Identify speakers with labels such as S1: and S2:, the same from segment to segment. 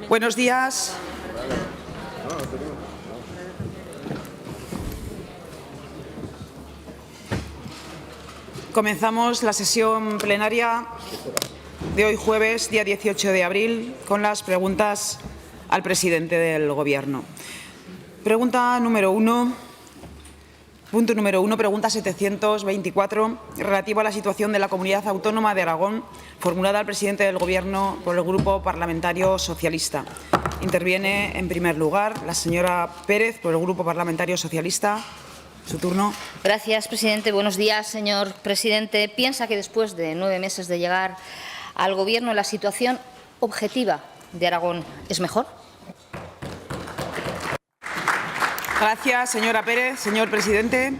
S1: Buenos días. Comenzamos la sesión plenaria de hoy jueves, día 18 de abril, con las preguntas al presidente del Gobierno. Pregunta número 1. Punto número 1, pregunta 724, relativa a la situación de la Comunidad Autónoma de Aragón, formulada al presidente del Gobierno por el Grupo Parlamentario Socialista. Interviene, en primer lugar, la señora Pérez, por el Grupo Parlamentario Socialista. Su turno.
S2: Gracias, presidente. Buenos días, señor presidente. ¿Piensa que después de 9 meses de llegar al Gobierno la situación objetiva de Aragón es mejor?
S1: Gracias, señora Pérez. Señor presidente.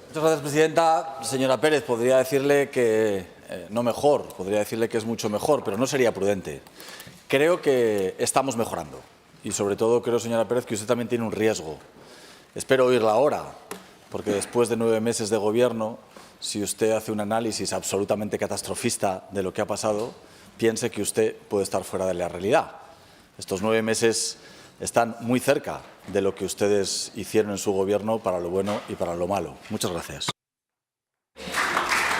S3: Muchas gracias, presidenta. Señora Pérez, podría decirle que no mejor, podría decirle que es mucho mejor, pero no sería prudente. Creo que estamos mejorando y, sobre todo, creo, señora Pérez, que usted también tiene un riesgo. Espero oírla ahora, porque después de 9 meses de Gobierno, si usted hace un análisis absolutamente catastrofista de lo que ha pasado, piense que usted puede estar fuera de la realidad. Estos 9 meses están muy cerca de lo que ustedes hicieron en su Gobierno para lo bueno y para lo malo. Muchas gracias.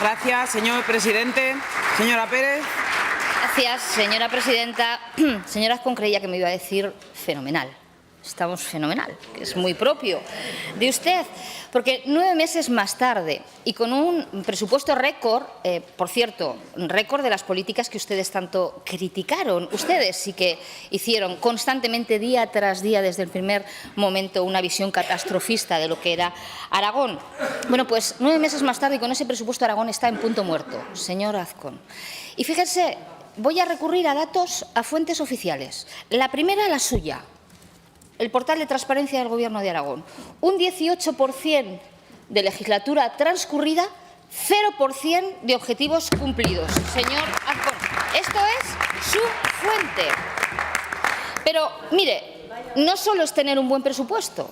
S1: Gracias, señor presidente. Señora Pérez.
S2: Gracias, señora presidenta. Señora Azcón, creía que me iba a decir fenomenal. Estamos fenomenal, que es muy propio de usted, porque 9 meses más tarde y con un presupuesto récord, por cierto, récord de las políticas que ustedes tanto criticaron. Ustedes sí que hicieron constantemente, día tras día, desde el primer momento, una visión catastrofista de lo que era Aragón. Bueno, pues 9 meses más tarde y con ese presupuesto Aragón está en punto muerto, señor Azcón. Y fíjense, voy a recurrir a datos, a fuentes oficiales. La primera, la suya. El portal de transparencia del Gobierno de Aragón. Un 18% de legislatura transcurrida, 0% de objetivos cumplidos. Señor Azcón, esto es su fuente. Pero, mire, no solo es tener un buen presupuesto,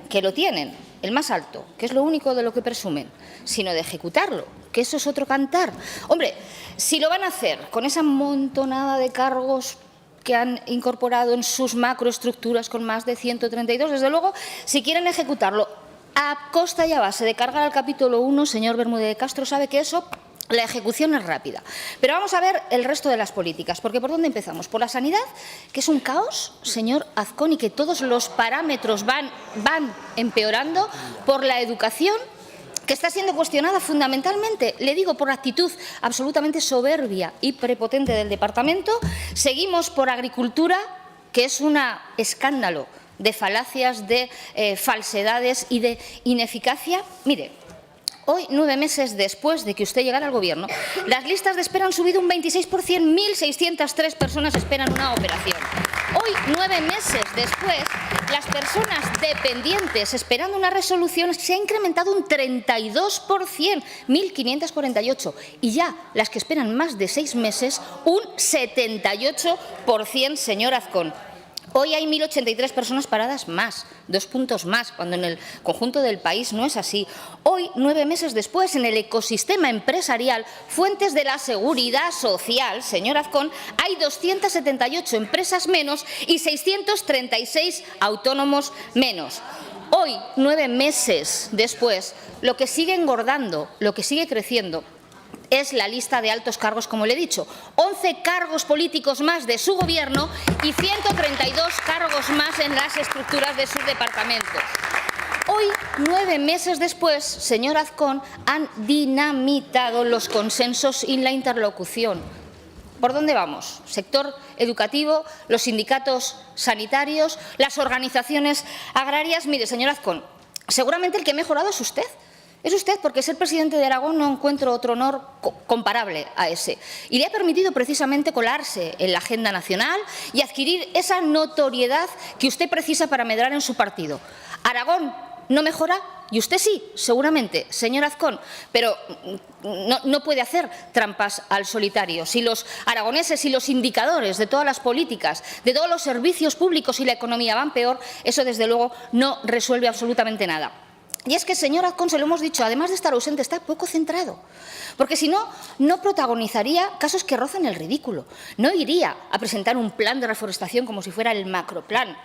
S2: que lo tienen, el más alto, que es lo único de lo que presumen, sino de ejecutarlo, que eso es otro cantar. Hombre, si lo van a hacer con esa montonada de cargos que han incorporado en sus macroestructuras con más de 132. Desde luego, si quieren ejecutarlo a costa y a base de cargar al capítulo 1, señor Bermúdez de Castro sabe que eso, la ejecución es rápida. Pero vamos a ver el resto de las políticas, porque ¿por dónde empezamos? Por la sanidad, que es un caos, señor Azcón, y que todos los parámetros van empeorando. Por la educación, que está siendo cuestionada fundamentalmente, le digo, por la actitud absolutamente soberbia y prepotente del Departamento. Seguimos por agricultura, que es un escándalo de falacias, de falsedades y de ineficacia. Mire, hoy, 9 meses después de que usted llegara al Gobierno, las listas de espera han subido un 26%, 1.603 personas esperan una operación. Hoy, 9 meses después, las personas dependientes esperando una resolución se ha incrementado un 32%, 1.548. Y ya las que esperan más de 6 meses, un 78%, señor Azcón. Hoy hay 1.083 personas paradas más, 2 puntos más, cuando en el conjunto del país no es así. Hoy, 9 meses después, en el ecosistema empresarial, fuentes de la Seguridad Social, señor Azcón, hay 278 empresas menos y 636 autónomos menos. Hoy, 9 meses después, lo que sigue engordando, lo que sigue creciendo, es la lista de altos cargos, como le he dicho. 11 cargos políticos más de su Gobierno y 132 cargos más en las estructuras de sus departamentos. Hoy, 9 meses después, señor Azcón, han dinamitado los consensos y la interlocución. ¿Por dónde vamos? Sector educativo, los sindicatos sanitarios, las organizaciones agrarias. Mire, señor Azcón, seguramente el que ha mejorado es usted. Es usted, porque ser presidente de Aragón no encuentro otro honor comparable a ese. Y le ha permitido precisamente colarse en la agenda nacional y adquirir esa notoriedad que usted precisa para medrar en su partido. Aragón no mejora y usted sí, seguramente, señor Azcón, pero no puede hacer trampas al solitario. Si los aragoneses y los indicadores de todas las políticas, de todos los servicios públicos y la economía van peor, eso desde luego no resuelve absolutamente nada. Y es que, señor Azcón, se lo hemos dicho, además de estar ausente, está poco centrado. Porque si no, no protagonizaría casos que rozan el ridículo. No iría a presentar un plan de reforestación como si fuera el macroplan,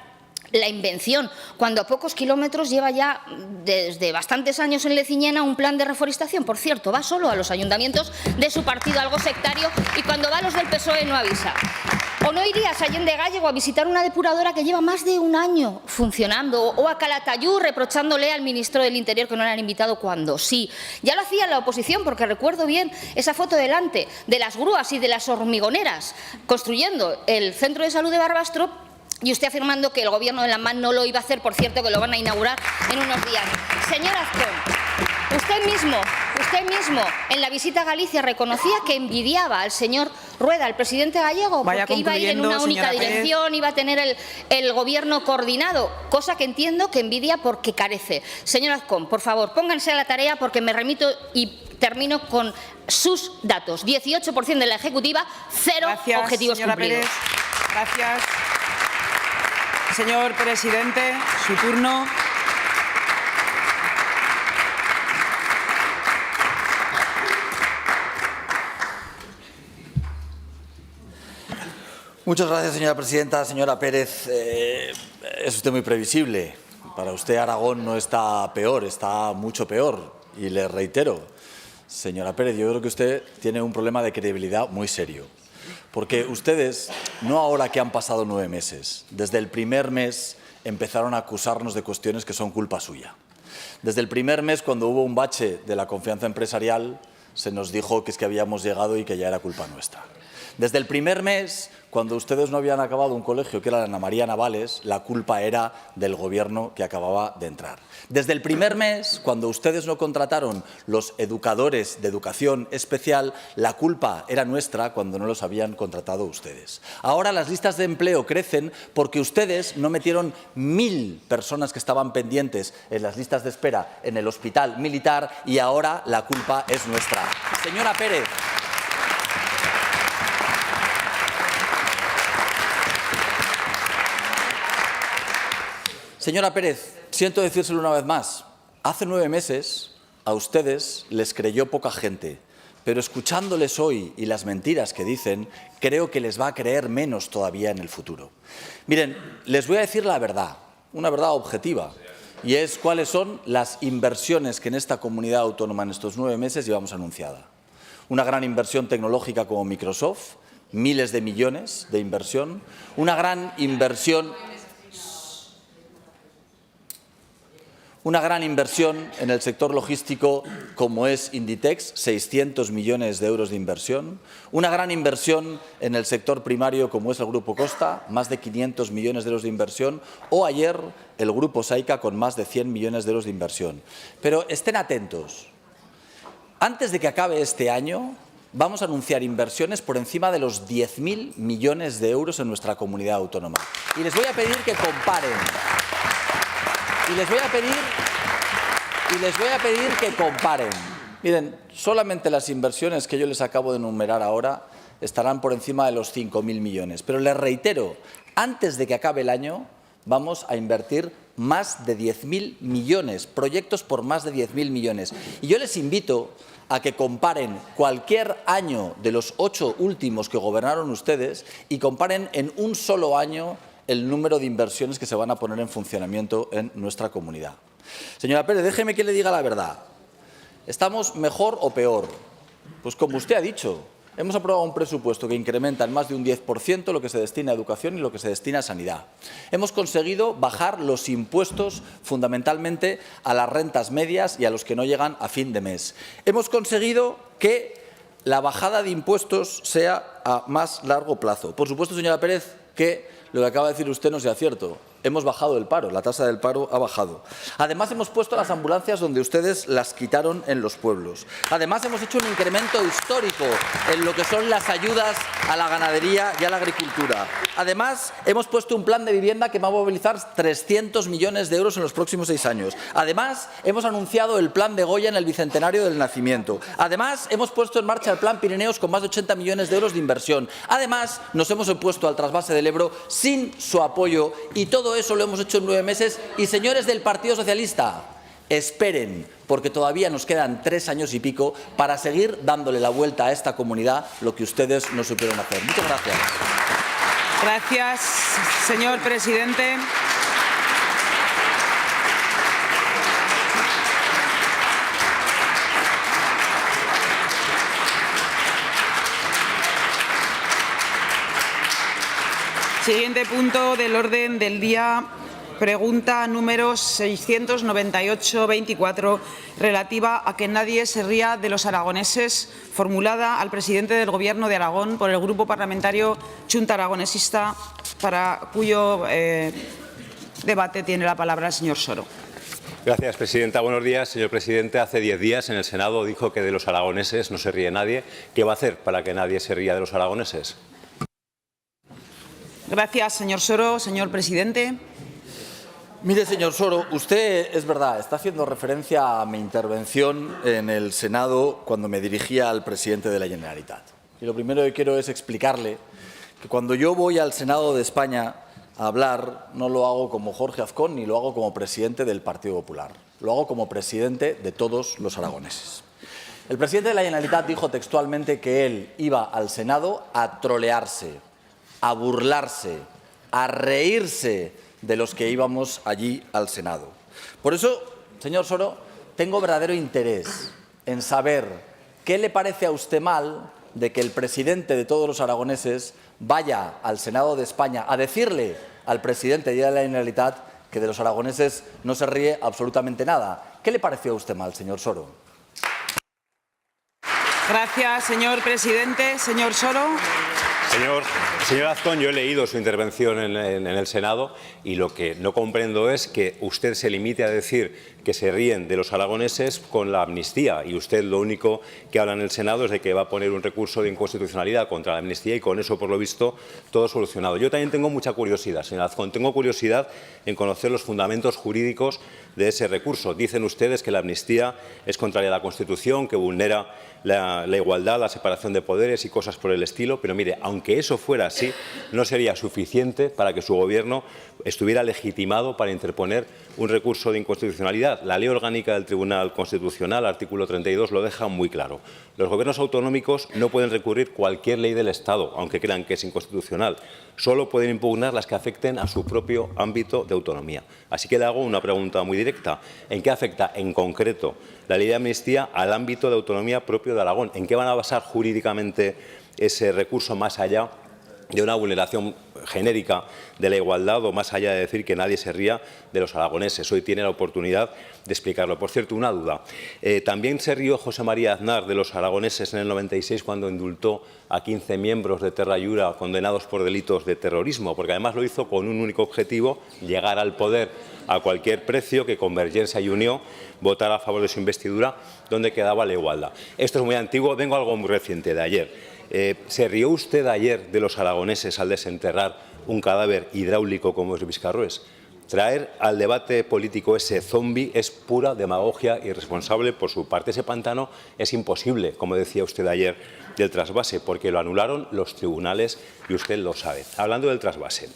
S2: la invención, cuando a pocos kilómetros lleva ya desde bastantes años en Leciñena un plan de reforestación. Por cierto, va solo a los ayuntamientos de su partido, algo sectario, y cuando va a los del PSOE no avisa. O no irías a Allende Gállego a visitar una depuradora que lleva más de un año funcionando, o a Calatayud reprochándole al ministro del Interior que no le han invitado cuando sí. Ya lo hacía la oposición, porque recuerdo bien esa foto delante de las grúas y de las hormigoneras construyendo el centro de salud de Barbastro, y usted afirmando que el Gobierno de la MAN no lo iba a hacer, por cierto, que lo van a inaugurar en unos días. Señor Azcón, usted mismo en la visita a Galicia reconocía que envidiaba al señor Rueda, el presidente gallego, porque iba a ir en una única dirección, iba a tener el Gobierno coordinado, cosa que entiendo que envidia porque carece. Señor Azcón, por favor, pónganse a la tarea, porque me remito y termino con sus datos. 18% de la Ejecutiva, 0 objetivos cumplidos.
S1: Pérez. Gracias. Señor presidente, su turno.
S3: Muchas gracias, señora presidenta. Señora Pérez, es usted muy previsible. Para usted Aragón no está peor, está mucho peor. Y le reitero, señora Pérez, yo creo que usted tiene un problema de credibilidad muy serio. Porque ustedes, no ahora que han pasado 9 meses, desde el primer mes empezaron a acusarnos de cuestiones que son culpa suya. Desde el primer mes, cuando hubo un bache de la confianza empresarial, se nos dijo que es que habíamos llegado y que ya era culpa nuestra. Desde el primer mes, cuando ustedes no habían acabado un colegio que era la Ana María Navales, la culpa era del Gobierno que acababa de entrar. Desde el primer mes, cuando ustedes no contrataron los educadores de educación especial, la culpa era nuestra cuando no los habían contratado ustedes. Ahora las listas de empleo crecen porque ustedes no metieron 1000 personas que estaban pendientes en las listas de espera en el hospital militar y ahora la culpa es nuestra. Señora Pérez. Señora Pérez, siento decírselo una vez más, hace 9 meses a ustedes les creyó poca gente, pero escuchándoles hoy y las mentiras que dicen, creo que les va a creer menos todavía en el futuro. Miren, les voy a decir la verdad, una verdad objetiva, y es cuáles son las inversiones que en esta comunidad autónoma en estos 9 meses llevamos anunciada. Una gran inversión tecnológica como Microsoft, miles de millones de inversión, una gran inversión en el sector logístico como es Inditex, 600 millones de euros de inversión. Una gran inversión en el sector primario como es el Grupo Costa, más de 500 millones de euros de inversión. O ayer el Grupo Saica con más de 100 millones de euros de inversión. Pero estén atentos. Antes de que acabe este año, vamos a anunciar inversiones por encima de los 10.000 millones de euros en nuestra comunidad autónoma. Y les voy a pedir que comparen. Y les voy a pedir que comparen. Miren, solamente las inversiones que yo les acabo de enumerar ahora estarán por encima de los 5.000 millones. Pero les reitero, antes de que acabe el año vamos a invertir más de 10.000 millones, proyectos por más de 10.000 millones. Y yo les invito a que comparen cualquier año de los 8 últimos que gobernaron ustedes y comparen en un solo año el número de inversiones que se van a poner en funcionamiento en nuestra comunidad. Señora Pérez, déjeme que le diga la verdad. ¿Estamos mejor o peor? Pues como usted ha dicho, hemos aprobado un presupuesto que incrementa en más de un 10% lo que se destina a educación y lo que se destina a sanidad. Hemos conseguido bajar los impuestos fundamentalmente a las rentas medias y a los que no llegan a fin de mes. Hemos conseguido que la bajada de impuestos sea a más largo plazo. Por supuesto, señora Pérez, que lo que acaba de decir usted no sea cierto. Hemos bajado el paro, la tasa del paro ha bajado. Además, hemos puesto las ambulancias donde ustedes las quitaron en los pueblos. Además, hemos hecho un incremento histórico en lo que son las ayudas a la ganadería y a la agricultura. Además, hemos puesto un plan de vivienda que va a movilizar 300 millones de euros en los próximos 6 años. Además, hemos anunciado el plan Begoya en el bicentenario del nacimiento. Además, hemos puesto en marcha el plan Pirineos con más de 80 millones de euros de inversión. Además, nos hemos opuesto al trasvase del Ebro sin su apoyo y todo eso lo hemos hecho en 9 meses. Y señores del Partido Socialista, Esperen, porque todavía nos quedan 3 años y pico para seguir dándole la vuelta a esta comunidad, lo que ustedes no supieron hacer. Muchas gracias.
S1: Gracias, señor presidente. Siguiente punto del orden del día. Pregunta número 698-24, relativa a que nadie se ría de los aragoneses, formulada al presidente del Gobierno de Aragón por el Grupo Parlamentario Chunta Aragonesista, para cuyo debate tiene la palabra el señor Soro.
S4: Gracias, presidenta. Buenos días, señor presidente. Hace 10 días en el Senado dijo que de los aragoneses no se ríe nadie. ¿Qué va a hacer para que nadie se ría de los aragoneses?
S1: Gracias, señor Soro. Señor presidente.
S3: Mire, señor Soro, usted, es verdad, está haciendo referencia a mi intervención en el Senado cuando me dirigía al presidente de la Generalitat. Y lo primero que quiero es explicarle que cuando yo voy al Senado de España a hablar, no lo hago como Jorge Azcón ni lo hago como presidente del Partido Popular. Lo hago como presidente de todos los aragoneses. El presidente de la Generalitat dijo textualmente que él iba al Senado a trolearse, a burlarse, a reírse de los que íbamos allí al Senado. Por eso, señor Soro, tengo verdadero interés en saber qué le parece a usted mal de que el presidente de todos los aragoneses vaya al Senado de España a decirle al presidente de la Generalitat que de los aragoneses no se ríe absolutamente nada. ¿Qué le pareció a usted mal, señor Soro?
S1: Gracias, señor presidente. Señor Soro.
S4: Señor Azcón, yo he leído su intervención en el Senado y lo que no comprendo es que usted se limite a decir que se ríen de los aragoneses con la amnistía y usted lo único que habla en el Senado es de que va a poner un recurso de inconstitucionalidad contra la amnistía y con eso, por lo visto, todo solucionado. Yo también tengo mucha curiosidad, señor Azcón, tengo curiosidad en conocer los fundamentos jurídicos de ese recurso. Dicen ustedes que la amnistía es contraria a la Constitución, que vulnera la igualdad, la separación de poderes y cosas por el estilo, pero mire, aunque eso fuera así, no sería suficiente para que su Gobierno estuviera legitimado para interponer un recurso de inconstitucionalidad. La Ley Orgánica del Tribunal Constitucional, artículo 32, lo deja muy claro. Los gobiernos autonómicos no pueden recurrir cualquier ley del Estado, aunque crean que es inconstitucional. Solo pueden impugnar las que afecten a su propio ámbito de autonomía. Así que le hago una pregunta muy directa. ¿En qué afecta en concreto la ley de amnistía al ámbito de autonomía propio de Aragón? ¿En qué van a basar jurídicamente ese recurso más allá de una vulneración genérica de la igualdad o más allá de decir que nadie se ría de los aragoneses? Hoy tiene la oportunidad de explicarlo. Por cierto, una duda. ¿También se rió José María Aznar de los aragoneses en el 96 cuando indultó a 15 miembros de Terra Llura condenados por delitos de terrorismo? Porque además lo hizo con un único objetivo, llegar al poder a cualquier precio, que Convergencia y Unió votara a favor de su investidura, donde quedaba la igualdad. Esto es muy antiguo, vengo a algo muy reciente, de ayer. ¿Se rió usted ayer de los aragoneses al desenterrar un cadáver hidráulico como es Vizcarroes? Traer al debate político ese zombi es pura demagogia irresponsable por su parte. Ese pantano es imposible, como decía usted ayer, del trasvase, porque lo anularon los tribunales y usted lo sabe. Hablando del trasvase,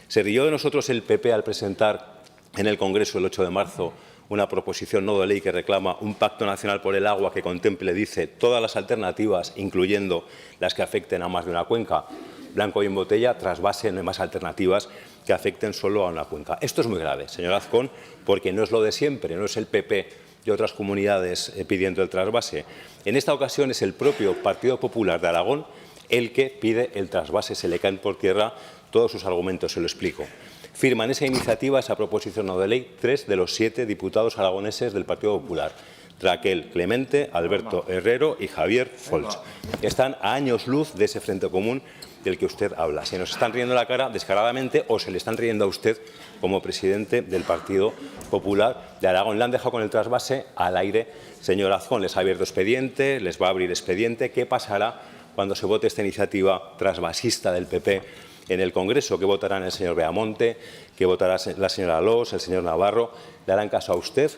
S4: ¿se rió de nosotros el PP al presentar en el Congreso el 8 de marzo una proposición no de ley que reclama un pacto nacional por el agua que contemple, dice, todas las alternativas, incluyendo las que afecten a más de una cuenca? Blanco y en botella, trasvase, no hay más alternativas que afecten solo a una cuenca. Esto es muy grave, señor Azcón, porque no es lo de siempre, no es el PP y otras comunidades pidiendo el trasvase. En esta ocasión es el propio Partido Popular de Aragón el que pide el trasvase. Se le caen por tierra todos sus argumentos, se lo explico. Firman esa iniciativa, esa proposición no de ley, 3 de los 7 diputados aragoneses del Partido Popular. Raquel Clemente, Alberto Herrero y Javier Folch. Están a años luz de ese frente común del que usted habla. Se nos están riendo la cara descaradamente o se le están riendo a usted como presidente del Partido Popular de Aragón. Le han dejado con el trasvase al aire. Señor Azcón, les ha abierto expediente, les va a abrir expediente. ¿Qué pasará cuando se vote esta iniciativa trasvasista del PP en el Congreso? ¿Qué votarán el señor Beamonte? ¿Qué votará la señora Alós, el señor Navarro? ¿Le harán caso a usted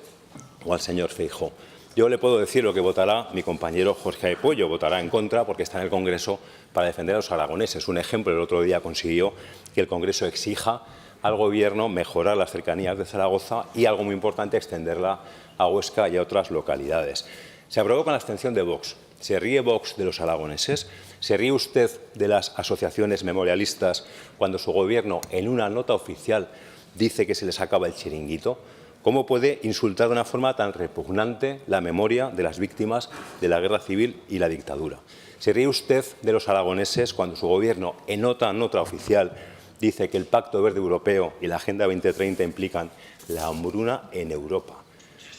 S4: o al señor Feijóo? Yo le puedo decir lo que votará mi compañero Jorge Puello. Votará en contra porque está en el Congreso para defender a los aragoneses. Un ejemplo, el otro día consiguió que el Congreso exija al Gobierno mejorar las cercanías de Zaragoza y, algo muy importante, extenderla a Huesca y a otras localidades. Se aprobó con la abstención de Vox. ¿Se ríe Vox de los aragoneses? ¿Se ríe usted de las asociaciones memorialistas cuando su Gobierno, en una nota oficial, dice que se les acaba el chiringuito? ¿Cómo puede insultar de una forma tan repugnante la memoria de las víctimas de la guerra civil y la dictadura? ¿Se ríe usted de los aragoneses cuando su Gobierno, en nota oficial, dice que el Pacto Verde Europeo y la Agenda 2030 implican la hambruna en Europa?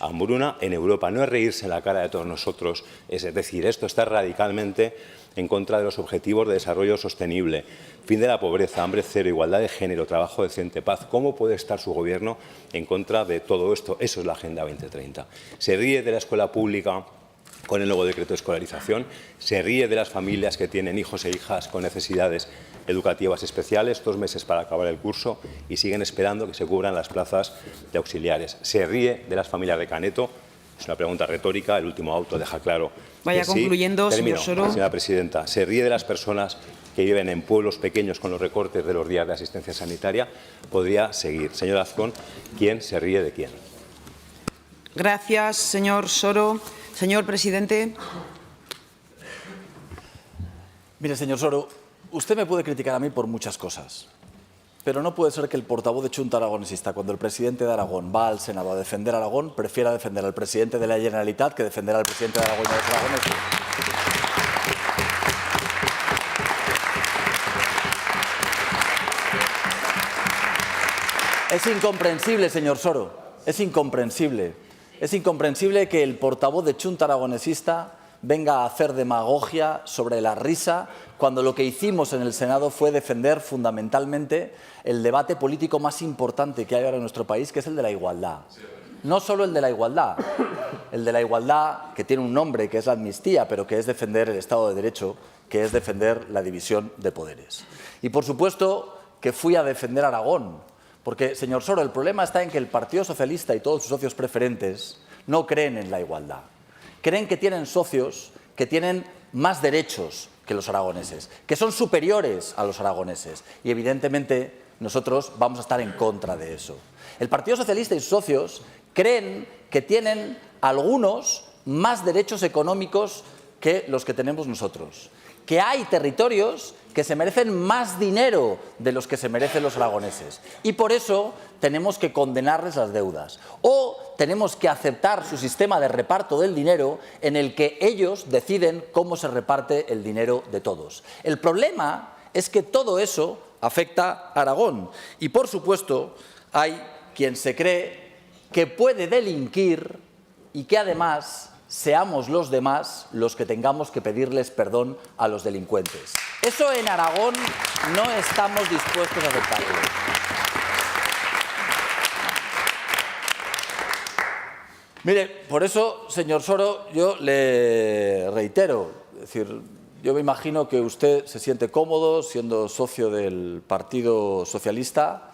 S4: Hambruna en Europa. No es reírse en la cara de todos nosotros, es decir, esto está radicalmente en contra de los objetivos de desarrollo sostenible, fin de la pobreza, hambre cero, igualdad de género, trabajo decente, paz. ¿Cómo puede estar su Gobierno en contra de todo esto? Eso es la Agenda 2030. Se ríe de la escuela pública con el nuevo decreto de escolarización, se ríe de las familias que tienen hijos e hijas con necesidades educativas especiales, 2 meses para acabar el curso, y siguen esperando que se cubran las plazas de auxiliares. Se ríe de las familias de Caneto. Es una pregunta retórica, el último auto deja claro.
S1: Vaya concluyendo,
S4: Termino,
S1: señor Soro.
S4: señora presidenta. Se ríe de las personas que viven en pueblos pequeños con los recortes de los días de asistencia sanitaria. Podría seguir. Señor Azcón, ¿quién se ríe de quién?
S1: Gracias, señor Soro. Señor presidente.
S3: Mire, señor Soro, usted me puede criticar a mí por muchas cosas, pero no puede ser que el portavoz de Chunta Aragonesista, cuando el presidente de Aragón va al Senado a defender a Aragón, prefiera defender al presidente de la Generalitat que defender al presidente de Aragón y de los aragoneses. Es incomprensible, señor Soro, es incomprensible. Es incomprensible que el portavoz de Chunta Aragonesista venga a hacer demagogia sobre la risa cuando lo que hicimos en el Senado fue defender fundamentalmente el debate político más importante que hay ahora en nuestro país, que es el de la igualdad. No solo el de la igualdad que tiene un nombre, que es la amnistía, pero que es defender el Estado de Derecho, que es defender la división de poderes. Y por supuesto que fui a defender Aragón, porque, señor Soro, el problema está en que el Partido Socialista y todos sus socios preferentes no creen en la igualdad. Creen que tienen socios que tienen más derechos que los aragoneses, que son superiores a los aragoneses. Y, evidentemente, nosotros vamos a estar en contra de eso. El Partido Socialista y sus socios creen que tienen algunos más derechos económicos que los que tenemos nosotros, que hay territorios que se merecen más dinero de los que se merecen los aragoneses. Y por eso tenemos que condenarles las deudas. O tenemos que aceptar su sistema de reparto del dinero en el que ellos deciden cómo se reparte el dinero de todos. El problema es que todo eso afecta a Aragón. Y, por supuesto, hay quien se cree que puede delinquir y que, además, seamos los demás los que tengamos que pedirles perdón a los delincuentes. Eso en Aragón no estamos dispuestos a aceptarlo. Mire, por eso, señor Soro, yo le reitero, es decir, yo me imagino que usted se siente cómodo siendo socio del Partido Socialista.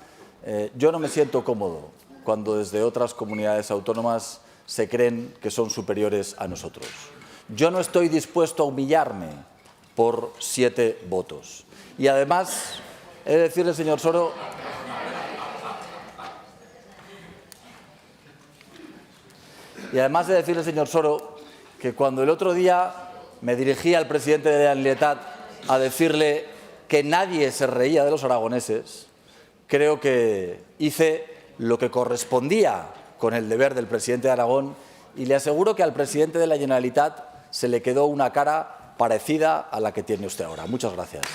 S3: Yo no me siento cómodo cuando desde otras comunidades autónomas se creen que son superiores a nosotros. Yo no estoy dispuesto a humillarme por 7 votos. Y además, he de decirle, señor Soro, que cuando el otro día me dirigí al presidente de la Generalitat a decirle que nadie se reía de los aragoneses, creo que hice lo que correspondía con el deber del presidente de Aragón, y le aseguro que al presidente de la Generalitat se le quedó una cara parecida a la que tiene usted ahora. Muchas gracias.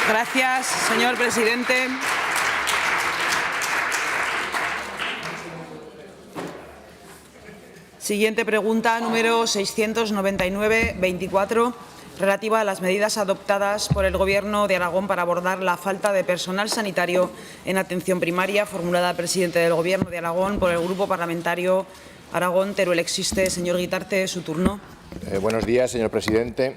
S1: Gracias, señor presidente. Siguiente pregunta, número 699-24. Relativa a las medidas adoptadas por el Gobierno de Aragón para abordar la falta de personal sanitario en atención primaria, formulada al presidente del Gobierno de Aragón por el Grupo Parlamentario Aragón Teruel Existe. Señor Guitarte, su turno.
S5: Buenos días, señor presidente.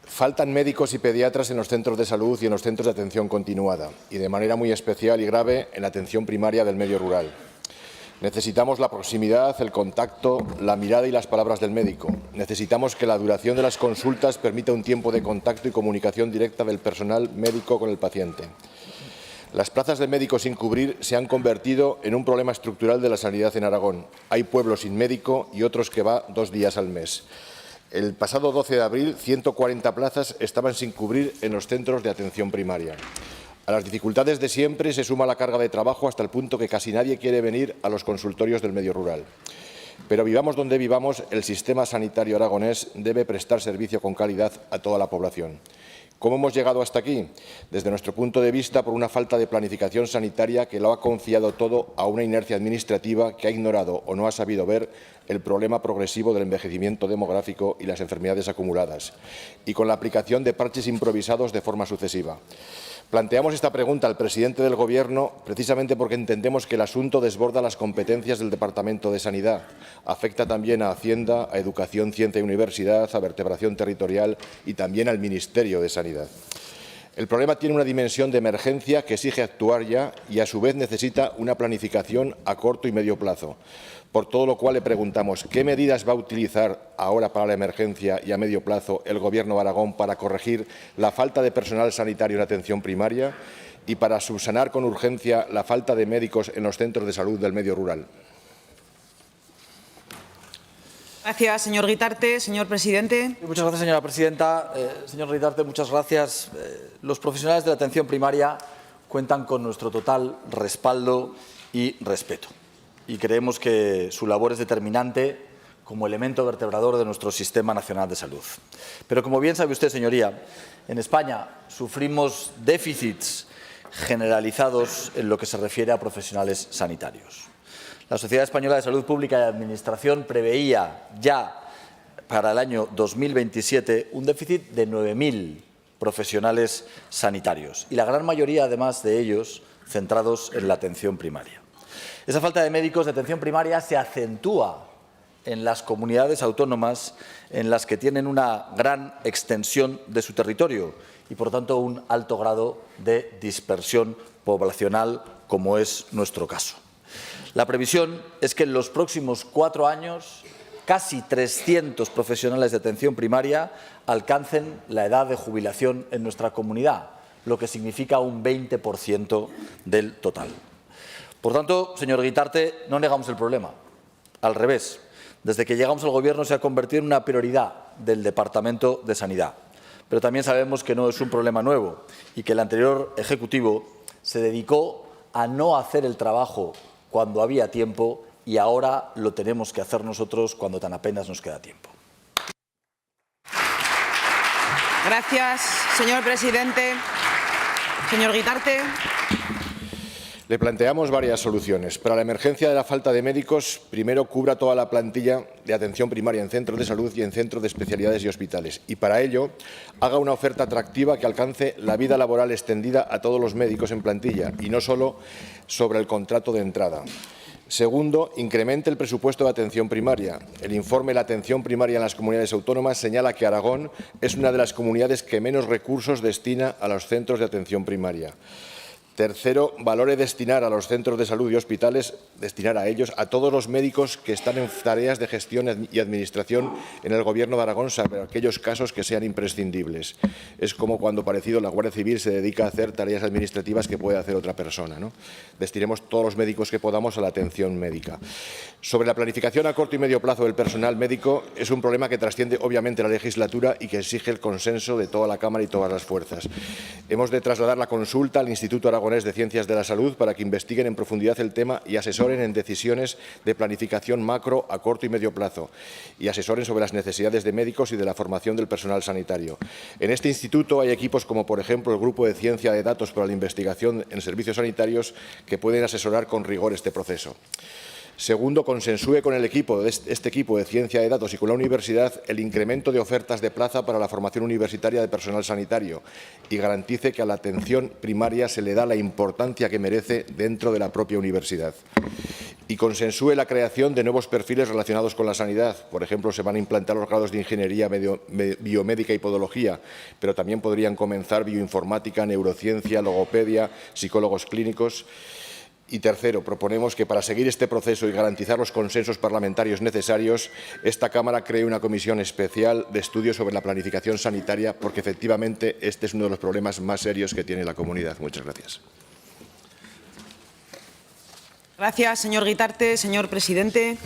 S5: Faltan médicos y pediatras en los centros de salud y en los centros de atención continuada, y de manera muy especial y grave en la atención primaria del medio rural. Necesitamos la proximidad, el contacto, la mirada y las palabras del médico. Necesitamos que la duración de las consultas permita un tiempo de contacto y comunicación directa del personal médico con el paciente. Las plazas de médicos sin cubrir se han convertido en un problema estructural de la sanidad en Aragón. Hay pueblos sin médico y otros que va 2 días al mes. El pasado 12 de abril, 140 plazas estaban sin cubrir en los centros de atención primaria. A las dificultades de siempre se suma la carga de trabajo hasta el punto que casi nadie quiere venir a los consultorios del medio rural. Pero vivamos donde vivamos, el sistema sanitario aragonés debe prestar servicio con calidad a toda la población. ¿Cómo hemos llegado hasta aquí? Desde nuestro punto de vista, por una falta de planificación sanitaria que lo ha confiado todo a una inercia administrativa que ha ignorado o no ha sabido ver el problema progresivo del envejecimiento demográfico y las enfermedades acumuladas, y con la aplicación de parches improvisados de forma sucesiva. Planteamos esta pregunta al presidente del Gobierno precisamente porque entendemos que el asunto desborda las competencias del Departamento de Sanidad. Afecta también a Hacienda, a Educación, Ciencia y Universidad, a Vertebración Territorial y también al Ministerio de Sanidad. El problema tiene una dimensión de emergencia que exige actuar ya y, a su vez, necesita una planificación a corto y medio plazo. Por todo lo cual le preguntamos qué medidas va a utilizar ahora para la emergencia y a medio plazo el Gobierno de Aragón para corregir la falta de personal sanitario en atención primaria y para subsanar con urgencia la falta de médicos en los centros de salud del medio rural.
S1: Gracias, señor Guitarte. Señor presidente.
S3: Muchas gracias, señora presidenta. Señor Guitarte, muchas gracias. Los profesionales de la atención primaria cuentan con nuestro total respaldo y respeto. Y creemos que su labor es determinante como elemento vertebrador de nuestro Sistema Nacional de Salud. Pero, como bien sabe usted, señoría, en España sufrimos déficits generalizados en lo que se refiere a profesionales sanitarios. La Sociedad Española de Salud Pública y Administración preveía ya para el año 2027 un déficit de 9.000 profesionales sanitarios y la gran mayoría, además de ellos, centrados en la atención primaria. Esa falta de médicos de atención primaria se acentúa en las comunidades autónomas en las que tienen una gran extensión de su territorio y, por tanto, un alto grado de dispersión poblacional, como es nuestro caso. La previsión es que en los próximos 4 años casi 300 profesionales de atención primaria alcancen la edad de jubilación en nuestra comunidad, lo que significa un 20% del total. Por tanto, señor Guitarte, no negamos el problema. Al revés, desde que llegamos al Gobierno se ha convertido en una prioridad del Departamento de Sanidad. Pero también sabemos que no es un problema nuevo y que el anterior Ejecutivo se dedicó a no hacer el trabajo cuando había tiempo y ahora lo tenemos que hacer nosotros cuando tan apenas nos queda tiempo.
S1: Gracias, señor presidente. Señor Guitarte.
S5: Le planteamos varias soluciones. Para la emergencia de la falta de médicos, primero cubra toda la plantilla de atención primaria en centros de salud y en centros de especialidades y hospitales. Y para ello, haga una oferta atractiva que alcance la vida laboral extendida a todos los médicos en plantilla y no solo sobre el contrato de entrada. Segundo, incremente el presupuesto de atención primaria. El informe La atención primaria en las comunidades autónomas señala que Aragón es una de las comunidades que menos recursos destina a los centros de atención primaria. Tercero, valore destinar a los centros de salud y hospitales, destinar a ellos a todos los médicos que están en tareas de gestión y administración en el Gobierno de Aragón, salvo aquellos casos que sean imprescindibles. Es como cuando, parecido, la Guardia Civil se dedica a hacer tareas administrativas que puede hacer otra persona, ¿no? Destinemos todos los médicos que podamos a la atención médica. Sobre la planificación a corto y medio plazo del personal médico, es un problema que trasciende obviamente la legislatura y que exige el consenso de toda la Cámara y todas las fuerzas. Hemos de trasladar la consulta al Instituto Aragonés de Ciencias de la Salud para que investiguen en profundidad el tema y asesoren en decisiones de planificación macro a corto y medio plazo y asesoren sobre las necesidades de médicos y de la formación del personal sanitario. En este instituto hay equipos como, por ejemplo, el Grupo de Ciencia de Datos para la Investigación en Servicios Sanitarios que pueden asesorar con rigor este proceso. Segundo, consensúe con este equipo de ciencia de datos y con la universidad el incremento de ofertas de plaza para la formación universitaria de personal sanitario y garantice que a la atención primaria se le da la importancia que merece dentro de la propia universidad. Y consensúe la creación de nuevos perfiles relacionados con la sanidad. Por ejemplo, se van a implantar los grados de Ingeniería Biomédica y Podología, pero también podrían comenzar bioinformática, neurociencia, logopedia, psicólogos clínicos. Y tercero, proponemos que para seguir este proceso y garantizar los consensos parlamentarios necesarios, esta Cámara cree una comisión especial de estudio sobre la planificación sanitaria, porque efectivamente este es uno de los problemas más serios que tiene la comunidad. Muchas gracias.
S1: Gracias, señor Guitarte. Señor presidente.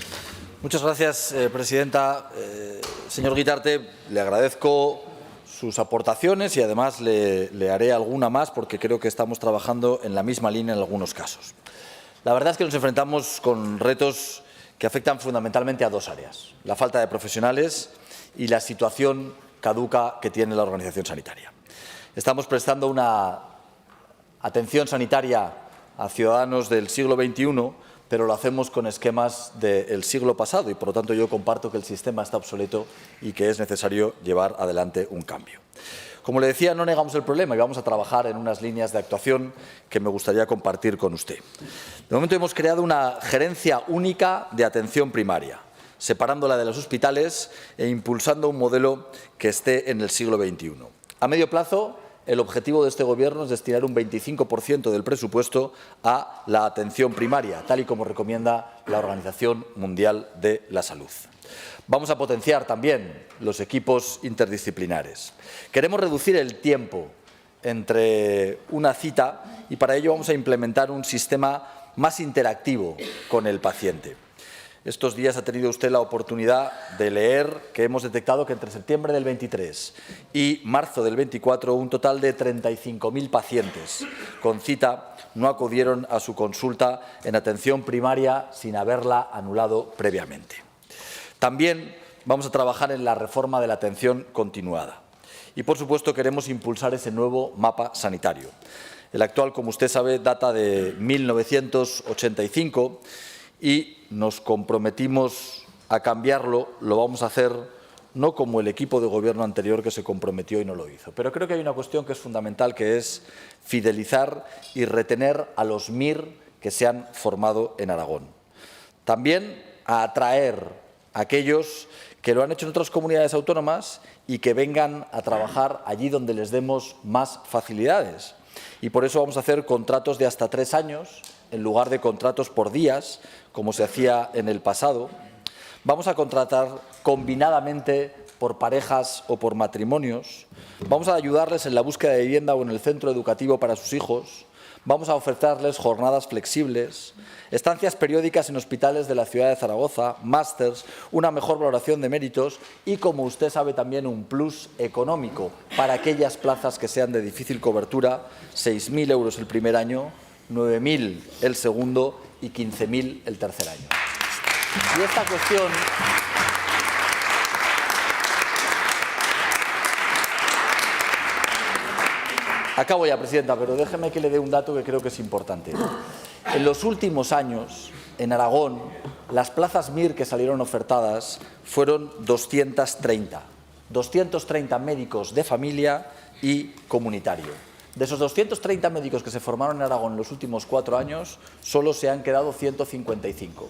S3: Muchas gracias, presidenta. Señor Guitarte, le agradezco sus aportaciones y además le haré alguna más porque creo que estamos trabajando en la misma línea en algunos casos. La verdad es que nos enfrentamos con retos que afectan fundamentalmente a dos áreas: la falta de profesionales y la situación caduca que tiene la organización sanitaria. Estamos prestando una atención sanitaria a ciudadanos del siglo XXI, pero lo hacemos con esquemas del siglo pasado y, por lo tanto, yo comparto que el sistema está obsoleto y que es necesario llevar adelante un cambio. Como le decía, no negamos el problema y vamos a trabajar en unas líneas de actuación que me gustaría compartir con usted. De momento hemos creado una gerencia única de atención primaria, separándola de los hospitales e impulsando un modelo que esté en el siglo XXI. A medio plazo, el objetivo de este Gobierno es destinar un 25% del presupuesto a la atención primaria, tal y como recomienda la Organización Mundial de la Salud. Vamos a potenciar también los equipos interdisciplinares. Queremos reducir el tiempo entre una cita y para ello vamos a implementar un sistema más interactivo con el paciente. Estos días ha tenido usted la oportunidad de leer que hemos detectado que entre septiembre del 23 y marzo del 24 un total de 35.000 pacientes con cita no acudieron a su consulta en atención primaria sin haberla anulado previamente. También vamos a trabajar en la reforma de la atención continuada. Y, por supuesto, queremos impulsar ese nuevo mapa sanitario. El actual, como usted sabe, data de 1985 y nos comprometimos a cambiarlo. Lo vamos a hacer no como el equipo de gobierno anterior que se comprometió y no lo hizo. Pero creo que hay una cuestión que es fundamental, que es fidelizar y retener a los MIR que se han formado en Aragón. También a atraer a aquellos que lo han hecho en otras comunidades autónomas y que vengan a trabajar allí donde les demos más facilidades. Y por eso vamos a hacer contratos de hasta 3 años en lugar de contratos por días, como se hacía en el pasado. Vamos a contratar combinadamente por parejas o por matrimonios. Vamos a ayudarles en la búsqueda de vivienda o en el centro educativo para sus hijos. Vamos a ofertarles jornadas flexibles, estancias periódicas en hospitales de la ciudad de Zaragoza, másters, una mejor valoración de méritos y, como usted sabe, también un plus económico para aquellas plazas que sean de difícil cobertura: 6.000 euros el primer año, 9.000 el segundo y 15.000 el tercer año. Y esta cuestión acabo ya, presidenta, pero déjeme que le dé un dato que creo que es importante. En los últimos años, en Aragón, las plazas MIR que salieron ofertadas fueron 230. 230 médicos de familia y comunitario. De esos 230 médicos que se formaron en Aragón en los últimos 4 años, solo se han quedado 155.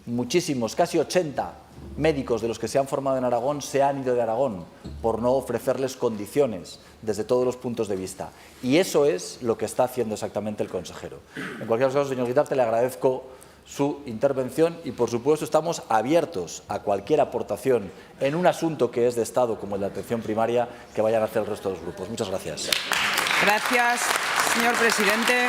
S3: Muchísimos, casi 80 médicos de los que se han formado en Aragón se han ido de Aragón por no ofrecerles condiciones desde todos los puntos de vista. Y eso es lo que está haciendo exactamente el consejero. En cualquier caso, señor Guitarte, le agradezco su intervención y, por supuesto, estamos abiertos a cualquier aportación en un asunto que es de Estado, como el de atención primaria, que vayan a hacer el resto de los grupos. Muchas gracias.
S1: Gracias, señor presidente.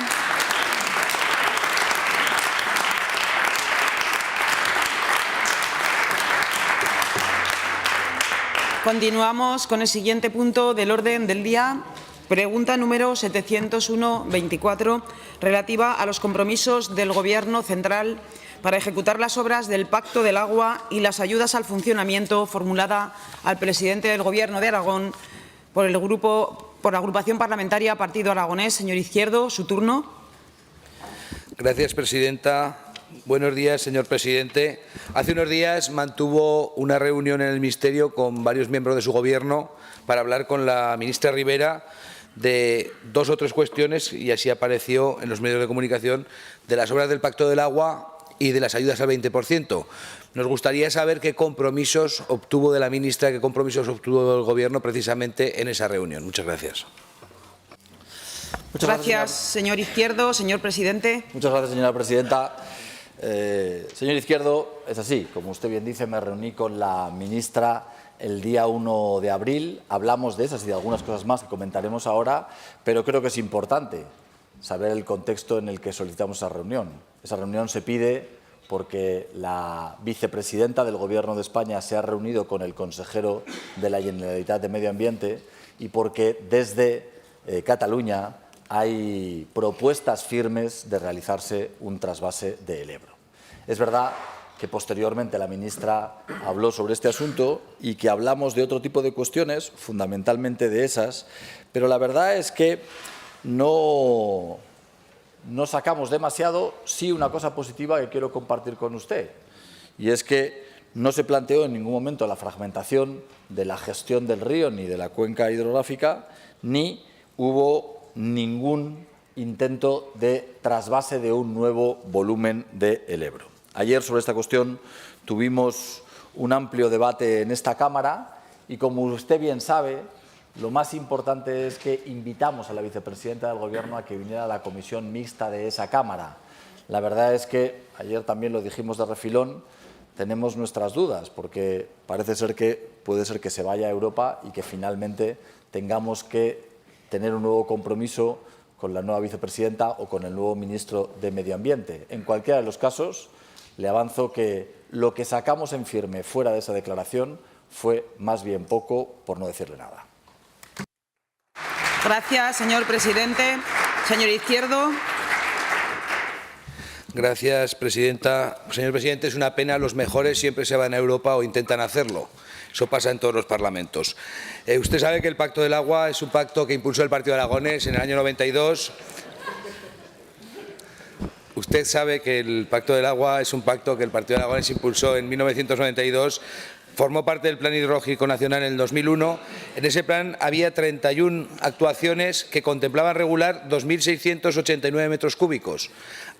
S1: Continuamos con el siguiente punto del orden del día. Pregunta número 701-24, relativa a los compromisos del Gobierno central para ejecutar las obras del Pacto del Agua y las ayudas al funcionamiento, formulada al presidente del Gobierno de Aragón por la agrupación parlamentaria Partido Aragonés. Señor Izquierdo, su turno.
S6: Gracias, presidenta. Buenos días, señor presidente. Hace unos días mantuvo una reunión en el Ministerio con varios miembros de su Gobierno para hablar con la ministra Ribera de 2 o 3 cuestiones, y así apareció en los medios de comunicación, de las obras del Pacto del Agua y de las ayudas al 20%. Nos gustaría saber qué compromisos obtuvo de la ministra, qué compromisos obtuvo del Gobierno precisamente en esa reunión. Muchas gracias.
S1: Gracias, señor Izquierdo. Señor presidente.
S3: Muchas gracias, señora presidenta. Señor Izquierdo, es así. Como usted bien dice, me reuní con la ministra el día 1 de abril. Hablamos de esas y de algunas cosas más que comentaremos ahora, pero creo que es importante saber el contexto en el que solicitamos esa reunión. Esa reunión se pide porque la vicepresidenta del Gobierno de España se ha reunido con el consejero de la Generalitat de Medio Ambiente y porque desde Cataluña hay propuestas firmes de realizarse un trasvase del Ebro. Es verdad que posteriormente la ministra habló sobre este asunto y que hablamos de otro tipo de cuestiones, fundamentalmente de esas, pero la verdad es que no sacamos demasiado. Sí, una cosa positiva que quiero compartir con usted, y es que no se planteó en ningún momento la fragmentación de la gestión del río ni de la cuenca hidrográfica, ni hubo ningún intento de trasvase de un nuevo volumen del Ebro. Ayer sobre esta cuestión tuvimos un amplio debate en esta Cámara y, como usted bien sabe, lo más importante es que invitamos a la vicepresidenta del Gobierno a que viniera a la comisión mixta de esa Cámara. La verdad es que, ayer también lo dijimos de refilón, tenemos nuestras dudas, porque parece ser que puede ser que se vaya a Europa y que finalmente tengamos que tener un nuevo compromiso con la nueva vicepresidenta o con el nuevo ministro de Medio Ambiente. En cualquiera de los casos, le avanzo que lo que sacamos en firme fuera de esa declaración fue más bien poco, por no decirle nada.
S1: Gracias, señor presidente. Señor Izquierdo.
S6: Gracias, presidenta. Señor presidente, es una pena, los mejores siempre se van a Europa o intentan hacerlo. Eso pasa en todos los parlamentos. Usted sabe que el Pacto del Agua es un pacto que impulsó el Partido Aragonés en el año 92. Usted sabe que el Pacto del Agua es un pacto que el Partido Aragonés impulsó en 1992. Formó parte del Plan Hidrológico Nacional en el 2001. En ese plan había 31 actuaciones que contemplaban regular 2.689 metros cúbicos.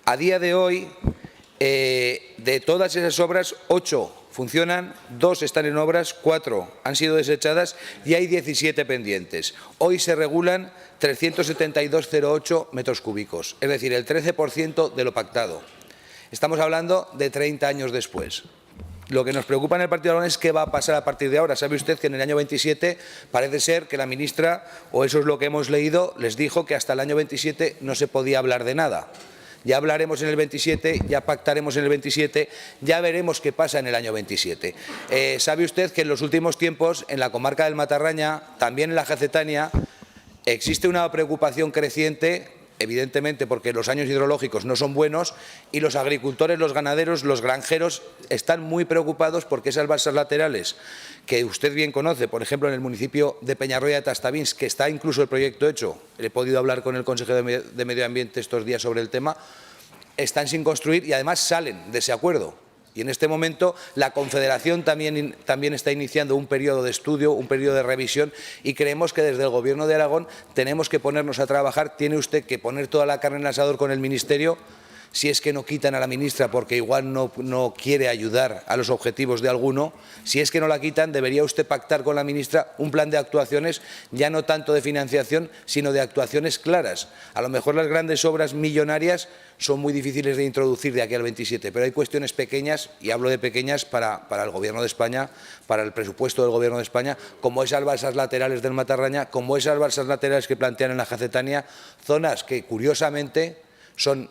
S6: A día de hoy, de todas esas obras, 8 funcionan, 2 están en obras, 4 han sido desechadas y hay 17 pendientes. Hoy se regulan 372,08 metros cúbicos, es decir, el 13% de lo pactado. Estamos hablando de 30 años después. Lo que nos preocupa en el Partido Aragonés es qué va a pasar a partir de ahora. Sabe usted que en el año 27 parece ser que la ministra, o eso es lo que hemos leído, les dijo que hasta el año 27 no se podía hablar de nada. Ya hablaremos en el 27, ya pactaremos en el 27, ya veremos qué pasa en el año 27. Sabe usted que en los últimos tiempos, en la comarca del Matarraña, también en la Jacetania, existe una preocupación creciente, evidentemente porque los años hidrológicos no son buenos y los agricultores, los ganaderos, los granjeros están muy preocupados porque esas balsas laterales que usted bien conoce, por ejemplo en el municipio de Peñarroya de Tastavins, que está incluso el proyecto hecho, he podido hablar con el consejero de Medio Ambiente estos días sobre el tema, están sin construir y además salen de ese acuerdo. Y en este momento la Confederación también está iniciando un periodo de estudio, un periodo de revisión y creemos que desde el Gobierno de Aragón tenemos que ponernos a trabajar. Tiene usted que poner toda la carne en el asador con el Ministerio, si es que no quitan a la ministra porque igual no quiere ayudar a los objetivos de alguno. Si es que no la quitan, debería usted pactar con la ministra un plan de actuaciones, ya no tanto de financiación, sino de actuaciones claras. A lo mejor las grandes obras millonarias son muy difíciles de introducir de aquí al 27, pero hay cuestiones pequeñas, y hablo de pequeñas para el Gobierno de España, para el presupuesto del Gobierno de España, como esas balsas laterales del Matarraña, como esas balsas laterales que plantean en la Jacetania, zonas que curiosamente son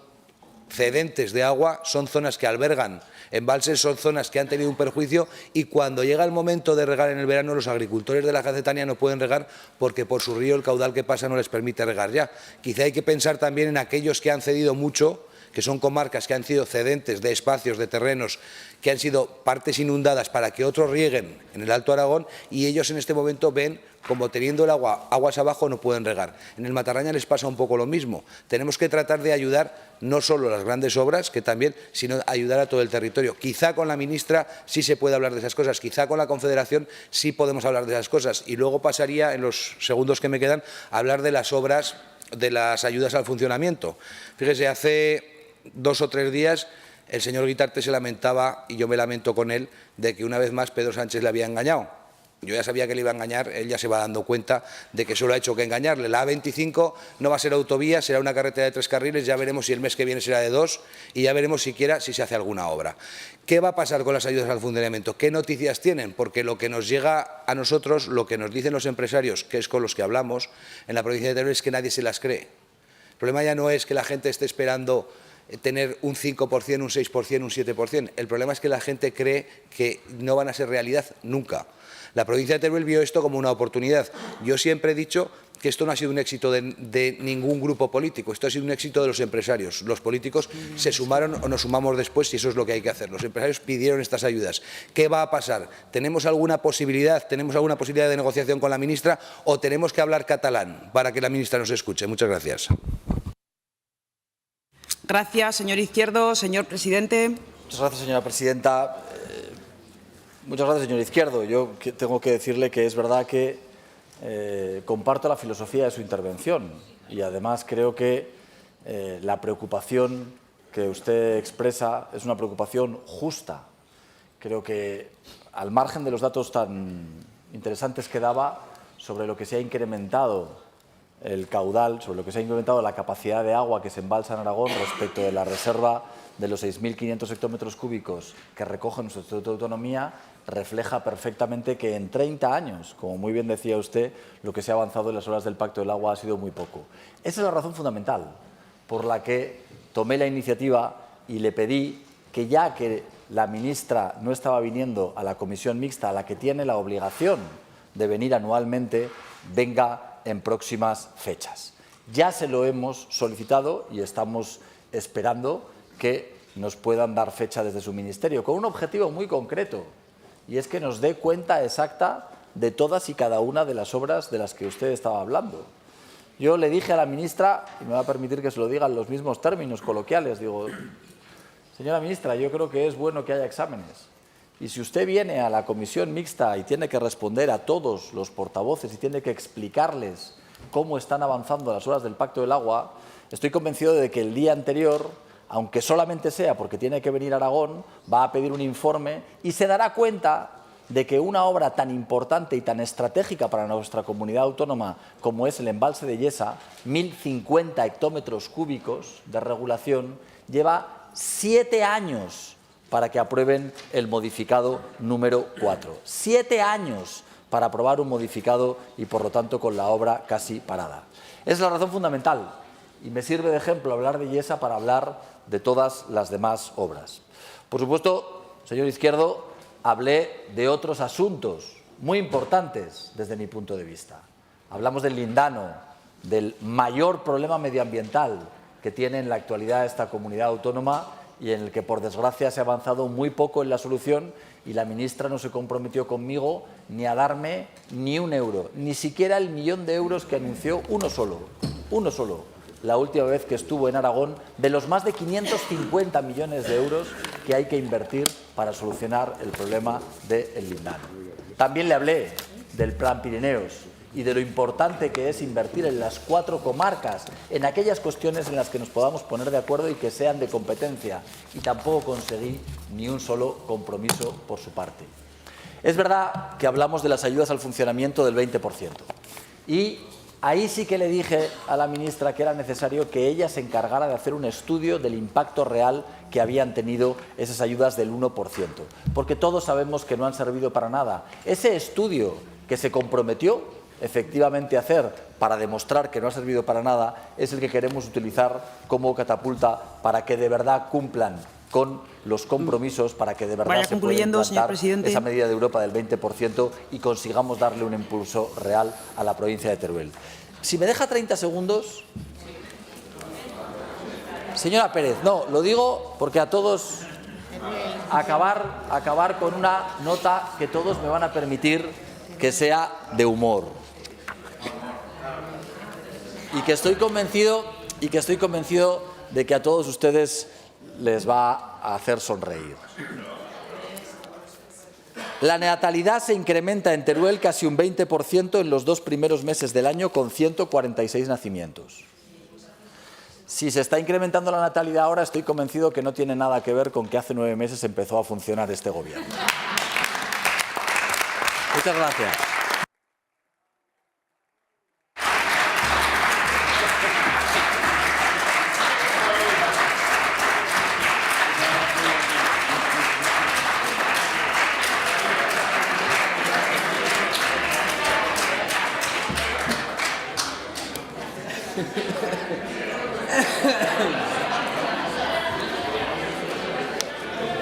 S6: cedentes de agua, son zonas que albergan embalses, son zonas que han tenido un perjuicio y cuando llega el momento de regar en el verano los agricultores de la Jacetania no pueden regar porque por su río el caudal que pasa no les permite regar ya. Quizá hay que pensar también en aquellos que han cedido mucho, que son comarcas que han sido cedentes de espacios, de terrenos, que han sido partes inundadas para que otros rieguen en el Alto Aragón y ellos en este momento ven como teniendo el agua aguas abajo no pueden regar. En el Matarraña les pasa un poco lo mismo. Tenemos que tratar de ayudar no solo a las grandes obras, que también, sino ayudar a todo el territorio. Quizá con la ministra sí se puede hablar de esas cosas, quizá con la Confederación sí podemos hablar de esas cosas. Y luego pasaría, en los segundos que me quedan, a hablar de las obras, de las ayudas al funcionamiento. Fíjese, hace 2 o 3 días el señor Guitarte se lamentaba, y yo me lamento con él, de que una vez más Pedro Sánchez le había engañado. Yo ya sabía que le iba a engañar, él ya se va dando cuenta de que solo ha hecho que engañarle. La A25 no va a ser autovía, será una carretera de 3 carriles, ya veremos si el mes que viene será de 2 y ya veremos siquiera si se hace alguna obra. ¿Qué va a pasar con las ayudas al funcionamiento? ¿Qué noticias tienen? Porque lo que nos llega a nosotros, lo que nos dicen los empresarios, que es con los que hablamos en la provincia de Teruel, es que nadie se las cree. El problema ya no es que la gente esté esperando tener un 5%, un 6%, un 7%. El problema es que la gente cree que no van a ser realidad nunca. La provincia de Teruel vio esto como una oportunidad. Yo siempre he dicho que esto no ha sido un éxito de ningún grupo político, esto ha sido un éxito de los empresarios. Los políticos se sumaron o nos sumamos después y eso es lo que hay que hacer. Los empresarios pidieron estas ayudas. ¿Qué va a pasar? ¿Tenemos alguna posibilidad de negociación con la ministra o tenemos que hablar catalán para que la ministra nos escuche? Muchas gracias.
S1: Gracias, señor Izquierdo. Señor presidente.
S3: Muchas gracias, señora presidenta. Muchas gracias, señor Izquierdo. Yo tengo que decirle que es verdad que comparto la filosofía de su intervención y además creo que la preocupación que usted expresa es una preocupación justa. Creo que al margen de los datos tan interesantes que daba sobre lo que se ha incrementado el caudal, sobre lo que se ha incrementado la capacidad de agua que se embalsa en Aragón respecto de la reserva de los 6.500 hectómetros cúbicos que recoge nuestro Estatuto de Autonomía, refleja perfectamente que en 30 años, como muy bien decía usted, lo que se ha avanzado en las obras del Pacto del Agua ha sido muy poco. Esa es la razón fundamental por la que tomé la iniciativa y le pedí que, ya que la ministra no estaba viniendo a la comisión mixta, a la que tiene la obligación de venir anualmente, venga en próximas fechas. Ya se lo hemos solicitado y estamos esperando que nos puedan dar fecha desde su ministerio, con un objetivo muy concreto, y es que nos dé cuenta exacta de todas y cada una de las obras de las que usted estaba hablando. Yo le dije a la ministra, y me va a permitir que se lo diga en los mismos términos coloquiales, digo, señora ministra, yo creo que es bueno que haya exámenes. Y si usted viene a la comisión mixta y tiene que responder a todos los portavoces y tiene que explicarles cómo están avanzando las obras del Pacto del Agua, estoy convencido de que el día anterior, aunque solamente sea porque tiene que venir a Aragón, va a pedir un informe y se dará cuenta de que una obra tan importante y tan estratégica para nuestra comunidad autónoma como es el embalse de Yesa, 1.050 hectómetros cúbicos de regulación, lleva 7 años para que aprueben el modificado número 4. 7 años para aprobar un modificado y, por lo tanto, con la obra casi parada. Esa es la razón fundamental y me sirve de ejemplo hablar de Yesa para hablar de todas las demás obras. Por supuesto, señor Izquierdo, hablé de otros asuntos muy importantes desde mi punto de vista. Hablamos del lindano, del mayor problema medioambiental que tiene en la actualidad esta comunidad autónoma y en el que, por desgracia, se ha avanzado muy poco en la solución y la ministra no se comprometió conmigo ni a darme ni un euro, ni siquiera el 1.000.000 de euros que anunció uno solo, la última vez que estuvo en Aragón, de los más de 550 millones de euros que hay que invertir para solucionar el problema del lindano. También le hablé del Plan Pirineos y de lo importante que es invertir en las 4 comarcas, en aquellas cuestiones en las que nos podamos poner de acuerdo y que sean de competencia, y tampoco conseguí ni un solo compromiso por su parte. Es verdad que hablamos de las ayudas al funcionamiento del 20%, y ahí sí que le dije a la ministra que era necesario que ella se encargara de hacer un estudio del impacto real que habían tenido esas ayudas del 1%, porque todos sabemos que no han servido para nada. Ese estudio que se comprometió efectivamente a hacer para demostrar que no ha servido para nada es el que queremos utilizar como catapulta para que de verdad cumplan con los compromisos, para que de verdad se pueda implantar esa medida de Europa del 20% y consigamos darle un impulso real a la provincia de Teruel. Si me deja 30 segundos... Señora Pérez, no, lo digo porque a todos acabar con una nota que todos me van a permitir que sea de humor. Y que estoy convencido de que a todos ustedes les va a hacer sonreír. La natalidad se incrementa en Teruel casi un 20% en los 2 primeros meses del año, con 146 nacimientos. Si se está incrementando la natalidad ahora, estoy convencido que no tiene nada que ver con que hace 9 meses empezó a funcionar este gobierno. Muchas gracias.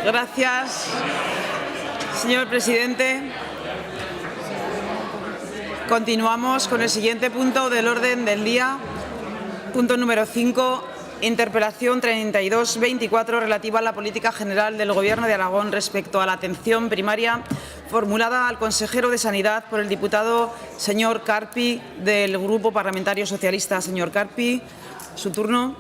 S1: Gracias, señor presidente. Continuamos con el siguiente punto del orden del día. Punto número 5. Interpelación 3224 relativa a la política general del Gobierno de Aragón respecto a la atención primaria, formulada al consejero de Sanidad por el diputado señor Carpi, del Grupo Parlamentario Socialista. Señor Carpi, su turno.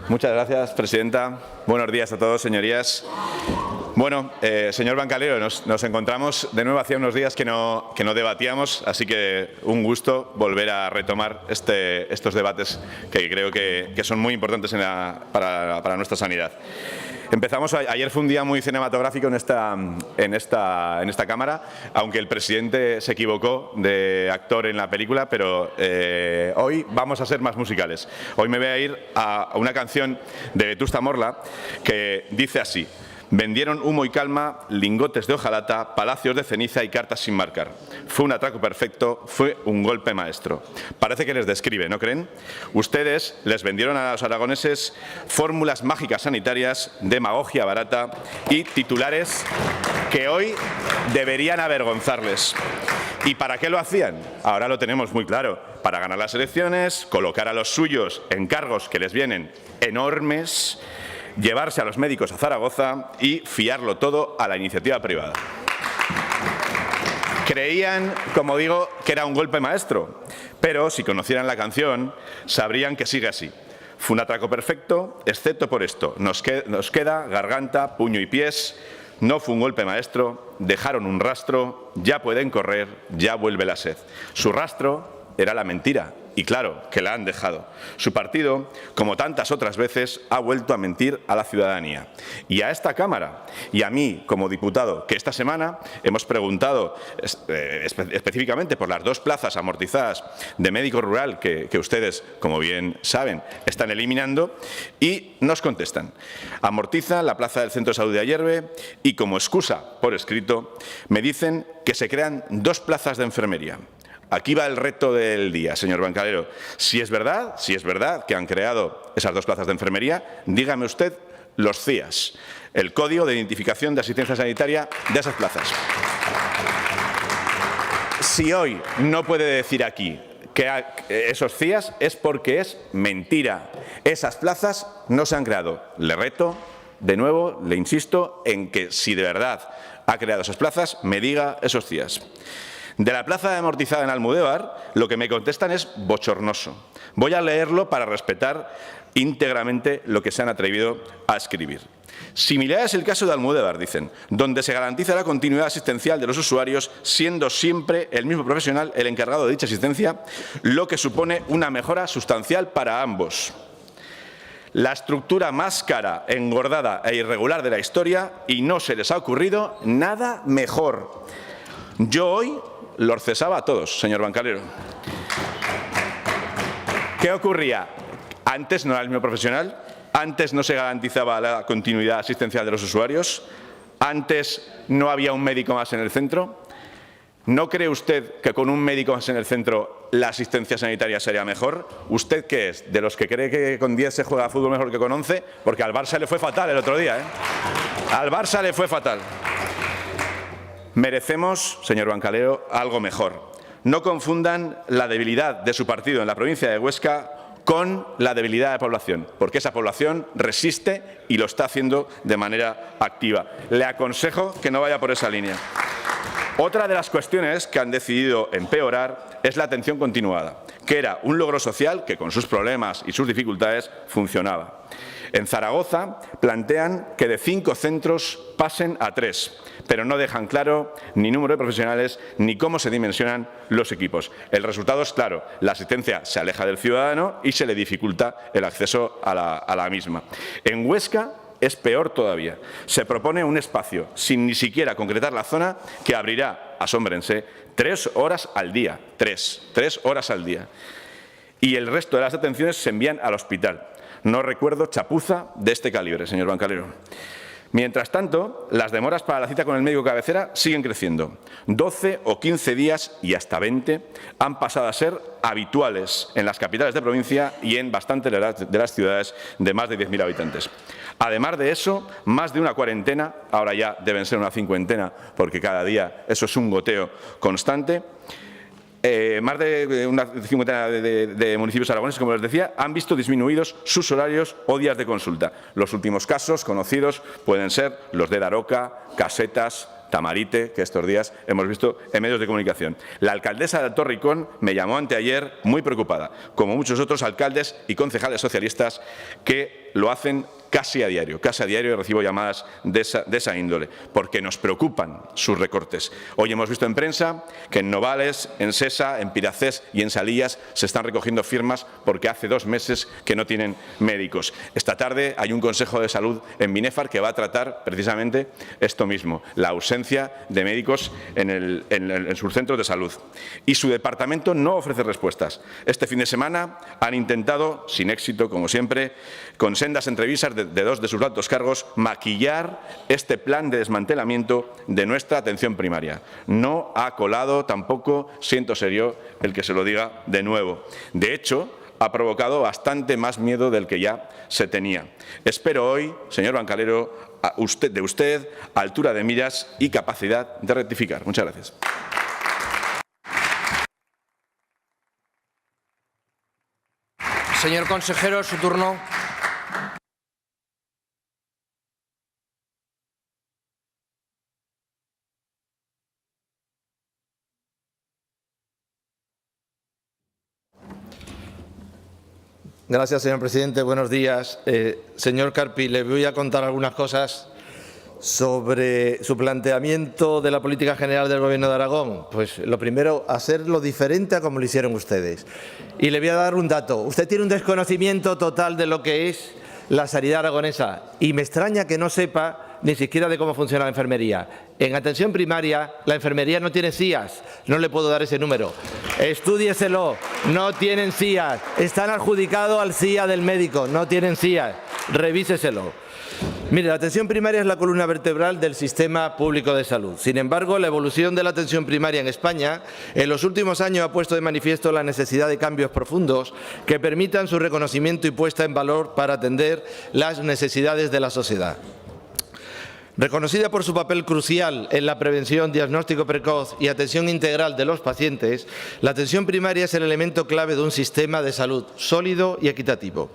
S7: Muchas gracias, presidenta. Buenos días a todos, señorías. Bueno, señor Bancalero, nos encontramos de nuevo. Hacía unos días que no debatíamos, así que un gusto volver a retomar estos debates que creo que son muy importantes para nuestra sanidad. Empezamos, ayer fue un día muy cinematográfico en esta Cámara, aunque el presidente se equivocó de actor en la película, pero hoy vamos a ser más musicales. Hoy me voy a ir a una canción de Vetusta Morla que dice así: vendieron humo y calma, lingotes de hojalata, palacios de ceniza y cartas sin marcar. Fue un atraco perfecto, fue un golpe maestro. Parece que les describe, ¿no creen? Ustedes les vendieron a los aragoneses fórmulas mágicas sanitarias, demagogia barata y titulares que hoy deberían avergonzarles. ¿Y para qué lo hacían? Ahora lo tenemos muy claro. Para ganar las elecciones, colocar a los suyos en cargos que les vienen enormes, llevarse a los médicos a Zaragoza y fiarlo todo a la iniciativa privada. Creían, como digo, que era un golpe maestro, pero si conocieran la canción, sabrían que sigue así. Fue un atraco perfecto, excepto por esto. Nos queda garganta, puño y pies. No fue un golpe maestro, dejaron un rastro, ya pueden correr, ya vuelve la sed. Su rastro era la mentira. Y claro, que la han dejado. Su partido, como tantas otras veces, ha vuelto a mentir a la ciudadanía. Y a esta Cámara, y a mí como diputado, que esta semana hemos preguntado específicamente por las 2 plazas amortizadas de médico rural que ustedes, como bien saben, están eliminando, y nos contestan. Amortiza la plaza del Centro de Salud de Ayerbe y, como excusa por escrito, me dicen que se crean 2 plazas de enfermería. Aquí va el reto del día, señor Bancalero. Si es verdad que han creado esas 2 plazas de enfermería, dígame usted los CIAs, el Código de Identificación de Asistencia Sanitaria de esas plazas. Si hoy no puede decir aquí que esos CIAs, es porque es mentira. Esas plazas no se han creado. Le reto, de nuevo, le insisto en que si de verdad ha creado esas plazas, me diga esos CIAs. De la plaza de amortizada en Almudévar, lo que me contestan es bochornoso. Voy a leerlo para respetar íntegramente lo que se han atrevido a escribir. Similar es el caso de Almudévar, dicen, donde se garantiza la continuidad asistencial de los usuarios, siendo siempre el mismo profesional el encargado de dicha asistencia, lo que supone una mejora sustancial para ambos. La estructura más cara, engordada e irregular de la historia, y no se les ha ocurrido nada mejor. Yo hoy los cesaba a todos, señor Bancalero. ¿Qué ocurría? Antes no era el mismo profesional, antes no se garantizaba la continuidad asistencial de los usuarios, antes no había un médico más en el centro. ¿No cree usted que con un médico más en el centro la asistencia sanitaria sería mejor? ¿Usted qué es? ¿De los que cree que con 10 se juega fútbol mejor que con 11? Porque al Barça le fue fatal el otro día, ¿eh? Al Barça le fue fatal. Merecemos, señor Bancalero, algo mejor. No confundan la debilidad de su partido en la provincia de Huesca con la debilidad de la población, porque esa población resiste y lo está haciendo de manera activa. Le aconsejo que no vaya por esa línea. Otra de las cuestiones que han decidido empeorar es la atención continuada, que era un logro social que, con sus problemas y sus dificultades, funcionaba. En Zaragoza plantean que de 5 centros pasen a 3, pero no dejan claro ni número de profesionales ni cómo se dimensionan los equipos. El resultado es claro: la asistencia se aleja del ciudadano y se le dificulta el acceso a la misma. En Huesca es peor todavía. Se propone un espacio, sin ni siquiera concretar la zona, que abrirá, asómbrense, 3 horas al día. 3 horas al día. Y el resto de las detenciones se envían al hospital. No recuerdo chapuza de este calibre, señor Bancalero. Mientras tanto, las demoras para la cita con el médico cabecera siguen creciendo. 12 o 15 días y hasta 20 han pasado a ser habituales en las capitales de provincia y en bastantes de las ciudades de más de 10.000 habitantes. Además de eso, más de una cuarentena, ahora ya deben ser una cincuentena, porque cada día eso es un goteo constante. Más de una cincuentena de municipios aragoneses, como les decía, han visto disminuidos sus horarios o días de consulta. Los últimos casos conocidos pueden ser los de Daroca, Casetas, Tamarite, que estos días hemos visto en medios de comunicación. La alcaldesa de Torricón me llamó anteayer muy preocupada, como muchos otros alcaldes y concejales socialistas que lo hacen casi a diario recibo llamadas de esa índole, porque nos preocupan sus recortes. Hoy hemos visto en prensa que en Novales, en Sesa, en Piracés y en Salillas se están recogiendo firmas porque hace 2 meses que no tienen médicos. Esta tarde hay un Consejo de Salud en Binéfar que va a tratar precisamente esto mismo, la ausencia de médicos en sus centros de salud. Y su departamento no ofrece respuestas. Este fin de semana han intentado, sin éxito como siempre, con sendas entrevistas de 2 de sus altos cargos, maquillar este plan de desmantelamiento de nuestra atención primaria. No ha colado tampoco, siento ser yo el que se lo diga de nuevo. De hecho, ha provocado bastante más miedo del que ya se tenía. Espero hoy, señor Bancalero, de usted altura de miras y capacidad de rectificar. Muchas gracias.
S6: Señor consejero, su turno.
S8: Gracias, señor presidente. Buenos días. Señor Carpi, le voy a contar algunas cosas sobre su planteamiento de la política general del Gobierno de Aragón. Pues lo primero, hacerlo diferente a como lo hicieron ustedes. Y le voy a dar un dato. Usted tiene un desconocimiento total de lo que es la sanidad aragonesa y me extraña que no sepa ni siquiera de cómo funciona la enfermería. En atención primaria, la enfermería no tiene CIAs, no le puedo dar ese número. Estúdieselo, no tienen CIAs, están adjudicados al CIA del médico, no tienen CIAs, revíseselo. Mire, la atención primaria es la columna vertebral del sistema público de salud. Sin embargo, la evolución de la atención primaria en España en los últimos años ha puesto de manifiesto la necesidad de cambios profundos que permitan su reconocimiento y puesta en valor para atender las necesidades de la sociedad. Reconocida por su papel crucial en la prevención, diagnóstico precoz y atención integral de los pacientes, la atención primaria es el elemento clave de un sistema de salud sólido y equitativo.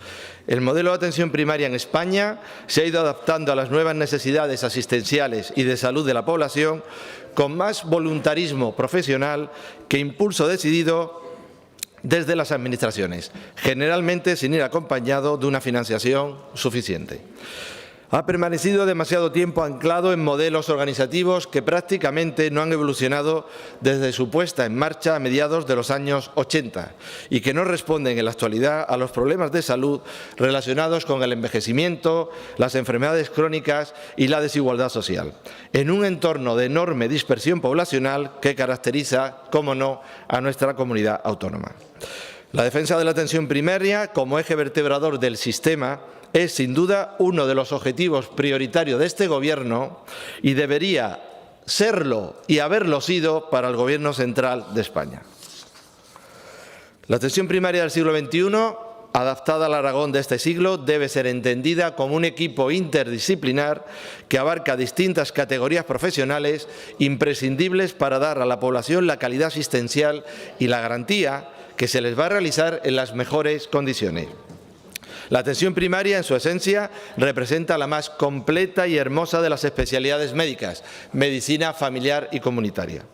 S8: El modelo de atención primaria en España se ha ido adaptando a las nuevas necesidades asistenciales y de salud de la población con más voluntarismo profesional que impulso decidido desde las administraciones, generalmente sin ir acompañado de una financiación suficiente. Ha permanecido demasiado tiempo anclado en modelos organizativos que prácticamente no han evolucionado desde su puesta en marcha a mediados de los años 80 y que no responden en la actualidad a los problemas de salud relacionados con el envejecimiento, las enfermedades crónicas y la desigualdad social, en un entorno de enorme dispersión poblacional que caracteriza, cómo no, a nuestra comunidad autónoma. La defensa de la atención primaria como eje vertebrador del sistema es, sin duda, uno de los objetivos prioritarios de este Gobierno y debería serlo y haberlo sido para el Gobierno central de España. La atención primaria del siglo XXI, adaptada al Aragón de este siglo, debe ser entendida como un equipo interdisciplinar que abarca distintas categorías profesionales imprescindibles para dar a la población la calidad asistencial y la garantía que se les va a realizar en las mejores condiciones. La atención primaria, en su esencia, representa la más completa y hermosa de las especialidades médicas, medicina familiar y comunitaria.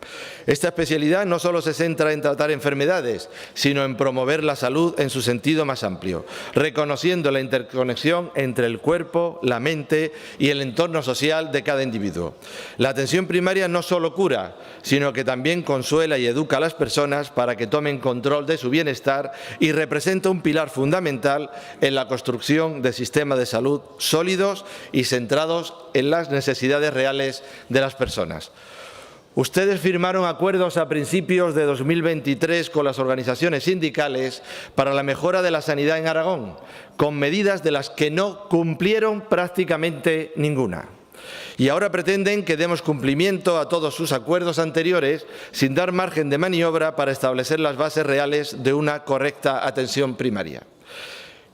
S8: Esta especialidad no solo se centra en tratar enfermedades, sino en promover la salud en su sentido más amplio, reconociendo la interconexión entre el cuerpo, la mente y el entorno social de cada individuo. La atención primaria no solo cura, sino que también consuela y educa a las personas para que tomen control de su bienestar y representa un pilar fundamental en la la construcción de sistemas de salud sólidos y centrados en las necesidades reales de las personas. Ustedes firmaron acuerdos a principios de 2023 con las organizaciones sindicales para la mejora de la sanidad en Aragón, con medidas de las que no cumplieron prácticamente ninguna. Y ahora pretenden que demos cumplimiento a todos sus acuerdos anteriores sin dar margen de maniobra para establecer las bases reales de una correcta atención primaria.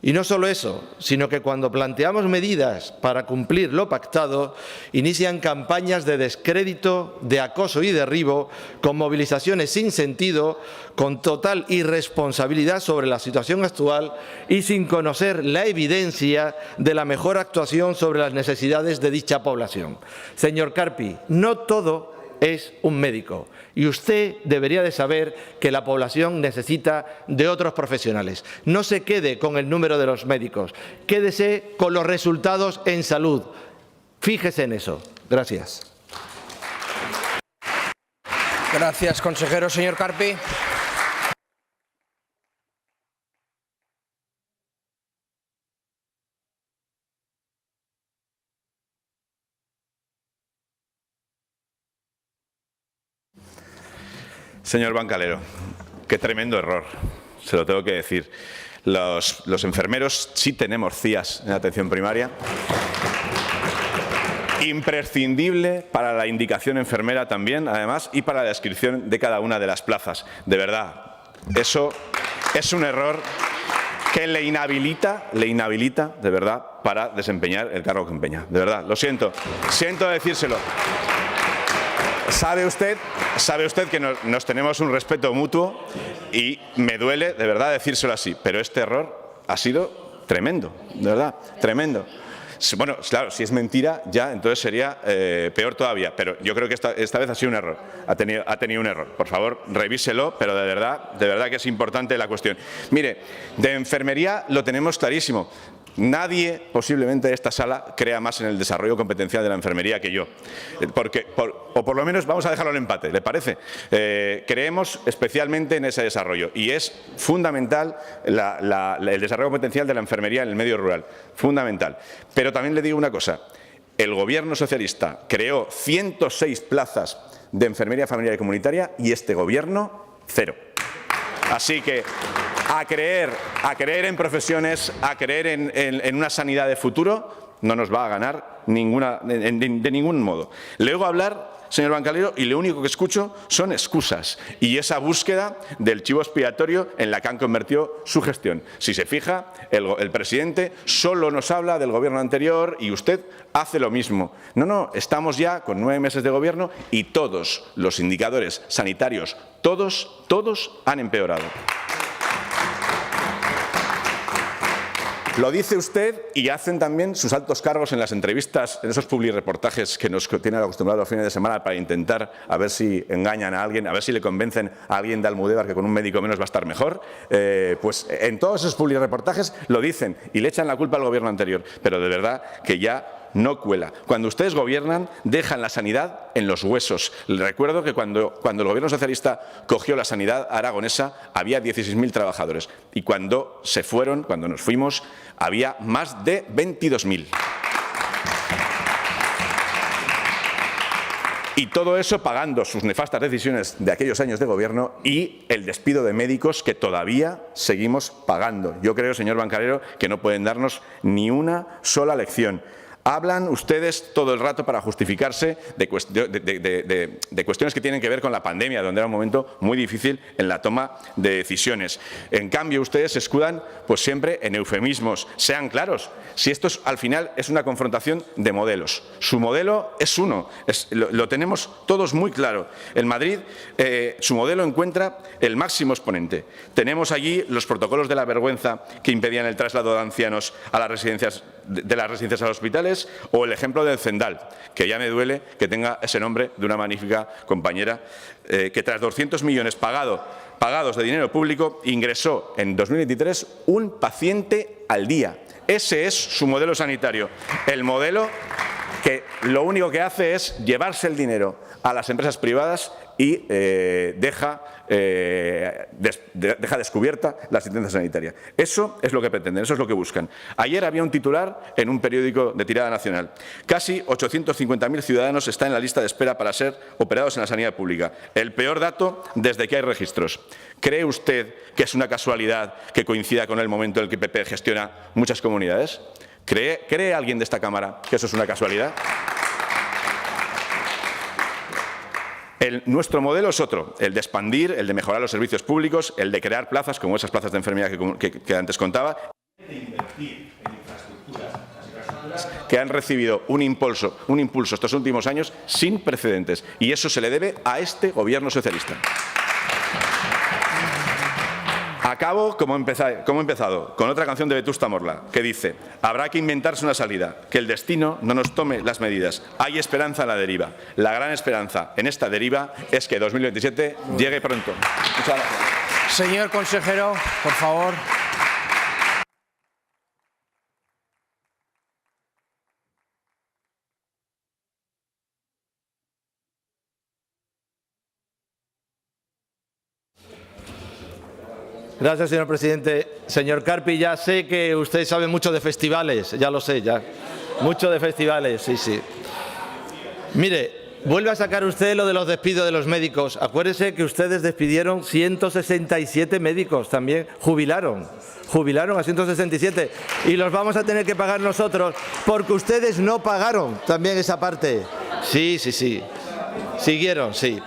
S8: Y no solo eso, sino que cuando planteamos medidas para cumplir lo pactado, inician campañas de descrédito, de acoso y derribo, con movilizaciones sin sentido, con total irresponsabilidad sobre la situación actual y sin conocer la evidencia de la mejor actuación sobre las necesidades de dicha población. Señor Carpi, no todo es un médico y usted debería de saber que la población necesita de otros profesionales. No se quede con el número de los médicos, quédese con los resultados en salud. Fíjese en eso. Gracias.
S6: Gracias, consejero. Señor Carpi.
S7: Señor Bancalero, qué tremendo error, se lo tengo que decir. Los enfermeros sí tenemos CIAs en atención primaria. Imprescindible para la indicación enfermera también, además, y para la descripción de cada una de las plazas. De verdad, eso es un error que le inhabilita, de verdad, para desempeñar el cargo que empeña. De verdad, lo siento decírselo. Sabe usted que nos tenemos un respeto mutuo y me duele de verdad decírselo así, pero este error ha sido tremendo, de verdad, tremendo. Bueno, claro, si es mentira ya entonces sería peor todavía, pero yo creo que esta vez ha sido un error, ha tenido un error. Por favor, revíselo, pero de verdad que es importante la cuestión. Mire, de enfermería lo tenemos clarísimo. Nadie, posiblemente de esta sala, crea más en el desarrollo competencial de la enfermería que yo. O por lo menos vamos a dejarlo en empate, ¿le parece? Creemos especialmente en ese desarrollo y es fundamental el desarrollo competencial de la enfermería en el medio rural. Fundamental. Pero también le digo una cosa. El Gobierno socialista creó 106 plazas de enfermería familiar y comunitaria y este Gobierno, 0. Así que a creer en profesiones, a creer en una sanidad de futuro, no nos va a ganar de ningún modo. Le oigo hablar, señor Bancalero, y lo único que escucho son excusas y esa búsqueda del chivo expiatorio en la que han convertido su gestión. Si se fija, el presidente solo nos habla del Gobierno anterior y usted hace lo mismo. No, estamos ya con 9 meses de Gobierno y todos los indicadores sanitarios, todos han empeorado. Lo dice usted y hacen también sus altos cargos en las entrevistas, en esos publireportajes que nos tienen acostumbrados los fines de semana para intentar a ver si engañan a alguien, a ver si le convencen a alguien de Almudévar que con un médico menos va a estar mejor. Pues en todos esos publireportajes lo dicen y le echan la culpa al Gobierno anterior. Pero de verdad que ya no cuela. Cuando ustedes gobiernan, dejan la sanidad en los huesos. Les recuerdo que cuando el Gobierno socialista cogió la sanidad aragonesa, había 16.000 trabajadores. Y cuando nos fuimos, había más de 22.000. Y todo eso pagando sus nefastas decisiones de aquellos años de gobierno y el despido de médicos que todavía seguimos pagando. Yo creo, señor Bancalero, que no pueden darnos ni una sola lección. Hablan ustedes todo el rato para justificarse de cuestiones que tienen que ver con la pandemia, donde era un momento muy difícil en la toma de decisiones. En cambio, ustedes se escudan pues siempre en eufemismos. Sean claros, si esto al final es una confrontación de modelos. Su modelo es uno, lo tenemos todos muy claro. En Madrid, su modelo encuentra el máximo exponente. Tenemos allí los protocolos de la vergüenza que impedían el traslado de ancianos a las residencias, de las residencias a los hospitales, o el ejemplo del Zendal, que ya me duele que tenga ese nombre de una magnífica compañera, que tras 200 millones pagados de dinero público ingresó en 2023 un paciente al día. Ese es su modelo sanitario. El modelo que lo único que hace es llevarse el dinero a las empresas privadas y deja descubierta la asistencia sanitaria. Eso es lo que pretenden, eso es lo que buscan. Ayer había un titular en un periódico de tirada nacional. Casi 850.000 ciudadanos están en la lista de espera para ser operados en la sanidad pública. El peor dato desde que hay registros. ¿Cree usted que es una casualidad que coincida con el momento en el que el PP gestiona muchas comunidades? ¿Cree alguien de esta Cámara que eso es una casualidad? Nuestro modelo es otro, el de expandir, el de mejorar los servicios públicos, el de crear plazas, como esas plazas de enfermería que antes contaba, de invertir en infraestructuras que han recibido un impulso estos últimos años sin precedentes. Y eso se le debe a este Gobierno socialista. Acabo como he empezado, con otra canción de Vetusta Morla, que dice: habrá que inventarse una salida, que el destino no nos tome las medidas. Hay esperanza en la deriva. La gran esperanza en esta deriva es que 2027 llegue pronto. Muchas gracias.
S9: Señor consejero, por favor.
S8: Gracias, señor presidente. Señor Carpi, ya sé que usted sabe mucho de festivales, ya lo sé, ya. Mucho de festivales, sí, sí. Mire, vuelve a sacar usted lo de los despidos de los médicos. Acuérdese que ustedes despidieron 167 médicos también, jubilaron a 167 y los vamos a tener que pagar nosotros porque ustedes no pagaron también esa parte. Sí, sí, sí. Siguieron, sí.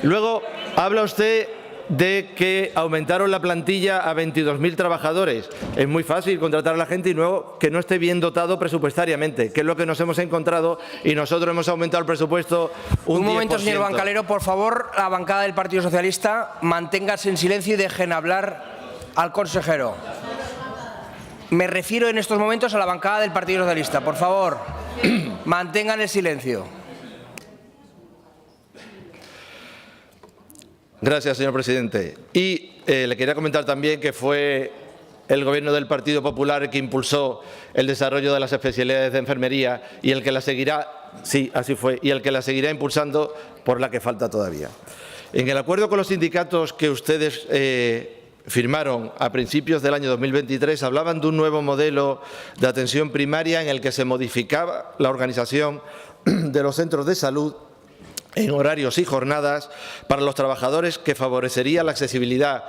S8: Luego habla usted de que aumentaron la plantilla a 22.000 trabajadores. Es muy fácil contratar a la gente y luego que no esté bien dotado presupuestariamente, que es lo que nos hemos encontrado, y nosotros hemos aumentado el presupuesto un 10%.
S9: Momento, señor Bancalero, por favor, la bancada del Partido Socialista, manténgase en silencio y dejen hablar al consejero. Me refiero en estos momentos a la bancada del Partido Socialista. Por favor, mantengan el silencio.
S8: Gracias, señor presidente. Y le quería comentar también que fue el Gobierno del Partido Popular el que impulsó el desarrollo de las especialidades de enfermería y el que la seguirá, sí, así fue, y el que la seguirá impulsando, por la que falta todavía. En el acuerdo con los sindicatos que ustedes firmaron a principios del año 2023, hablaban de un nuevo modelo de atención primaria en el que se modificaba la organización de los centros de salud en horarios y jornadas para los trabajadores, que favorecería la accesibilidad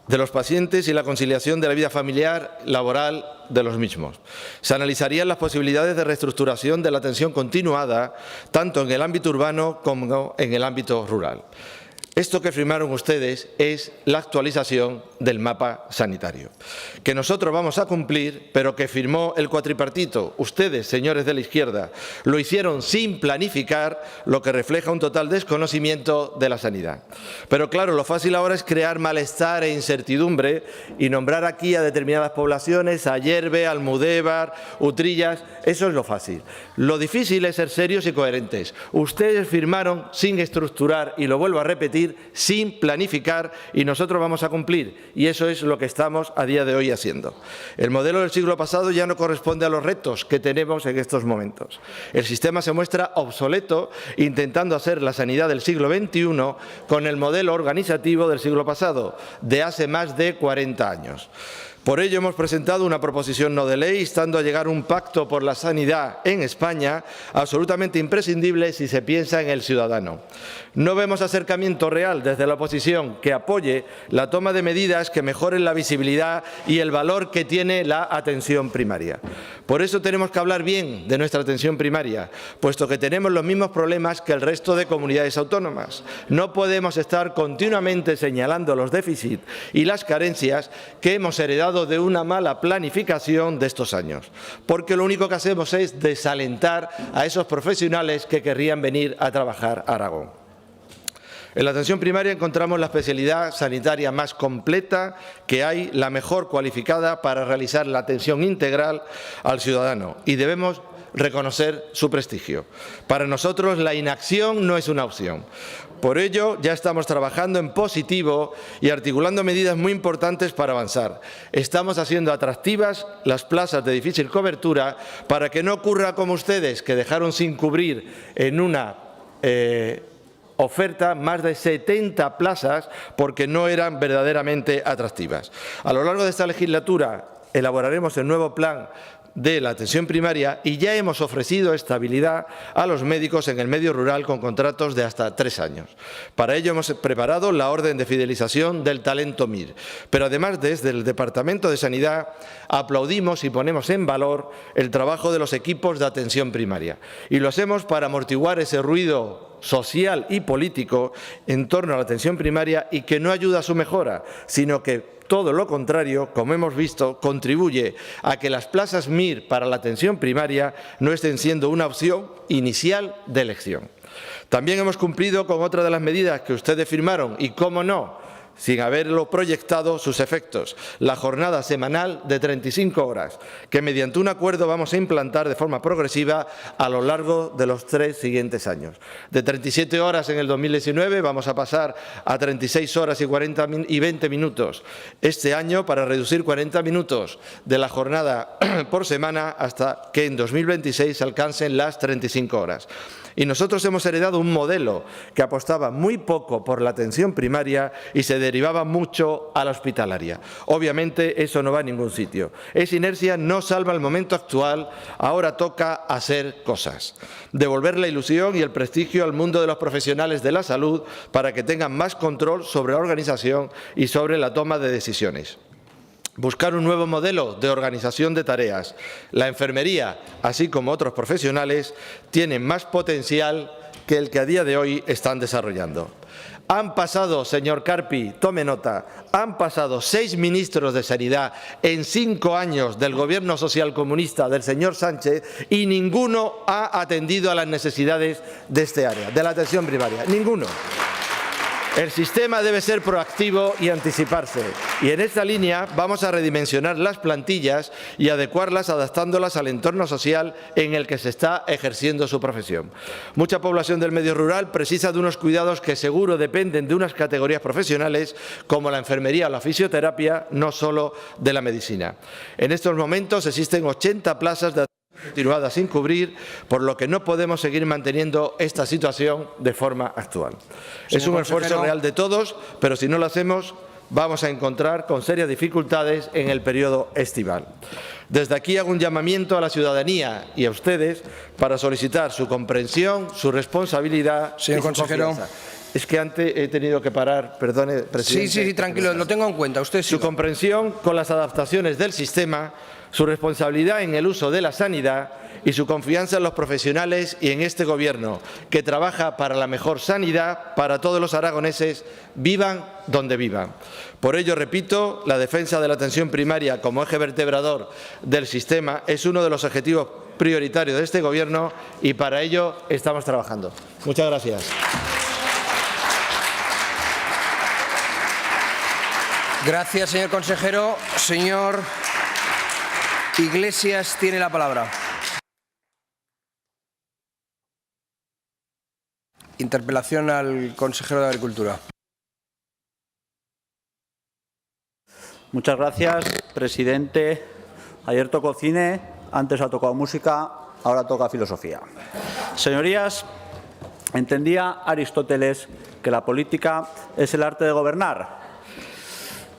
S8: de los pacientes y la conciliación de la vida familiar laboral de los mismos. Se analizarían las posibilidades de reestructuración de la atención continuada, tanto en el ámbito urbano como en el ámbito rural. Esto que firmaron ustedes es la actualización del mapa sanitario, que nosotros vamos a cumplir, pero que firmó el cuatripartito. Ustedes, señores de la izquierda, lo hicieron sin planificar, lo que refleja un total desconocimiento de la sanidad. Pero claro, lo fácil ahora es crear malestar e incertidumbre y nombrar aquí a determinadas poblaciones, a Yerbe, Almudévar, Utrillas. Eso es lo fácil. Lo difícil es ser serios y coherentes. Ustedes firmaron sin estructurar, y lo vuelvo a repetir, sin planificar, y nosotros vamos a cumplir, y eso es lo que estamos a día de hoy haciendo. El modelo del siglo pasado ya no corresponde a los retos que tenemos en estos momentos. El sistema se muestra obsoleto, intentando hacer la sanidad del siglo XXI con el modelo organizativo del siglo pasado, de hace más de 40 años. Por ello hemos presentado una proposición no de ley instando a llegar a un pacto por la sanidad en España, absolutamente imprescindible si se piensa en el ciudadano. No vemos acercamiento real desde la oposición que apoye la toma de medidas que mejoren la visibilidad y el valor que tiene la atención primaria. Por eso tenemos que hablar bien de nuestra atención primaria, puesto que tenemos los mismos problemas que el resto de comunidades autónomas. No podemos estar continuamente señalando los déficits y las carencias que hemos heredado de una mala planificación de estos años, porque lo único que hacemos es desalentar a esos profesionales que querrían venir a trabajar a Aragón. En la atención primaria encontramos la especialidad sanitaria más completa que hay, la mejor cualificada para realizar la atención integral al ciudadano, y debemos reconocer su prestigio. Para nosotros la inacción no es una opción. Por ello, ya estamos trabajando en positivo y articulando medidas muy importantes para avanzar. Estamos haciendo atractivas las plazas de difícil cobertura para que no ocurra como ustedes, que dejaron sin cubrir en una oferta más de 70 plazas porque no eran verdaderamente atractivas. A lo largo de esta legislatura elaboraremos el nuevo plan de la atención primaria y ya hemos ofrecido estabilidad a los médicos en el medio rural con contratos de hasta 3 años. Para ello hemos preparado la orden de fidelización del talento MIR. Pero además, desde el Departamento de Sanidad aplaudimos y ponemos en valor el trabajo de los equipos de atención primaria. Y lo hacemos para amortiguar ese ruido social y político en torno a la atención primaria y que no ayuda a su mejora, sino que todo lo contrario, como hemos visto, contribuye a que las plazas MIR para la atención primaria no estén siendo una opción inicial de elección. También hemos cumplido con otra de las medidas que ustedes firmaron y, cómo no, sin haberlo proyectado, sus efectos, la jornada semanal de 35 horas, que mediante un acuerdo vamos a implantar de forma progresiva a lo largo de los 3 siguientes años. De 37 horas en el 2019 vamos a pasar a 36 horas y 20 minutos este año para reducir 40 minutos de la jornada por semana hasta que en 2026 se alcancen las 35 horas. Y nosotros hemos heredado un modelo que apostaba muy poco por la atención primaria y se derivaba mucho a la hospitalaria. Obviamente eso no va a ningún sitio. Esa inercia no salva el momento actual, ahora toca hacer cosas. Devolver la ilusión y el prestigio al mundo de los profesionales de la salud para que tengan más control sobre la organización y sobre la toma de decisiones. Buscar un nuevo modelo de organización de tareas. La enfermería, así como otros profesionales, tienen más potencial que el que a día de hoy están desarrollando. Han pasado, señor Carpi, tome nota, han pasado 6 ministros de Sanidad en 5 años del Gobierno socialcomunista del señor Sánchez y ninguno ha atendido a las necesidades de este área, de la atención primaria. Ninguno. El sistema debe ser proactivo y anticiparse. Y en esta línea vamos a redimensionar las plantillas y adecuarlas adaptándolas al entorno social en el que se está ejerciendo su profesión. Mucha población del medio rural precisa de unos cuidados que seguro dependen de unas categorías profesionales como la enfermería o la fisioterapia, no solo de la medicina. En estos momentos existen 80 plazas de continuada sin cubrir, por lo que no podemos seguir manteniendo esta situación de forma actual. Es un esfuerzo real de todos, pero si no lo hacemos vamos a encontrar con serias dificultades en el periodo estival. Desde aquí hago un llamamiento a la ciudadanía y a ustedes para solicitar su comprensión, su responsabilidad y su confianza. Es que antes he tenido que parar, perdone, presidente.
S9: Sí, tranquilo, lo tengo en cuenta. Usted
S8: su comprensión con las adaptaciones del sistema, su responsabilidad en el uso de la sanidad y su confianza en los profesionales y en este Gobierno, que trabaja para la mejor sanidad para todos los aragoneses, vivan donde vivan. Por ello, repito, la defensa de la atención primaria como eje vertebrador del sistema es uno de los objetivos prioritarios de este Gobierno y para ello estamos trabajando. Muchas gracias.
S9: Gracias, señor consejero. Señor Iglesias tiene la palabra. Interpelación al consejero de Agricultura.
S10: Muchas gracias, presidente. Ayer tocó cine, antes ha tocado música, ahora toca filosofía. Señorías, entendía Aristóteles que la política es el arte de gobernar.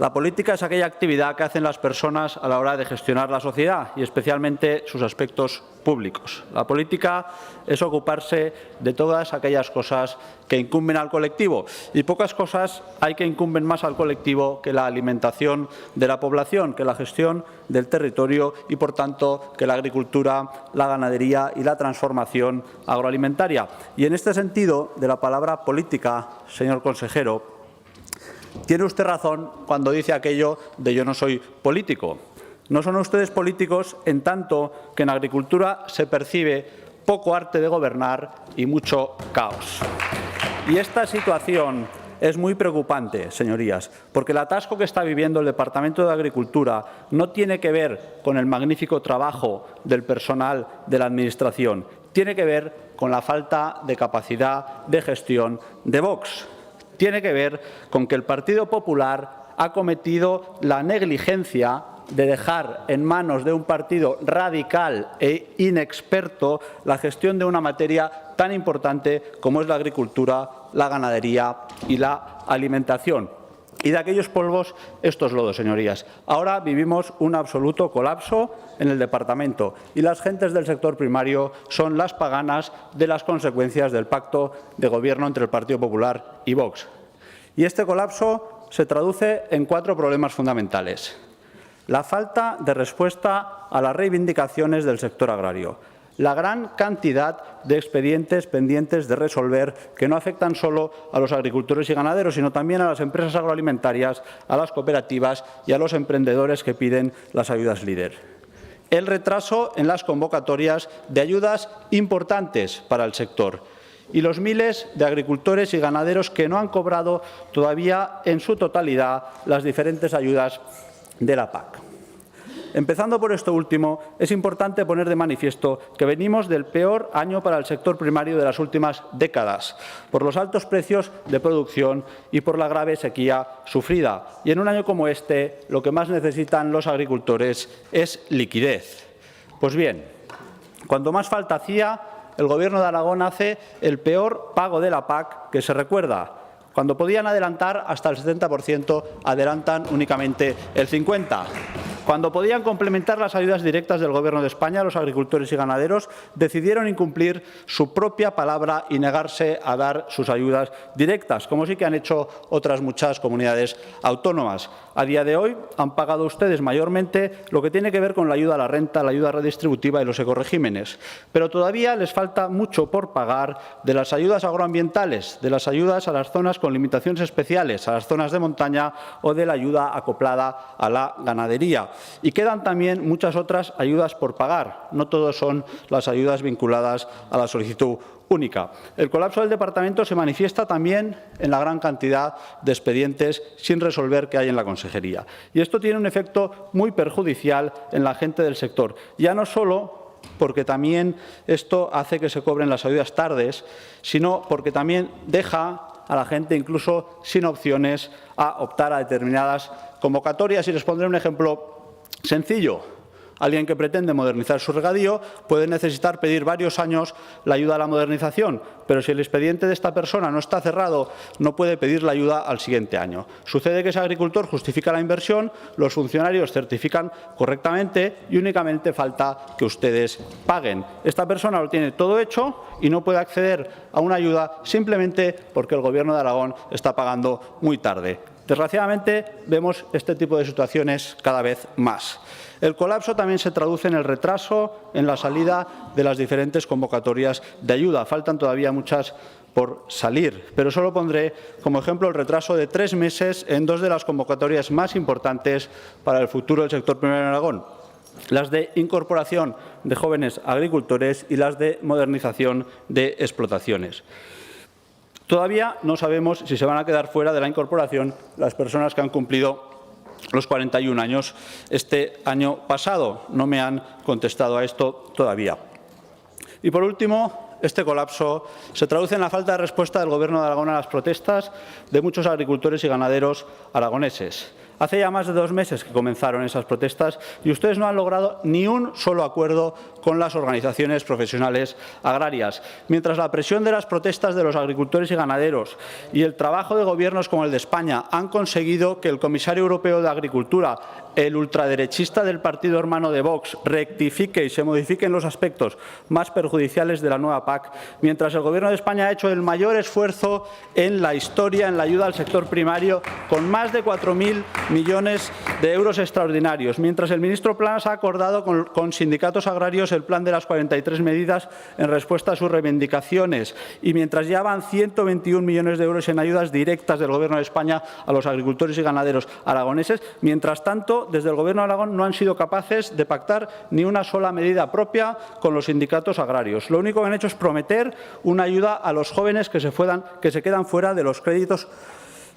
S10: La política es aquella actividad que hacen las personas a la hora de gestionar la sociedad y especialmente sus aspectos públicos. La política es ocuparse de todas aquellas cosas que incumben al colectivo y pocas cosas hay que incumben más al colectivo que la alimentación de la población, que la gestión del territorio y, por tanto, que la agricultura, la ganadería y la transformación agroalimentaria. Y en este sentido de la palabra política, señor consejero, tiene usted razón cuando dice aquello de yo no soy político. No son ustedes políticos en tanto que en agricultura se percibe poco arte de gobernar y mucho caos. Y esta situación es muy preocupante, señorías, porque el atasco que está viviendo el Departamento de Agricultura no tiene que ver con el magnífico trabajo del personal de la Administración, tiene que ver con la falta de capacidad de gestión de Vox. Tiene que ver con que el Partido Popular ha cometido la negligencia de dejar en manos de un partido radical e inexperto la gestión de una materia tan importante como es la agricultura, la ganadería y la alimentación. Y de aquellos polvos, estos lodos, señorías. Ahora vivimos un absoluto colapso en el departamento y las gentes del sector primario son las paganas de las consecuencias del pacto de gobierno entre el Partido Popular y Vox. Y este colapso se traduce en 4 problemas fundamentales. La falta de respuesta a las reivindicaciones del sector agrario. La gran cantidad de expedientes pendientes de resolver que no afectan solo a los agricultores y ganaderos, sino también a las empresas agroalimentarias, a las cooperativas y a los emprendedores que piden las ayudas LEADER. El retraso en las convocatorias de ayudas importantes para el sector y los miles de agricultores y ganaderos que no han cobrado todavía en su totalidad las diferentes ayudas de la PAC. Empezando por esto último, es importante poner de manifiesto que venimos del peor año para el sector primario de las últimas décadas, por los altos precios de producción y por la grave sequía sufrida. Y en un año como este, lo que más necesitan los agricultores es liquidez. Pues bien, cuando más falta hacía, el Gobierno de Aragón hace el peor pago de la PAC que se recuerda. Cuando podían adelantar hasta el 70%, adelantan únicamente el 50%. Cuando podían complementar las ayudas directas del Gobierno de España, los agricultores y ganaderos decidieron incumplir su propia palabra y negarse a dar sus ayudas directas, como sí que han hecho otras muchas comunidades autónomas. A día de hoy han pagado ustedes mayormente lo que tiene que ver con la ayuda a la renta, la ayuda redistributiva y los ecoregímenes. Pero todavía les falta mucho por pagar de las ayudas agroambientales, de las ayudas a las zonas con limitaciones especiales, a las zonas de montaña o de la ayuda acoplada a la ganadería. Y quedan también muchas otras ayudas por pagar. No todos son las ayudas vinculadas a la solicitud única. El colapso del departamento se manifiesta también en la gran cantidad de expedientes sin resolver que hay en la consejería. Y esto tiene un efecto muy perjudicial en la gente del sector. Ya no solo porque también esto hace que se cobren las ayudas tardes, sino porque también deja a la gente incluso sin opciones a optar a determinadas convocatorias. Y les pondré un ejemplo sencillo. Alguien que pretende modernizar su regadío puede necesitar pedir varios años la ayuda a la modernización, pero si el expediente de esta persona no está cerrado, no puede pedir la ayuda al siguiente año. Sucede que ese agricultor justifica la inversión, los funcionarios certifican correctamente y únicamente falta que ustedes paguen. Esta persona lo tiene todo hecho y no puede acceder a una ayuda simplemente porque el Gobierno de Aragón está pagando muy tarde. Desgraciadamente, vemos este tipo de situaciones cada vez más. El colapso también se traduce en el retraso en la salida de las diferentes convocatorias de ayuda. Faltan todavía muchas por salir, pero solo pondré como ejemplo el retraso de 3 meses en 2 de las convocatorias más importantes para el futuro del sector primario en Aragón: las de incorporación de jóvenes agricultores y las de modernización de explotaciones. Todavía no sabemos si se van a quedar fuera de la incorporación las personas que han cumplido los 41 años este año pasado. No me han contestado a esto todavía. Y por último, este colapso se traduce en la falta de respuesta del Gobierno de Aragón a las protestas de muchos agricultores y ganaderos aragoneses. Hace ya más de 2 meses que comenzaron esas protestas y ustedes no han logrado ni un solo acuerdo con las organizaciones profesionales agrarias. Mientras la presión de las protestas de los agricultores y ganaderos y el trabajo de gobiernos como el de España han conseguido que el comisario europeo de Agricultura, el ultraderechista del partido hermano de Vox, rectifique y se modifiquen los aspectos más perjudiciales de la nueva PAC, mientras el Gobierno de España ha hecho el mayor esfuerzo en la historia en la ayuda al sector primario, con más de 4.000 millones de euros extraordinarios, mientras el ministro Planas ha acordado con sindicatos agrarios el plan de las 43 medidas en respuesta a sus reivindicaciones y mientras ya van 121 millones de euros en ayudas directas del Gobierno de España a los agricultores y ganaderos aragoneses. Mientras tanto, desde el Gobierno de Aragón no han sido capaces de pactar ni una sola medida propia con los sindicatos agrarios. Lo único que han hecho es prometer una ayuda a los jóvenes que se quedan fuera de los créditos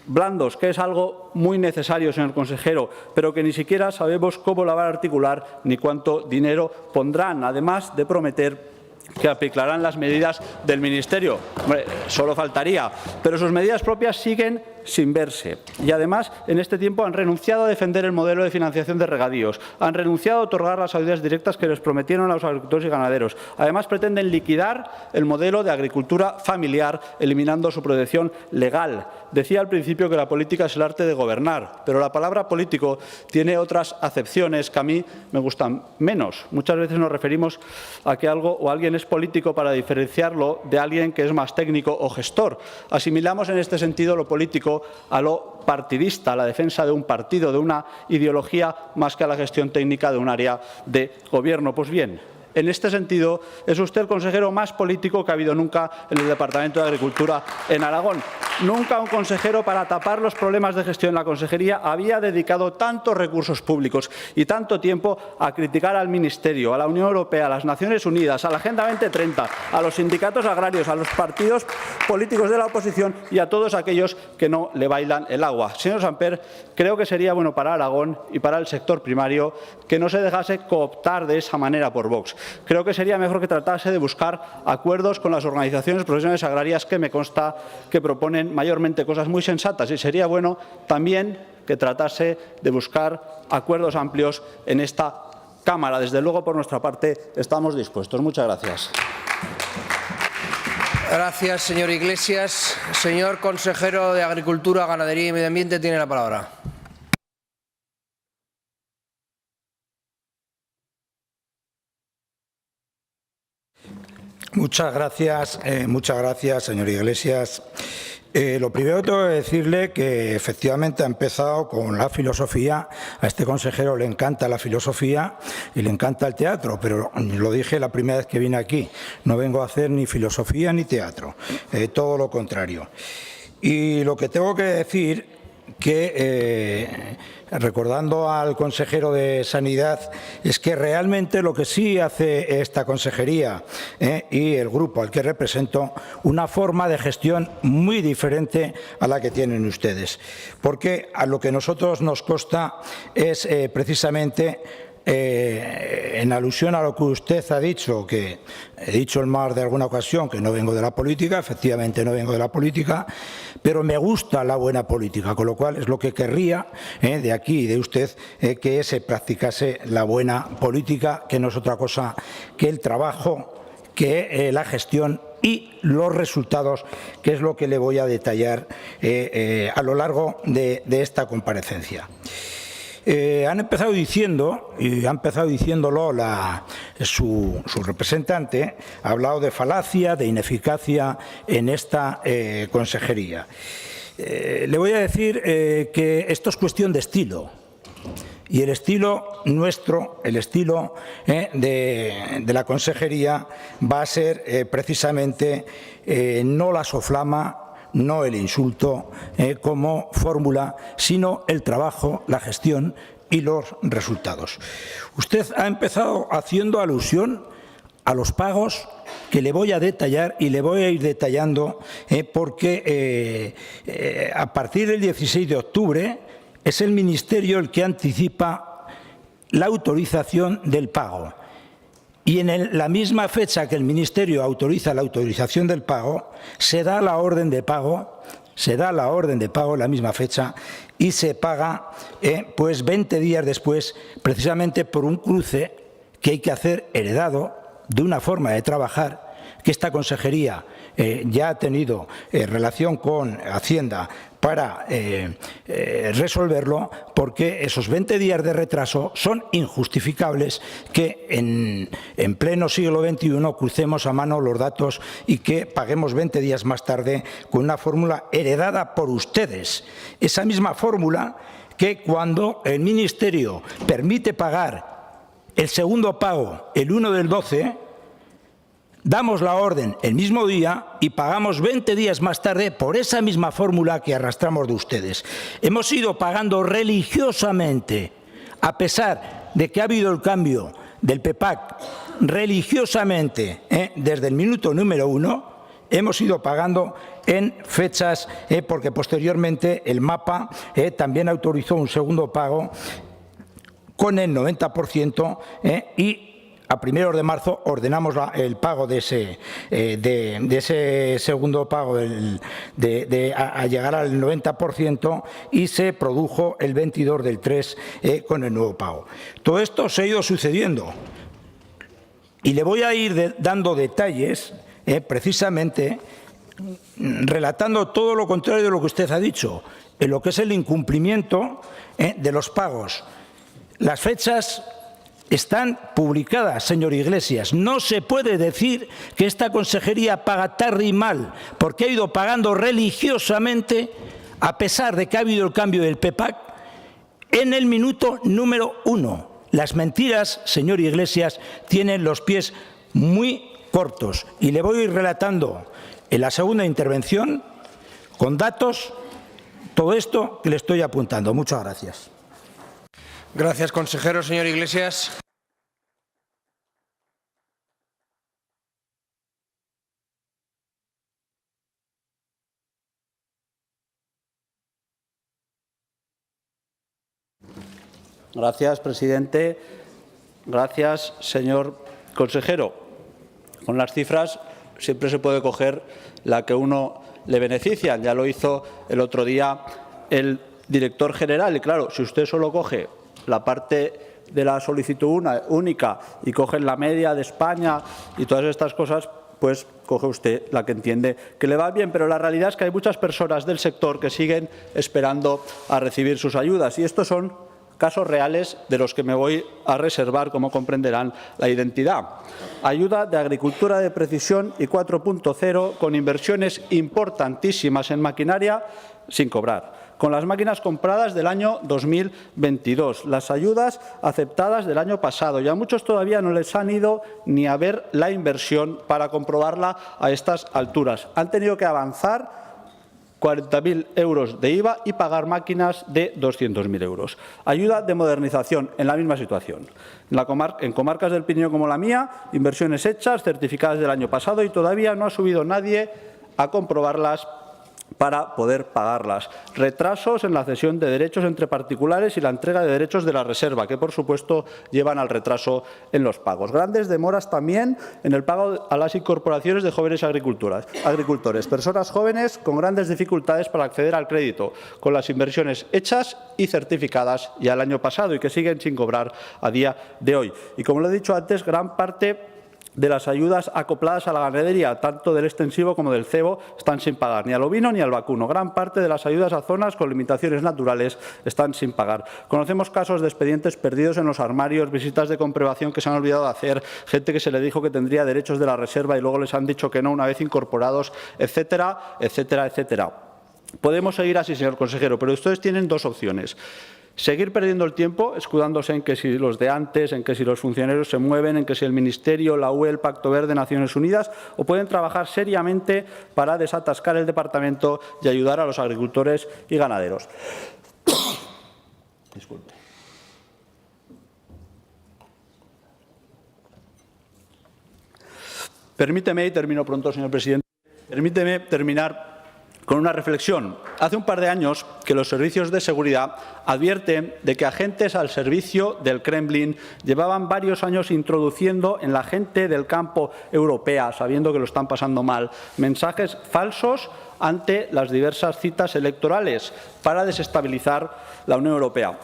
S10: blandos, que es algo muy necesario, señor consejero, pero que ni siquiera sabemos cómo la van a articular ni cuánto dinero pondrán, además de prometer que aplicarán las medidas del Ministerio. Hombre, solo faltaría, pero sus medidas propias siguen sin verse. Y además, en este tiempo han renunciado a defender el modelo de financiación de regadíos, han renunciado a otorgar las ayudas directas que les prometieron a los agricultores y ganaderos. Además, pretenden liquidar el modelo de agricultura familiar, eliminando su protección legal. Decía al principio que la política es el arte de gobernar, pero la palabra político tiene otras acepciones que a mí me gustan menos. Muchas veces nos referimos a que algo o alguien es político para diferenciarlo de alguien que es más técnico o gestor. Asimilamos en este sentido lo político a lo partidista, a la defensa de un partido, de una ideología, más que a la gestión técnica de un área de gobierno. Pues bien, en este sentido, es usted el consejero más político que ha habido nunca en el Departamento de Agricultura en Aragón. Nunca un consejero, para tapar los problemas de gestión en la consejería, había dedicado tantos recursos públicos y tanto tiempo a criticar al Ministerio, a la Unión Europea, a las Naciones Unidas, a la Agenda 2030, a los sindicatos agrarios, a los partidos políticos de la oposición y a todos aquellos que no le bailan el agua. Señor Samper, creo que sería bueno para Aragón y para el sector primario que no se dejase cooptar de esa manera por Vox. Creo que sería mejor que tratase de buscar acuerdos con las organizaciones profesionales agrarias, que me consta que proponen mayormente cosas muy sensatas, y sería bueno también que tratase de buscar acuerdos amplios en esta Cámara. Desde luego, por nuestra parte, estamos dispuestos. Muchas gracias.
S9: Gracias, señor Iglesias. Señor consejero de Agricultura, Ganadería y Medio Ambiente, tiene la palabra.
S11: Muchas gracias, señor Iglesias. Lo primero tengo que decirle que efectivamente ha empezado con la filosofía. A este consejero le encanta la filosofía y le encanta el teatro, pero lo dije la primera vez que vine aquí, no vengo a hacer ni filosofía ni teatro, todo lo contrario. Y lo que tengo que decir que, recordando al consejero de Sanidad, es que realmente lo que sí hace esta consejería y el grupo al que represento, una forma de gestión muy diferente a la que tienen ustedes. Porque a lo que a nosotros nos consta es precisamente, en alusión a lo que usted ha dicho, que he dicho en más de alguna ocasión que no vengo de la política, efectivamente no vengo de la política, pero me gusta la buena política, con lo cual es lo que querría de aquí y de usted, que se practicase la buena política, que no es otra cosa que el trabajo, que la gestión y los resultados, que es lo que le voy a detallar a lo largo de esta comparecencia. Han empezado diciendo, y ha empezado diciéndolo su representante, ha hablado de falacia, de ineficacia en esta consejería. Le voy a decir que esto es cuestión de estilo. Y el estilo nuestro, el estilo de la consejería, va a ser precisamente no la soflama, no el insulto como fórmula, sino el trabajo, la gestión y los resultados. Usted ha empezado haciendo alusión a los pagos, que le voy a detallar y le voy a ir detallando porque a partir del 16 de octubre es el Ministerio el que anticipa la autorización del pago. Y en la misma fecha que el Ministerio autoriza la autorización del pago, se da la orden de pago, en la misma fecha, y se paga pues 20 días después, precisamente por un cruce que hay que hacer heredado de una forma de trabajar que esta consejería ya ha tenido relación con Hacienda para resolverlo, porque esos 20 días de retraso son injustificables, que en pleno siglo XXI crucemos a mano los datos y que paguemos 20 días más tarde con una fórmula heredada por ustedes. Esa misma fórmula que, cuando el Ministerio permite pagar el segundo pago el 1 del 12, damos la orden el mismo día y pagamos 20 días más tarde por esa misma fórmula que arrastramos de ustedes. Hemos ido pagando religiosamente, a pesar de que ha habido el cambio del PEPAC, religiosamente desde el minuto número 1, hemos ido pagando en fechas, porque posteriormente el MAPA también autorizó un segundo pago con el 90% y a 1 de marzo ordenamos el pago de ese segundo pago a llegar al 90% y se produjo el 22 del 3 con el nuevo pago. Todo esto se ha ido sucediendo y le voy a ir dando detalles precisamente relatando todo lo contrario de lo que usted ha dicho, en lo que es el incumplimiento de los pagos. Las fechas están publicadas, señor Iglesias. No se puede decir que esta consejería paga tarde y mal, porque ha ido pagando religiosamente, a pesar de que ha habido el cambio del PEPAC, en el minuto número 1. Las mentiras, señor Iglesias, tienen los pies muy cortos. Y le voy a ir relatando en la segunda intervención, con datos, todo esto que le estoy apuntando. Muchas gracias.
S9: Gracias, consejero. Señor Iglesias.
S10: Gracias, presidente. Gracias, señor consejero. Con las cifras siempre se puede coger la que uno le beneficia. Ya lo hizo el otro día el director general. Y claro, si usted solo coge la parte de la solicitud única y coge la media de España y todas estas cosas, pues coge usted la que entiende que le va bien. Pero la realidad es que hay muchas personas del sector que siguen esperando a recibir sus ayudas. Y estos son casos reales de los que me voy a reservar, como comprenderán, la identidad. Ayuda de agricultura de precisión y 4.0 con inversiones importantísimas en maquinaria sin cobrar. Con las máquinas compradas del año 2022, las ayudas aceptadas del año pasado. Y a muchos todavía no les han ido ni a ver la inversión para comprobarla a estas alturas. Han tenido que avanzar 40.000 euros de IVA y pagar máquinas de 200.000 euros. Ayuda de modernización, en la misma situación. En comarcas del Pirineo como la mía, inversiones hechas, certificadas del año pasado y todavía no ha subido nadie a comprobarlas para poder pagarlas. Retrasos en la cesión de derechos entre particulares y la entrega de derechos de la reserva, que por supuesto llevan al retraso en los pagos. Grandes demoras también en el pago a las incorporaciones de jóvenes agricultores, personas jóvenes con grandes dificultades para acceder al crédito, con las inversiones hechas y certificadas ya el año pasado y que siguen sin cobrar a día de hoy. Y como lo he dicho antes, gran parte de las ayudas acopladas a la ganadería, tanto del extensivo como del cebo, están sin pagar, ni al ovino ni al vacuno. Gran parte de las ayudas a zonas con limitaciones naturales están sin pagar. Conocemos casos de expedientes perdidos en los armarios, visitas de comprobación que se han olvidado de hacer, gente que se le dijo que tendría derechos de la reserva y luego les han dicho que no una vez incorporados, etcétera, etcétera, etcétera. Podemos seguir así, señor consejero, pero ustedes tienen dos opciones. Seguir perdiendo el tiempo, escudándose en que si los de antes, en que si los funcionarios se mueven, en que si el Ministerio, la UE, el Pacto Verde, Naciones Unidas, o pueden trabajar seriamente para desatascar el departamento y ayudar a los agricultores y ganaderos. Disculpe. Permíteme, y termino pronto, señor presidente, permíteme terminar con una reflexión. Hace un par de años que los servicios de seguridad advierten de que agentes al servicio del Kremlin llevaban varios años introduciendo en la gente del campo europea, sabiendo que lo están pasando mal, mensajes falsos ante las diversas citas electorales para desestabilizar la Unión Europea.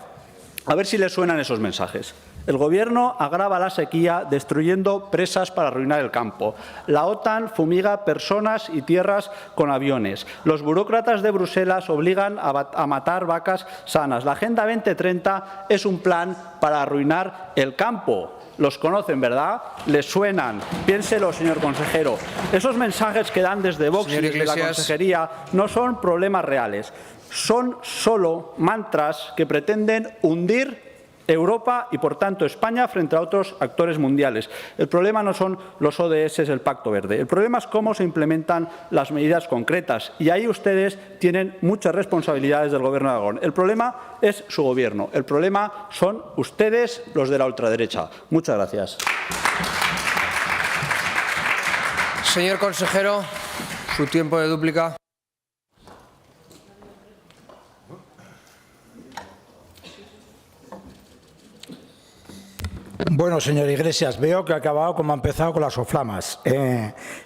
S10: A ver si les suenan esos mensajes. El Gobierno agrava la sequía destruyendo presas para arruinar el campo. La OTAN fumiga personas y tierras con aviones. Los burócratas de Bruselas obligan a matar vacas sanas. La Agenda 2030 es un plan para arruinar el campo. Los conocen, ¿verdad? Les suenan. Piénselo, señor consejero. Esos mensajes que dan desde Vox y desde la consejería no son problemas reales. Son solo mantras que pretenden hundir Europa y, por tanto, España frente a otros actores mundiales. El problema no son los ODS, el Pacto Verde. El problema es cómo se implementan las medidas concretas. Y ahí ustedes tienen muchas responsabilidades del Gobierno de Aragón. El problema es su Gobierno. El problema son ustedes, los de la ultraderecha. Muchas gracias.
S9: Señor consejero. Su tiempo de dúplica.
S11: Bueno, señor Iglesias, veo que ha acabado como ha empezado con las soflamas.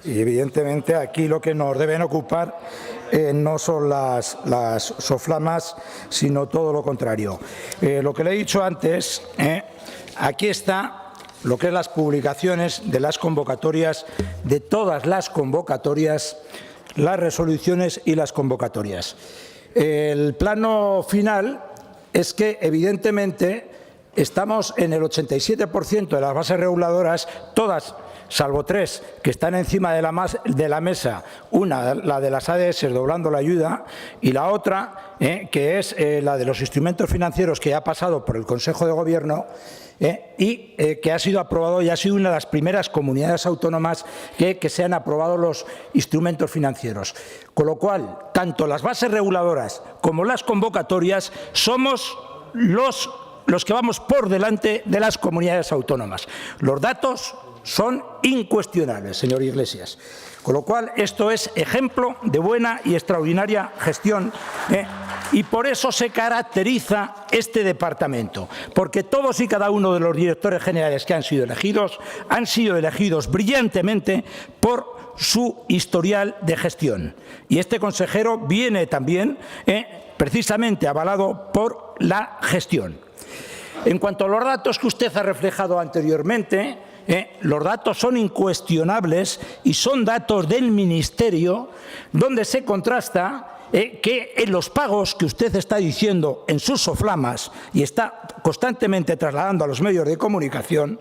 S11: Y evidentemente aquí lo que nos deben ocupar no son las soflamas, sino todo lo contrario. Lo que le he dicho antes, aquí está lo que es las publicaciones de las convocatorias, de todas las convocatorias, las resoluciones y las convocatorias. El plano final es que, evidentemente, estamos en el 87% de las bases reguladoras, todas, salvo 3, que están encima de la mesa, una, la de las ADS doblando la ayuda, y la otra, que es la de los instrumentos financieros, que ya ha pasado por el Consejo de Gobierno, y que ha sido aprobado y ha sido una de las primeras comunidades autónomas que se han aprobado los instrumentos financieros. Con lo cual, tanto las bases reguladoras como las convocatorias somos los que vamos por delante de las comunidades autónomas. Los datos son incuestionables, señor Iglesias. Con lo cual, esto es ejemplo de buena y extraordinaria gestión, y por eso se caracteriza este departamento, porque todos y cada uno de los directores generales que han sido elegidos brillantemente por su historial de gestión. Y este consejero viene también precisamente avalado por la gestión. En cuanto a los datos que usted ha reflejado anteriormente, los datos son incuestionables y son datos del Ministerio, donde se contrasta que en los pagos que usted está diciendo en sus soflamas y está constantemente trasladando a los medios de comunicación,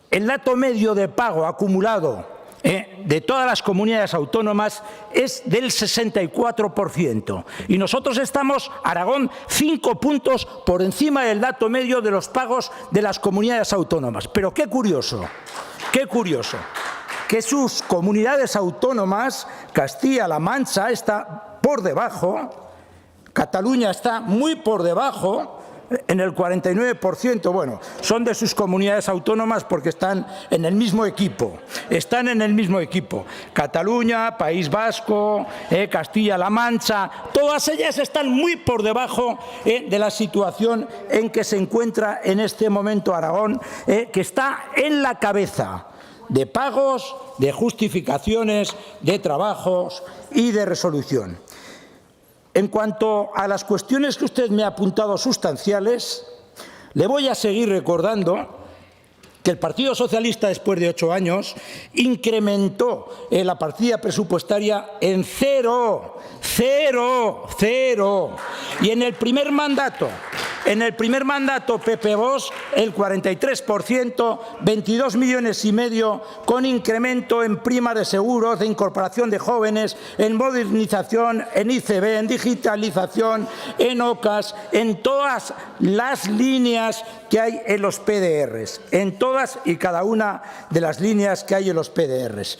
S11: el dato medio de pago acumulado de todas las comunidades autónomas es del 64%. Y nosotros estamos, Aragón, 5 puntos por encima del dato medio de los pagos de las comunidades autónomas. Pero qué curioso, que sus comunidades autónomas, Castilla-La Mancha está por debajo, Cataluña está muy por debajo, en el 49%, bueno, son de sus comunidades autónomas porque están en el mismo equipo. Cataluña, País Vasco, Castilla-La Mancha, todas ellas están muy por debajo de la situación en que se encuentra en este momento Aragón, que está en la cabeza de pagos, de justificaciones, de trabajos y de resolución. En cuanto a las cuestiones que usted me ha apuntado sustanciales, le voy a seguir recordando que el Partido Socialista, después de 8 años, incrementó la partida presupuestaria en cero. Y en el primer mandato, Pepe Bosch, el 43%, 22,5 millones con incremento en primas de seguros, de incorporación de jóvenes, en modernización, en ICB, en digitalización, en OCAS, en todas las líneas que hay en los PDRs, en todas y cada una de las líneas que hay en los PDRs.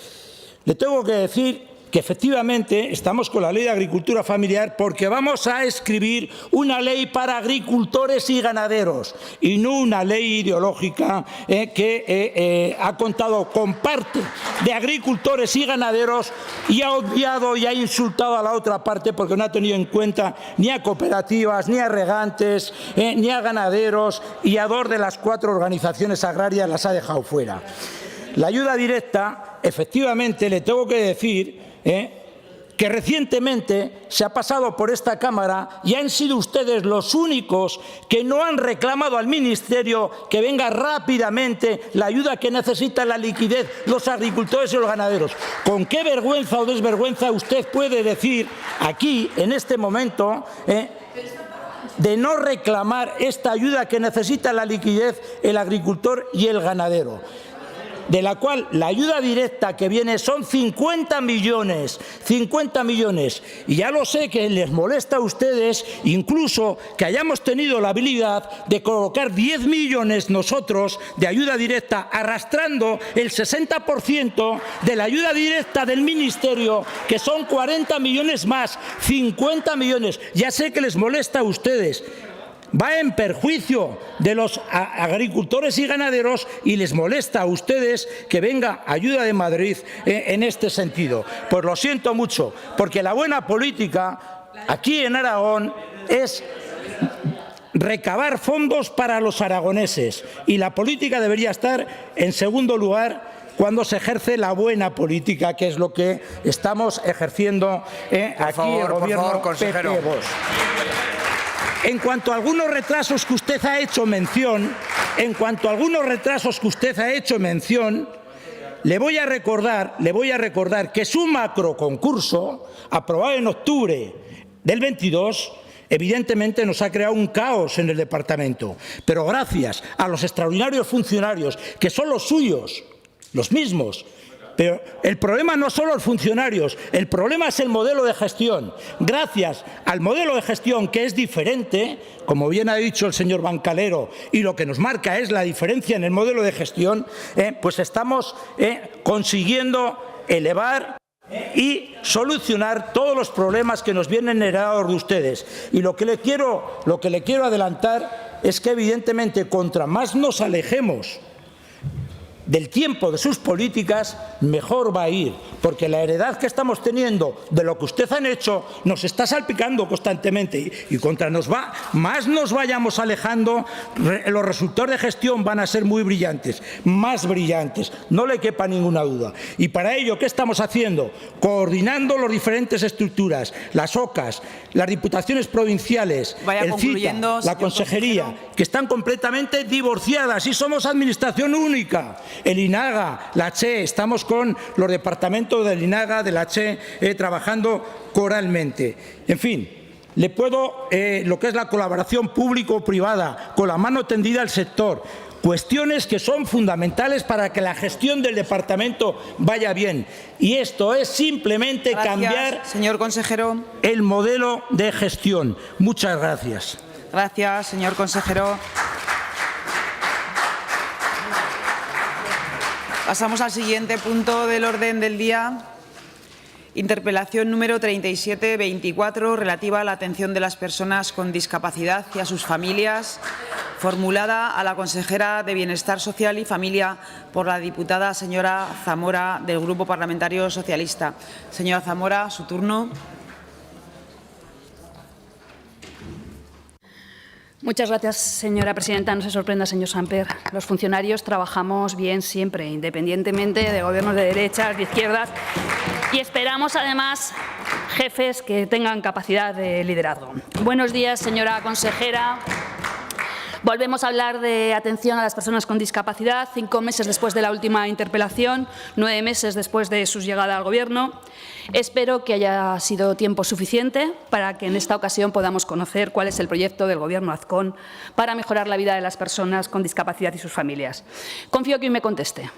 S11: Le tengo que decir que efectivamente estamos con la Ley de Agricultura Familiar porque vamos a escribir una ley para agricultores y ganaderos y no una ley ideológica que ha contado con parte de agricultores y ganaderos y ha obviado y ha insultado a la otra parte porque no ha tenido en cuenta ni a cooperativas, ni a regantes, ni a ganaderos, y a 2 de las 4 organizaciones agrarias las ha dejado fuera. La ayuda directa, efectivamente, le tengo que decir que recientemente se ha pasado por esta Cámara y han sido ustedes los únicos que no han reclamado al Ministerio que venga rápidamente la ayuda que necesitan la liquidez los agricultores y los ganaderos. ¿Con qué vergüenza o desvergüenza usted puede decir aquí, en este momento, de no reclamar esta ayuda que necesita la liquidez el agricultor y el ganadero? De la cual la ayuda directa que viene son 50 millones. Y ya lo sé que les molesta a ustedes, incluso que hayamos tenido la habilidad de colocar 10 millones nosotros de ayuda directa, arrastrando el 60% de la ayuda directa del Ministerio, que son 40 millones más, 50 millones. Ya sé que les molesta a ustedes. va en perjuicio de los agricultores y ganaderos y les molesta a ustedes que venga ayuda de Madrid en este sentido. Pues lo siento mucho, porque la buena política aquí en Aragón es recabar fondos para los aragoneses y la política debería estar en segundo lugar cuando se ejerce la buena política, que es lo que estamos ejerciendo aquí el Gobierno PP-Vox. En cuanto a algunos retrasos que usted ha hecho mención, le voy a recordar que su macroconcurso, aprobado en octubre del 22, evidentemente nos ha creado un caos en el departamento. Pero gracias a los extraordinarios funcionarios, que son los suyos, los mismos. Pero el problema no son los funcionarios, el problema es el modelo de gestión. Gracias al modelo de gestión, que es diferente, como bien ha dicho el señor Bancalero, y lo que nos marca es la diferencia en el modelo de gestión, pues estamos consiguiendo elevar y solucionar todos los problemas que nos vienen heredados de ustedes. Y lo que le quiero adelantar es que, evidentemente, contra más nos alejemos del tiempo de sus políticas, mejor va a ir, porque la heredad que estamos teniendo de lo que usted han hecho nos está salpicando constantemente y contra más nos vayamos alejando, los resultados de gestión van a ser muy brillantes, más brillantes, no le quepa ninguna duda. Y para ello, ¿qué estamos haciendo? Coordinando las diferentes estructuras, las OCAs, las diputaciones provinciales, el CITA, la consejería, que están completamente divorciadas y somos administración única. El INAGA, la CHE, estamos con los departamentos del INAGA, de la CHE, trabajando coralmente. En fin, le puedo, lo que es la colaboración público-privada, con la mano tendida al sector, cuestiones que son fundamentales para que la gestión del departamento vaya bien. Y esto es simplemente cambiar,
S1: señor consejero,
S11: el modelo de gestión. Muchas gracias.
S1: Gracias, señor consejero. Pasamos al siguiente punto del orden del día. Interpelación número 3724, relativa a la atención de las personas con discapacidad y a sus familias, formulada a la consejera de Bienestar Social y Familia por la diputada señora Zamora, del Grupo Parlamentario Socialista. Señora Zamora, su turno.
S12: Muchas gracias, señora presidenta. No se sorprenda, señor Samper. Los funcionarios trabajamos bien siempre, independientemente de gobiernos de derechas, de izquierdas, y esperamos, además, jefes que tengan capacidad de liderazgo. Buenos días, señora consejera. Volvemos a hablar de atención a las personas con discapacidad, 5 meses después de la última interpelación, 9 meses después de su llegada al Gobierno. Espero que haya sido tiempo suficiente para que en esta ocasión podamos conocer cuál es el proyecto del Gobierno Azcón para mejorar la vida de las personas con discapacidad y sus familias. Confío que hoy me conteste.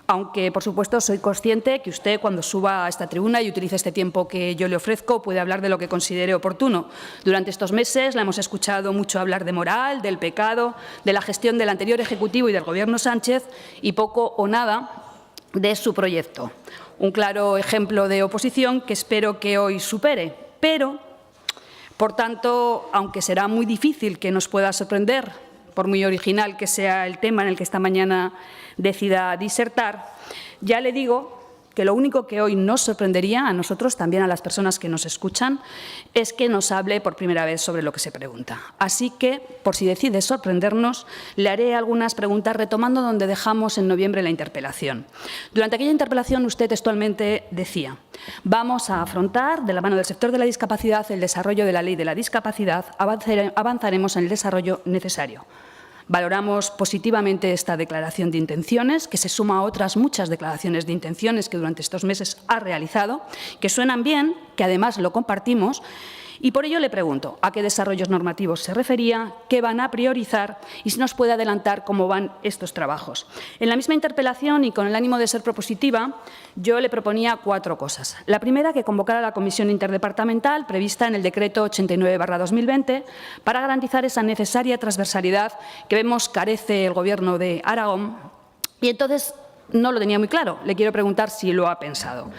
S12: Aunque, por supuesto, soy consciente que usted, cuando suba a esta tribuna y utilice este tiempo que yo le ofrezco, puede hablar de lo que considere oportuno. Durante estos meses la hemos escuchado mucho hablar de moral, del pecado, de la gestión del anterior Ejecutivo y del Gobierno Sánchez, y poco o nada de su proyecto. Un claro ejemplo de oposición que espero que hoy supere. Pero, por tanto, aunque será muy difícil que nos pueda sorprender, por muy original que sea el tema en el que esta mañana decida disertar, ya le digo que lo único que hoy nos sorprendería a nosotros, también a las personas que nos escuchan, es que nos hable por primera vez sobre lo que se pregunta. Así que, por si decide sorprendernos, le haré algunas preguntas retomando donde dejamos en noviembre la interpelación. Durante aquella interpelación usted textualmente decía: vamos a afrontar, de la mano del sector de la discapacidad, el desarrollo de la ley de la discapacidad, avanzaremos en el desarrollo necesario. Valoramos positivamente esta declaración de intenciones, que se suma a otras muchas declaraciones de intenciones que durante estos meses ha realizado, que suenan bien, que además lo compartimos. Y por ello le pregunto a qué desarrollos normativos se refería, qué van a priorizar y si nos puede adelantar cómo van estos trabajos. En la misma interpelación y con el ánimo de ser propositiva, yo le proponía 4 cosas. La primera, que convocara la comisión interdepartamental prevista en el decreto 89/2020 para garantizar esa necesaria transversalidad que vemos carece el Gobierno de Aragón. Y entonces no lo tenía muy claro. Le quiero preguntar si lo ha pensado.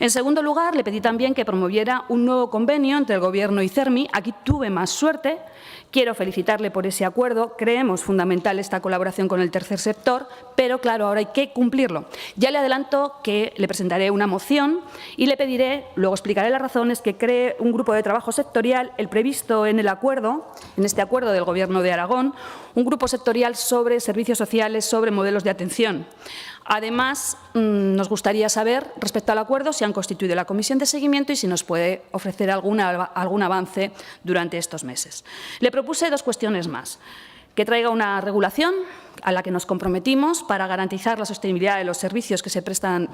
S12: En segundo lugar, le pedí también que promoviera un nuevo convenio entre el Gobierno y CERMI. Aquí tuve más suerte. Quiero felicitarle por ese acuerdo. Creemos fundamental esta colaboración con el tercer sector, pero claro, ahora hay que cumplirlo. Ya le adelanto que le presentaré una moción y le pediré, luego explicaré las razones, que cree un grupo de trabajo sectorial, el previsto en el acuerdo, en este acuerdo del Gobierno de Aragón, un grupo sectorial sobre servicios sociales, sobre modelos de atención. Además, nos gustaría saber, respecto al acuerdo, si han constituido la comisión de seguimiento y si nos puede ofrecer algún avance durante estos meses. Le propuse dos cuestiones más. Que traiga una regulación a la que nos comprometimos para garantizar la sostenibilidad de los servicios que se prestan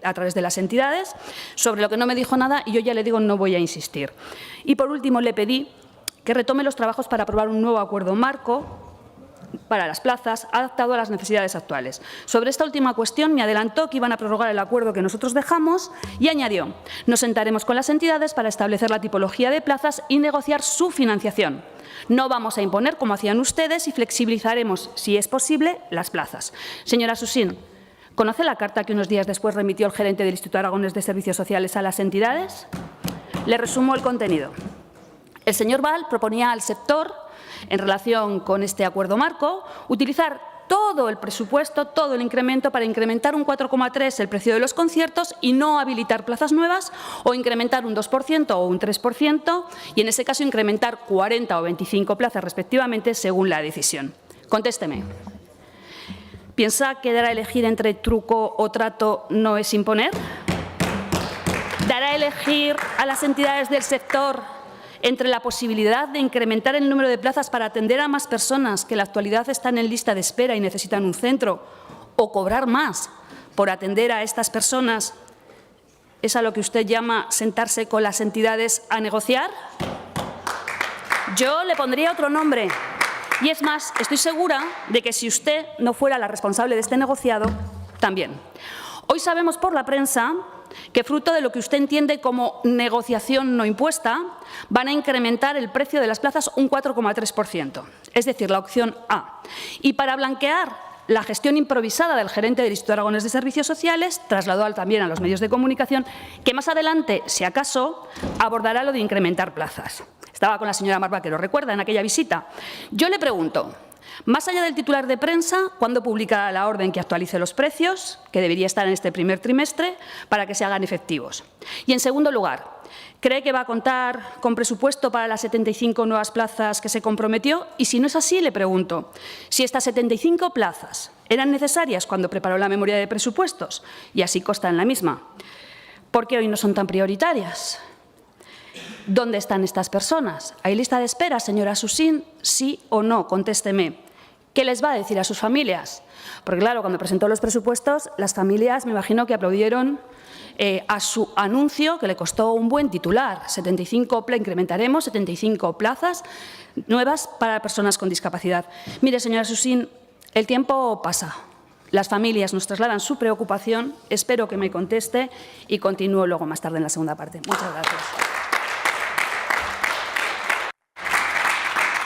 S12: a través de las entidades, sobre lo que no me dijo nada y yo ya le digo no voy a insistir. Y por último le pedí que retome los trabajos para aprobar un nuevo acuerdo marco para las plazas, adaptado a las necesidades actuales. Sobre esta última cuestión me adelantó que iban a prorrogar el acuerdo que nosotros dejamos y añadió: nos sentaremos con las entidades para establecer la tipología de plazas y negociar su financiación. No vamos a imponer como hacían ustedes y flexibilizaremos, si es posible, las plazas. Señora Susín, ¿conoce la carta que unos días después remitió el gerente del Instituto Aragonés de Servicios Sociales a las entidades? Le resumo el contenido. El señor Val proponía al sector, en relación con este acuerdo marco, utilizar todo el presupuesto, todo el incremento para incrementar un 4,3% el precio de los conciertos y no habilitar plazas nuevas, o incrementar un 2% o un 3% y en ese caso incrementar 40 o 25 plazas respectivamente según la decisión. Contésteme. ¿Piensa que dar a elegir entre truco o trato no es imponer? ¿Dará a elegir a las entidades del sector entre la posibilidad de incrementar el número de plazas para atender a más personas que en la actualidad están en lista de espera y necesitan un centro, o cobrar más por atender a estas personas? ¿Es a lo que usted llama sentarse con las entidades a negociar? Yo le pondría otro nombre. Y es más, estoy segura de que si usted no fuera la responsable de este negociado, también. Hoy sabemos por la prensa que, fruto de lo que usted entiende como negociación no impuesta, van a incrementar el precio de las plazas un 4,3%, es decir, la opción A. Y para blanquear la gestión improvisada del gerente del Instituto Aragonés de Servicios Sociales, trasladó también a los medios de comunicación que más adelante, si acaso, abordará lo de incrementar plazas. Estaba con la señora Marva, que lo recuerda, en aquella visita. Yo le pregunto, más allá del titular de prensa, ¿cuándo publicará la orden que actualice los precios, que debería estar en este primer trimestre, para que se hagan efectivos? Y, en segundo lugar, ¿cree que va a contar con presupuesto para las 75 nuevas plazas que se comprometió? Y si no es así, le pregunto, si estas 75 plazas eran necesarias cuando preparó la memoria de presupuestos, y así consta en la misma, ¿por qué hoy no son tan prioritarias? ¿Dónde están estas personas? ¿Hay lista de espera, señora Susín? ¿Sí o no? Contésteme. ¿Qué les va a decir a sus familias? Porque, claro, cuando presentó los presupuestos, las familias me imagino que aplaudieron a su anuncio, que le costó un buen titular. Incrementaremos 75 plazas nuevas para personas con discapacidad. Mire, señora Susín, el tiempo pasa. Las familias nos trasladan su preocupación. Espero que me conteste y continúo luego más tarde en la segunda parte. Muchas gracias.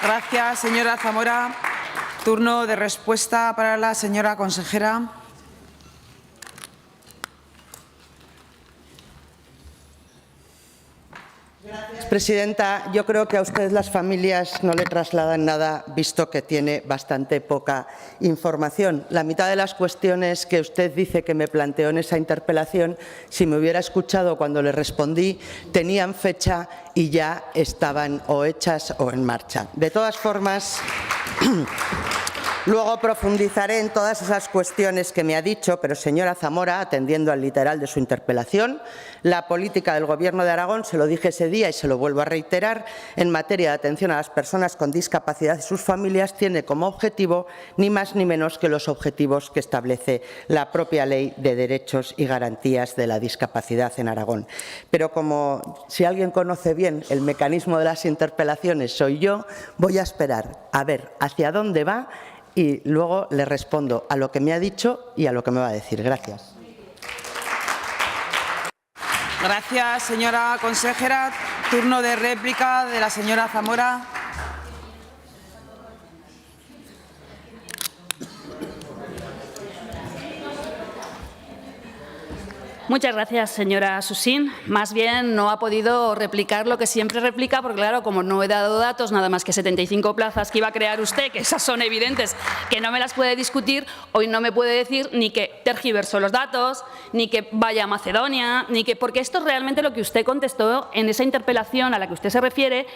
S1: Gracias, señora Zamora. Turno de respuesta para la señora consejera.
S13: Gracias, presidenta. Yo creo que a usted las familias no le trasladan nada, visto que tiene bastante poca información. La mitad de las cuestiones que usted dice que me planteó en esa interpelación, si me hubiera escuchado cuando le respondí, tenían fecha y ya estaban o hechas o en marcha. De todas formas, luego profundizaré en todas esas cuestiones que me ha dicho, pero, señora Zamora, atendiendo al literal de su interpelación, la política del Gobierno de Aragón, se lo dije ese día y se lo vuelvo a reiterar, en materia de atención a las personas con discapacidad y sus familias, tiene como objetivo ni más ni menos que los objetivos que establece la propia Ley de Derechos y Garantías de la Discapacidad en Aragón. Pero como, si alguien conoce bien el mecanismo de las interpelaciones, soy yo, voy a esperar a ver hacia dónde va y luego le respondo a lo que me ha dicho y a lo que me va a decir. Gracias.
S1: Gracias, señora consejera. Turno de réplica de la señora Zamora.
S12: Muchas gracias, señora Susín. Más bien no ha podido replicar lo que siempre replica, porque claro, como no he dado datos, nada más que 75 plazas que iba a crear usted, que esas son evidentes, que no me las puede discutir, hoy no me puede decir ni que tergiversó los datos, ni que vaya a Macedonia, ni que… Porque esto es realmente lo que usted contestó en esa interpelación a la que usted se refiere,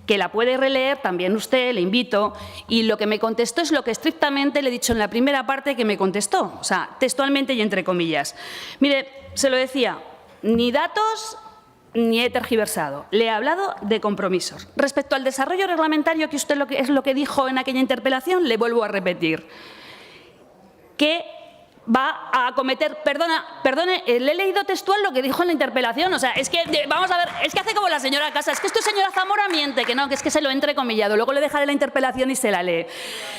S12: que la puede releer también usted, le invito, y lo que me contestó es lo que estrictamente le he dicho en la primera parte que me contestó, o sea, textualmente y entre comillas. Mire, se lo decía, ni datos ni he tergiversado. Le he hablado de compromisos. Respecto al desarrollo reglamentario, que usted es lo que dijo en aquella interpelación, le vuelvo a repetir que va a acometer, perdone, le he leído textual lo que dijo en la interpelación, o sea, es que, vamos a ver, es que hace como la señora Casas, es que esto señora Zamora miente, que no, que es que se lo he entrecomillado, luego le dejaré la interpelación y se la lee.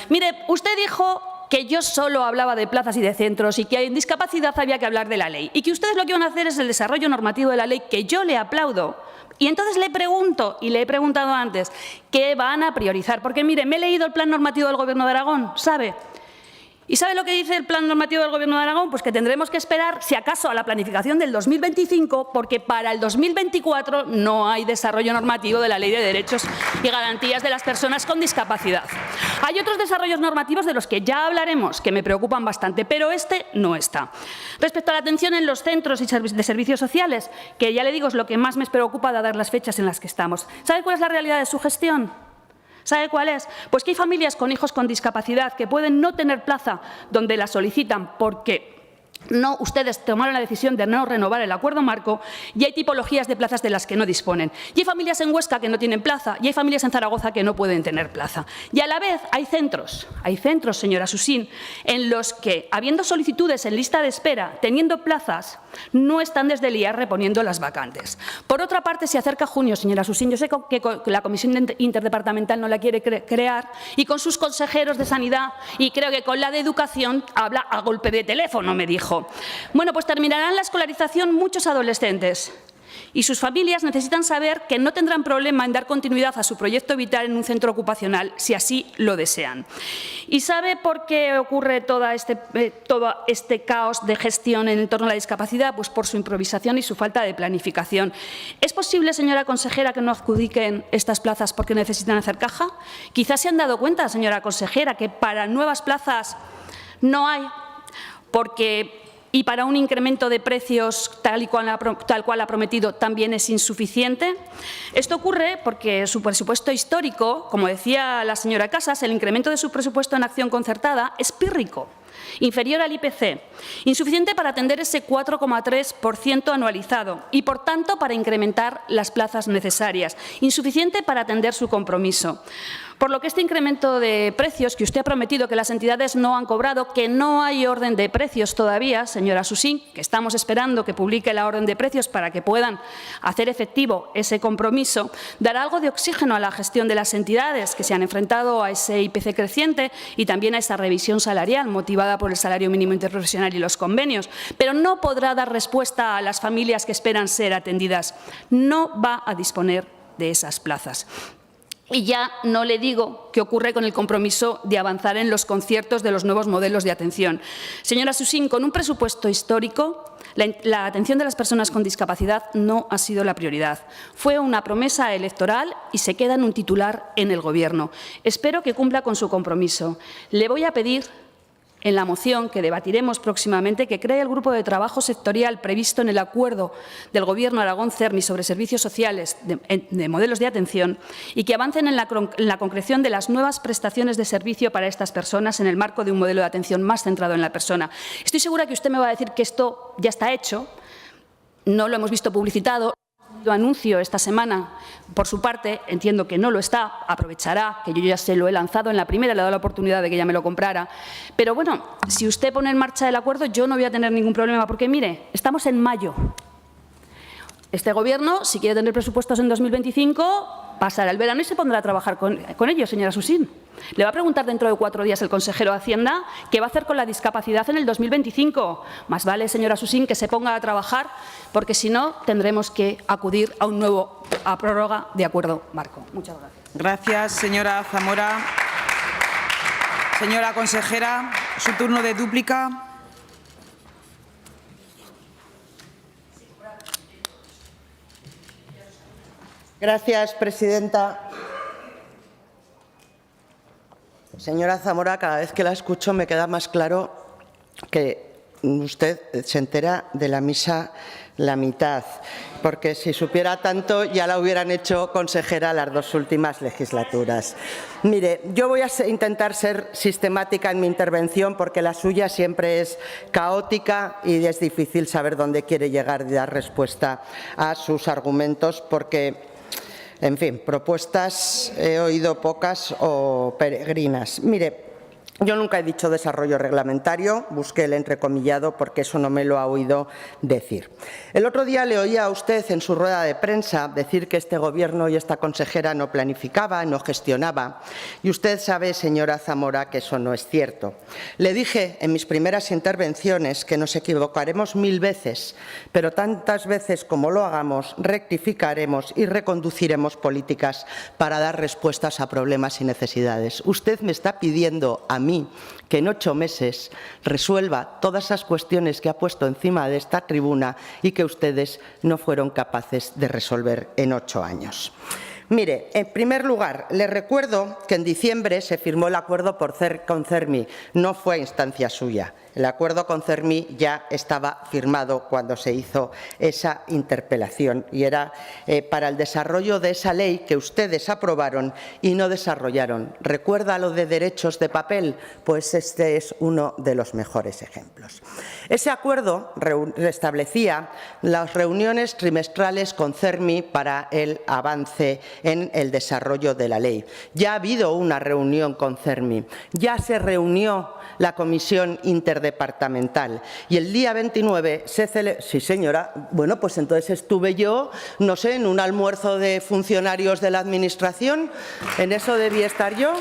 S12: Mire, usted dijo que yo solo hablaba de plazas y de centros y que en discapacidad había que hablar de la ley y que ustedes lo que van a hacer es el desarrollo normativo de la ley, que yo le aplaudo. Y entonces le pregunto, y le he preguntado antes, ¿qué van a priorizar? Porque mire, me he leído el plan normativo del Gobierno de Aragón, ¿sabe? ¿Y sabe lo que dice el plan normativo del Gobierno de Aragón? Pues que tendremos que esperar, si acaso, a la planificación del 2025, porque para el 2024 no hay desarrollo normativo de la Ley de Derechos y Garantías de las Personas con Discapacidad. Hay otros desarrollos normativos de los que ya hablaremos, que me preocupan bastante, pero este no está. Respecto a la atención en los centros de servicios sociales, que ya le digo es lo que más me preocupa dadas las fechas en las que estamos. ¿Sabe cuál es la realidad de su gestión? ¿Sabe cuál es? Pues que hay familias con hijos con discapacidad que pueden no tener plaza donde la solicitan porque ustedes tomaron la decisión de no renovar el acuerdo marco, y hay tipologías de plazas de las que no disponen. Y hay familias en Huesca que no tienen plaza y hay familias en Zaragoza que no pueden tener plaza. Y a la vez hay centros, señora Susín, en los que, habiendo solicitudes en lista de espera, teniendo plazas, no están desde el IAR reponiendo las vacantes. Por otra parte, se acerca junio, señora Susín. Yo sé que la Comisión Interdepartamental no la quiere crear y con sus consejeros de Sanidad y creo que con la de Educación habla a golpe de teléfono, me dijo. Bueno, pues terminarán la escolarización muchos adolescentes y sus familias necesitan saber que no tendrán problema en dar continuidad a su proyecto vital en un centro ocupacional, si así lo desean. ¿Y sabe por qué ocurre todo este caos de gestión en torno a la discapacidad? Pues por su improvisación y su falta de planificación. ¿Es posible, señora consejera, que no adjudiquen estas plazas porque necesitan hacer caja? Quizás se han dado cuenta, señora consejera, que para nuevas plazas no hay, y para un incremento de precios tal cual ha prometido también es insuficiente. Esto ocurre porque su presupuesto histórico, como decía la señora Casas, el incremento de su presupuesto en acción concertada es pírrico, inferior al IPC, insuficiente para atender ese 4,3% anualizado y, por tanto, para incrementar las plazas necesarias, insuficiente para atender su compromiso. Por lo que este incremento de precios que usted ha prometido que las entidades no han cobrado, que no hay orden de precios todavía, señora Susín, que estamos esperando que publique la orden de precios para que puedan hacer efectivo ese compromiso, dará algo de oxígeno a la gestión de las entidades que se han enfrentado a ese IPC creciente y también a esa revisión salarial motivada por el salario mínimo interprofesional y los convenios, pero no podrá dar respuesta a las familias que esperan ser atendidas. No va a disponer de esas plazas. Y ya no le digo qué ocurre con el compromiso de avanzar en los conciertos de los nuevos modelos de atención. Señora Susín, con un presupuesto histórico, la atención de las personas con discapacidad no ha sido la prioridad. Fue una promesa electoral y se queda en un titular en el Gobierno. Espero que cumpla con su compromiso. Le voy a pedir, en la moción que debatiremos próximamente, que cree el grupo de trabajo sectorial previsto en el acuerdo del Gobierno Aragón-CERMI sobre servicios sociales de modelos de atención y que avancen en la concreción de las nuevas prestaciones de servicio para estas personas en el marco de un modelo de atención más centrado en la persona. Estoy segura que usted me va a decir que esto ya está hecho, no lo hemos visto publicitado. Anuncio esta semana, por su parte, entiendo que no lo está, aprovechará, que yo ya se lo he lanzado en la primera, le he dado la oportunidad de que ella me lo comprara. Pero bueno, si usted pone en marcha el acuerdo, yo no voy a tener ningún problema, porque mire, estamos en mayo. Este Gobierno, si quiere tener presupuestos en 2025, pasará el verano y se pondrá a trabajar con ellos, señora Susín. Le va a preguntar dentro de 4 días el consejero de Hacienda qué va a hacer con la discapacidad en el 2025. Más vale, señora Susín, que se ponga a trabajar, porque si no tendremos que acudir a un nuevo prórroga de acuerdo marco. Muchas gracias.
S1: Gracias, señora Zamora. Señora consejera, su turno de dúplica.
S13: Gracias, presidenta. Señora Zamora, cada vez que la escucho me queda más claro que usted se entera de la misa la mitad, porque si supiera tanto ya la hubieran hecho consejera las dos últimas legislaturas. Mire, yo voy a intentar ser sistemática en mi intervención porque la suya siempre es caótica y es difícil saber dónde quiere llegar y dar respuesta a sus argumentos porque, en fin, propuestas he oído pocas o peregrinas. Mire, yo nunca he dicho desarrollo reglamentario, busqué el entrecomillado porque eso no me lo ha oído decir. El otro día le oía a usted en su rueda de prensa decir que este Gobierno y esta consejera no planificaba, no gestionaba. Y usted sabe, señora Zamora, que eso no es cierto. Le dije en mis primeras intervenciones que nos equivocaremos 1000 veces, pero tantas veces como lo hagamos, rectificaremos y reconduciremos políticas para dar respuestas a problemas y necesidades. Usted me está pidiendo a mí que en 8 meses resuelva todas esas cuestiones que ha puesto encima de esta tribuna y que ustedes no fueron capaces de resolver en 8 años. Mire, en primer lugar, le recuerdo que en diciembre se firmó el acuerdo con CERMI. No fue a instancia suya. El acuerdo con CERMI ya estaba firmado cuando se hizo esa interpelación y era para el desarrollo de esa ley que ustedes aprobaron y no desarrollaron. ¿Recuerda lo de derechos de papel? Pues este es uno de los mejores ejemplos. Ese acuerdo establecía las reuniones trimestrales con CERMI para el avance en el desarrollo de la ley. Ya ha habido una reunión con CERMI, ya se reunió la comisión interdepartamental y el día 29 se celebró. Sí, señora. Bueno, pues entonces estuve yo, no sé, en un almuerzo de funcionarios de la Administración. En eso debí estar yo.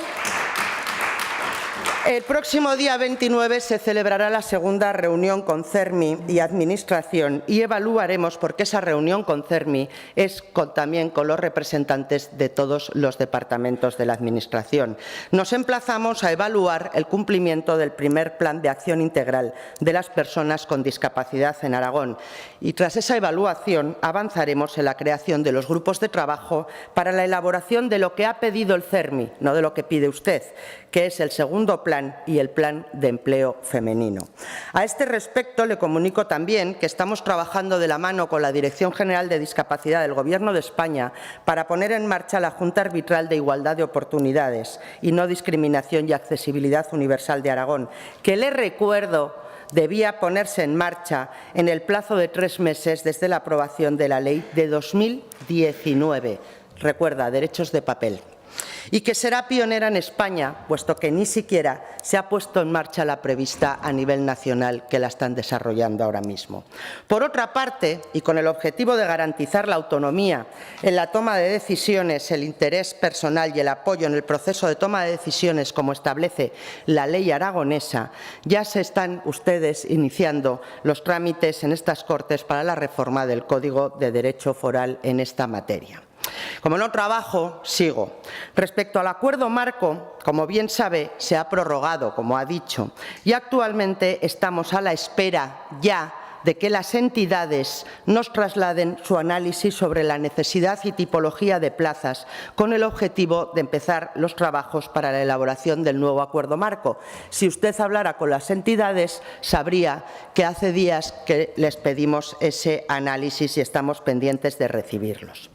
S13: El próximo día 29 se celebrará la segunda reunión con CERMI y Administración y evaluaremos, porque esa reunión con CERMI es también con los representantes de todos los departamentos de la Administración. Nos emplazamos a evaluar el cumplimiento del primer Plan de Acción Integral de las personas con discapacidad en Aragón y tras esa evaluación avanzaremos en la creación de los grupos de trabajo para la elaboración de lo que ha pedido el CERMI, no de lo que pide usted, que es el segundo plan y el plan de empleo femenino. A este respecto, le comunico también que estamos trabajando de la mano con la Dirección General de Discapacidad del Gobierno de España para poner en marcha la Junta Arbitral de Igualdad de Oportunidades y No Discriminación y Accesibilidad Universal de Aragón, que le recuerdo debía ponerse en marcha en el plazo de 3 meses desde la aprobación de la ley de 2019. Recuerda, derechos de papel. Y que será pionera en España, puesto que ni siquiera se ha puesto en marcha la prevista a nivel nacional, que la están desarrollando ahora mismo. Por otra parte, y con el objetivo de garantizar la autonomía en la toma de decisiones, el interés personal y el apoyo en el proceso de toma de decisiones, como establece la ley aragonesa, ya se están ustedes iniciando los trámites en estas Cortes para la reforma del Código de Derecho Foral en esta materia. Como no trabajo, sigo. Respecto al acuerdo marco, como bien sabe, se ha prorrogado, como ha dicho, y actualmente estamos a la espera ya de que las entidades nos trasladen su análisis sobre la necesidad y tipología de plazas, con el objetivo de empezar los trabajos para la elaboración del nuevo acuerdo marco. Si usted hablara con las entidades, sabría que hace días que les pedimos ese análisis y estamos pendientes de recibirlos.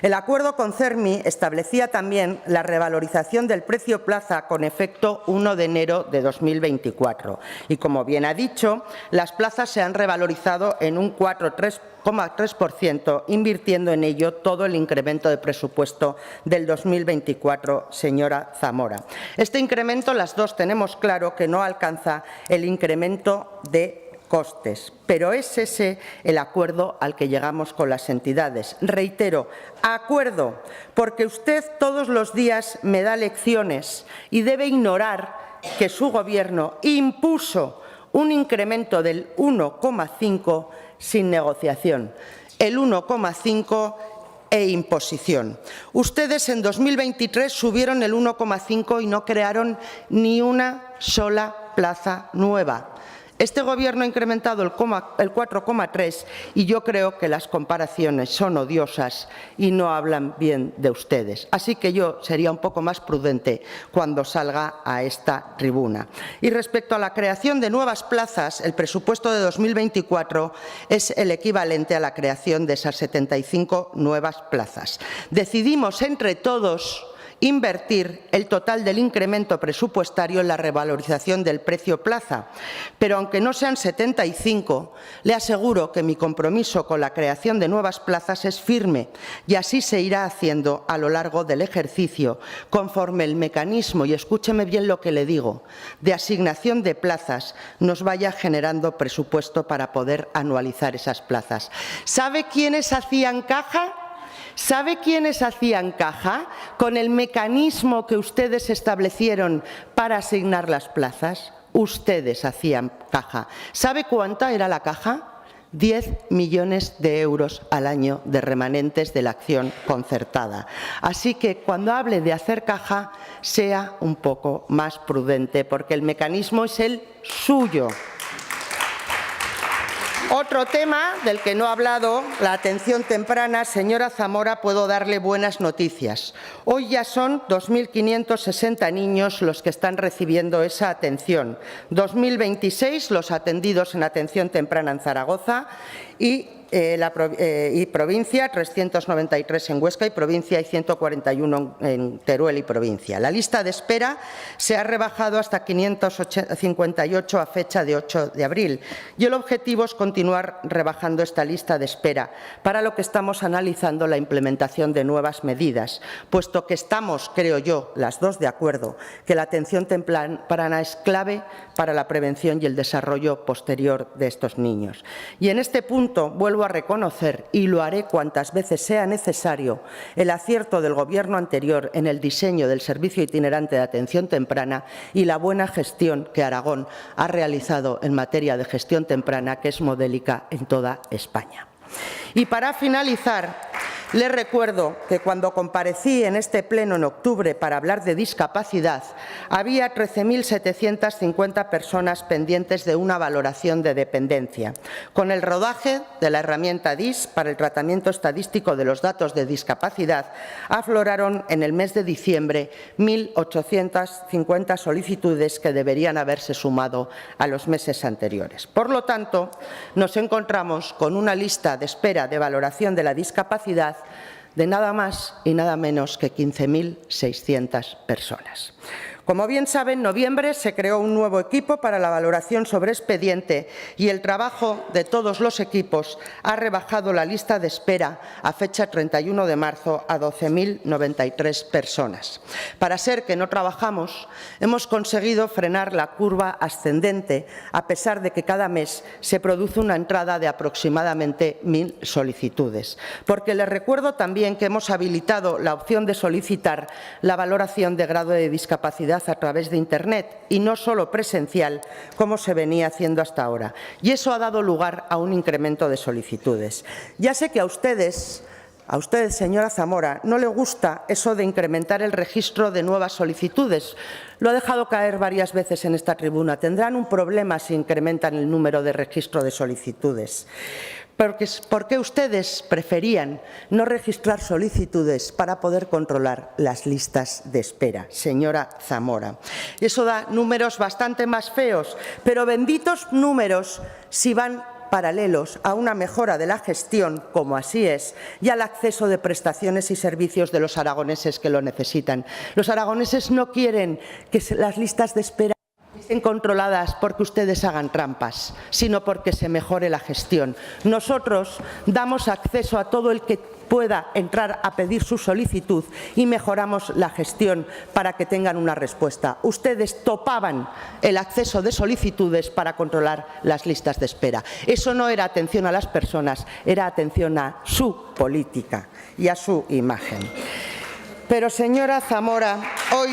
S13: El acuerdo con CERMI establecía también la revalorización del precio plaza con efecto 1 de enero de 2024 y, como bien ha dicho, las plazas se han revalorizado en un 4,3%, invirtiendo en ello todo el incremento de presupuesto del 2024, señora Zamora. Este incremento, las dos tenemos claro que no alcanza el incremento de costes, pero es ese el acuerdo al que llegamos con las entidades. Reitero, acuerdo, porque usted todos los días me da lecciones y debe ignorar que su Gobierno impuso un incremento del 1,5 sin negociación, el 1,5 e imposición. Ustedes en 2023 subieron el 1,5 y no crearon ni una sola plaza nueva. Este Gobierno ha incrementado el 4,3 y yo creo que las comparaciones son odiosas y no hablan bien de ustedes. Así que yo sería un poco más prudente cuando salga a esta tribuna. Y respecto a la creación de nuevas plazas, el presupuesto de 2024 es el equivalente a la creación de esas 75 nuevas plazas. Decidimos entre todos invertir el total del incremento presupuestario en la revalorización del precio plaza. Pero aunque no sean 75, le aseguro que mi compromiso con la creación de nuevas plazas es firme y así se irá haciendo a lo largo del ejercicio, conforme el mecanismo, y escúcheme bien lo que le digo, de asignación de plazas nos vaya generando presupuesto para poder anualizar esas plazas. ¿Sabe quiénes hacían caja? ¿Sabe quiénes hacían caja con el mecanismo que ustedes establecieron para asignar las plazas? Ustedes hacían caja. ¿Sabe cuánta era la caja? 10 millones de euros al año de remanentes de la acción concertada. Así que cuando hable de hacer caja, sea un poco más prudente, porque el mecanismo es el suyo. Otro tema del que no ha hablado, la atención temprana. Señora Zamora, puedo darle buenas noticias. Hoy ya son 2.560 niños los que están recibiendo esa atención. 2026 los atendidos en atención temprana en Zaragoza y provincia, 393 en Huesca y provincia y 141 en Teruel y provincia. La lista de espera se ha rebajado hasta 558 a fecha de 8 de abril y el objetivo es continuar rebajando esta lista de espera, para lo que estamos analizando la implementación de nuevas medidas, puesto que estamos, creo yo, las dos de acuerdo, que la atención temprana es clave para la prevención y el desarrollo posterior de estos niños. Y en este punto vuelvo a reconocer, y lo haré cuantas veces sea necesario, el acierto del Gobierno anterior en el diseño del servicio itinerante de atención temprana y la buena gestión que Aragón ha realizado en materia de gestión temprana, que es modélica en toda España. Y para finalizar, les recuerdo que cuando comparecí en este pleno en octubre para hablar de discapacidad, había 13.750 personas pendientes de una valoración de dependencia. Con el rodaje de la herramienta DIS para el tratamiento estadístico de los datos de discapacidad, afloraron en el mes de diciembre 1.850 solicitudes que deberían haberse sumado a los meses anteriores. Por lo tanto, nos encontramos con una lista de espera de valoración de la discapacidad de nada más y nada menos que 15.600 personas. Como bien saben, en noviembre se creó un nuevo equipo para la valoración sobre expediente y el trabajo de todos los equipos ha rebajado la lista de espera a fecha 31 de marzo a 12.093 personas. Para ser que no trabajamos, hemos conseguido frenar la curva ascendente, a pesar de que cada mes se produce una entrada de aproximadamente 1.000 solicitudes. Porque les recuerdo también que hemos habilitado la opción de solicitar la valoración de grado de discapacidad a través de Internet y no solo presencial, como se venía haciendo hasta ahora. Y eso ha dado lugar a un incremento de solicitudes. Ya sé que a ustedes, señora Zamora, no le gusta eso de incrementar el registro de nuevas solicitudes. Lo ha dejado caer varias veces en esta tribuna. Tendrán un problema si incrementan el número de registro de solicitudes. ¿Por qué ustedes preferían no registrar solicitudes para poder controlar las listas de espera, señora Zamora? Eso da números bastante más feos, pero benditos números si van paralelos a una mejora de la gestión, como así es, y al acceso de prestaciones y servicios de los aragoneses que lo necesitan. Los aragoneses no quieren que las listas de espera estén controladas porque ustedes hagan trampas, sino porque se mejore la gestión. Nosotros damos acceso a todo el que pueda entrar a pedir su solicitud y mejoramos la gestión para que tengan una respuesta. Ustedes topaban el acceso de solicitudes para controlar las listas de espera. Eso no era atención a las personas, era atención a su política y a su imagen. Pero, señora Zamora, hoy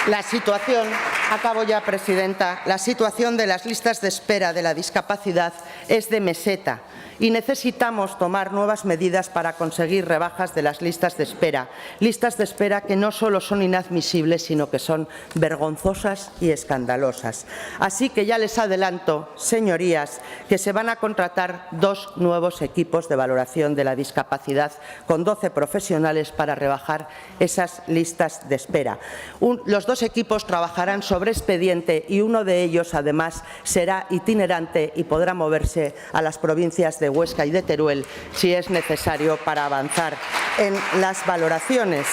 S13: la situación Acabo ya, presidenta. La situación de las listas de espera de la discapacidad es de meseta y necesitamos tomar nuevas medidas para conseguir rebajas de las listas de espera que no solo son inadmisibles, sino que son vergonzosas y escandalosas. Así que ya les adelanto, señorías, que se van a contratar 2 nuevos equipos de valoración de la discapacidad con 12 profesionales para rebajar esas listas de espera. Los 2 equipos trabajarán sobre expediente y uno de ellos, además, será itinerante y podrá moverse a las provincias de Huesca y de Teruel si es necesario para avanzar en las valoraciones.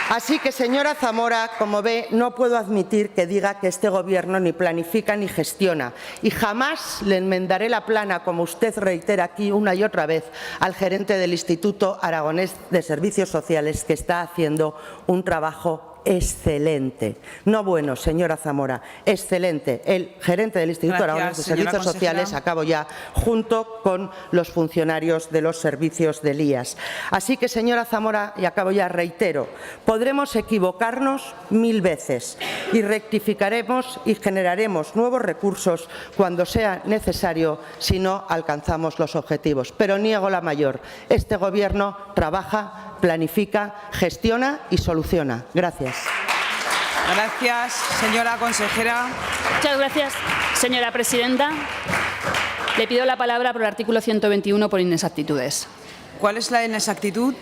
S13: Así que, señora Zamora, como ve, no puedo admitir que diga que este Gobierno ni planifica ni gestiona, y jamás le enmendaré la plana, como usted reitera aquí una y otra vez, al gerente del Instituto Aragonés de Servicios Sociales, que está haciendo un trabajo excelente. No bueno, señora Zamora, excelente. El gerente del Instituto Aragonés de Servicios Sociales, acabo ya, junto con los funcionarios de los servicios del IAS. Así que, señora Zamora, y acabo ya, reitero, podremos equivocarnos 1000 veces y rectificaremos y generaremos nuevos recursos cuando sea necesario si no alcanzamos los objetivos. Pero niego la mayor. Este Gobierno trabaja, planifica, gestiona y soluciona. Gracias.
S1: Gracias, señora consejera.
S12: Muchas gracias, señora presidenta. Le pido la palabra por el artículo 121 por inexactitudes.
S1: ¿Cuál es la inexactitud?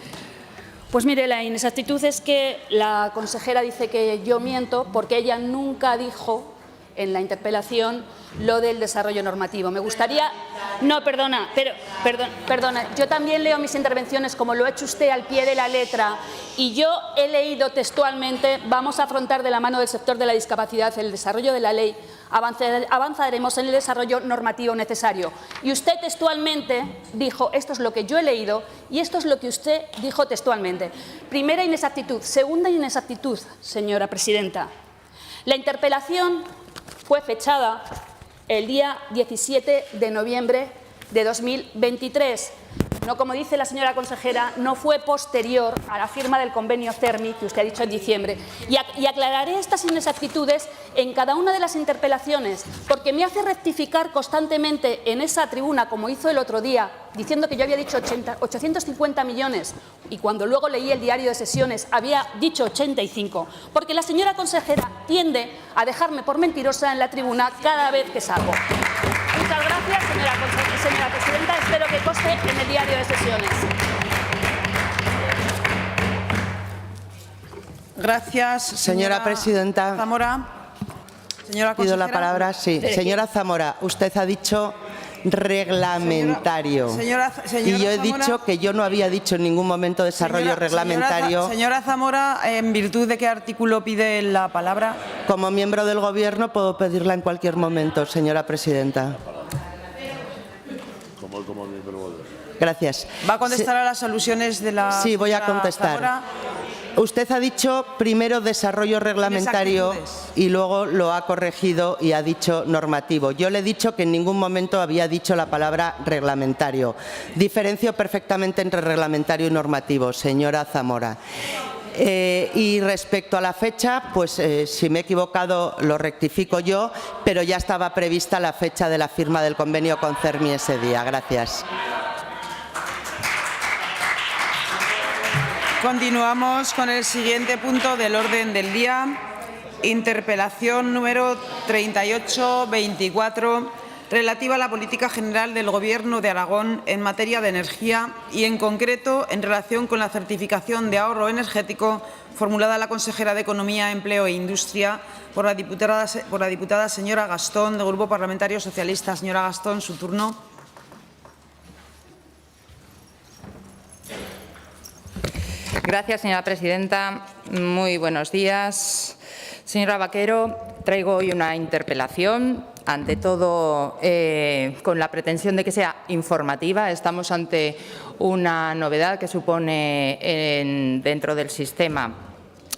S12: Pues mire, la inexactitud es que la consejera dice que yo miento porque ella nunca dijo en la interpelación lo del desarrollo normativo. Me gustaría... No, perdona, perdona. Yo también leo mis intervenciones como lo ha hecho usted al pie de la letra y yo he leído textualmente: vamos a afrontar de la mano del sector de la discapacidad el desarrollo de la ley, avanzaremos en el desarrollo normativo necesario. Y usted textualmente dijo: esto es lo que yo he leído y esto es lo que usted dijo textualmente. Primera inexactitud. Segunda inexactitud, señora presidenta. La interpelación fue fechada el día 17 de noviembre de 2023. No, como dice la señora consejera, no fue posterior a la firma del convenio CERMI, que usted ha dicho en diciembre. Y aclararé estas inexactitudes en cada una de las interpelaciones, porque me hace rectificar constantemente en esa tribuna, como hizo el otro día, diciendo que yo había dicho 850 millones, y cuando luego leí el diario de sesiones había dicho 85, porque la señora consejera tiende a dejarme por mentirosa en la tribuna cada vez que salgo. Muchas gracias, señora presidenta. Espero que conste en el diario de sesiones.
S1: Gracias,
S13: señora presidenta.
S1: Zamora. Señora consejera.
S13: Pido la palabra. Sí. Señora Zamora, usted ha dicho reglamentario. Y yo he dicho que yo no había dicho en ningún momento desarrollo reglamentario.
S1: Señora Zamora, ¿en virtud de qué artículo pide la palabra?
S13: Como miembro del Gobierno puedo pedirla en cualquier momento, señora presidenta. Gracias.
S1: ¿Va a contestar a las alusiones de la
S13: Sí, voy a contestar.
S1: Zamora?
S13: Usted ha dicho primero desarrollo reglamentario y luego lo ha corregido y ha dicho normativo. Yo le he dicho que en ningún momento había dicho la palabra reglamentario. Diferencio perfectamente entre reglamentario y normativo, señora Zamora. Y respecto a la fecha, pues si me he equivocado lo rectifico yo, pero ya estaba prevista la fecha de la firma del convenio con CERMI ese día. Gracias.
S1: Continuamos con el siguiente punto del orden del día. Interpelación número 3824, relativa a la política general del Gobierno de Aragón en materia de energía y, en concreto, en relación con la certificación de ahorro energético formulada a la consejera de Economía, Empleo e Industria por la diputada señora Gastón, del Grupo Parlamentario Socialista. Señora Gastón, su turno.
S14: Gracias, señora presidenta. Muy buenos días. Señora Vaquero, traigo hoy una interpelación, ante todo con la pretensión de que sea informativa. Estamos ante una novedad que supone dentro del sistema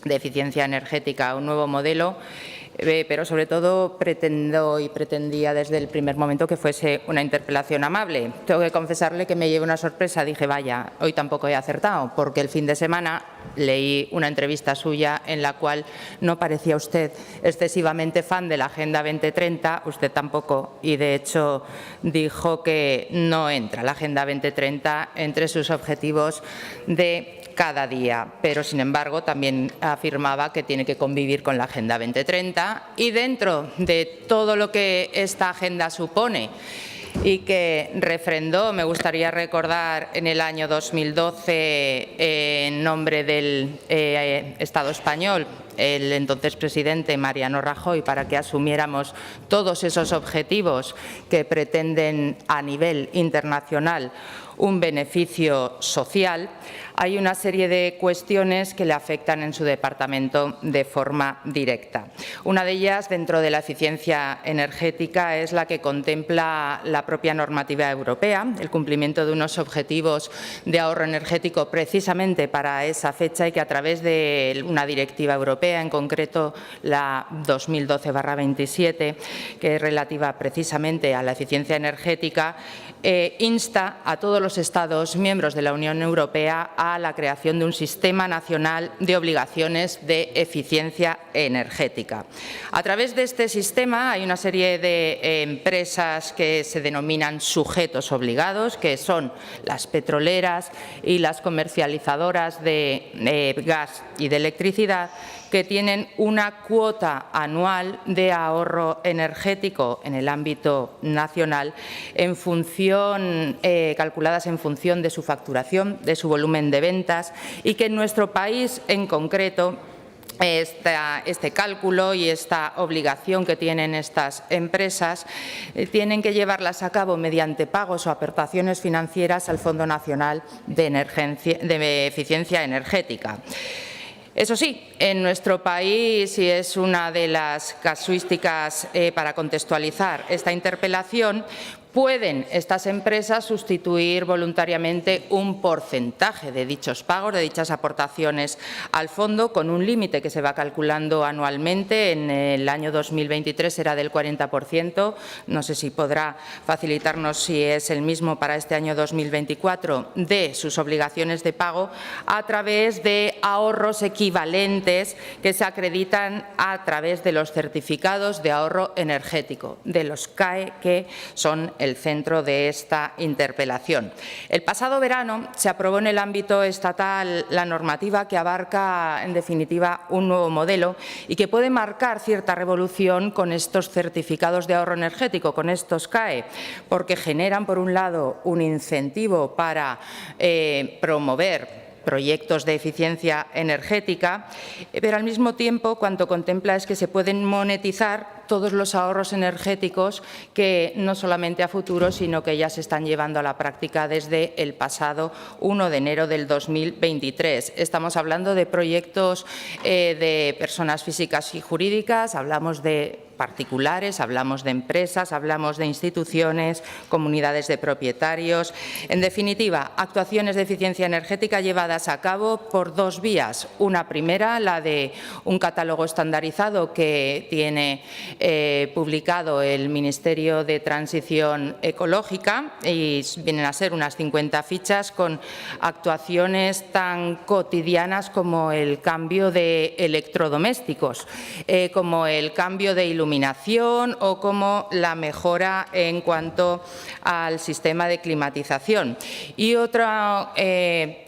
S14: de eficiencia energética un nuevo modelo pero sobre todo pretendo y pretendía desde el primer momento que fuese una interpelación amable. Tengo que confesarle que me llevé una sorpresa. Dije, vaya, hoy tampoco he acertado, porque el fin de semana leí una entrevista suya en la cual no parecía usted excesivamente fan de la Agenda 2030, usted tampoco, y de hecho dijo que no entra la Agenda 2030 entre sus objetivos de cada día, pero sin embargo también afirmaba que tiene que convivir con la Agenda 2030 y dentro de todo lo que esta agenda supone y que refrendó, me gustaría recordar, en el año 2012 en nombre del Estado español, el entonces presidente Mariano Rajoy, para que asumiéramos todos esos objetivos que pretenden a nivel internacional un beneficio social. Hay una serie de cuestiones que le afectan en su departamento de forma directa. Una de ellas, dentro de la eficiencia energética, es la que contempla la propia normativa europea, el cumplimiento de unos objetivos de ahorro energético precisamente para esa fecha y que a través de una directiva europea, en concreto la 2012/27, que es relativa precisamente a la eficiencia energética, insta a todos los Estados miembros de la Unión Europea a la creación de un sistema nacional de obligaciones de eficiencia energética. A través de este sistema hay una serie de empresas que se denominan sujetos obligados, que son las petroleras y las comercializadoras de gas y de electricidad, que tienen una cuota anual de ahorro energético en el ámbito nacional en función, calculadas en función de su facturación, de su volumen de ventas, y que en nuestro país en concreto este cálculo y esta obligación que tienen estas empresas tienen que llevarlas a cabo mediante pagos o aportaciones financieras al Fondo Nacional de Eficiencia Energética. Eso sí, en nuestro país, y es una de las casuísticas para contextualizar esta interpelación, pueden estas empresas sustituir voluntariamente un porcentaje de dichos pagos, de dichas aportaciones al fondo, con un límite que se va calculando anualmente. En el año 2023 era del 40%. No sé si podrá facilitarnos si es el mismo para este año 2024, de sus obligaciones de pago a través de ahorros equivalentes que se acreditan a través de los certificados de ahorro energético, de los CAE, que son el centro de esta interpelación. El pasado verano se aprobó en el ámbito estatal la normativa que abarca, en definitiva, un nuevo modelo y que puede marcar cierta revolución con estos certificados de ahorro energético, con estos CAE, porque generan, por un lado, un incentivo para promover proyectos de eficiencia energética, pero al mismo tiempo cuanto contempla es que se pueden monetizar todos los ahorros energéticos que no solamente a futuro, sino que ya se están llevando a la práctica desde el pasado 1 de enero del 2023. Estamos hablando de proyectos de personas físicas y jurídicas, hablamos de particulares, hablamos de empresas, hablamos de instituciones, comunidades de propietarios. En definitiva, actuaciones de eficiencia energética llevadas a cabo por dos vías. Una primera, la de un catálogo estandarizado que tiene publicado el Ministerio de Transición Ecológica, y vienen a ser unas 50 fichas con actuaciones tan cotidianas como el cambio de electrodomésticos, como el cambio de iluminación o como la mejora en cuanto al sistema de climatización. Y otro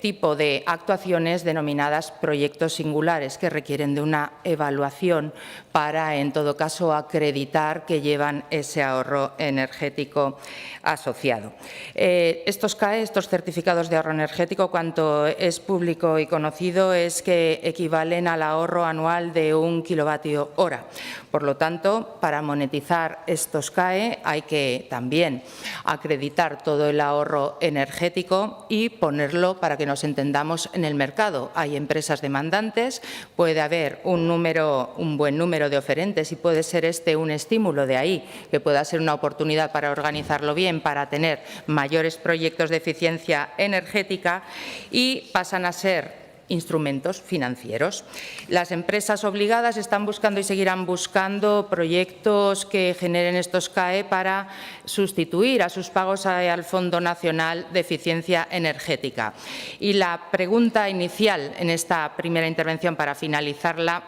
S14: tipo de actuaciones denominadas proyectos singulares, que requieren de una evaluación para, en todo caso, acreditar que llevan ese ahorro energético asociado. Estos CAE, estos certificados de ahorro energético, cuanto es público y conocido, es que equivalen al ahorro anual de 1 kilovatio hora. Por lo tanto, para monetizar estos CAE hay que también acreditar todo el ahorro energético y ponerlo, para que nos entendamos, en el mercado. Hay empresas demandantes, puede haber un buen número de oferentes y puede ser este un estímulo, de ahí que pueda ser una oportunidad para organizarlo bien, para tener mayores proyectos de eficiencia energética, y pasan a ser instrumentos financieros. Las empresas obligadas están buscando y seguirán buscando proyectos que generen estos CAE para sustituir a sus pagos al Fondo Nacional de Eficiencia Energética. Y la pregunta inicial en esta primera intervención, para finalizarla,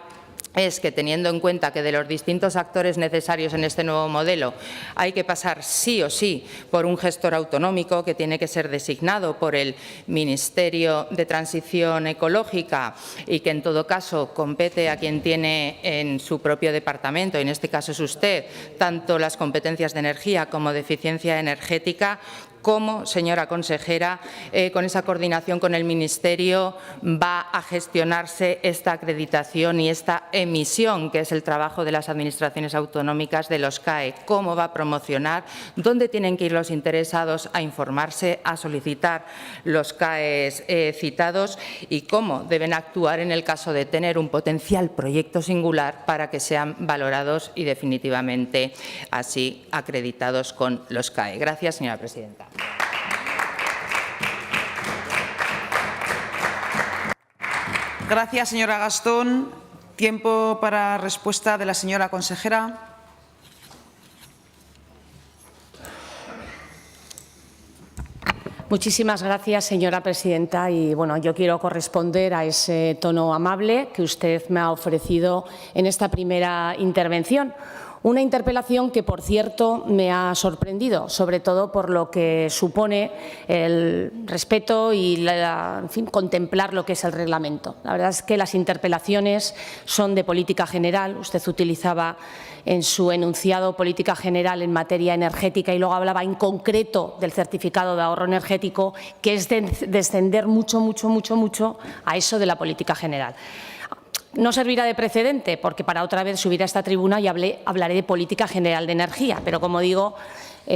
S14: es que, teniendo en cuenta que de los distintos actores necesarios en este nuevo modelo hay que pasar sí o sí por un gestor autonómico que tiene que ser designado por el Ministerio de Transición Ecológica y que en todo caso compete a quien tiene en su propio departamento, y en este caso es usted, tanto las competencias de energía como de eficiencia energética, ¿cómo, señora consejera, con esa coordinación con el Ministerio, va a gestionarse esta acreditación y esta emisión, que es el trabajo de las administraciones autonómicas de los CAE? ¿Cómo va a promocionar? ¿Dónde tienen que ir los interesados a informarse, a solicitar los CAE citados? ¿Y cómo deben actuar en el caso de tener un potencial proyecto singular para que sean valorados y definitivamente así acreditados con los CAE? Gracias, señora presidenta.
S1: Gracias, señora Gastón. Tiempo para respuesta de la señora consejera.
S15: Muchísimas gracias, señora presidenta. Y bueno, yo quiero corresponder a ese tono amable que usted me ha ofrecido en esta primera intervención. Una interpelación que, por cierto, me ha sorprendido, sobre todo por lo que supone el respeto y en fin, contemplar lo que es el reglamento. La verdad es que las interpelaciones son de política general. Usted utilizaba en su enunciado política general en materia energética y luego hablaba en concreto del certificado de ahorro energético, que es descender mucho a eso de la política general. No servirá de precedente, porque para otra vez subir a esta tribuna y hablaré de política general de energía, pero como digo,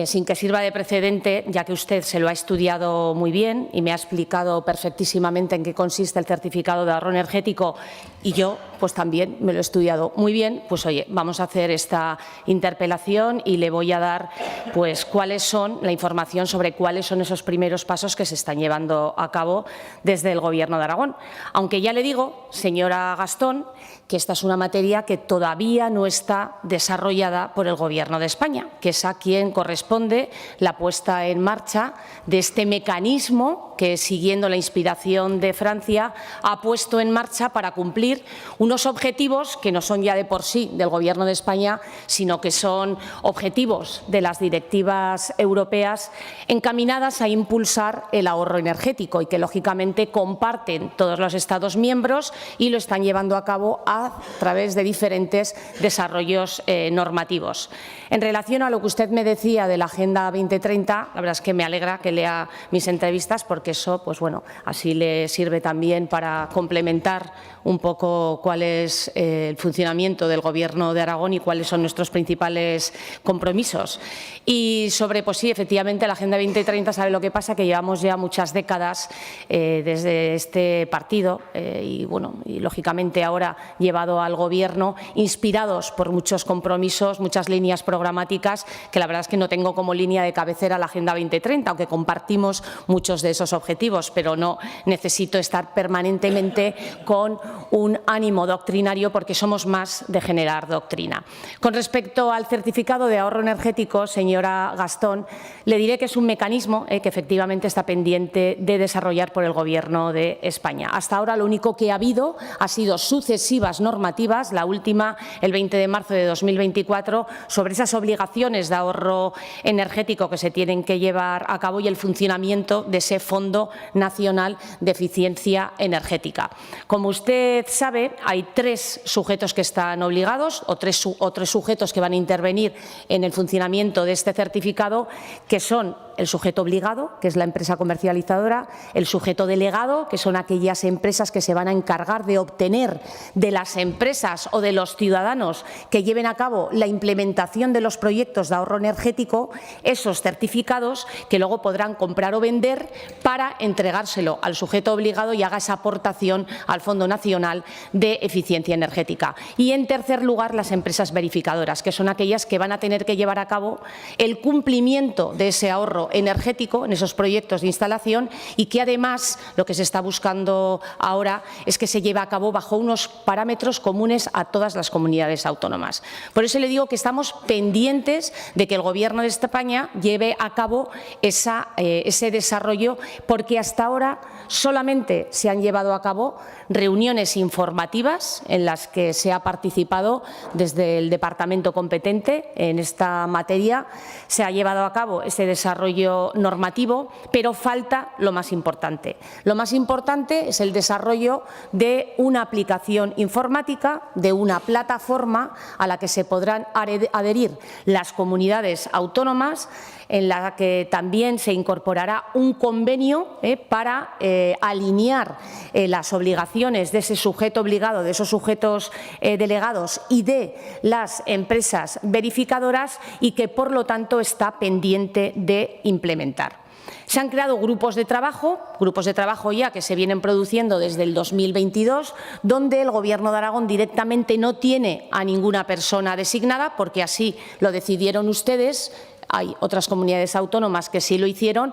S15: sin que sirva de precedente, ya que usted se lo ha estudiado muy bien y me ha explicado perfectísimamente en qué consiste el certificado de ahorro energético, y yo pues también me lo he estudiado muy bien, pues oye, vamos a hacer esta interpelación y le voy a dar pues la información sobre cuáles son esos primeros pasos que se están llevando a cabo desde el Gobierno de Aragón. Aunque ya le digo, señora Gastón, que esta es una materia que todavía no está desarrollada por el Gobierno de España, que es a quien corresponde la puesta en marcha de este mecanismo que, siguiendo la inspiración de Francia, ha puesto en marcha para cumplir unos objetivos que no son ya de por sí del Gobierno de España, sino que son objetivos de las directivas europeas encaminadas a impulsar el ahorro energético y que, lógicamente, comparten todos los Estados miembros y lo están llevando a cabo a través de diferentes desarrollos normativos. En relación a lo que usted me decía de la Agenda 2030, la verdad es que me alegra que lea mis entrevistas, porque eso, pues bueno, así le sirve también para complementar un poco cuál es el funcionamiento del Gobierno de Aragón y cuáles son nuestros principales compromisos. Y sobre, pues sí, efectivamente, la Agenda 2030, ¿sabe lo que pasa? Que llevamos ya muchas décadas desde este partido y, bueno, y lógicamente ahora llevado al Gobierno, inspirados por muchos compromisos, muchas líneas programáticas, que la verdad es que no tengo como línea de cabecera la Agenda 2030, aunque compartimos muchos de esos objetivos, pero no necesito estar permanentemente con un ánimo doctrinario, porque somos más de generar doctrina. Con respecto al certificado de ahorro energético, señora Gastón, le diré que es un mecanismo que efectivamente está pendiente de desarrollar por el Gobierno de España. Hasta ahora lo único que ha habido ha sido sucesivas normativas, la última el 20 de marzo de 2024, sobre esas obligaciones de ahorro energético que se tienen que llevar a cabo y el funcionamiento de ese Fondo Nacional de Eficiencia Energética. Como usted sabe, hay tres sujetos que están obligados o tres sujetos que van a intervenir en el funcionamiento de este certificado, que son el sujeto obligado, que es la empresa comercializadora, el sujeto delegado, que son aquellas empresas que se van a encargar de obtener de las empresas o de los ciudadanos que lleven a cabo la implementación de los proyectos de ahorro energético, esos certificados que luego podrán comprar o vender para entregárselo al sujeto obligado y haga esa aportación al Fondo Nacional de Eficiencia Energética. Y, en tercer lugar, las empresas verificadoras, que son aquellas que van a tener que llevar a cabo el cumplimiento de ese ahorro ahorro energético en esos proyectos de instalación y que además lo que se está buscando ahora es que se lleve a cabo bajo unos parámetros comunes a todas las comunidades autónomas. Por eso le digo que estamos pendientes de que el Gobierno de España lleve a cabo ese desarrollo, porque hasta ahora solamente se han llevado a cabo reuniones informativas en las que se ha participado desde el departamento competente en esta materia. Se ha llevado a cabo ese desarrollo normativo, pero falta lo más importante. Lo más importante es el desarrollo de una aplicación informática, de una plataforma a la que se podrán adherir las comunidades autónomas, en la que también se incorporará un convenio para alinear las obligaciones de ese sujeto obligado, de esos sujetos delegados y de las empresas verificadoras, y que, por lo tanto, está pendiente de implementar. Se han creado grupos de trabajo ya que se vienen produciendo desde el 2022, donde el Gobierno de Aragón directamente no tiene a ninguna persona designada, porque así lo decidieron ustedes. Hay otras comunidades autónomas que sí lo hicieron,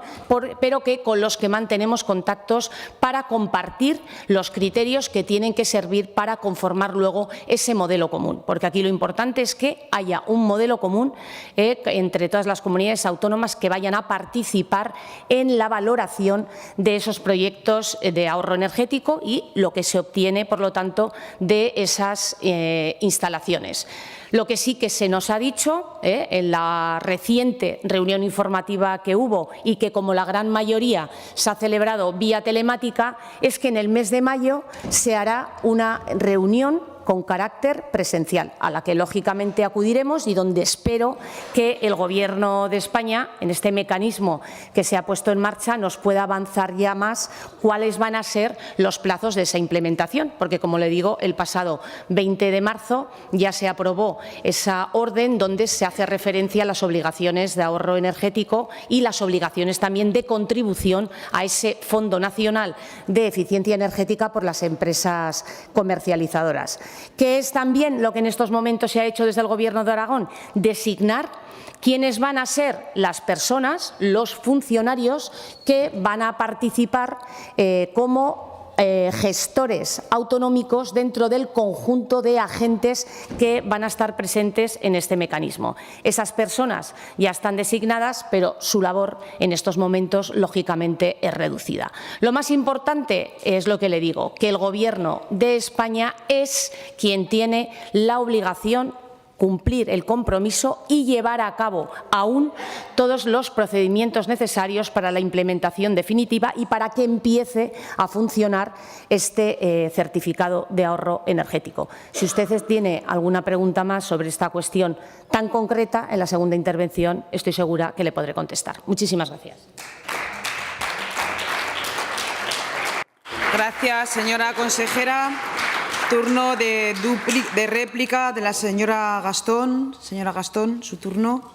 S15: pero con los que mantenemos contactos para compartir los criterios que tienen que servir para conformar luego ese modelo común. Porque aquí lo importante es que haya un modelo común entre todas las comunidades autónomas que vayan a participar en la valoración de esos proyectos de ahorro energético y lo que se obtiene, por lo tanto, de esas instalaciones. Lo que sí que se nos ha dicho en la reciente reunión informativa que hubo, y que, como la gran mayoría, se ha celebrado vía telemática, es que en el mes de mayo se hará una reunión con carácter presencial, a la que lógicamente acudiremos y donde espero que el Gobierno de España, en este mecanismo que se ha puesto en marcha, nos pueda avanzar ya más cuáles van a ser los plazos de esa implementación, porque, como le digo, el pasado 20 de marzo ya se aprobó esa orden donde se hace referencia a las obligaciones de ahorro energético y las obligaciones también de contribución a ese Fondo Nacional de Eficiencia Energética por las empresas comercializadoras. ¿Qué es también lo que en estos momentos se ha hecho desde el Gobierno de Aragón? Designar quiénes van a ser las personas, los funcionarios que van a participar como gestores autonómicos dentro del conjunto de agentes que van a estar presentes en este mecanismo. Esas personas ya están designadas, pero su labor en estos momentos, lógicamente, es reducida. Lo más importante es lo que le digo, que el Gobierno de España es quien tiene la obligación cumplir el compromiso y llevar a cabo aún todos los procedimientos necesarios para la implementación definitiva y para que empiece a funcionar este certificado de ahorro energético. Si usted tiene alguna pregunta más sobre esta cuestión tan concreta, en la segunda intervención estoy segura que le podré contestar. Muchísimas gracias.
S1: Gracias, señora consejera. Turno de réplica de la señora Gastón. Señora Gastón, su turno.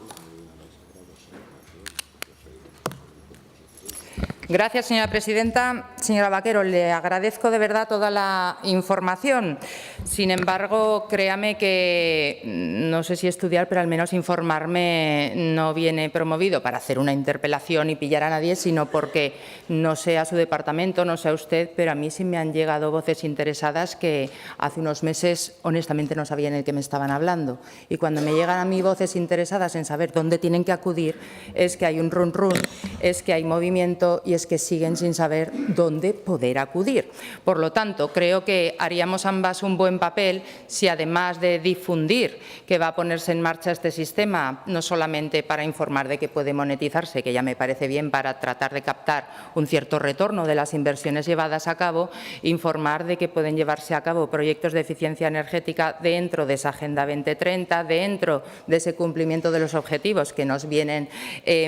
S14: Gracias, señora presidenta. Señora Vaquero, le agradezco de verdad toda la información. Sin embargo, créame que no sé si estudiar, pero al menos informarme no viene promovido para hacer una interpelación y pillar a nadie, sino porque no sea su departamento, no sea usted, pero a mí sí me han llegado voces interesadas que hace unos meses honestamente no sabían el que me estaban hablando. Y cuando me llegan a mí voces interesadas en saber dónde tienen que acudir, es que hay un run run, es que hay movimiento y es que siguen sin saber dónde poder acudir. Por lo tanto, creo que haríamos ambas un buen papel si, además de difundir que va a ponerse en marcha este sistema, no solamente para informar de que puede monetizarse, que ya me parece bien para tratar de captar un cierto retorno de las inversiones llevadas a cabo, informar de que pueden llevarse a cabo proyectos de eficiencia energética dentro de esa Agenda 2030, dentro de ese cumplimiento de los objetivos que nos vienen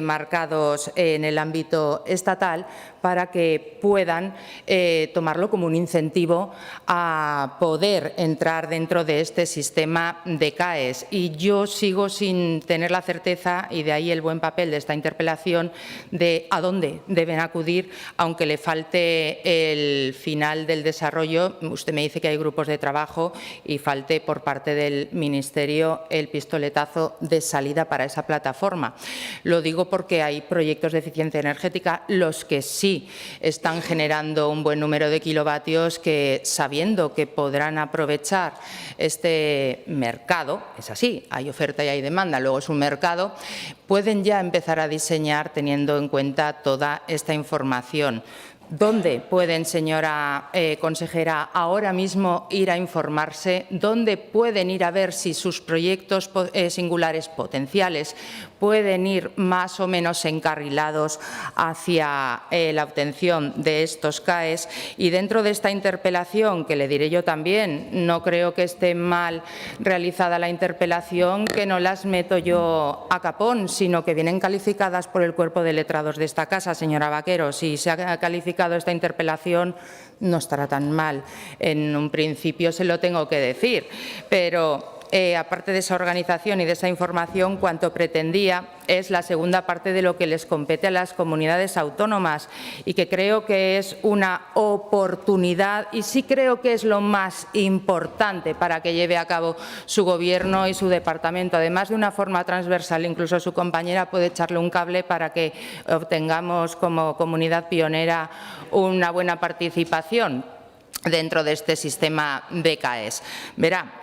S14: marcados en el ámbito estatal, laboral para que puedan tomarlo como un incentivo a poder entrar dentro de este sistema de CAES. Y yo sigo sin tener la certeza, y de ahí el buen papel de esta interpelación, de a dónde deben acudir, aunque le falte el final del desarrollo. Usted me dice que hay grupos de trabajo y falte por parte del Ministerio el pistoletazo de salida para esa plataforma. Lo digo porque hay proyectos de eficiencia energética, los que sí están generando un buen número de kilovatios, que sabiendo que podrán aprovechar este mercado, es así, hay oferta y hay demanda, luego es un mercado, pueden ya empezar a diseñar teniendo en cuenta toda esta información. ¿Dónde pueden, señora consejera, ahora mismo ir a informarse? ¿Dónde pueden ir a ver si sus proyectos singulares potenciales pueden ir más o menos encarrilados hacia la obtención de estos CAES? Y dentro de esta interpelación, que le diré yo también, no creo que esté mal realizada la interpelación, que no las meto yo a capón, sino que vienen calificadas por el cuerpo de letrados de esta casa, señora Vaquero. Si se ha calificado esta interpelación, no estará tan mal. En un principio se lo tengo que decir, pero aparte de esa organización y de esa información, cuanto pretendía es la segunda parte de lo que les compete a las comunidades autónomas, y que creo que es una oportunidad, y sí creo que es lo más importante para que lleve a cabo su Gobierno y su departamento, además de una forma transversal. Incluso su compañera puede echarle un cable para que obtengamos como comunidad pionera una buena participación dentro de este sistema de CAES. Verá,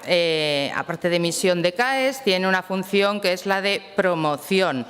S14: aparte de emisión de CAES, tiene una función que es la de promoción.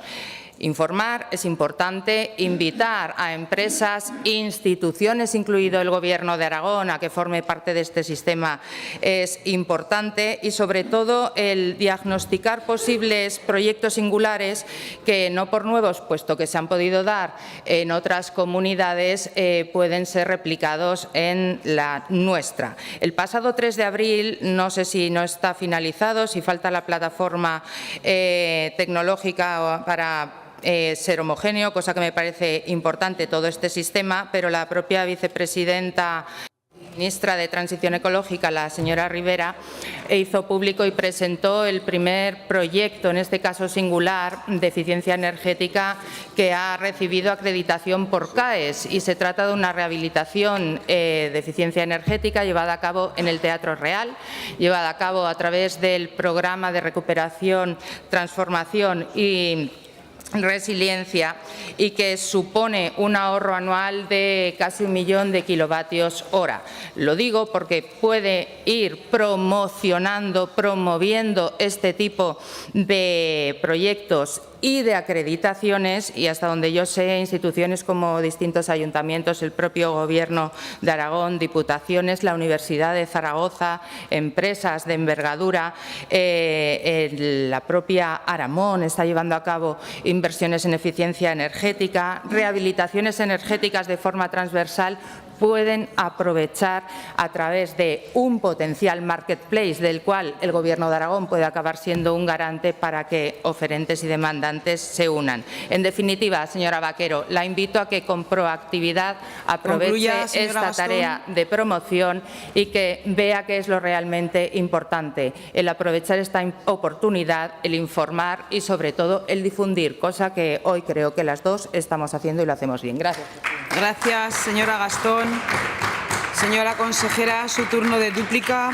S14: Informar es importante, invitar a empresas, instituciones, incluido el Gobierno de Aragón, a que forme parte de este sistema es importante, y sobre todo el diagnosticar posibles proyectos singulares que, no por nuevos, puesto que se han podido dar en otras comunidades, pueden ser replicados en la nuestra. El pasado 3 de abril, no sé si no está finalizado, si falta la plataforma tecnológica para ser homogéneo, cosa que me parece importante todo este sistema, pero la propia vicepresidenta ministra de Transición Ecológica, la señora Rivera, hizo público y presentó el primer proyecto, en este caso singular, de eficiencia energética que ha recibido acreditación por CAES, y se trata de una rehabilitación de eficiencia energética llevada a cabo en el Teatro Real, llevada a cabo a través del programa de recuperación, transformación y resiliencia, y que supone un ahorro anual de casi 1 millón de kilovatios hora. Lo digo porque puede ir promocionando, promoviendo este tipo de proyectos y de acreditaciones, y hasta donde yo sé, instituciones como distintos ayuntamientos, el propio Gobierno de Aragón, diputaciones, la Universidad de Zaragoza, empresas de envergadura, la propia Aramón está llevando a cabo inversiones en eficiencia energética, rehabilitaciones energéticas de forma transversal, pueden aprovechar a través de un potencial marketplace del cual el Gobierno de Aragón puede acabar siendo un garante para que oferentes y demandantes se unan. En definitiva, señora Vaquero, la invito a que con proactividad aproveche esta tarea de promoción y que vea qué es lo realmente importante, el aprovechar esta oportunidad, el informar y, sobre todo, el difundir, cosa que hoy creo que las dos estamos haciendo y lo hacemos bien. Gracias.
S1: Gracias, señora Gastón. Señora consejera, su turno de dúplica.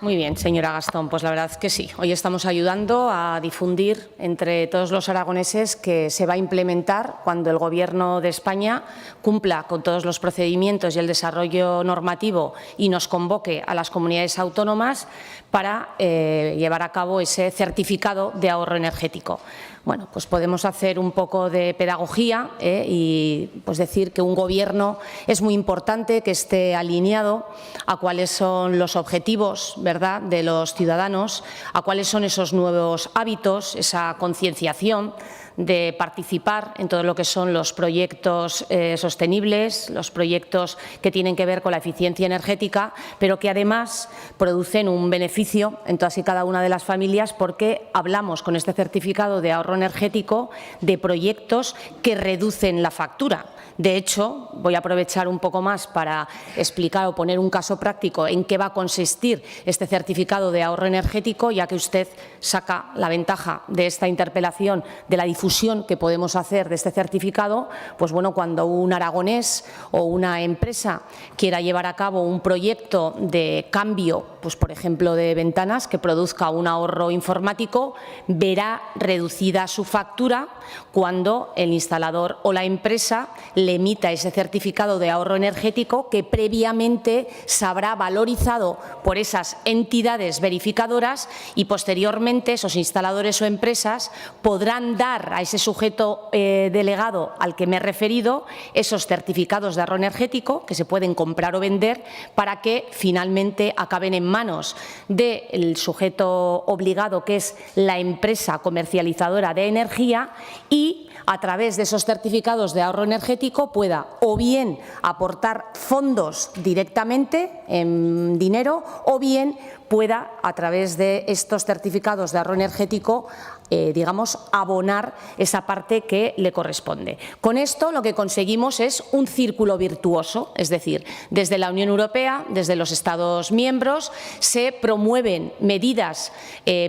S15: Muy bien, señora Gastón, pues la verdad es que sí. Hoy estamos ayudando a difundir entre todos los aragoneses que se va a implementar cuando el Gobierno de España cumpla con todos los procedimientos y el desarrollo normativo y nos convoque a las comunidades autónomas para llevar a cabo ese certificado de ahorro energético. Bueno, pues podemos hacer un poco de pedagogía y pues decir que un Gobierno es muy importante que esté alineado a cuáles son los objetivos, ¿verdad?, de los ciudadanos, a cuáles son esos nuevos hábitos, esa concienciación de participar en todo lo que son los proyectos sostenibles, los proyectos que tienen que ver con la eficiencia energética, pero que además producen un beneficio en todas y cada una de las familias, porque hablamos con este certificado de ahorro energético de proyectos que reducen la factura. De hecho, voy a aprovechar un poco más para explicar o poner un caso práctico en qué va a consistir este certificado de ahorro energético, ya que usted saca la ventaja de esta interpelación de la difusión que podemos hacer de este certificado. Pues bueno, cuando un aragonés o una empresa quiera llevar a cabo un proyecto de cambio, pues por ejemplo de ventanas, que produzca un ahorro informático, verá reducida su factura cuando el instalador o la empresa le emita ese certificado de ahorro energético, que previamente se habrá valorizado por esas entidades verificadoras, y posteriormente esos instaladores o empresas podrán dar a ese sujeto delegado al que me he referido esos certificados de ahorro energético, que se pueden comprar o vender, para que finalmente acaben en manos del sujeto obligado, que es la empresa comercializadora de energía, y a través de esos certificados de ahorro energético pueda o bien aportar fondos directamente en dinero, o bien pueda, a través de estos certificados de ahorro energético, digamos, abonar esa parte que le corresponde. Con esto lo que conseguimos es un círculo virtuoso, es decir, desde la Unión Europea, desde los Estados miembros, se promueven medidas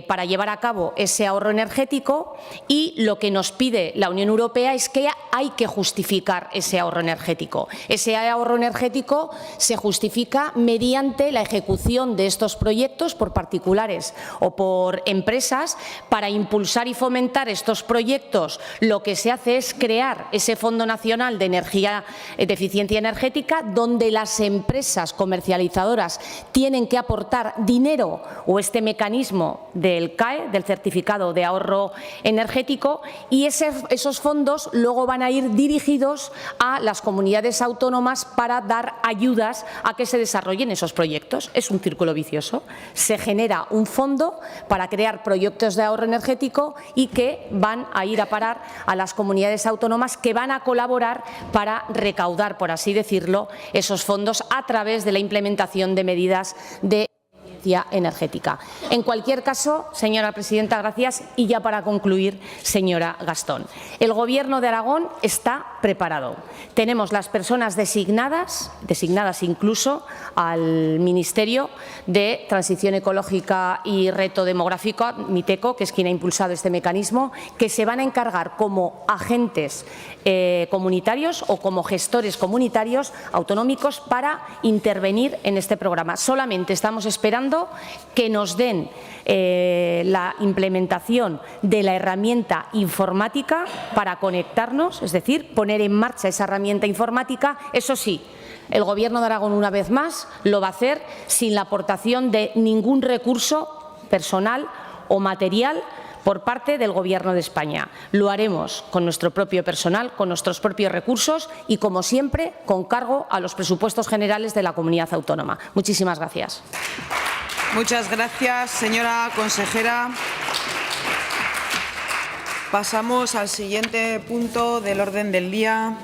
S15: para llevar a cabo ese ahorro energético, y lo que nos pide la Unión Europea es que hay que justificar ese ahorro energético. Ese ahorro energético se justifica mediante la ejecución de estos proyectos por particulares o por empresas. Para impulsar y fomentar estos proyectos, lo que se hace es crear ese Fondo Nacional de Eficiencia Energética, donde las empresas comercializadoras tienen que aportar dinero, o este mecanismo del CAE, del Certificado de Ahorro Energético, y esos fondos luego van a ir dirigidos a las comunidades autónomas para dar ayudas a que se desarrollen esos proyectos. Es un círculo vicioso. Se genera un fondo para crear proyectos de ahorro energético y que van a ir a parar a las comunidades autónomas, que van a colaborar para recaudar, por así decirlo, esos fondos a través de la implementación de medidas de eficiencia energética. En cualquier caso, señora presidenta, gracias. Y ya para concluir, señora Gastón, el Gobierno de Aragón está preparado. Tenemos las personas designadas incluso al Ministerio de Transición Ecológica y Reto Demográfico, MITECO, que es quien ha impulsado este mecanismo, que se van a encargar como agentes comunitarios o como gestores comunitarios autonómicos para intervenir en este programa. Solamente estamos esperando que nos den la implementación de la herramienta informática para conectarnos, es decir, poner en marcha esa herramienta informática. Eso sí, el Gobierno de Aragón, una vez más, lo va a hacer sin la aportación de ningún recurso personal o material por parte del Gobierno de España. Lo haremos con nuestro propio personal, con nuestros propios recursos y, como siempre, con cargo a los presupuestos generales de la comunidad autónoma. Muchísimas gracias.
S1: Muchas gracias, señora consejera. Pasamos al siguiente punto del orden del día.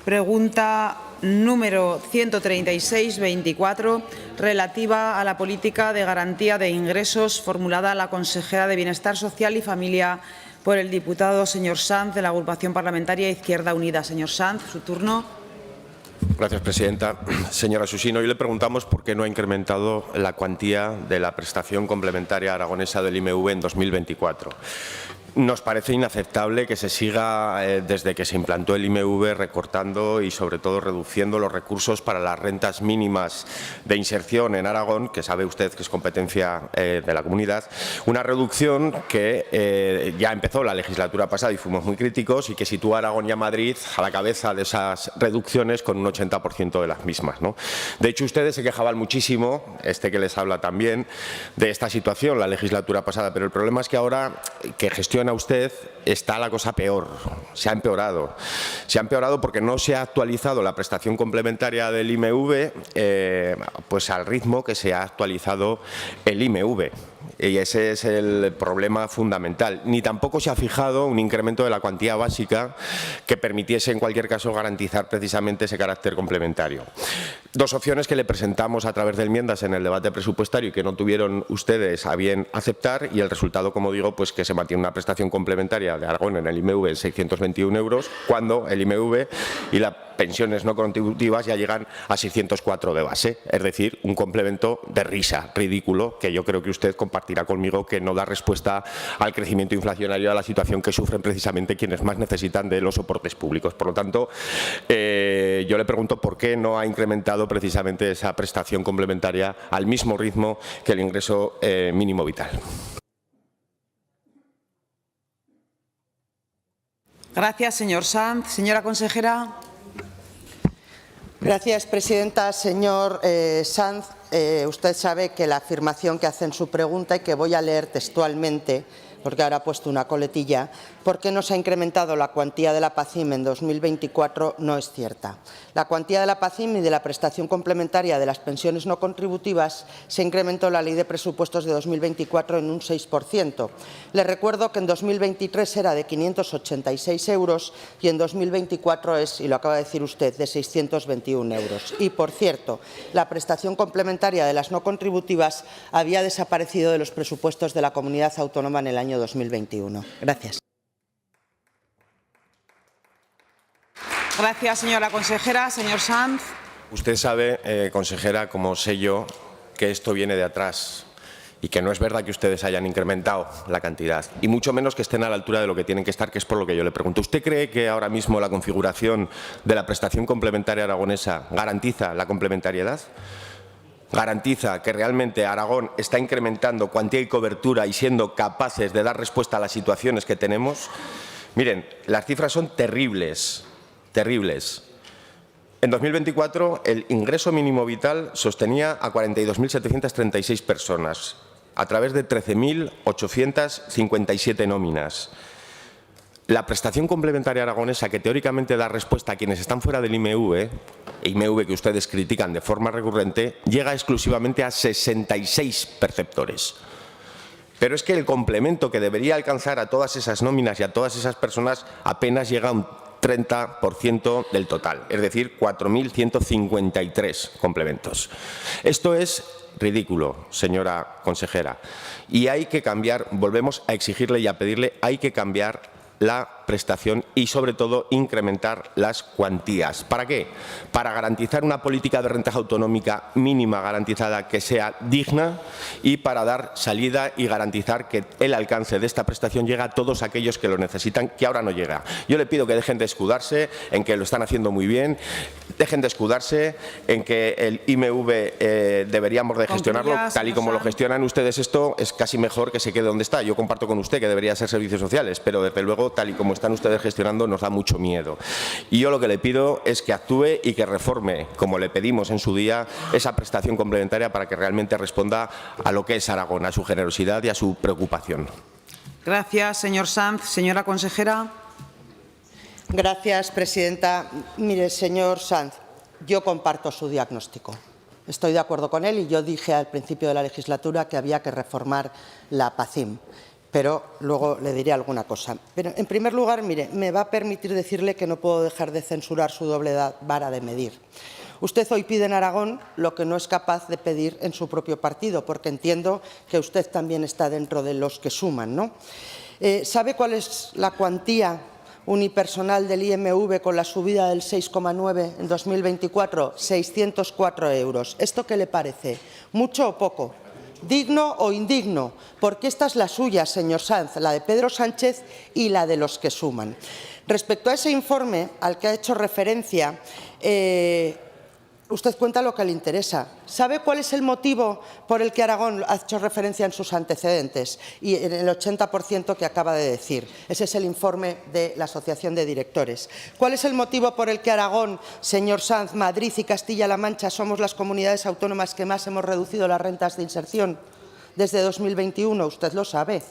S1: Pregunta número 136-24, relativa a la política de garantía de ingresos, formulada a la consejera de Bienestar Social y Familia por el diputado señor Sanz, de la agrupación parlamentaria Izquierda Unida. Señor Sanz, su turno.
S5: Gracias, presidenta. Señora Susino, hoy le preguntamos por qué no ha incrementado la cuantía de la prestación complementaria aragonesa del IMV en 2024. Nos parece inaceptable que se siga, desde que se implantó el IMV, recortando y, sobre todo, reduciendo los recursos para las rentas mínimas de inserción en Aragón, que sabe usted que es competencia de la comunidad. Una reducción que ya empezó la legislatura pasada y fuimos muy críticos, y que sitúa a Aragón y a Madrid a la cabeza de esas reducciones, con un 80% de las mismas, ¿no? De hecho, ustedes se quejaban muchísimo, que les habla también, de esta situación la legislatura pasada, pero el problema es que ahora que gestiona usted está la cosa peor, se ha empeorado. Se ha empeorado porque no se ha actualizado la prestación complementaria del IMV pues al ritmo que se ha actualizado el IMV.
S16: Y ese es el problema fundamental. Ni tampoco se ha fijado un incremento de la cuantía básica que permitiese, en cualquier caso, garantizar precisamente ese carácter complementario. Dos opciones que le presentamos a través de enmiendas en el debate presupuestario y que no tuvieron ustedes a bien aceptar, y el resultado, como digo, pues que se mantiene una prestación complementaria de Aragón en el IMV en 621 euros, cuando el IMV y las pensiones no contributivas ya llegan a 604 de base. Es decir, un complemento de risa, ridículo, que yo creo que usted compartirá conmigo que no da respuesta al crecimiento inflacionario, a la situación que sufren precisamente quienes más necesitan de los soportes públicos. Por lo tanto, yo le pregunto por qué no ha incrementado precisamente esa prestación complementaria al mismo ritmo que el ingreso mínimo vital.
S1: Gracias, señor Sanz. Señora consejera.
S13: Gracias, presidenta. Señor Sanz, usted sabe que la afirmación que hace en su pregunta, y que voy a leer textualmente, porque ahora ha puesto una coletilla, ¿por qué no se ha incrementado la cuantía de la PACIM en 2024? No es cierta. La cuantía de la PACIM y de la prestación complementaria de las pensiones no contributivas se incrementó en la Ley de Presupuestos de 2024 en un 6%. Les recuerdo que en 2023 era de 586 euros y en 2024 es, y lo acaba de decir usted, de 621 euros. Y, por cierto, la prestación complementaria de las no contributivas había desaparecido de los presupuestos de la comunidad autónoma en el año 2021. Gracias.
S1: Gracias, señora consejera. Señor Sanz.
S16: Usted sabe, consejera, como sé yo, que esto viene de atrás y que no es verdad que ustedes hayan incrementado la cantidad, y mucho menos que estén a la altura de lo que tienen que estar, que es por lo que yo le pregunto. ¿Usted cree que ahora mismo la configuración de la prestación complementaria aragonesa garantiza la complementariedad? ¿Garantiza que realmente Aragón está incrementando cuantía y cobertura y siendo capaces de dar respuesta a las situaciones que tenemos? Miren, las cifras son terribles. Terribles. En 2024 el ingreso mínimo vital sostenía a 42.736 personas a través de 13.857 nóminas. La prestación complementaria aragonesa, que teóricamente da respuesta a quienes están fuera del IMV que ustedes critican de forma recurrente, llega exclusivamente a 66 perceptores. Pero es que el complemento que debería alcanzar a todas esas nóminas y a todas esas personas apenas llega a un 30% del total, es decir, 4.153 complementos. Esto es ridículo, señora consejera, y hay que cambiar, volvemos a exigirle y a pedirle, hay que cambiar la prestación y, sobre todo, incrementar las cuantías. ¿Para qué? Para garantizar una política de renta autonómica mínima garantizada que sea digna y para dar salida y garantizar que el alcance de esta prestación llegue a todos aquellos que lo necesitan, que ahora no llega. Yo le pido que dejen de escudarse en que lo están haciendo muy bien, dejen de escudarse en que el IMV deberíamos de gestionarlo tal y como lo gestionan ustedes. Esto es casi mejor que se quede donde está. Yo comparto con usted que debería ser servicios sociales, pero desde luego, tal y como están ustedes gestionando, nos da mucho miedo. Y yo lo que le pido es que actúe y que reforme, como le pedimos en su día, esa prestación complementaria para que realmente responda a lo que es Aragón, a su generosidad y a su preocupación.
S1: Gracias, señor Sanz. Señora consejera.
S13: Gracias, presidenta. Mire, señor Sanz, yo comparto su diagnóstico. Estoy de acuerdo con él y yo dije al principio de la legislatura que había que reformar la PACIM. Pero luego le diré alguna cosa. Pero, en primer lugar, mire, me va a permitir decirle que no puedo dejar de censurar su doble vara de medir. Usted hoy pide en Aragón lo que no es capaz de pedir en su propio partido, porque entiendo que usted también está dentro de los que suman, ¿no? ¿Sabe cuál es la cuantía unipersonal del IMV con la subida del 6,9 en 2024? 604 euros. ¿Esto qué le parece? ¿Mucho o poco? ¿Digno o indigno? Porque esta es la suya, señor Sanz, la de Pedro Sánchez y la de los que suman. Respecto a ese informe al que ha hecho referencia, usted cuenta lo que le interesa. ¿Sabe cuál es el motivo por el que Aragón ha hecho referencia en sus antecedentes y en el 80% que acaba de decir? Ese es el informe de la Asociación de Directores. ¿Cuál es el motivo por el que Aragón, señor Sanz, Madrid y Castilla-La Mancha somos las comunidades autónomas que más hemos reducido las rentas de inserción desde 2021? Usted lo sabe.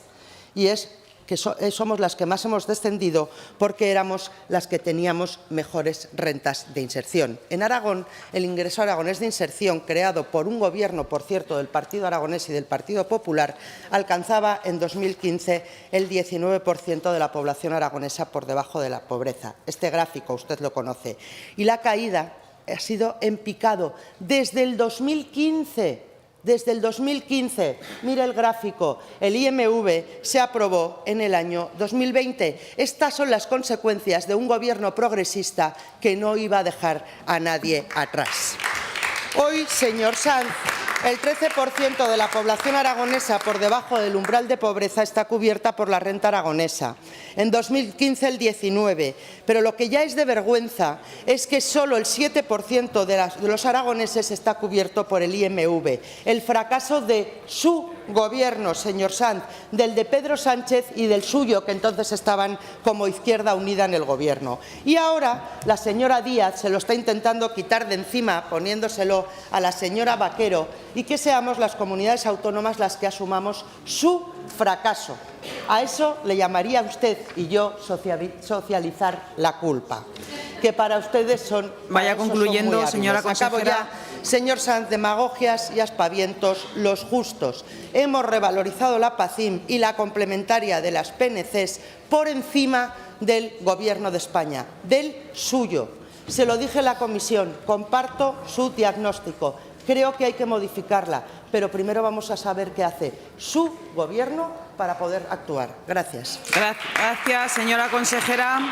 S13: Y es que somos las que más hemos descendido porque éramos las que teníamos mejores rentas de inserción. En Aragón, el ingreso aragonés de inserción, creado por un gobierno, por cierto, del Partido Aragonés y del Partido Popular, alcanzaba en 2015 el 19% de la población aragonesa por debajo de la pobreza. Este gráfico usted lo conoce. Y la caída ha sido en picado desde el 2015. Desde el 2015, mire el gráfico, el IMV se aprobó en el año 2020. Estas son las consecuencias de un gobierno progresista que no iba a dejar a nadie atrás. Hoy, señor Sanz, el 13% de la población aragonesa por debajo del umbral de pobreza está cubierta por la renta aragonesa. En 2015 el 19%, pero lo que ya es de vergüenza es que solo el 7% de los aragoneses está cubierto por el IMV. El fracaso de su gobierno, señor Sanz, del de Pedro Sánchez y del suyo, que entonces estaban como Izquierda Unida en el gobierno. Y ahora la señora Díaz se lo está intentando quitar de encima, poniéndoselo a la señora Vaquero, y que seamos las comunidades autónomas las que asumamos su fracaso. A eso le llamaría usted y yo socializar la culpa, que para ustedes son...
S1: Vaya concluyendo, señora consejera.
S13: Acabo ya. Señor Sanz, demagogias y aspavientos los justos. Hemos revalorizado la PACIM y la complementaria de las PNCs por encima del Gobierno de España, del suyo. Se lo dije en la comisión, comparto su diagnóstico. Creo que hay que modificarla, pero primero vamos a saber qué hace su Gobierno para poder actuar. Gracias.
S1: Gracias, señora consejera.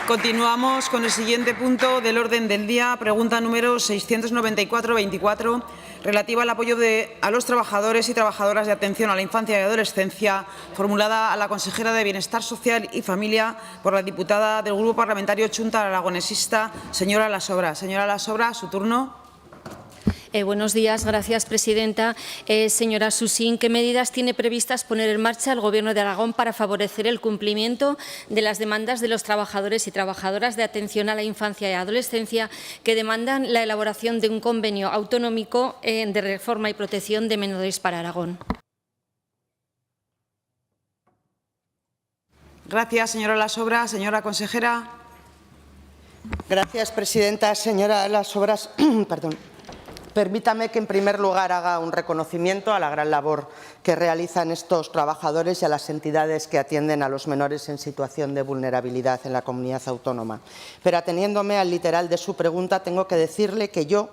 S1: Continuamos con el siguiente punto del orden del día, pregunta número 694-24, relativa al apoyo a los trabajadores y trabajadoras de atención a la infancia y adolescencia, formulada a la consejera de Bienestar Social y Familia por la diputada del Grupo Parlamentario Chunta Aragonesista, señora Lasobra. Señora Lasobra, su turno.
S15: Buenos días, gracias, presidenta. Señora Susín, ¿qué medidas tiene previstas poner en marcha el Gobierno de Aragón para favorecer el cumplimiento de las demandas de los trabajadores y trabajadoras de atención a la infancia y adolescencia que demandan la elaboración de un convenio autonómico de reforma y protección de menores para Aragón?
S1: Gracias, señora Lasobra. Señora consejera.
S13: Gracias, presidenta. Señora Lasobra, perdón. Permítame que, en primer lugar, haga un reconocimiento a la gran labor que realizan estos trabajadores y a las entidades que atienden a los menores en situación de vulnerabilidad en la comunidad autónoma. Pero, ateniéndome al literal de su pregunta, tengo que decirle que yo,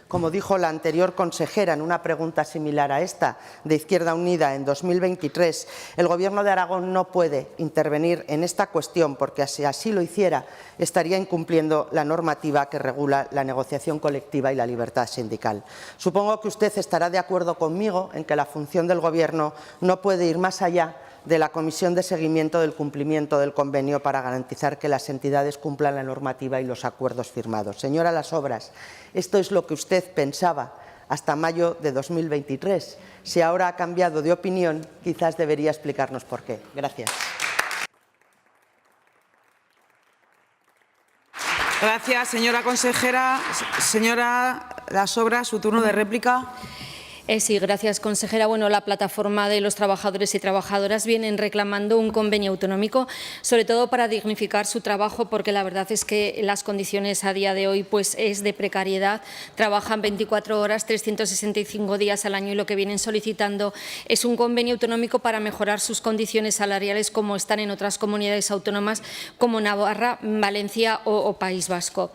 S13: como dijo la anterior consejera en una pregunta similar a esta de Izquierda Unida en 2023, el Gobierno de Aragón no puede intervenir en esta cuestión porque, si así lo hiciera, estaría incumpliendo la normativa que regula la negociación colectiva y la libertad sindical. Supongo que usted estará de acuerdo conmigo en que la función del Gobierno no puede ir más allá de la Comisión de Seguimiento del Cumplimiento del Convenio para garantizar que las entidades cumplan la normativa y los acuerdos firmados. Señora Lasobras, esto es lo que usted pensaba hasta mayo de 2023. Si ahora ha cambiado de opinión, quizás debería explicarnos por qué. Gracias.
S1: Gracias, señora consejera. Señora Lasobra, su turno de réplica.
S15: Sí, gracias, consejera. Bueno, la plataforma de los trabajadores y trabajadoras vienen reclamando un convenio autonómico, sobre todo para dignificar su trabajo, porque la verdad es que las condiciones a día de hoy pues, es de precariedad. Trabajan 24 horas, 365 días al año y lo que vienen solicitando es un convenio autonómico para mejorar sus condiciones salariales, como están en otras comunidades autónomas como Navarra, Valencia o País Vasco.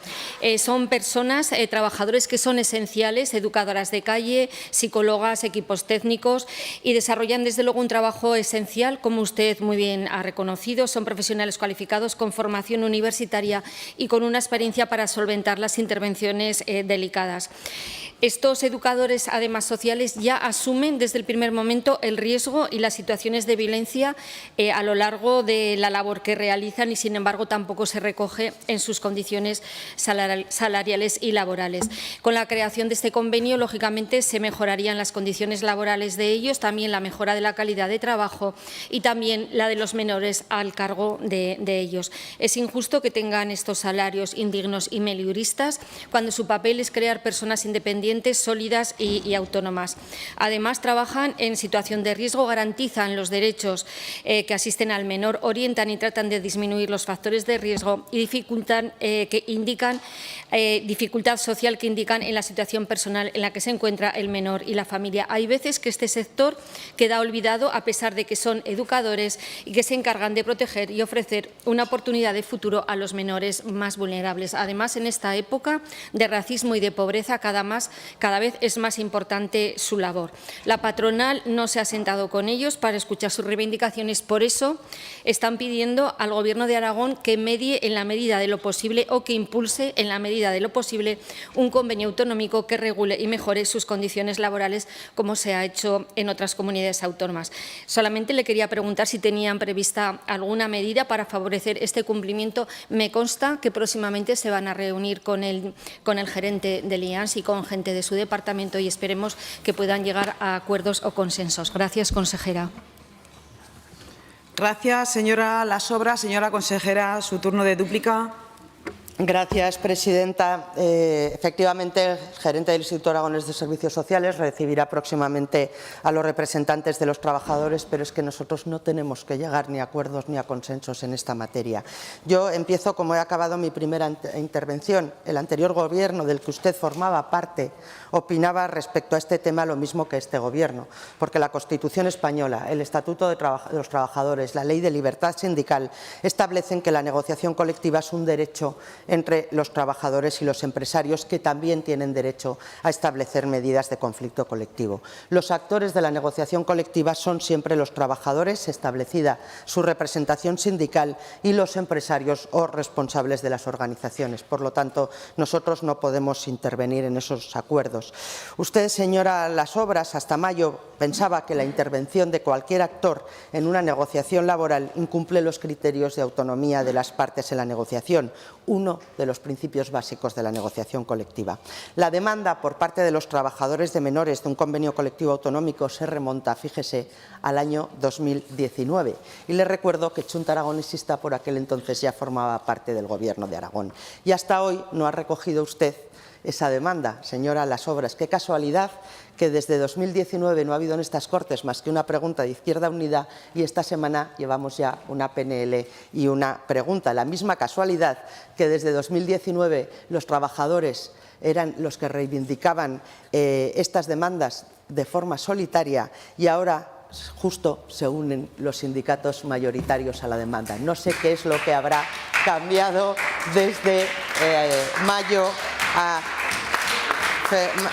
S15: Son personas, trabajadores que son esenciales, educadoras de calle, psicólogas, equipos técnicos y desarrollan desde luego un trabajo esencial, como usted muy bien ha reconocido. Son profesionales cualificados con formación universitaria y con una experiencia para solventar las intervenciones delicadas. Estos educadores, además sociales, ya asumen desde el primer momento el riesgo y las situaciones de violencia a lo largo de la labor que realizan y, sin embargo, tampoco se recoge en sus condiciones salariales y laborales. Con la creación de este convenio, lógicamente, se mejorarían las condiciones laborales de ellos, también la mejora de la calidad de trabajo y también la de los menores al cargo de ellos. Es injusto que tengan estos salarios indignos y melioristas cuando su papel es crear personas independientes
S17: independientes, sólidas y autónomas. Además, trabajan en situación de riesgo, garantizan los derechos que asisten al menor, orientan y tratan de disminuir los factores de riesgo y dificultad social que indican en la situación personal en la que se encuentra el menor y la familia. Hay veces que este sector queda olvidado a pesar de que son educadores y que se encargan de proteger y ofrecer una oportunidad de futuro a los menores más vulnerables. Además, en esta época de racismo y de pobreza, cada vez es más importante su labor. La patronal no se ha sentado con ellos para escuchar sus reivindicaciones. Por eso están pidiendo al Gobierno de Aragón que medie en la medida de lo posible o que impulse en la medida de lo posible un convenio autonómico que regule y mejore sus condiciones laborales, como se ha hecho en otras comunidades autónomas. Solamente le quería preguntar si tenían prevista alguna medida para favorecer este cumplimiento. Me consta que próximamente se van a reunir con el gerente del IANS y con gente de su departamento y esperemos que puedan llegar a acuerdos o consensos. Gracias, consejera.
S1: Gracias, señora Lasobra. Señora consejera, su turno de dúplica.
S13: Gracias, presidenta. Efectivamente, el gerente del Instituto Aragonés de Servicios Sociales recibirá próximamente a los representantes de los trabajadores, pero es que nosotros no tenemos que llegar ni a acuerdos ni a consensos en esta materia. Yo empiezo como he acabado mi primera intervención. El anterior Gobierno del que usted formaba parte opinaba respecto a este tema lo mismo que este Gobierno, porque la Constitución española, el Estatuto de los Trabajadores, la Ley de Libertad Sindical establecen que la negociación colectiva es un derecho entre los trabajadores y los empresarios, que también tienen derecho a establecer medidas de conflicto colectivo. Los actores de la negociación colectiva son siempre los trabajadores, establecida su representación sindical, y los empresarios o responsables de las organizaciones. Por lo tanto, nosotros no podemos intervenir en esos acuerdos. Usted, señora Lasobras, hasta mayo pensaba que la intervención de cualquier actor en una negociación laboral incumple los criterios de autonomía de las partes en la negociación, uno de los principios básicos de la negociación colectiva. La demanda por parte de los trabajadores de menores de un convenio colectivo autonómico se remonta, fíjese, al año 2019. Y le recuerdo que Chunta Aragonesista por aquel entonces ya formaba parte del Gobierno de Aragón. Y hasta hoy no ha recogido usted esa demanda, señora Lasobras. Qué casualidad que desde 2019 no ha habido en estas Cortes más que una pregunta de Izquierda Unida y esta semana llevamos ya una PNL y una pregunta. La misma casualidad que desde 2019 los trabajadores eran los que reivindicaban estas demandas de forma solitaria y ahora justo se unen los sindicatos mayoritarios a la demanda. No sé qué es lo que habrá cambiado desde mayo a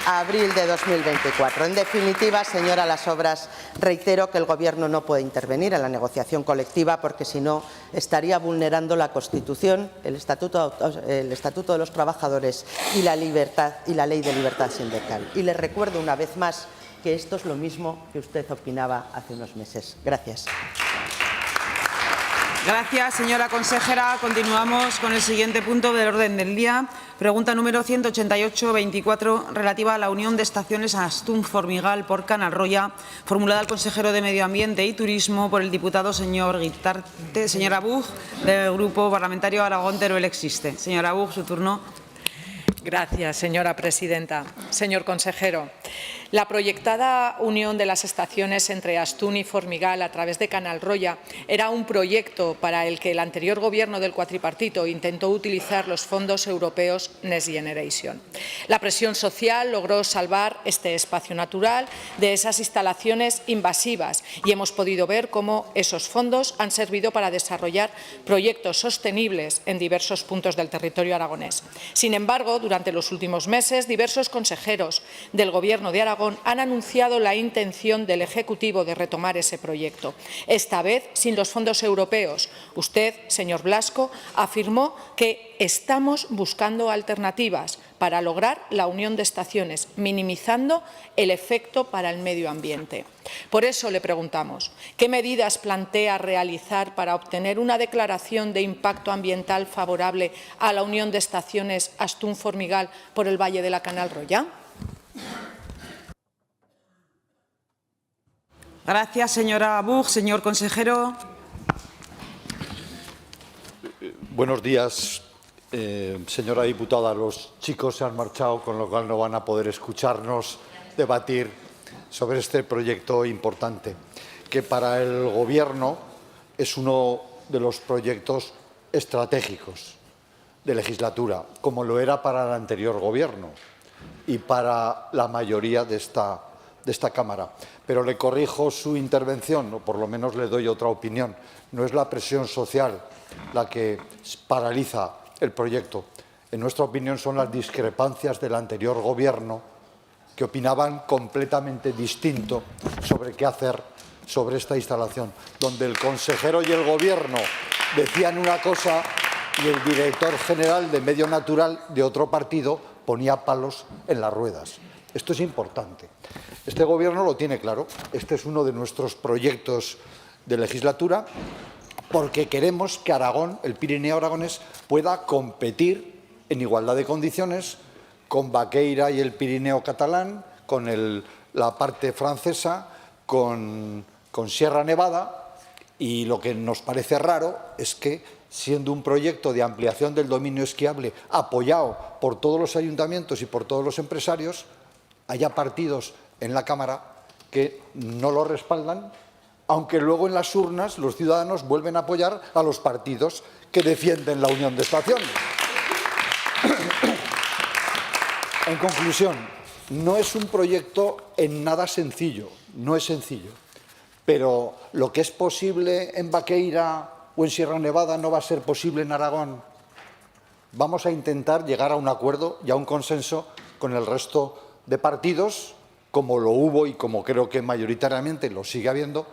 S13: abril de 2024. En definitiva, señora Lasobras, reitero que el Gobierno no puede intervenir en la negociación colectiva porque si no estaría vulnerando la Constitución, el Estatuto de los Trabajadores y la Ley de Libertad Sindical. Y le recuerdo una vez más que esto es lo mismo que usted opinaba hace unos meses. Gracias.
S1: Gracias, señora consejera. Continuamos con el siguiente punto del orden del día. Pregunta número 188-24, relativa a la unión de estaciones Astún-Formigal por Canalroya, formulada al consejero de Medio Ambiente y Turismo por el diputado señor Guitarte. Señora Buch, del Grupo Parlamentario Aragón Teruel Existe. Señora Buch, su turno.
S18: Gracias, señora presidenta. Señor consejero, la proyectada unión de las estaciones entre Astún y Formigal a través de Canalroya era un proyecto para el que el anterior Gobierno del cuatripartito intentó utilizar los fondos europeos Next Generation. La presión social logró salvar este espacio natural de esas instalaciones invasivas y hemos podido ver cómo esos fondos han servido para desarrollar proyectos sostenibles en diversos puntos del territorio aragonés. Sin embargo, durante los últimos meses, diversos consejeros del Gobierno de Aragón han anunciado la intención del Ejecutivo de retomar ese proyecto, esta vez sin los fondos europeos. Usted, señor Blasco, afirmó que estamos buscando alternativas para lograr la unión de estaciones, minimizando el efecto para el medio ambiente. Por eso le preguntamos, ¿qué medidas plantea realizar para obtener una declaración de impacto ambiental favorable a la unión de estaciones Astún-Formigal por el Valle de la Canalroya?
S1: Gracias, señora Buch. Señor consejero.
S19: Buenos días. Señora diputada, los chicos se han marchado, con lo cual no van a poder escucharnos debatir sobre este proyecto importante, que para el Gobierno es uno de los proyectos estratégicos de legislatura, como lo era para el anterior Gobierno y para la mayoría de esta Cámara. Pero le corrijo su intervención, o por lo menos le doy otra opinión. No es la presión social la que paraliza el proyecto. En nuestra opinión son las discrepancias del anterior Gobierno, que opinaban completamente distinto sobre qué hacer sobre esta instalación, donde el consejero y el Gobierno decían una cosa y el director general de Medio Natural de otro partido ponía palos en las ruedas. Esto es importante. Este Gobierno lo tiene claro. Este es uno de nuestros proyectos de legislatura, porque queremos que Aragón, el Pirineo aragonés, pueda competir en igualdad de condiciones con Baqueira y el Pirineo catalán, con la parte francesa, con Sierra Nevada, y lo que nos parece raro es que, siendo un proyecto de ampliación del dominio esquiable apoyado por todos los ayuntamientos y por todos los empresarios, haya partidos en la Cámara que no lo respaldan, aunque luego en las urnas los ciudadanos vuelven a apoyar a los partidos que defienden la unión de estaciones. En conclusión, no es un proyecto en nada sencillo, no es sencillo, pero lo que es posible en Baqueira o en Sierra Nevada no va a ser posible en Aragón. Vamos a intentar llegar a un acuerdo y a un consenso con el resto de partidos, como lo hubo y como creo que mayoritariamente lo sigue habiendo,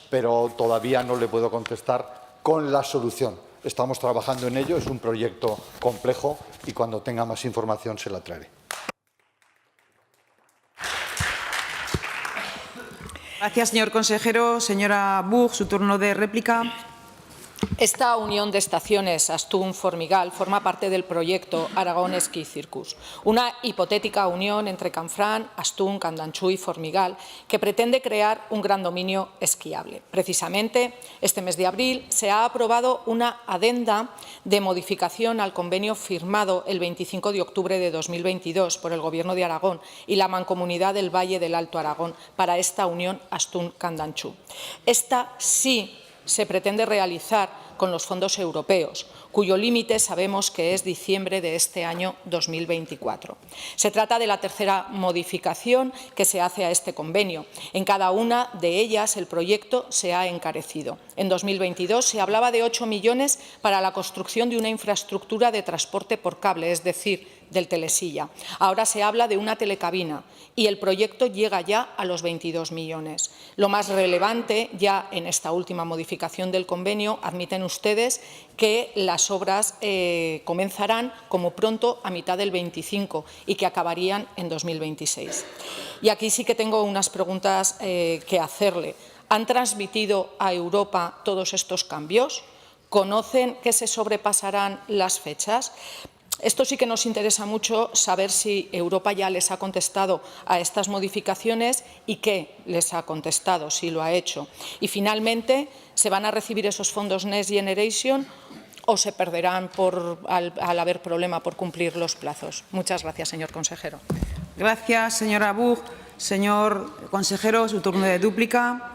S19: pero todavía no le puedo contestar con la solución. Estamos trabajando en ello, es un proyecto complejo y cuando tenga más información se la traeré.
S1: Gracias, señor consejero. Señora Buch, su turno de réplica.
S18: Esta unión de estaciones Astún-Formigal forma parte del proyecto Aragón Ski Circus, una hipotética unión entre Canfrán, Astún, Candanchú y Formigal que pretende crear un gran dominio esquiable. Precisamente, este mes de abril se ha aprobado una adenda de modificación al convenio firmado el 25 de octubre de 2022 por el Gobierno de Aragón y la Mancomunidad del Valle del Alto Aragón para esta unión Astún-Candanchú. Esta sí se pretende realizar con los fondos europeos, cuyo límite sabemos que es diciembre de este año 2024. Se trata de la tercera modificación que se hace a este convenio. En cada una de ellas el proyecto se ha encarecido. En 2022 se hablaba de 8 millones para la construcción de una infraestructura de transporte por cable, es decir, del telesilla. Ahora se habla de una telecabina y el proyecto llega ya a los 22 millones. Lo más relevante, ya en esta última modificación del convenio, admiten ustedes que las obras comenzarán como pronto a mitad del 25 y que acabarían en 2026. Y aquí sí que tengo unas preguntas que hacerle. ¿Han transmitido a Europa todos estos cambios? ¿Conocen que se sobrepasarán las fechas? Esto sí que nos interesa mucho saber si Europa ya les ha contestado a estas modificaciones y qué les ha contestado, si lo ha hecho. Y finalmente, ¿se van a recibir esos fondos Next Generation o se perderán al haber problema por cumplir los plazos? Muchas gracias, señor consejero.
S1: Gracias, señora Buch. Señor consejero, su turno de dúplica.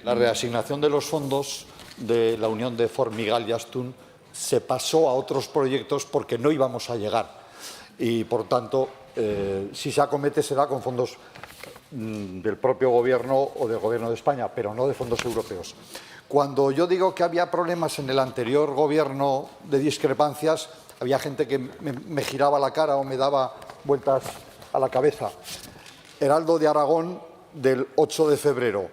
S19: La reasignación de los fondos de la unión de Formigal y Astún se pasó a otros proyectos porque no íbamos a llegar y, por tanto, si se acomete será con fondos del propio Gobierno o del Gobierno de España, pero no de fondos europeos. Cuando yo digo que había problemas en el anterior Gobierno de discrepancias, había gente que me giraba la cara o me daba vueltas a la cabeza. Heraldo de Aragón del 8 de febrero.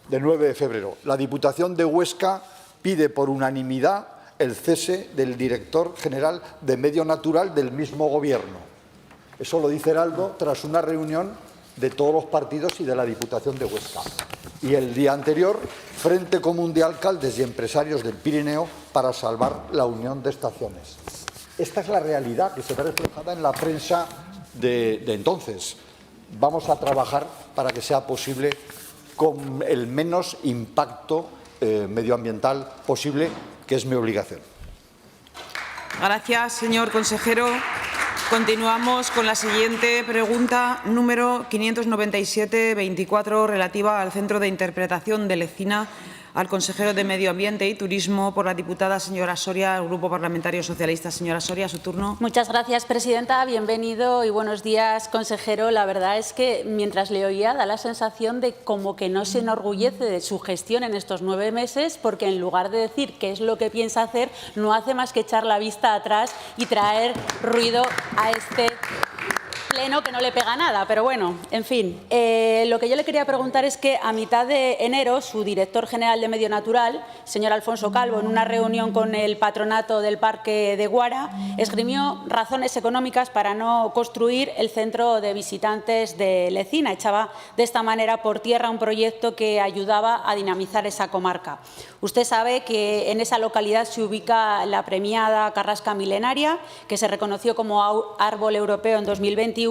S19: Del 9 de febrero. La Diputación de Huesca pide por unanimidad el cese del director general de Medio Natural del mismo Gobierno. Eso lo dice Heraldo tras una reunión de todos los partidos y de la Diputación de Huesca. Y el día anterior, Frente Común de Alcaldes y Empresarios del Pirineo para salvar la unión de estaciones. Esta es la realidad que se ve reflejada en la prensa de entonces. Vamos a trabajar para que sea posible con el menos impacto medioambiental posible, que es mi obligación.
S1: Gracias, señor consejero. Continuamos con la siguiente pregunta, número 597-24, relativa al Centro de Interpretación de Lecina, al consejero de Medio Ambiente y Turismo, por la diputada señora Soria, del Grupo Parlamentario Socialista. Señora Soria, su turno.
S12: Muchas gracias, presidenta. Bienvenido y buenos días, consejero. La verdad es que mientras le oía da la sensación de como que no se enorgullece de su gestión en estos 9 meses, porque en lugar de decir qué es lo que piensa hacer, no hace más que echar la vista atrás y traer ruido a este pleno que no le pega nada, pero bueno, en fin. Lo que yo le quería preguntar es que a mitad de enero su director general de Medio Natural, señor Alfonso Calvo, en una reunión con el patronato del Parque de Guara, esgrimió razones económicas para no construir el centro de visitantes de Lecina. Echaba de esta manera por tierra un proyecto que ayudaba a dinamizar esa comarca. Usted sabe que en esa localidad se ubica la premiada Carrasca Milenaria, que se reconoció como árbol europeo en 2021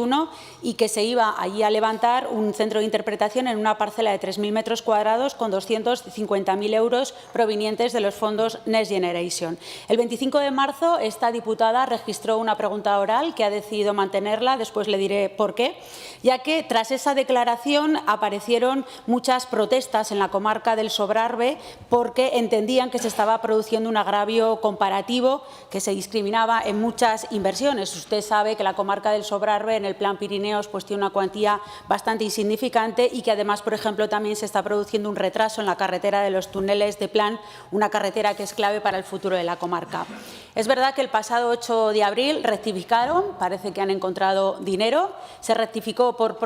S12: y que se iba allí a levantar un centro de interpretación en una parcela de 3.000 metros cuadrados con 250.000 euros provenientes de los fondos Next Generation. El 25 de marzo esta diputada registró una pregunta oral que ha decidido mantenerla, después le diré por qué, ya que tras esa declaración aparecieron muchas protestas en la comarca del Sobrarbe porque entendían que se estaba produciendo un agravio comparativo, que se discriminaba en muchas inversiones. Usted sabe que la comarca del Sobrarbe en el Plan Pirineos pues tiene una cuantía bastante insignificante y que además, por ejemplo, también se está produciendo un retraso en la carretera de los túneles de Plan, una carretera que es clave para el futuro de la comarca. Es verdad que el pasado 8 de abril rectificaron, parece que han encontrado dinero, se rectificó por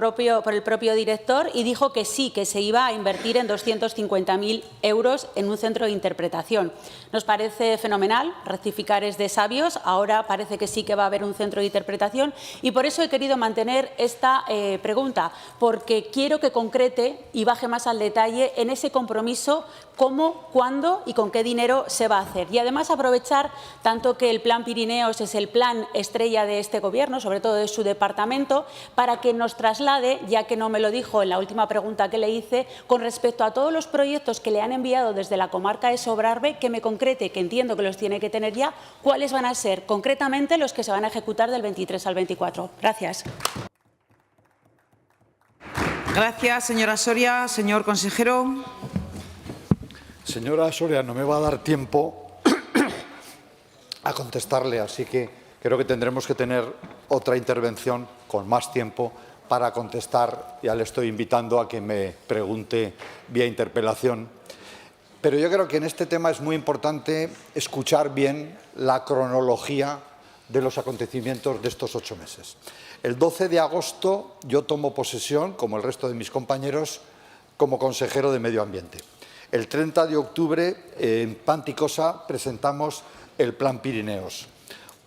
S12: el propio director y dijo que sí, que se iba a invertir en 250.000 euros en un centro de interpretación. Nos parece fenomenal, rectificar es de sabios, ahora parece que sí que va a haber un centro de interpretación y por eso he querido mantener esta pregunta, porque quiero que concrete y baje más al detalle en ese compromiso cómo, cuándo y con qué dinero se va a hacer. Y además aprovechar tanto que el Plan Pirineos es el plan estrella de este Gobierno, sobre todo de su departamento, para que nos traslade, ya que no me lo dijo en la última pregunta que le hice, con respecto a todos los proyectos que le han enviado desde la comarca de Sobrarbe, que me concrete, que entiendo que los tiene que tener ya, cuáles van a ser concretamente los que se van a ejecutar del 23 al 24. Gracias.
S1: Gracias, señora Soria. Señor consejero.
S19: Señora Soria, no me va a dar tiempo a contestarle, así que creo que tendremos que tener otra intervención con más tiempo para contestar. Ya le estoy invitando a que me pregunte vía interpelación. Pero yo creo que en este tema es muy importante escuchar bien la cronología de los acontecimientos de estos 8 meses. El 12 de agosto yo tomo posesión, como el resto de mis compañeros, como consejero de Medio Ambiente. El 30 de octubre en Panticosa presentamos el Plan Pirineos.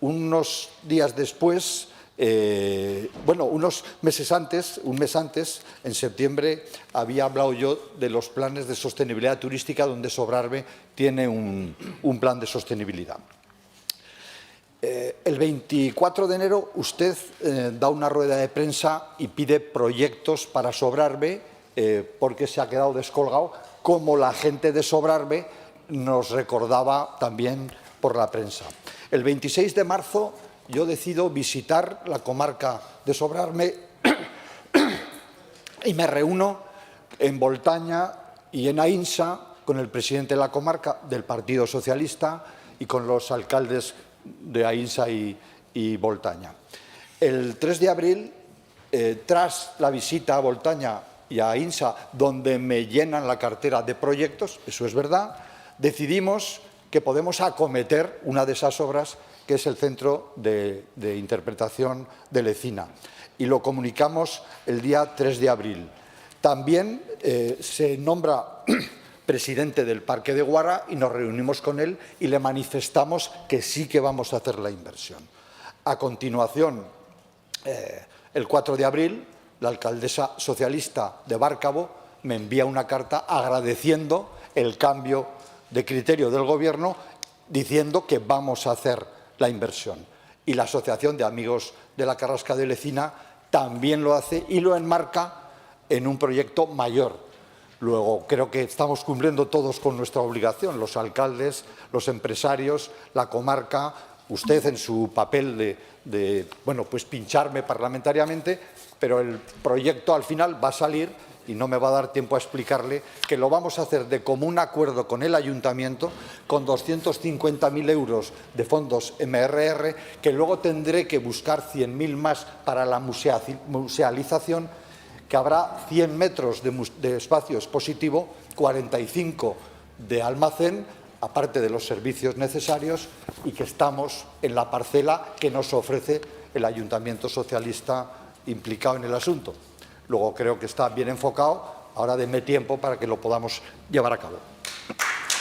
S19: Unos días después, unos meses antes, un mes antes, en septiembre, había hablado yo de los planes de sostenibilidad turística, donde Sobrarbe tiene un plan de sostenibilidad. El 24 de enero usted da una rueda de prensa y pide proyectos para Sobrarbe porque se ha quedado descolgado, como la gente de Sobrarbe nos recordaba también por la prensa. El 26 de marzo yo decido visitar la comarca de Sobrarbe y me reúno en Voltaña y en Aínsa con el presidente de la comarca del Partido Socialista y con los alcaldes de Aínsa y Voltaña. El 3 de abril, tras la visita a Voltaña y a Aínsa, donde me llenan la cartera de proyectos, eso es verdad, decidimos que podemos acometer una de esas obras, que es el Centro de Interpretación de Lecina, y lo comunicamos el día 3 de abril. También se nombra presidente del Parque de Guara y nos reunimos con él y le manifestamos que sí que vamos a hacer la inversión. A continuación, el 4 de abril, la alcaldesa socialista de Bárcabo me envía una carta agradeciendo el cambio de criterio del Gobierno, diciendo que vamos a hacer la inversión. Y la Asociación de Amigos de la Carrasca de Lecina también lo hace y lo enmarca en un proyecto mayor, Luego, creo que estamos cumpliendo todos con nuestra obligación, los alcaldes, los empresarios, la comarca, usted en su papel de pues pincharme parlamentariamente, pero el proyecto al final va a salir y no me va a dar tiempo a explicarle que lo vamos a hacer de común acuerdo con el Ayuntamiento, con 250.000 euros de fondos MRR, que luego tendré que buscar 100.000 más para la musealización, que habrá 100 metros de espacio expositivo, 45 de almacén, aparte de los servicios necesarios, y que estamos en la parcela que nos ofrece el Ayuntamiento socialista implicado en el asunto. Luego creo que está bien enfocado. Ahora denme tiempo para que lo podamos llevar a cabo.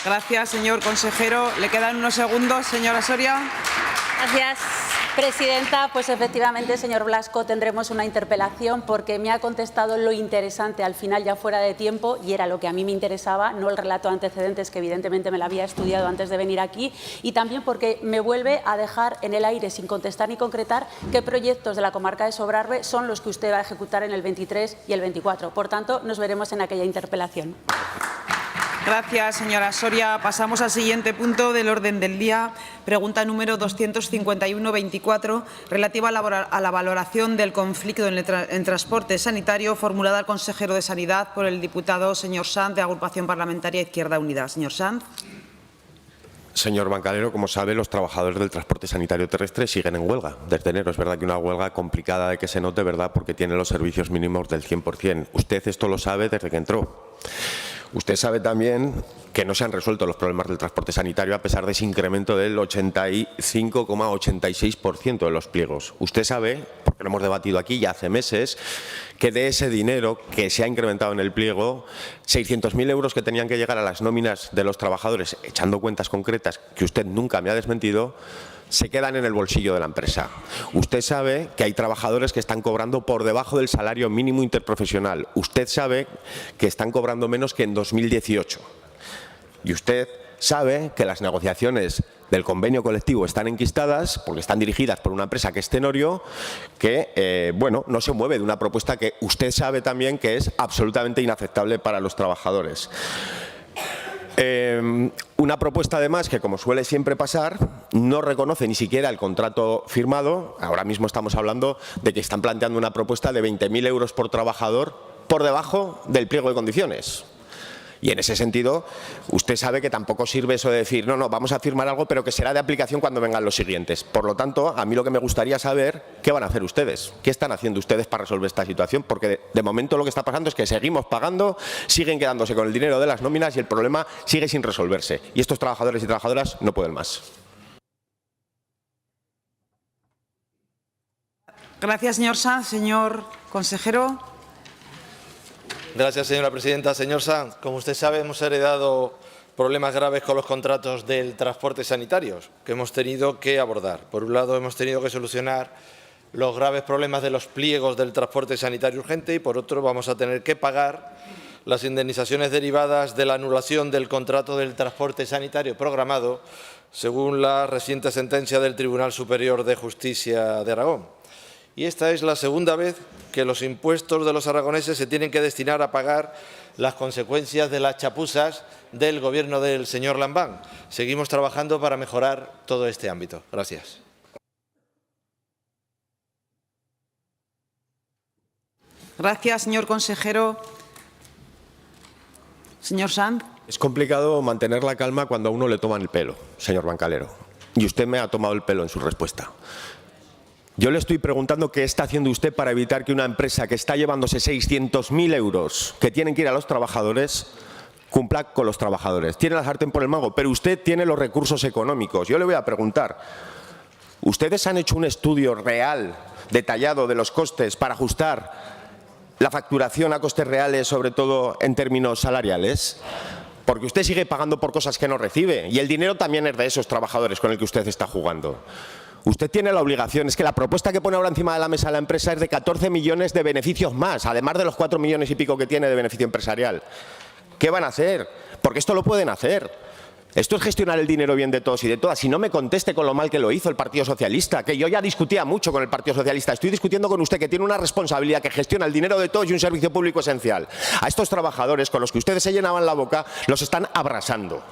S1: Gracias, señor consejero. Le quedan unos segundos, señora Soria.
S20: Gracias, presidenta. Pues efectivamente, señor Blasco, tendremos una interpelación porque me ha contestado lo interesante al final, ya fuera de tiempo, y era lo que a mí me interesaba, no el relato de antecedentes que evidentemente me lo había estudiado antes de venir aquí, y también porque me vuelve a dejar en el aire, sin contestar ni concretar, qué proyectos de la comarca de Sobrarbe son los que usted va a ejecutar en el 23 y el 24. Por tanto, nos veremos en aquella interpelación.
S1: Gracias, señora Soria. Pasamos al siguiente punto del orden del día. Pregunta número 251-24, relativa a la valoración del conflicto en transporte sanitario, formulada al consejero de Sanidad por el diputado señor Sanz, de Agrupación Parlamentaria Izquierda Unida. Señor Sanz.
S16: Señor Bancalero, como sabe, los trabajadores del transporte sanitario terrestre siguen en huelga desde enero. Es verdad que una huelga complicada de que se note, ¿verdad?, porque tiene los servicios mínimos del 100%. Usted esto lo sabe desde que entró. Usted sabe también que no se han resuelto los problemas del transporte sanitario a pesar de ese incremento del 85,86% de los pliegos. Usted sabe, porque lo hemos debatido aquí ya hace meses, que de ese dinero que se ha incrementado en el pliego, 600.000 euros que tenían que llegar a las nóminas de los trabajadores, echando cuentas concretas que usted nunca me ha desmentido, se quedan en el bolsillo de la empresa. Usted sabe que hay trabajadores que están cobrando por debajo del salario mínimo interprofesional. Usted sabe que están cobrando menos que en 2018. Y usted sabe que las negociaciones del convenio colectivo están enquistadas porque están dirigidas por una empresa que es Tenorio, que no se mueve de una propuesta que usted sabe también que es absolutamente inaceptable para los trabajadores. Una propuesta, además, que, como suele siempre pasar, no reconoce ni siquiera el contrato firmado. Ahora mismo estamos hablando de que están planteando una propuesta de 20.000 euros por trabajador por debajo del pliego de condiciones. Y en ese sentido, usted sabe que tampoco sirve eso de decir, no, vamos a firmar algo, pero que será de aplicación cuando vengan los siguientes. Por lo tanto, a mí lo que me gustaría saber, ¿qué van a hacer ustedes? ¿Qué están haciendo ustedes para resolver esta situación? Porque de momento lo que está pasando es que seguimos pagando, siguen quedándose con el dinero de las nóminas y el problema sigue sin resolverse. Y estos trabajadores y trabajadoras no pueden más.
S1: Gracias, señor Sanz. Señor consejero.
S8: Gracias, señora presidenta. Señor Sanz, como usted sabe, hemos heredado problemas graves con los contratos del transporte sanitario que hemos tenido que abordar. Por un lado, hemos tenido que solucionar los graves problemas de los pliegos del transporte sanitario urgente y, por otro, vamos a tener que pagar las indemnizaciones derivadas de la anulación del contrato del transporte sanitario programado, según la reciente sentencia del Tribunal Superior de Justicia de Aragón. Y esta es la segunda vez que los impuestos de los aragoneses se tienen que destinar a pagar las consecuencias de las chapuzas del Gobierno del señor Lambán. Seguimos trabajando para mejorar todo este ámbito. Gracias.
S1: Gracias, señor consejero. Señor Sanz.
S16: Es complicado mantener la calma cuando a uno le toman el pelo, señor Bancalero. Y usted me ha tomado el pelo en su respuesta. Yo le estoy preguntando qué está haciendo usted para evitar que una empresa que está llevándose 600.000 euros que tienen que ir a los trabajadores cumpla con los trabajadores. Tiene la sartén por el mango, pero usted tiene los recursos económicos. Yo le voy a preguntar, ¿ustedes han hecho un estudio real, detallado de los costes para ajustar la facturación a costes reales, sobre todo en términos salariales? Porque usted sigue pagando por cosas que no recibe y el dinero también es de esos trabajadores con el que usted está jugando. Usted tiene la obligación, es que la propuesta que pone ahora encima de la mesa la empresa es de 14 millones de beneficios más, además de los 4 millones y pico que tiene de beneficio empresarial. ¿Qué van a hacer? Porque esto lo pueden hacer. Esto es gestionar el dinero bien de todos y de todas. Y no me conteste con lo mal que lo hizo el Partido Socialista, que yo ya discutía mucho con el Partido Socialista. Estoy discutiendo con usted, que tiene una responsabilidad, que gestiona el dinero de todos y un servicio público esencial. A estos trabajadores con los que ustedes se llenaban la boca los están abrasando.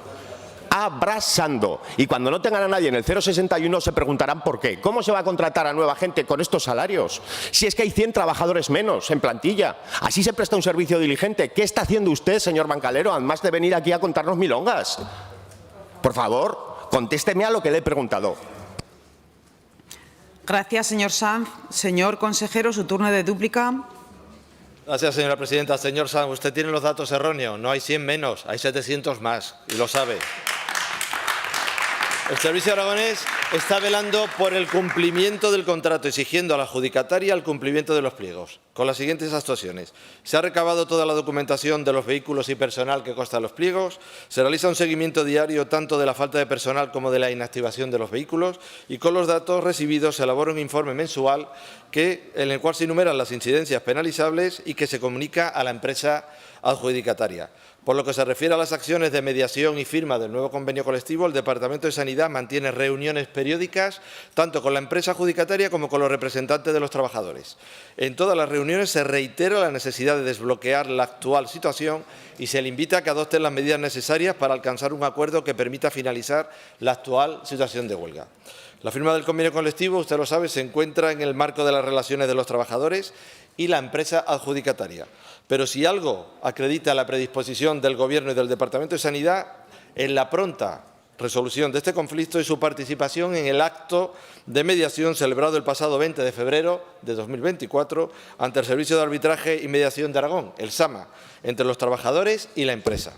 S16: Abrasando. Y cuando no tengan a nadie en el 061 se preguntarán por qué. ¿Cómo se va a contratar a nueva gente con estos salarios? Si es que hay 100 trabajadores menos en plantilla. Así se presta un servicio diligente. ¿Qué está haciendo usted, señor Bancalero, además de venir aquí a contarnos milongas? Por favor, contésteme a lo que le he preguntado.
S1: Gracias, señor Sanz. Señor consejero, su turno de dúplica.
S8: Gracias, señora presidenta. Señor Sanz, usted tiene los datos erróneos. No hay 100 menos, hay 700 más, y lo sabe. El Servicio Aragonés está velando por el cumplimiento del contrato, exigiendo a la adjudicataria el cumplimiento de los pliegos, con las siguientes actuaciones. Se ha recabado toda la documentación de los vehículos y personal que consta en los pliegos, se realiza un seguimiento diario tanto de la falta de personal como de la inactivación de los vehículos, y con los datos recibidos se elabora un informe mensual en el cual se enumeran las incidencias penalizables y que se comunica a la empresa adjudicataria. Por lo que se refiere a las acciones de mediación y firma del nuevo convenio colectivo, el Departamento de Sanidad mantiene reuniones periódicas tanto con la empresa adjudicataria como con los representantes de los trabajadores. En todas las reuniones se reitera la necesidad de desbloquear la actual situación y se le invita a que adopten las medidas necesarias para alcanzar un acuerdo que permita finalizar la actual situación de huelga. La firma del convenio colectivo, usted lo sabe, se encuentra en el marco de las relaciones de los trabajadores y la empresa adjudicataria. Pero si algo acredita la predisposición del Gobierno y del Departamento de Sanidad en la pronta resolución de este conflicto y su participación en el acto de mediación celebrado el pasado 20 de febrero de 2024 ante el Servicio de Arbitraje y Mediación de Aragón, el SAMA, entre los trabajadores y la empresa.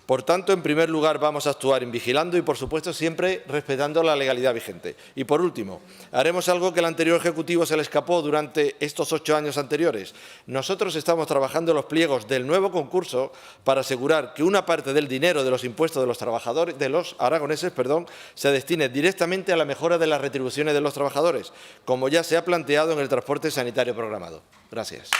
S8: Por tanto, en primer lugar, vamos a actuar vigilando y, por supuesto, siempre respetando la legalidad vigente. Y, por último, haremos algo que al anterior Ejecutivo se le escapó durante estos 8 años anteriores. Nosotros estamos trabajando en los pliegos del nuevo concurso para asegurar que una parte del dinero de los impuestos de los trabajadores, de los aragoneses, se destine directamente a la mejora de las retribuciones de los trabajadores, como ya se ha planteado en el transporte sanitario programado. Gracias.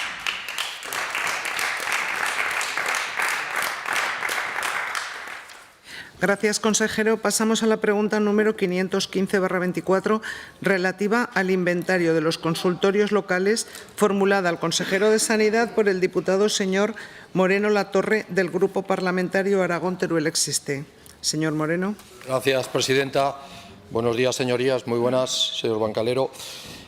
S21: Gracias, consejero. Pasamos a la pregunta número 515/24, relativa al inventario de los consultorios locales, formulada al consejero de Sanidad por el diputado señor Moreno Latorre, del Grupo Parlamentario Aragón-Teruel-Existe. Señor Moreno.
S22: Gracias, presidenta. Buenos días, señorías. Muy buenas, señor Bancalero.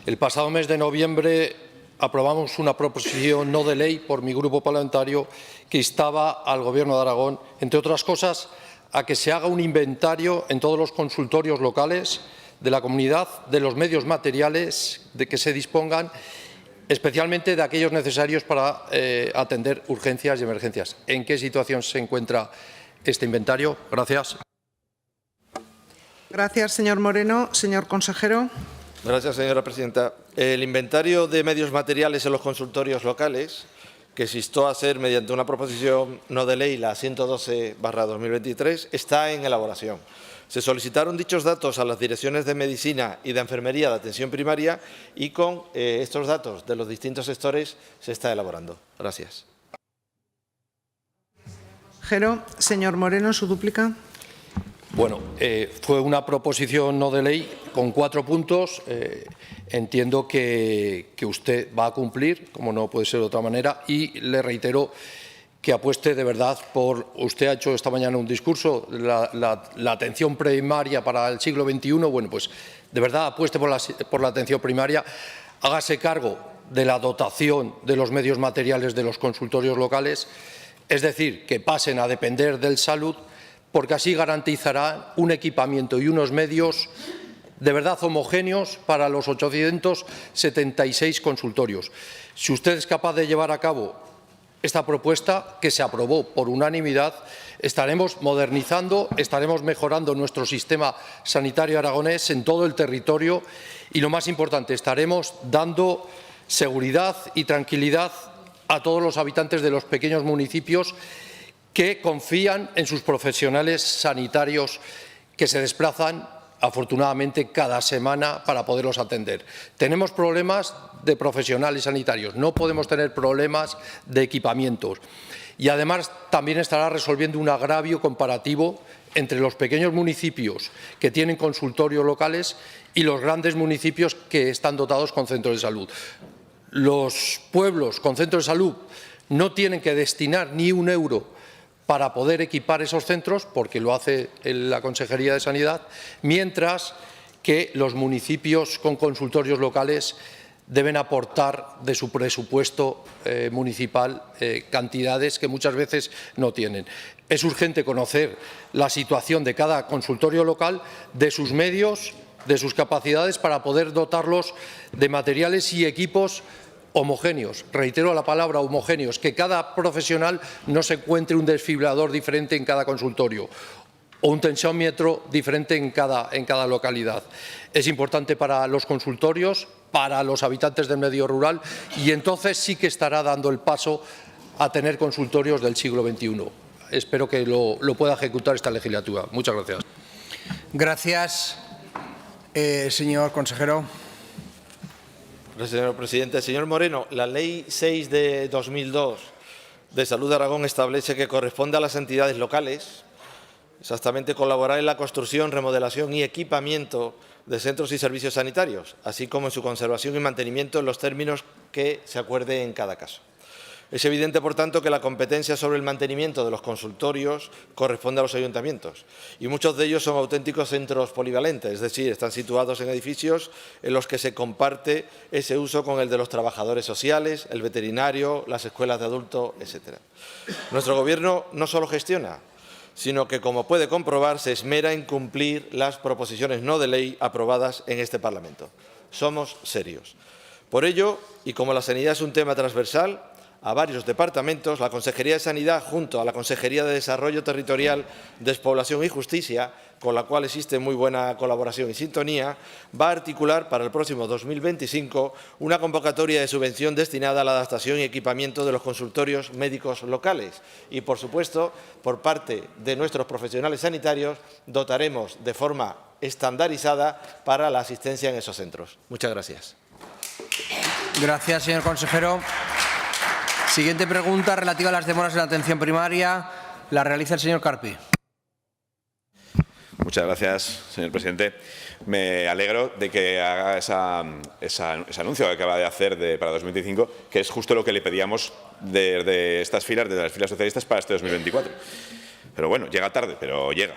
S22: El pasado mes de noviembre aprobamos una proposición no de ley por mi grupo parlamentario que instaba al Gobierno de Aragón, entre otras cosas, a que se haga un inventario en todos los consultorios locales de la comunidad de los medios materiales de que se dispongan, especialmente de aquellos necesarios para atender urgencias y emergencias. ¿En qué situación se encuentra este inventario? Gracias.
S21: Gracias, señor Moreno. Señor consejero.
S22: Gracias, señora presidenta. El inventario de medios materiales en los consultorios locales, que se instó a hacer mediante una proposición no de ley, la 112/2023, está en elaboración. Se solicitaron dichos datos a las direcciones de Medicina y de Enfermería de Atención Primaria y con estos datos de los distintos sectores se está elaborando. Gracias.
S21: Señor Moreno, su dúplica.
S22: Bueno, fue una proposición no de ley con 4 puntos. Entiendo que usted va a cumplir, como no puede ser de otra manera, y le reitero que apueste de verdad por… Usted ha hecho esta mañana un discurso, la atención primaria para el siglo XXI. Bueno, pues de verdad apueste por la atención primaria, hágase cargo de la dotación de los medios materiales de los consultorios locales, es decir, que pasen a depender del Salud, porque así garantizará un equipamiento y unos medios de verdad homogéneos para los 876 consultorios. Si usted es capaz de llevar a cabo esta propuesta, que se aprobó por unanimidad, estaremos modernizando, estaremos mejorando nuestro sistema sanitario aragonés en todo el territorio y, lo más importante, estaremos dando seguridad y tranquilidad a todos los habitantes de los pequeños municipios que confían en sus profesionales sanitarios que se desplazan, afortunadamente, cada semana para poderlos atender. Tenemos problemas de profesionales sanitarios, no podemos tener problemas de equipamientos. Y además también estará resolviendo un agravio comparativo entre los pequeños municipios que tienen consultorios locales y los grandes municipios que están dotados con centros de salud. Los pueblos con centros de salud no tienen que destinar ni un euro para poder equipar esos centros, porque lo hace la Consejería de Sanidad, mientras que los municipios con consultorios locales deben aportar de su presupuesto municipal cantidades que muchas veces no tienen. Es urgente conocer la situación de cada consultorio local, de sus medios, de sus capacidades, para poder dotarlos de materiales y equipos homogéneos. Reitero la palabra homogéneos, que cada profesional no se encuentre un desfibrilador diferente en cada consultorio o un tensiómetro diferente en cada localidad. Es importante para los consultorios, para los habitantes del medio rural, y entonces sí que estará dando el paso a tener consultorios del siglo XXI. Espero que lo pueda ejecutar esta legislatura. Muchas gracias.
S9: Gracias. Señor consejero.
S8: Gracias, señor presidente. Señor Moreno, la Ley 6 de 2002 de Salud de Aragón establece que corresponde a las entidades locales exactamente colaborar en la construcción, remodelación y equipamiento de centros y servicios sanitarios, así como en su conservación y mantenimiento en los términos que se acuerde en cada caso. Es evidente, por tanto, que la competencia sobre el mantenimiento de los consultorios corresponde a los ayuntamientos, y muchos de ellos son auténticos centros polivalentes, es decir, están situados en edificios en los que se comparte ese uso con el de los trabajadores sociales, el veterinario, las escuelas de adultos, etc. Nuestro Gobierno no solo gestiona, sino que, como puede comprobar, se esmera en cumplir las proposiciones no de ley aprobadas en este Parlamento. Somos serios. Por ello, y como la sanidad es un tema transversal a varios departamentos, la Consejería de Sanidad, junto a la Consejería de Desarrollo Territorial, Despoblación y Justicia, con la cual existe muy buena colaboración y sintonía, va a articular para el próximo 2025 una convocatoria de subvención destinada a la adaptación y equipamiento de los consultorios médicos locales. Y, por supuesto, por parte de nuestros profesionales sanitarios, dotaremos de forma estandarizada para la asistencia en esos centros. Muchas gracias.
S9: Gracias, señor consejero. Siguiente pregunta relativa a las demoras en la atención primaria. La realiza el señor Carpi.
S7: Muchas gracias, señor presidente. Me alegro de que haga ese anuncio que acaba de hacer para 2025, que es justo lo que le pedíamos desde estas filas, desde las filas socialistas, para este 2024. Pero bueno, llega tarde, pero llega.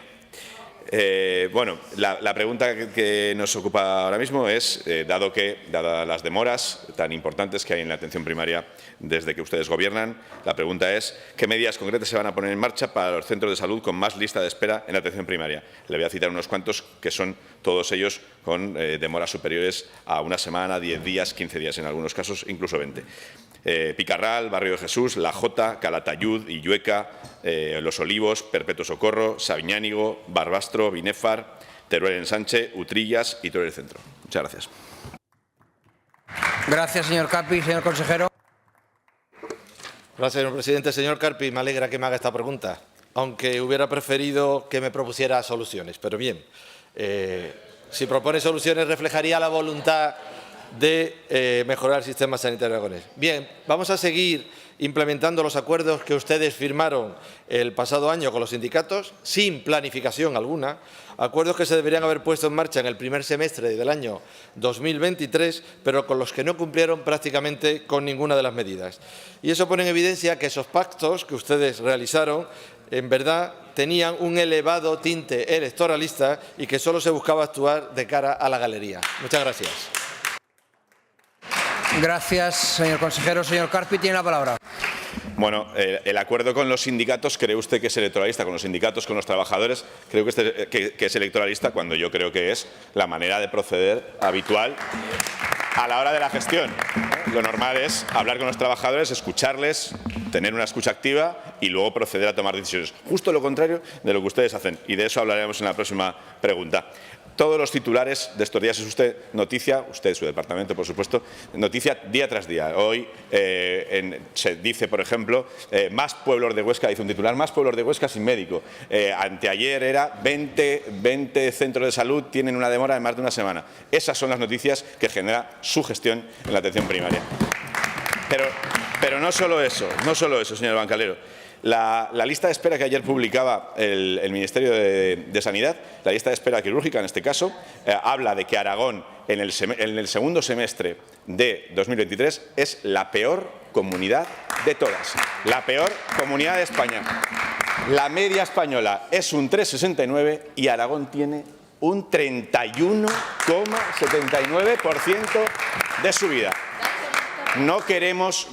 S7: Bueno, la pregunta que nos ocupa ahora mismo es, dadas las demoras tan importantes que hay en la atención primaria desde que ustedes gobiernan, la pregunta es ¿qué medidas concretas se van a poner en marcha para los centros de salud con más lista de espera en la atención primaria? Le voy a citar unos cuantos que son todos ellos con demoras superiores a una semana, 10 días, 15 días en algunos casos, incluso 20. Picarral, Barrio de Jesús, La Jota, Calatayud, Illueca, Los Olivos, Perpetuo Socorro, Sabiñánigo, Barbastro, Binéfar, Teruel Ensanche, Utrillas y Teruel Centro. Muchas gracias.
S9: Gracias, señor Carpi. Señor consejero.
S8: Gracias, señor presidente. Señor Carpi, me alegra que me haga esta pregunta, aunque hubiera preferido que me propusiera soluciones. Pero bien, si propone soluciones reflejaría la voluntad de mejorar el sistema sanitario aragonés. Bien, vamos a seguir implementando los acuerdos que ustedes firmaron el pasado año con los sindicatos, sin planificación alguna, acuerdos que se deberían haber puesto en marcha en el primer semestre del año 2023, pero con los que no cumplieron prácticamente con ninguna de las medidas. Y eso pone en evidencia que esos pactos que ustedes realizaron, en verdad, tenían un elevado tinte electoralista y que solo se buscaba actuar de cara a la galería. Muchas gracias.
S9: Gracias, señor consejero. Señor Carpi tiene la palabra.
S7: Bueno, el acuerdo con los sindicatos, ¿cree usted que es electoralista? Con los sindicatos, con los trabajadores, creo que es electoralista cuando yo creo que es la manera de proceder habitual a la hora de la gestión. Lo normal es hablar con los trabajadores, escucharles, tener una escucha activa y luego proceder a tomar decisiones. Justo lo contrario de lo que ustedes hacen, y de eso hablaremos en la próxima pregunta. Todos los titulares de estos días es usted noticia, usted, su departamento, por supuesto, noticia día tras día. Hoy se dice, por ejemplo, más pueblos de Huesca, dice un titular, más pueblos de Huesca sin médico. Anteayer era 20 centros de salud tienen una demora de más de una semana. Esas son las noticias que genera su gestión en la atención primaria. Pero no solo eso, señor Bancalero. La lista de espera que ayer publicaba el Ministerio de Sanidad, la lista de espera quirúrgica en este caso, habla de que Aragón en el segundo semestre de 2023 es la peor comunidad de todas, la peor comunidad de España. La media española es un 3,69 y Aragón tiene un 31,79% de subida. No queremos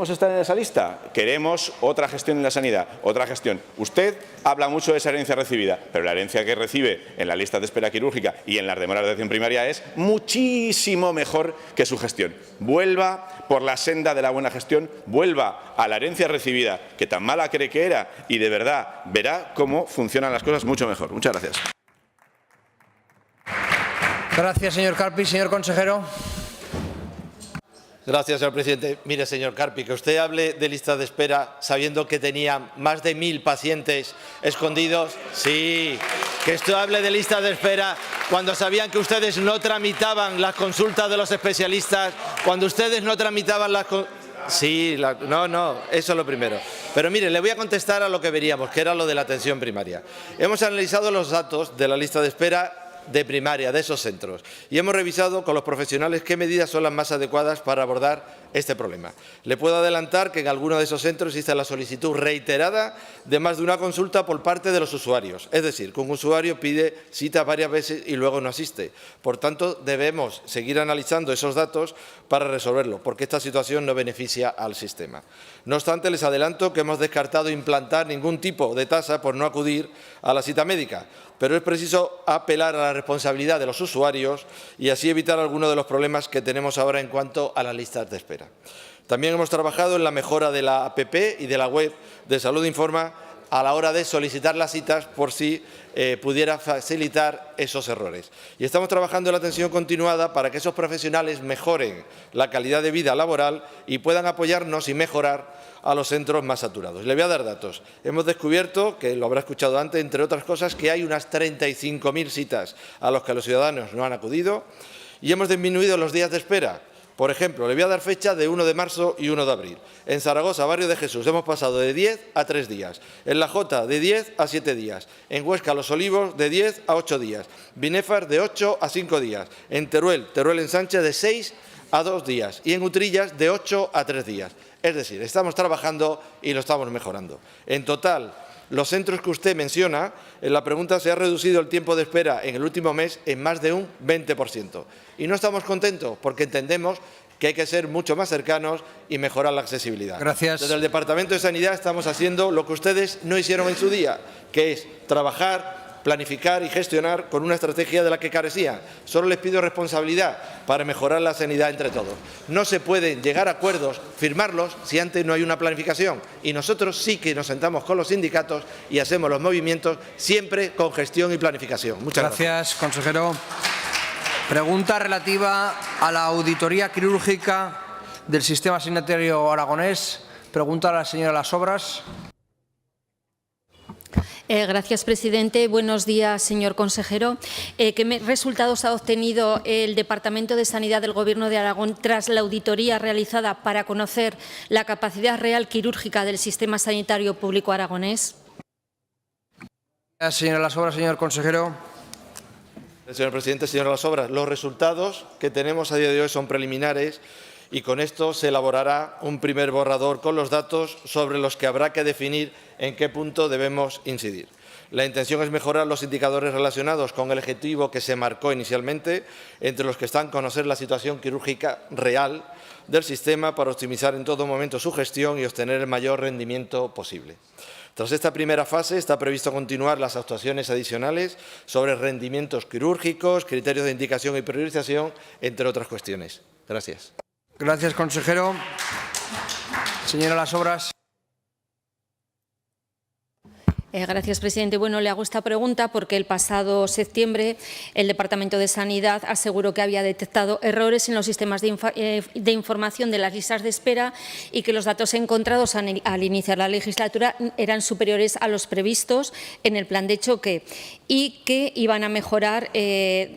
S7: estar en esa lista, queremos otra gestión en la sanidad, otra gestión. Usted habla mucho de esa herencia recibida, pero la herencia que recibe en la lista de espera quirúrgica y en las demoras de atención primaria es muchísimo mejor que su gestión. Vuelva por la senda de la buena gestión, vuelva a la herencia recibida, que tan mala cree que era, y de verdad verá cómo funcionan las cosas mucho mejor. Muchas gracias.
S9: Gracias, señor Carpi. Señor consejero.
S8: Gracias, señor presidente. Mire, señor Carpi, que usted hable de listas de espera sabiendo que tenía más de 1000 pacientes escondidos. Sí, que usted hable de listas de espera cuando sabían que ustedes no tramitaban las consultas de los especialistas, cuando ustedes no tramitaban las... Sí, no, eso es lo primero. Pero mire, le voy a contestar a lo que veríamos, que era lo de la atención primaria. Hemos analizado los datos de la lista de espera de primaria, de esos centros, y hemos revisado con los profesionales qué medidas son las más adecuadas para abordar este problema. Le puedo adelantar que en algunos de esos centros existe la solicitud reiterada de más de una consulta por parte de los usuarios, es decir, que un usuario pide cita varias veces y luego no asiste. Por tanto, debemos seguir analizando esos datos para resolverlo, porque esta situación no beneficia al sistema. No obstante, les adelanto que hemos descartado implantar ningún tipo de tasa por no acudir a la cita médica, pero es preciso apelar a la responsabilidad de los usuarios y así evitar algunos de los problemas que tenemos ahora en cuanto a las listas de espera. También hemos trabajado en la mejora de la app y de la web de Salud Informa a la hora de solicitar las citas por si pudiera facilitar esos errores. Y estamos trabajando en la atención continuada para que esos profesionales mejoren la calidad de vida laboral y puedan apoyarnos y mejorar a los centros más saturados. Le voy a dar datos. Hemos descubierto, que lo habrá escuchado antes, entre otras cosas, que hay unas 35.000 citas a las que los ciudadanos no han acudido y hemos disminuido los días de espera. Por ejemplo, le voy a dar fecha de 1 de marzo y 1 de abril. En Zaragoza, Barrio de Jesús, hemos pasado de 10 a 3 días. En La Jota, de 10 a 7 días. En Huesca, Los Olivos, de 10 a 8 días. Binefar, de 8 a 5 días. En Teruel en Sánchez, de 6 a 2 días. Y en Utrillas, de 8 a 3 días. Es decir, estamos trabajando y lo estamos mejorando. En total, los centros que usted menciona, en la pregunta se ha reducido el tiempo de espera en el último mes en más de un 20%. Y no estamos contentos porque entendemos que hay que ser mucho más cercanos y mejorar la accesibilidad.
S9: Gracias.
S8: Desde el Departamento de Sanidad estamos haciendo lo que ustedes no hicieron en su día, que es trabajar, planificar y gestionar con una estrategia de la que carecían. Solo les pido responsabilidad para mejorar la sanidad entre todos. No se pueden llegar a acuerdos, firmarlos, si antes no hay una planificación. Y nosotros sí que nos sentamos con los sindicatos y hacemos los movimientos siempre con gestión y planificación. Muchas gracias.
S9: Gracias, consejero. Pregunta relativa a la auditoría quirúrgica del sistema sanitario aragonés. Pregunta a la señora Las Obras.
S17: Gracias, presidente. Buenos días, señor consejero. ¿Qué resultados ha obtenido el Departamento de Sanidad del Gobierno de Aragón tras la auditoría realizada para conocer la capacidad real quirúrgica del sistema sanitario público aragonés?
S9: Gracias, señora Las Obras. Señor consejero.
S8: Señor presidente, señora Las Obras, los resultados que tenemos a día de hoy son preliminares y con esto se elaborará un primer borrador con los datos sobre los que habrá que definir en qué punto debemos incidir. La intención es mejorar los indicadores relacionados con el objetivo que se marcó inicialmente, entre los que están conocer la situación quirúrgica real del sistema para optimizar en todo momento su gestión y obtener el mayor rendimiento posible. Tras esta primera fase, está previsto continuar las actuaciones adicionales sobre rendimientos quirúrgicos, criterios de indicación y priorización, entre otras cuestiones. Gracias.
S9: Gracias, consejero. Señora Las Obras.
S17: Gracias, presidente. Bueno, le hago esta pregunta porque el pasado septiembre el Departamento de Sanidad aseguró que había detectado errores en los sistemas de información de las listas de espera y que los datos encontrados al iniciar la legislatura eran superiores a los previstos en el plan de choque y que iban a mejorar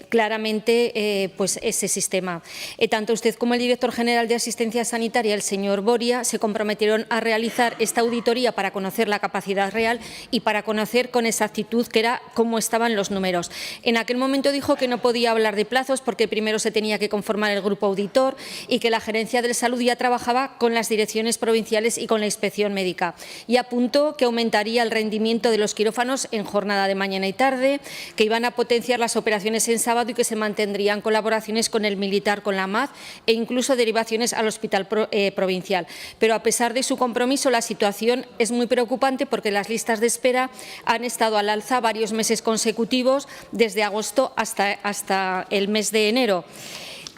S17: claramente pues ese sistema. Tanto usted como el director general de Asistencia Sanitaria, el señor Boria, se comprometieron a realizar esta auditoría para conocer la capacidad real y para conocer con exactitud qué era, cómo estaban los números. En aquel momento dijo que no podía hablar de plazos porque primero se tenía que conformar el grupo auditor y que la Gerencia de Salud ya trabajaba con las direcciones provinciales y con la inspección médica. Y apuntó que aumentaría el rendimiento de los quirófanos en jornada de mañana y tarde, que iban a potenciar las operaciones en sábado y que se mantendrían colaboraciones con el militar, con la MAD e incluso derivaciones al hospital provincial. Pero a pesar de su compromiso, la situación es muy preocupante porque las listas de espera han estado al alza varios meses consecutivos, desde agosto hasta el mes de enero,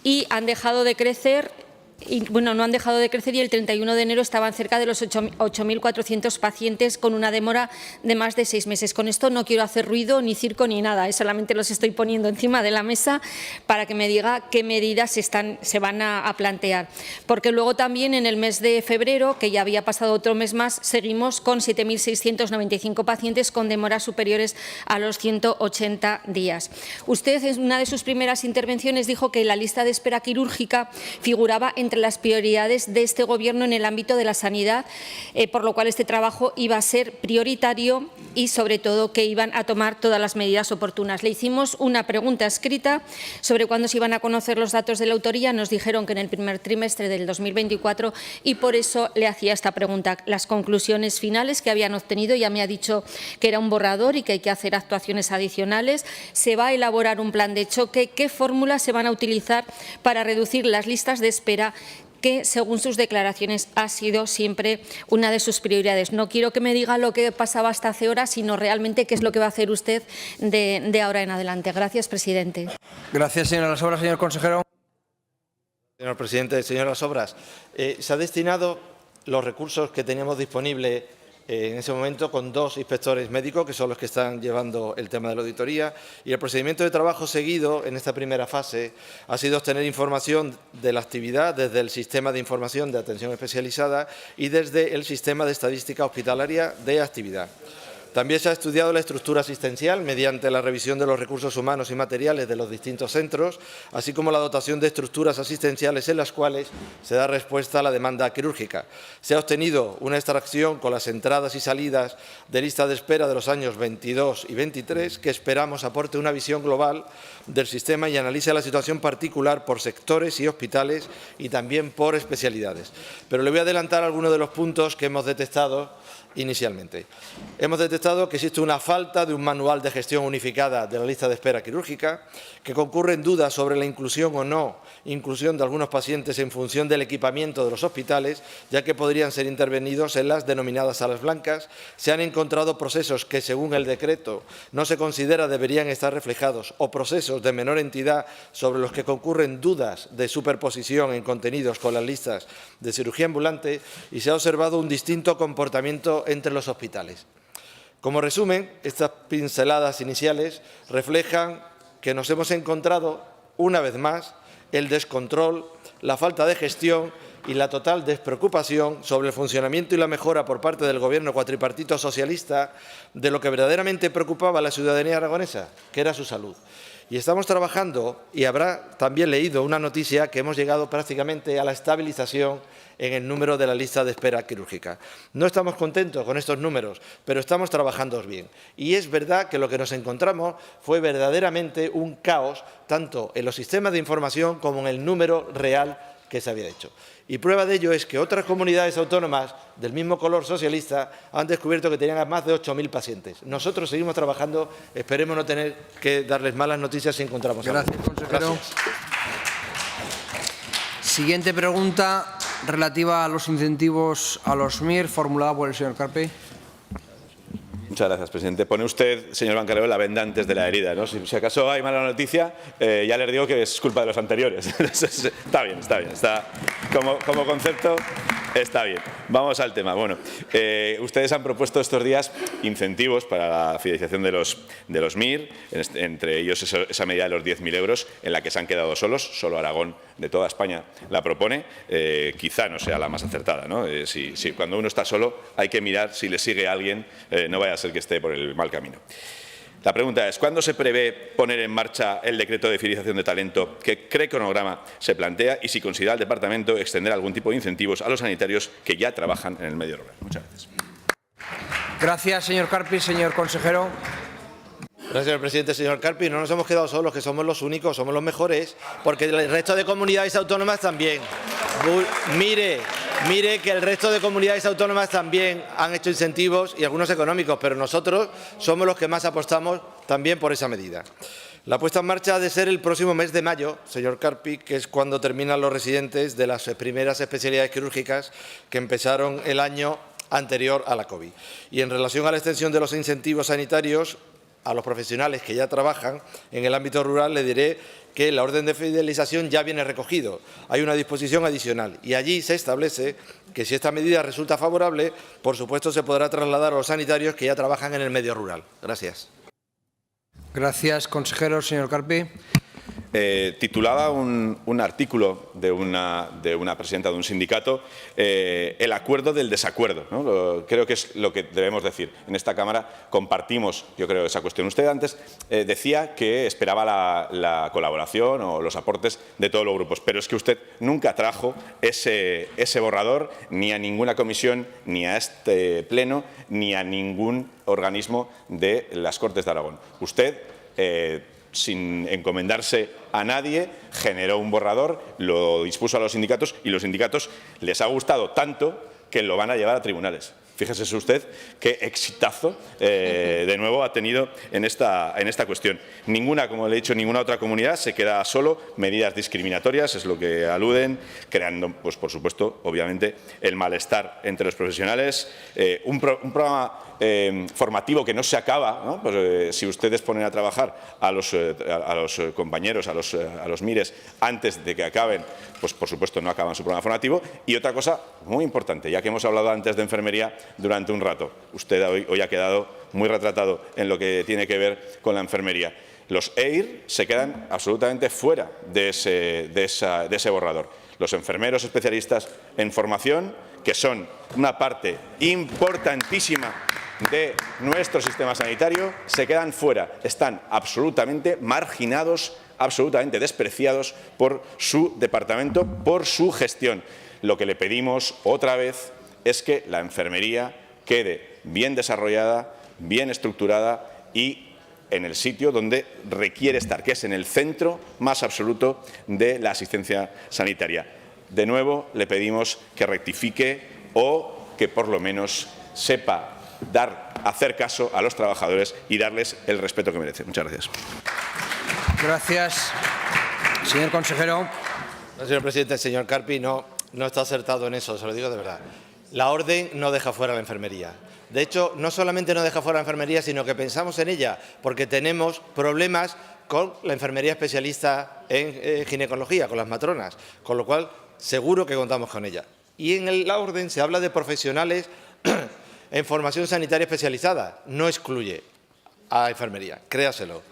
S17: y han dejado de crecer. Bueno, no han dejado de crecer y el 31 de enero estaban cerca de los 8.400 pacientes con una demora de más de 6 meses. Con esto no quiero hacer ruido, ni circo, ni nada. Solamente los estoy poniendo encima de la mesa para que me diga qué medidas se van a plantear. Porque luego también en el mes de febrero, que ya había pasado otro mes más, seguimos con 7.695 pacientes con demoras superiores a los 180 días. Usted en una de sus primeras intervenciones dijo que la lista de espera quirúrgica figuraba entre las prioridades de este Gobierno en el ámbito de la sanidad, por lo cual este trabajo iba a ser prioritario y, sobre todo, que iban a tomar todas las medidas oportunas. Le hicimos una pregunta escrita sobre cuándo se iban a conocer los datos de la autoría. Nos dijeron que en el primer trimestre del 2024 y por eso le hacía esta pregunta. Las conclusiones finales que habían obtenido, ya me ha dicho que era un borrador y que hay que hacer actuaciones adicionales. Se va a elaborar un plan de choque. ¿Qué fórmulas se van a utilizar para reducir las listas de espera, que, según sus declaraciones, ha sido siempre una de sus prioridades? No quiero que me diga lo que pasaba hasta hace horas, sino realmente qué es lo que va a hacer usted de ahora en adelante. Gracias, presidente.
S9: Gracias, señora Las Obras. Señor consejero.
S8: Señor presidente, señora Las Obras, se ha destinado los recursos que teníamos disponibles en ese momento con 2 inspectores médicos, que son los que están llevando el tema de la auditoría, y el procedimiento de trabajo seguido en esta primera fase ha sido obtener información de la actividad desde el Sistema de Información de Atención Especializada y desde el Sistema de Estadística Hospitalaria de Actividad. También se ha estudiado la estructura asistencial mediante la revisión de los recursos humanos y materiales de los distintos centros, así como la dotación de estructuras asistenciales en las cuales se da respuesta a la demanda quirúrgica. Se ha obtenido una extracción con las entradas y salidas de lista de espera de los años 22 y 23 que esperamos aporte una visión global del sistema y analice la situación particular por sectores y hospitales y también por especialidades. Pero le voy a adelantar algunos de los puntos que hemos detectado inicialmente. Hemos detectado que existe una falta de un manual de gestión unificada de la lista de espera quirúrgica, que concurren dudas sobre la inclusión o no inclusión de algunos pacientes en función del equipamiento de los hospitales, ya que podrían ser intervenidos en las denominadas salas blancas. Se han encontrado procesos que, según el decreto, no se considera deberían estar reflejados o procesos de menor entidad sobre los que concurren dudas de superposición en contenidos con las listas de cirugía ambulante, y se ha observado un distinto comportamiento entre los hospitales. Como resumen, estas pinceladas iniciales reflejan que nos hemos encontrado, una vez más, el descontrol, la falta de gestión y la total despreocupación sobre el funcionamiento y la mejora por parte del Gobierno cuatripartito socialista de lo que verdaderamente preocupaba a la ciudadanía aragonesa, que era su salud. Y estamos trabajando, y habrá también leído una noticia, que hemos llegado prácticamente a la estabilización en el número de la lista de espera quirúrgica. No estamos contentos con estos números, pero estamos trabajando bien. Y es verdad que lo que nos encontramos fue verdaderamente un caos, tanto en los sistemas de información como en el número real que se había hecho. Y prueba de ello es que otras comunidades autónomas del mismo color socialista han descubierto que tenían a más de 8.000 pacientes. Nosotros seguimos trabajando, esperemos no tener que darles malas noticias si encontramos algo.
S9: Gracias, consejero.
S8: Gracias.
S9: Siguiente pregunta relativa a los incentivos a los MIR, formulada por el señor Carpi.
S7: Muchas gracias, presidente. Pone usted, señor Bancalero, la venda antes de la herida, ¿no? Si acaso hay mala noticia, ya les digo que es culpa de los anteriores. Está bien, está bien. Como concepto, está bien. Vamos al tema. Bueno, ustedes han propuesto estos días incentivos para la fidelización de los MIR, entre ellos esa medida de los 10.000 euros, en la que se han quedado solos. Solo Aragón de toda España la propone. Quizá no sea la más acertada, ¿no? Si cuando uno está solo hay que mirar si le sigue alguien, no vaya a ser que esté por el mal camino. La pregunta es, ¿cuándo se prevé poner en marcha el decreto de fidelización de talento? ¿Qué cronograma se plantea? Y si considera el Departamento extender algún tipo de incentivos a los sanitarios que ya trabajan en el medio rural. Muchas gracias.
S9: Gracias, señor Carpi. Señor consejero.
S8: Gracias, señor presidente. Señor Carpi, no nos hemos quedado solos, que somos los únicos, somos los mejores, porque el resto de comunidades autónomas también. Mire que el resto de comunidades autónomas también han hecho incentivos y algunos económicos, pero nosotros somos los que más apostamos también por esa medida. La puesta en marcha ha de ser el próximo mes de mayo, señor Carpi, que es cuando terminan los residentes de las primeras especialidades quirúrgicas que empezaron el año anterior a la COVID. Y en relación a la extensión de los incentivos sanitarios a los profesionales que ya trabajan en el ámbito rural, le diré que la orden de fidelización ya viene recogido. Hay una disposición adicional y allí se establece que si esta medida resulta favorable, por supuesto se podrá trasladar a los sanitarios que ya trabajan en el medio rural. Gracias.
S9: Gracias, consejero. Señor Carpi.
S7: Titulaba un artículo de una presidenta de un sindicato el acuerdo del desacuerdo, ¿no? Creo que es lo que debemos decir. En esta Cámara compartimos, yo creo, esa cuestión. Usted antes decía que esperaba la colaboración o los aportes de todos los grupos, pero es que usted nunca trajo ese borrador ni a ninguna comisión, ni a este Pleno, ni a ningún organismo de las Cortes de Aragón. Usted, sin encomendarse a nadie, generó un borrador, lo dispuso a los sindicatos y los sindicatos les ha gustado tanto que lo van a llevar a tribunales. Fíjese usted qué exitazo de nuevo ha tenido en esta cuestión. Ninguna, como le he dicho, ninguna otra comunidad se queda solo. Medidas discriminatorias es lo que aluden, creando, pues por supuesto, obviamente, el malestar entre los profesionales. Un programa formativo que no se acaba, ¿no? Pues, si ustedes ponen a trabajar a los compañeros, a los MIRES, antes de que acaben, pues por supuesto no acaban su programa formativo. Y otra cosa muy importante, ya que hemos hablado antes de enfermería durante un rato, usted hoy ha quedado muy retratado en lo que tiene que ver con la enfermería. Los EIR se quedan absolutamente fuera de ese borrador. Los enfermeros especialistas en formación, que son una parte importantísima de nuestro sistema sanitario, se quedan fuera, están absolutamente marginados, absolutamente despreciados por su departamento, por su gestión. Lo que le pedimos otra vez es que la enfermería quede bien desarrollada, bien estructurada y en el sitio donde requiere estar, que es en el centro más absoluto de la asistencia sanitaria. De nuevo, le pedimos que rectifique o que por lo menos sepa hacer caso a los trabajadores y darles el respeto que merecen. Muchas gracias.
S9: Gracias. Señor consejero.
S8: No, señor presidente, señor Carpi no está acertado en eso, se lo digo de verdad. La orden no deja fuera la enfermería. De hecho, no solamente no deja fuera la enfermería, sino que pensamos en ella, porque tenemos problemas con la enfermería especialista en ginecología, con las matronas, con lo cual seguro que contamos con ella. Y en la orden se habla de profesionales en formación sanitaria especializada, no excluye a enfermería, créaselo.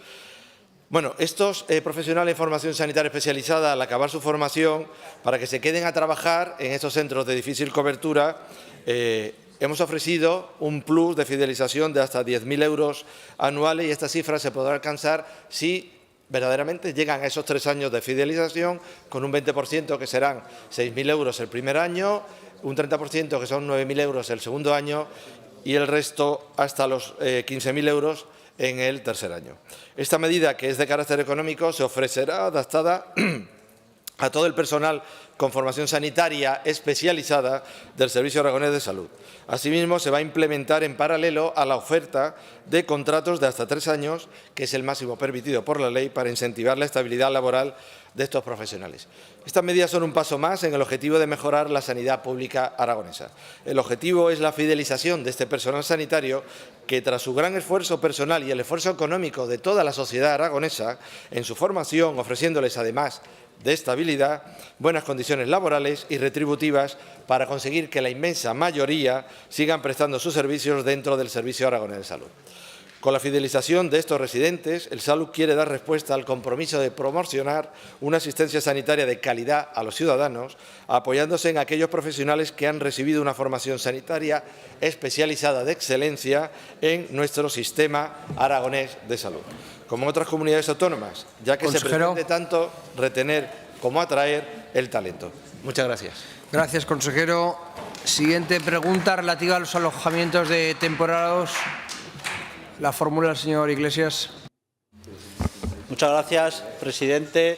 S8: Bueno, estos profesionales en formación sanitaria especializada, al acabar su formación, para que se queden a trabajar en estos centros de difícil cobertura, hemos ofrecido un plus de fidelización de hasta 10.000 euros anuales y esta cifra se podrá alcanzar si verdaderamente llegan a esos 3 años de fidelización con un 20% que serán 6.000 euros el primer año, un 30% que son 9.000 euros el segundo año y el resto hasta los 15.000 euros en el tercer año. Esta medida, que es de carácter económico, se ofrecerá adaptada a todo el personal con formación sanitaria especializada del Servicio Aragonés de Salud. Asimismo, se va a implementar en paralelo a la oferta de contratos de hasta 3 años, que es el máximo permitido por la ley para incentivar la estabilidad laboral de estos profesionales. Estas medidas son un paso más en el objetivo de mejorar la sanidad pública aragonesa. El objetivo es la fidelización de este personal sanitario que, tras su gran esfuerzo personal y el esfuerzo económico de toda la sociedad aragonesa en su formación, ofreciéndoles además de estabilidad, buenas condiciones laborales y retributivas para conseguir que la inmensa mayoría sigan prestando sus servicios dentro del Servicio Aragonés de Salud. Con la fidelización de estos residentes, el Salud quiere dar respuesta al compromiso de promocionar una asistencia sanitaria de calidad a los ciudadanos, apoyándose en aquellos profesionales que han recibido una formación sanitaria especializada de excelencia en nuestro sistema aragonés de salud. Como en otras comunidades autónomas, ya que se pretende tanto retener como atraer el talento. Muchas gracias.
S9: Gracias, consejero. Siguiente pregunta relativa a los alojamientos de temporeros. La fórmula el señor Iglesias.
S10: Muchas gracias, presidente.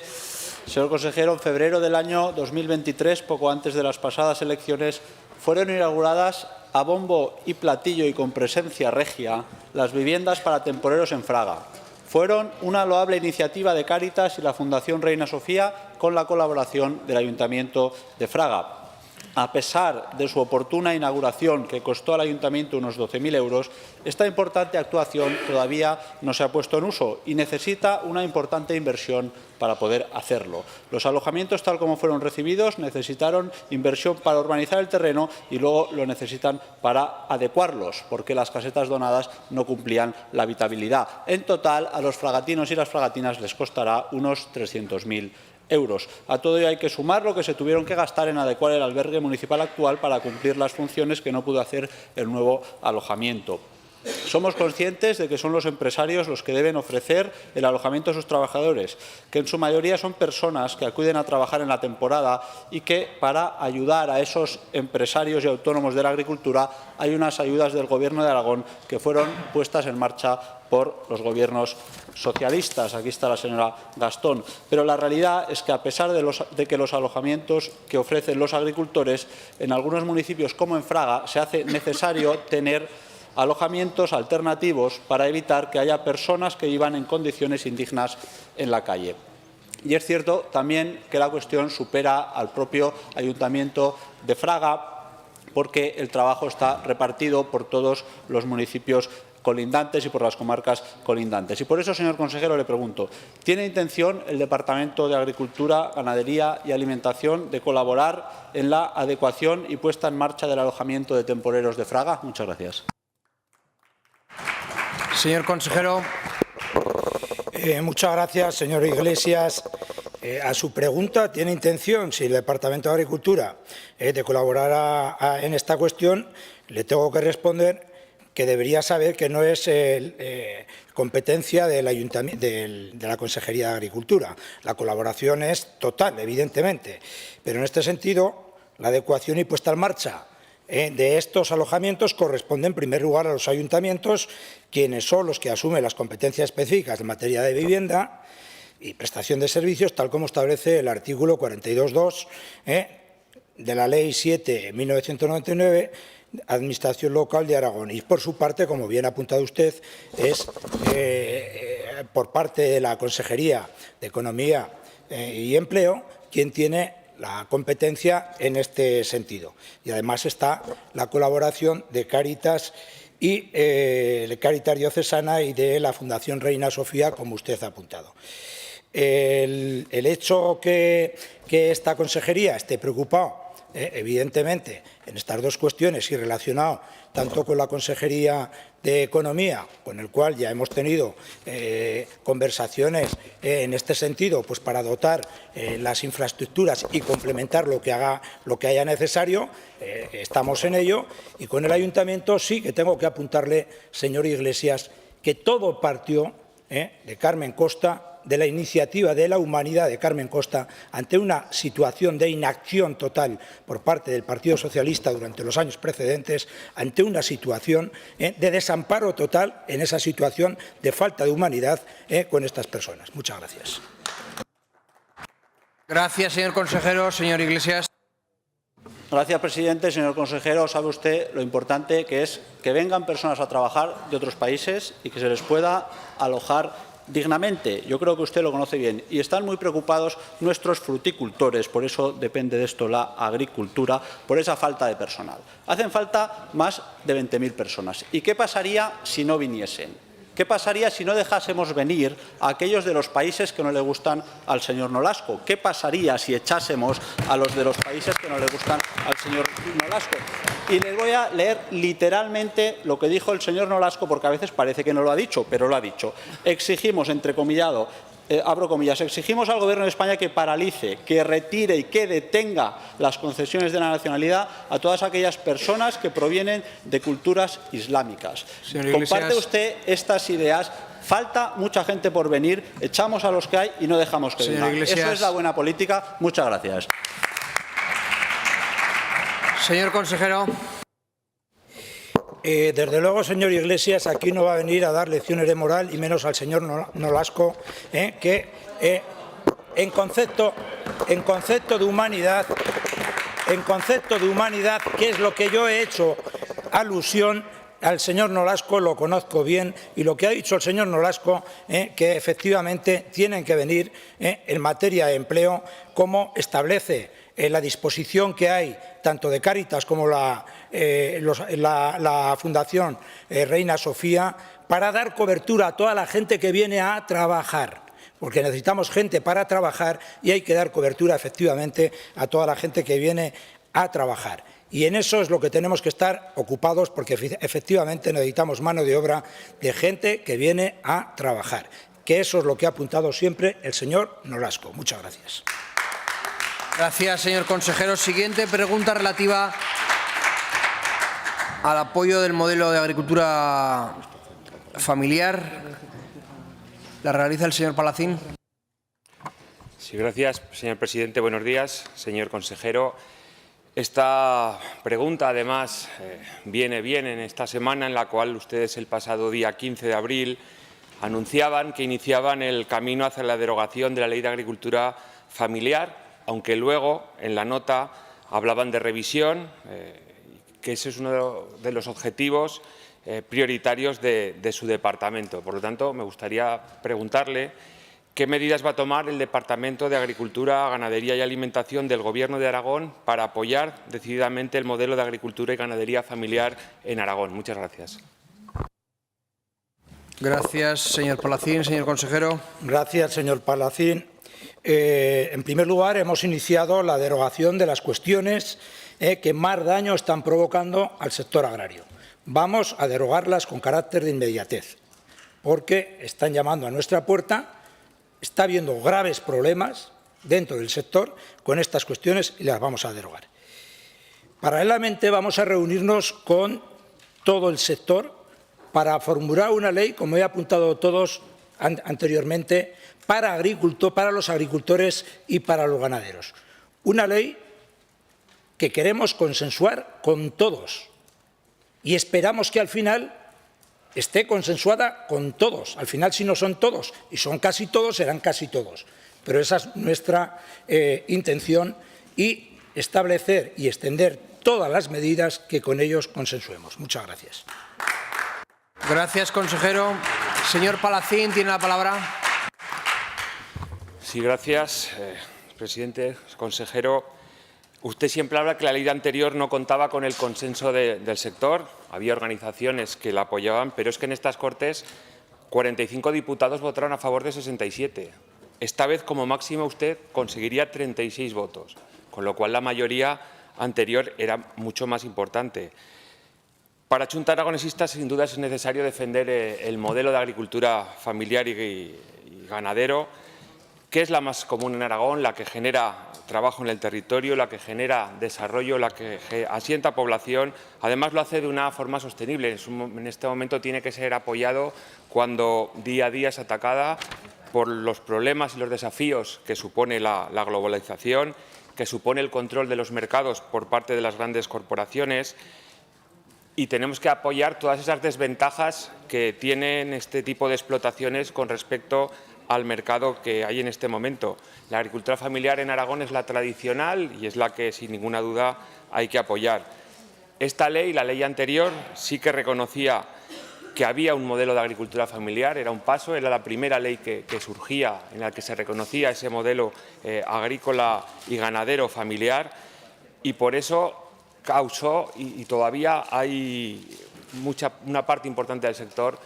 S10: Señor consejero, en febrero del año 2023, poco antes de las pasadas elecciones, fueron inauguradas a bombo y platillo y con presencia regia las viviendas para temporeros en Fraga. Fueron una loable iniciativa de Cáritas y la Fundación Reina Sofía con la colaboración del Ayuntamiento de Fraga. A pesar de su oportuna inauguración, que costó al Ayuntamiento unos 12.000 euros, esta importante actuación todavía no se ha puesto en uso y necesita una importante inversión para poder hacerlo. Los alojamientos, tal como fueron recibidos, necesitaron inversión para urbanizar el terreno y luego lo necesitan para adecuarlos, porque las casetas donadas no cumplían la habitabilidad. En total, a los fragatinos y las fragatinas les costará unos 300.000 euros. A todo ello hay que sumar lo que se tuvieron que gastar en adecuar el albergue municipal actual para cumplir las funciones que no pudo hacer el nuevo alojamiento. Somos conscientes de que son los empresarios los que deben ofrecer el alojamiento a sus trabajadores, que en su mayoría son personas que acuden a trabajar en la temporada y que, para ayudar a esos empresarios y autónomos de la agricultura, hay unas ayudas del Gobierno de Aragón que fueron puestas en marcha por los gobiernos socialistas. Aquí está la señora Gastón. Pero la realidad es que, a pesar de que los alojamientos que ofrecen los agricultores, en algunos municipios como en Fraga, se hace necesario tener alojamientos alternativos para evitar que haya personas que vivan en condiciones indignas en la calle. Y es cierto también que la cuestión supera al propio Ayuntamiento de Fraga, porque el trabajo está repartido por todos los municipios colindantes y por las comarcas colindantes. Y por eso, señor consejero, le pregunto, ¿tiene intención el Departamento de Agricultura, Ganadería y Alimentación de colaborar en la adecuación y puesta en marcha del alojamiento de temporeros de Fraga? Muchas gracias.
S9: Señor consejero.
S11: Muchas gracias, señor Iglesias. A su pregunta, ¿tiene intención, si el Departamento de Agricultura, de colaborar en esta cuestión? Le tengo que responder que debería saber que no es competencia del Ayuntamiento, de la Consejería de Agricultura. La colaboración es total, evidentemente, pero en este sentido, la adecuación y puesta en marcha de estos alojamientos corresponde en primer lugar a los ayuntamientos, quienes son los que asumen las competencias específicas en materia de vivienda y prestación de servicios, tal como establece el artículo 42.2 de la Ley 7/1999, Administración Local de Aragón. Y por su parte, como bien ha apuntado usted, es por parte de la Consejería de Economía y Empleo quien tiene la competencia en este sentido. Y además está la colaboración de Cáritas y Cáritas Diocesana y de la Fundación Reina Sofía, como usted ha apuntado. El hecho que esta consejería esté preocupada, evidentemente, en estas dos cuestiones y relacionado tanto con la Consejería de Economía, con el cual ya hemos tenido conversaciones en este sentido, pues para dotar las infraestructuras y complementar lo que haya necesario, estamos en ello. Y con el Ayuntamiento sí que tengo que apuntarle, señor Iglesias, que todo partió de Carmen Costa, de la iniciativa de la humanidad de Carmen Costa, ante una situación de inacción total por parte del Partido Socialista durante los años precedentes, ante una situación de desamparo total en esa situación de falta de humanidad con estas personas. Muchas gracias.
S9: Gracias, señor consejero. Señor Iglesias.
S10: Gracias, presidente. Señor consejero, sabe usted lo importante que es que vengan personas a trabajar de otros países y que se les pueda alojar dignamente. Yo creo que usted lo conoce bien. Y están muy preocupados nuestros fruticultores, por eso depende de esto la agricultura, por esa falta de personal. Hacen falta más de 20.000 personas. ¿Y qué pasaría si no viniesen? ¿Qué pasaría si no dejásemos venir a aquellos de los países que no le gustan al señor Nolasco? ¿Qué pasaría si echásemos a los de los países que no le gustan al señor Nolasco? Y les voy a leer literalmente lo que dijo el señor Nolasco, porque a veces parece que no lo ha dicho, pero lo ha dicho. Exigimos, entrecomillado, abro comillas, exigimos al Gobierno de España que paralice, que retire y que detenga las concesiones de la nacionalidad a todas aquellas personas que provienen de culturas islámicas. ¿Comparte usted estas ideas? Falta mucha gente por venir, echamos a los que hay y no dejamos que vengan. Eso es la buena política. Muchas gracias.
S9: Señor consejero.
S11: Desde luego, señor Iglesias, aquí no va a venir a dar lecciones de moral y menos al señor Nolasco, que en concepto de humanidad, que es lo que yo he hecho alusión al señor Nolasco, lo conozco bien, y lo que ha dicho el señor Nolasco, que efectivamente tienen que venir en materia de empleo, como establece la disposición que hay tanto de Cáritas como la Fundación Reina Sofía, para dar cobertura a toda la gente que viene a trabajar, porque necesitamos gente para trabajar y hay que dar cobertura efectivamente a toda la gente que viene a trabajar. Y en eso es lo que tenemos que estar ocupados, porque efectivamente necesitamos mano de obra de gente que viene a trabajar, que eso es lo que ha apuntado siempre el señor Nolasco. Muchas gracias.
S9: Gracias, señor consejero. Siguiente pregunta relativa al apoyo del modelo de agricultura familiar. La realiza el señor Palacín.
S2: Sí, gracias, señor presidente. Buenos días, señor consejero. Esta pregunta, además, viene bien en esta semana en la cual ustedes el pasado día 15 de abril anunciaban que iniciaban el camino hacia la derogación de la Ley de Agricultura Familiar, aunque luego en la nota hablaban de revisión, que ese es uno de los objetivos prioritarios de su departamento. Por lo tanto, me gustaría preguntarle qué medidas va a tomar el Departamento de Agricultura, Ganadería y Alimentación del Gobierno de Aragón para apoyar decididamente el modelo de agricultura y ganadería familiar en Aragón. Muchas gracias.
S9: Gracias, señor Palacín. Señor consejero.
S11: Gracias, señor Palacín. En primer lugar, hemos iniciado la derogación de las cuestiones que más daño están provocando al sector agrario. Vamos a derogarlas con carácter de inmediatez, porque están llamando a nuestra puerta, está habiendo graves problemas dentro del sector con estas cuestiones y las vamos a derogar. Paralelamente, vamos a reunirnos con todo el sector para formular una ley, como he apuntado todos anteriormente, para los agricultores y para los ganaderos. Una ley que queremos consensuar con todos y esperamos que al final esté consensuada con todos. Al final, si no son todos y son casi todos, serán casi todos. Pero esa es nuestra intención, y establecer y extender todas las medidas que con ellos consensuemos. Muchas gracias.
S9: Gracias, consejero. Señor Palacín, tiene la palabra.
S2: Sí, gracias, presidente. Consejero, usted siempre habla que la ley anterior no contaba con el consenso del sector. Había organizaciones que la apoyaban, pero es que en estas Cortes 45 diputados votaron a favor de 67. Esta vez, como máximo, usted conseguiría 36 votos, con lo cual la mayoría anterior era mucho más importante. Para Junta Aragonesista, sin duda, es necesario defender el modelo de agricultura familiar y ganadero, que es la más común en Aragón, la que genera trabajo en el territorio, la que genera desarrollo, la que asienta población. Además, lo hace de una forma sostenible. En este momento tiene que ser apoyado cuando día a día es atacada por los problemas y los desafíos que supone la globalización, que supone el control de los mercados por parte de las grandes corporaciones. Y tenemos que apoyar todas esas desventajas que tienen este tipo de explotaciones con respecto al mercado que hay en este momento. La agricultura familiar en Aragón es la tradicional y es la que, sin ninguna duda, hay que apoyar. Esta ley, la ley anterior, sí que reconocía que había un modelo de agricultura familiar, era un paso, era la primera ley que surgía en la que se reconocía ese modelo agrícola y ganadero familiar, y por eso causó, y todavía hay una parte importante del sector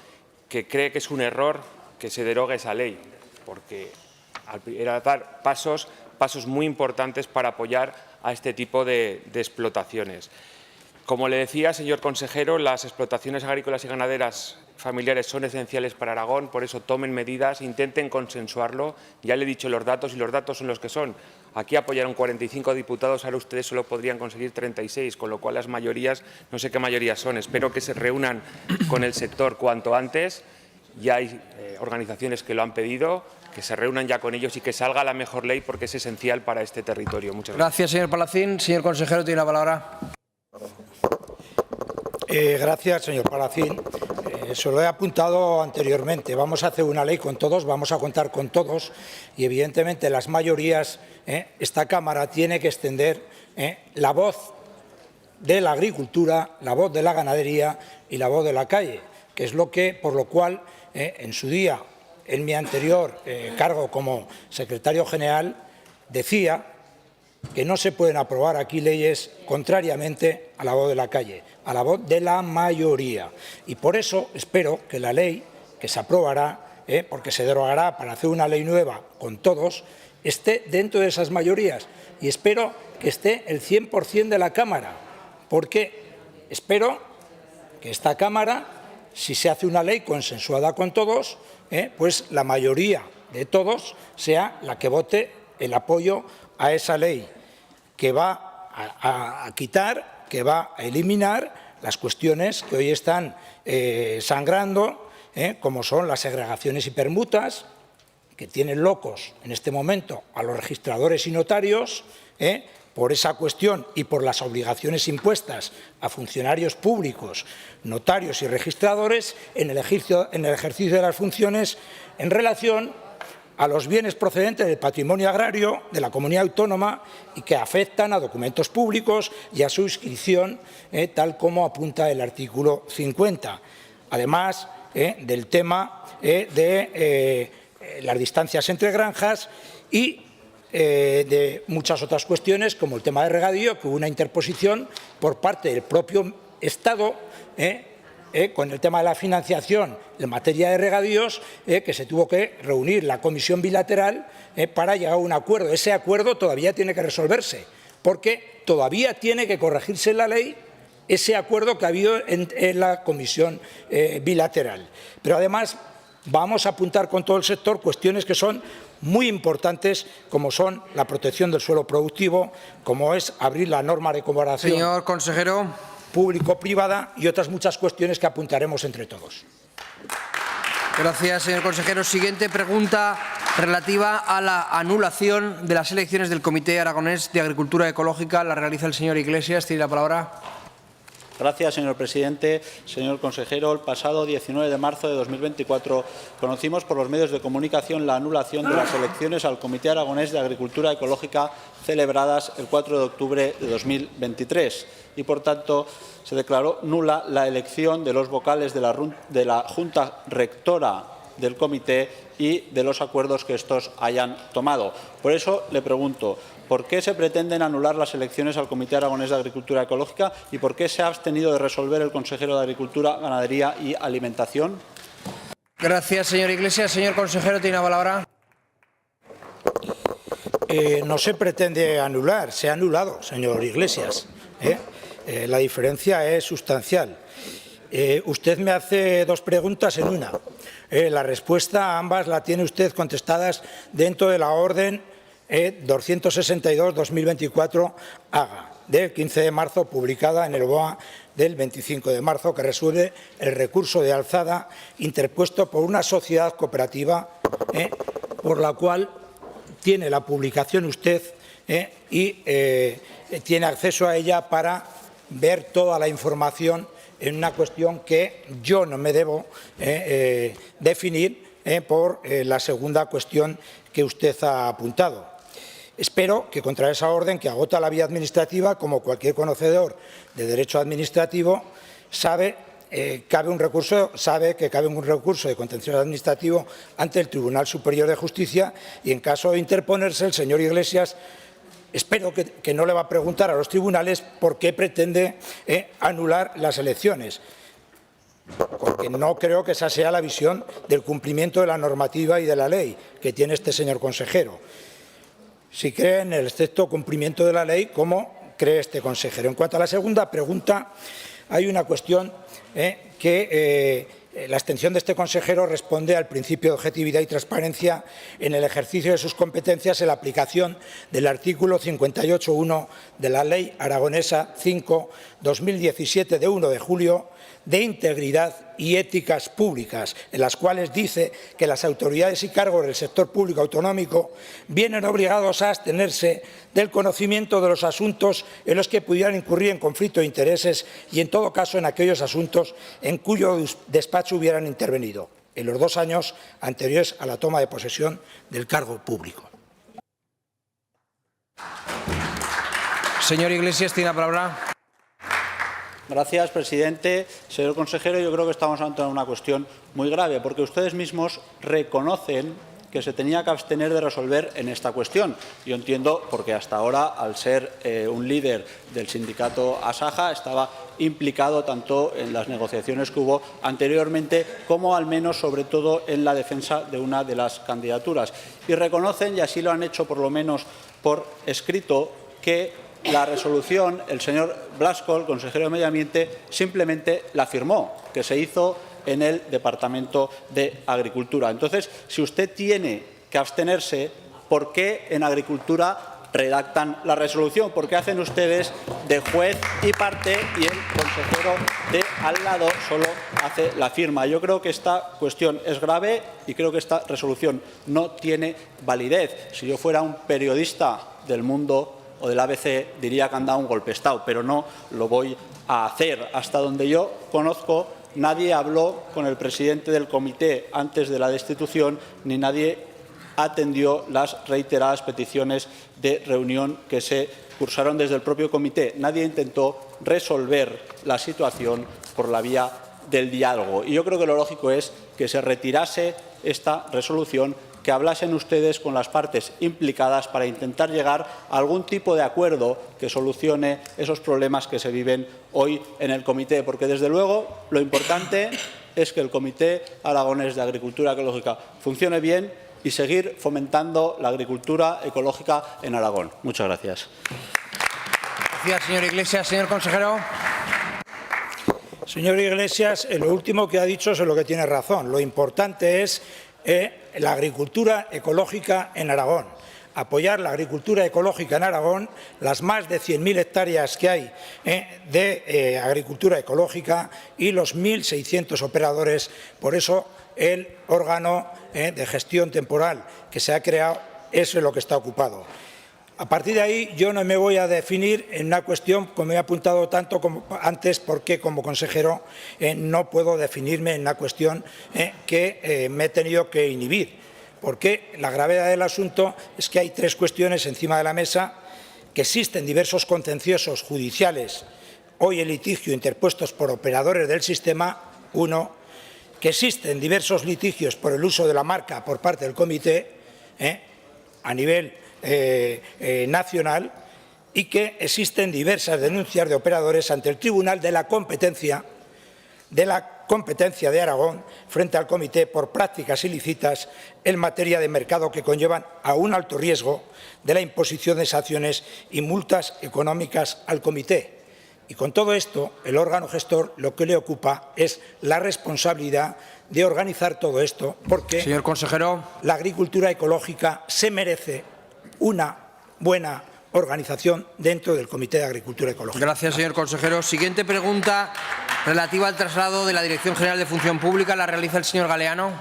S2: que cree que es un error que se derogue esa ley, porque era dar pasos muy importantes para apoyar a este tipo de explotaciones. Como le decía, señor consejero, las explotaciones agrícolas y ganaderas familiares son esenciales para Aragón, por eso tomen medidas, intenten consensuarlo. Ya le he dicho los datos y los datos son los que son. Aquí apoyaron 45 diputados, ahora ustedes solo podrían conseguir 36, con lo cual las mayorías, no sé qué mayorías son. Espero que se reúnan con el sector cuanto antes. Ya hay organizaciones que lo han pedido, que se reúnan ya con ellos y que salga la mejor ley porque es esencial para este territorio. Muchas gracias.
S9: Gracias, señor Palacín. Señor consejero, tiene la palabra.
S11: Gracias, señor Palacín. Se lo he apuntado anteriormente. Vamos a hacer una ley con todos, vamos a contar con todos y, evidentemente, las mayorías, esta Cámara tiene que extender la voz de la agricultura, la voz de la ganadería y la voz de la calle, que es por lo cual, en su día, en mi anterior cargo como secretario general, decía que no se pueden aprobar aquí leyes contrariamente a la voz de la calle, a la voz de la mayoría. Y por eso espero que la ley que se aprobará, porque se derogará para hacer una ley nueva con todos, esté dentro de esas mayorías. Y espero que esté el 100% de la Cámara, porque espero que esta Cámara, si se hace una ley consensuada con todos, pues la mayoría de todos sea la que vote el apoyo a esa ley, que va a quitar, que va a eliminar las cuestiones que hoy están sangrando, como son las segregaciones y permutas, que tienen locos en este momento a los registradores y notarios, por esa cuestión y por las obligaciones impuestas a funcionarios públicos, notarios y registradores en el ejercicio de las funciones en relación a los bienes procedentes del patrimonio agrario de la comunidad autónoma y que afectan a documentos públicos y a su inscripción, tal como apunta el artículo 50. Además del tema de las distancias entre granjas y de muchas otras cuestiones, como el tema de regadío, que hubo una interposición por parte del propio Estado con el tema de la financiación en materia de regadíos, que se tuvo que reunir la comisión bilateral para llegar a un acuerdo. Ese acuerdo todavía tiene que resolverse, porque todavía tiene que corregirse en la ley ese acuerdo que ha habido en la comisión bilateral. Pero además vamos a apuntar con todo el sector cuestiones que son muy importantes, como son la protección del suelo productivo, como es abrir la norma de comparación.
S9: Señor consejero.
S11: Público-privada y otras muchas cuestiones que apuntaremos entre todos.
S9: Gracias, señor consejero. Siguiente pregunta relativa a la anulación de las elecciones del Comité Aragonés de Agricultura Ecológica. La realiza el señor Iglesias. Tiene la palabra.
S10: Gracias, señor presidente. Señor consejero, el pasado 19 de marzo de 2024 conocimos por los medios de comunicación la anulación de las elecciones al Comité Aragonés de Agricultura Ecológica celebradas el 4 de octubre de 2023 y, por tanto, se declaró nula la elección de los vocales de la Junta Rectora del Comité y de los acuerdos que estos hayan tomado. Por eso le pregunto, ¿por qué se pretenden anular las elecciones al Comité Aragonés de Agricultura Ecológica y por qué se ha abstenido de resolver el consejero de Agricultura, Ganadería y Alimentación?
S9: Gracias, señor Iglesias. Señor consejero, tiene la palabra.
S11: No se pretende anular, se ha anulado, señor Iglesias. La diferencia es sustancial. Usted me hace dos preguntas en una. La respuesta a ambas la tiene usted contestadas dentro de la orden 262-2024 AGA, del 15 de marzo, publicada en el BOA del 25 de marzo, que resuelve el recurso de alzada interpuesto por una sociedad cooperativa, por la cual tiene la publicación usted y tiene acceso a ella para ver toda la información en una cuestión que yo no me debo definir por la segunda cuestión que usted ha apuntado. Espero que contra esa orden que agota la vía administrativa, como cualquier conocedor de derecho administrativo, sabe que cabe un recurso de contencioso administrativo ante el Tribunal Superior de Justicia y, en caso de interponerse, el señor Iglesias, espero que no le va a preguntar a los tribunales por qué pretende anular las elecciones, porque no creo que esa sea la visión del cumplimiento de la normativa y de la ley que tiene este señor consejero. Si cree en el estricto cumplimiento de la ley, como cree este consejero. En cuanto a la segunda pregunta, hay una cuestión que la abstención de este consejero responde al principio de objetividad y transparencia en el ejercicio de sus competencias en la aplicación del artículo 58.1 de la Ley Aragonesa 5/2017 de 1 de julio de integridad y éticas públicas, en las cuales dice que las autoridades y cargos del sector público autonómico vienen obligados a abstenerse del conocimiento de los asuntos en los que pudieran incurrir en conflicto de intereses y, en todo caso, en aquellos asuntos en cuyo despacho hubieran intervenido en los 2 años anteriores a la toma de posesión del cargo público.
S9: Señor Iglesias, tiene la palabra.
S10: Gracias, presidente. Señor consejero, yo creo que estamos ante una cuestión muy grave, porque ustedes mismos reconocen que se tenía que abstener de resolver en esta cuestión. Yo entiendo, porque hasta ahora, al ser un líder del sindicato Asaja, estaba implicado tanto en las negociaciones que hubo anteriormente como, al menos, sobre todo, en la defensa de una de las candidaturas. Y reconocen, y así lo han hecho por lo menos por escrito, que la resolución, el señor Blasco, el consejero de Medio Ambiente, simplemente la firmó, que se hizo en el Departamento de Agricultura. Entonces, si usted tiene que abstenerse, ¿por qué en Agricultura redactan la resolución? ¿Por qué hacen ustedes de juez y parte y el consejero de al lado solo hace la firma? Yo creo que esta cuestión es grave y creo que esta resolución no tiene validez. Si yo fuera un periodista del Mundo o del ABC, diría que han dado un golpe de Estado, pero no lo voy a hacer. Hasta donde yo conozco, nadie habló con el presidente del comité antes de la destitución, ni nadie atendió las reiteradas peticiones de reunión que se cursaron desde el propio comité. Nadie intentó resolver la situación por la vía del diálogo. Y yo creo que lo lógico es que se retirase esta resolución, que hablasen ustedes con las partes implicadas para intentar llegar a algún tipo de acuerdo que solucione esos problemas que se viven hoy en el comité, porque, desde luego, lo importante es que el Comité Aragonés de Agricultura Ecológica funcione bien y seguir fomentando la agricultura ecológica en Aragón. Muchas gracias.
S9: Gracias, señor Iglesias. Señor consejero.
S11: Señor Iglesias, en lo último que ha dicho es en lo que tiene razón. Lo importante es la agricultura ecológica en Aragón. Apoyar la agricultura ecológica en Aragón, las más de 100.000 hectáreas que hay de agricultura ecológica y los 1.600 operadores. Por eso el órgano de gestión temporal que se ha creado, eso es lo que está ocupado. A partir de ahí, yo no me voy a definir en una cuestión, como he apuntado tanto como antes, porque como consejero no puedo definirme en una cuestión que me he tenido que inhibir, porque la gravedad del asunto es que hay 3 cuestiones encima de la mesa, que existen diversos contenciosos judiciales, hoy en litigio interpuestos por operadores del sistema, 1, que existen diversos litigios por el uso de la marca por parte del comité a nivel nacional, y que existen diversas denuncias de operadores ante el Tribunal de la Competencia de Aragón frente al comité por prácticas ilícitas en materia de mercado que conllevan a un alto riesgo de la imposición de sanciones y multas económicas al comité. Y con todo esto, el órgano gestor lo que le ocupa es la responsabilidad de organizar todo esto, porque,
S9: señor consejero,
S11: la agricultura ecológica se merece una buena organización dentro del Comité de Agricultura Ecológica.
S9: Gracias, señor consejero. Siguiente pregunta, relativa al traslado de la Dirección General de Función Pública, la realiza el señor Galeano.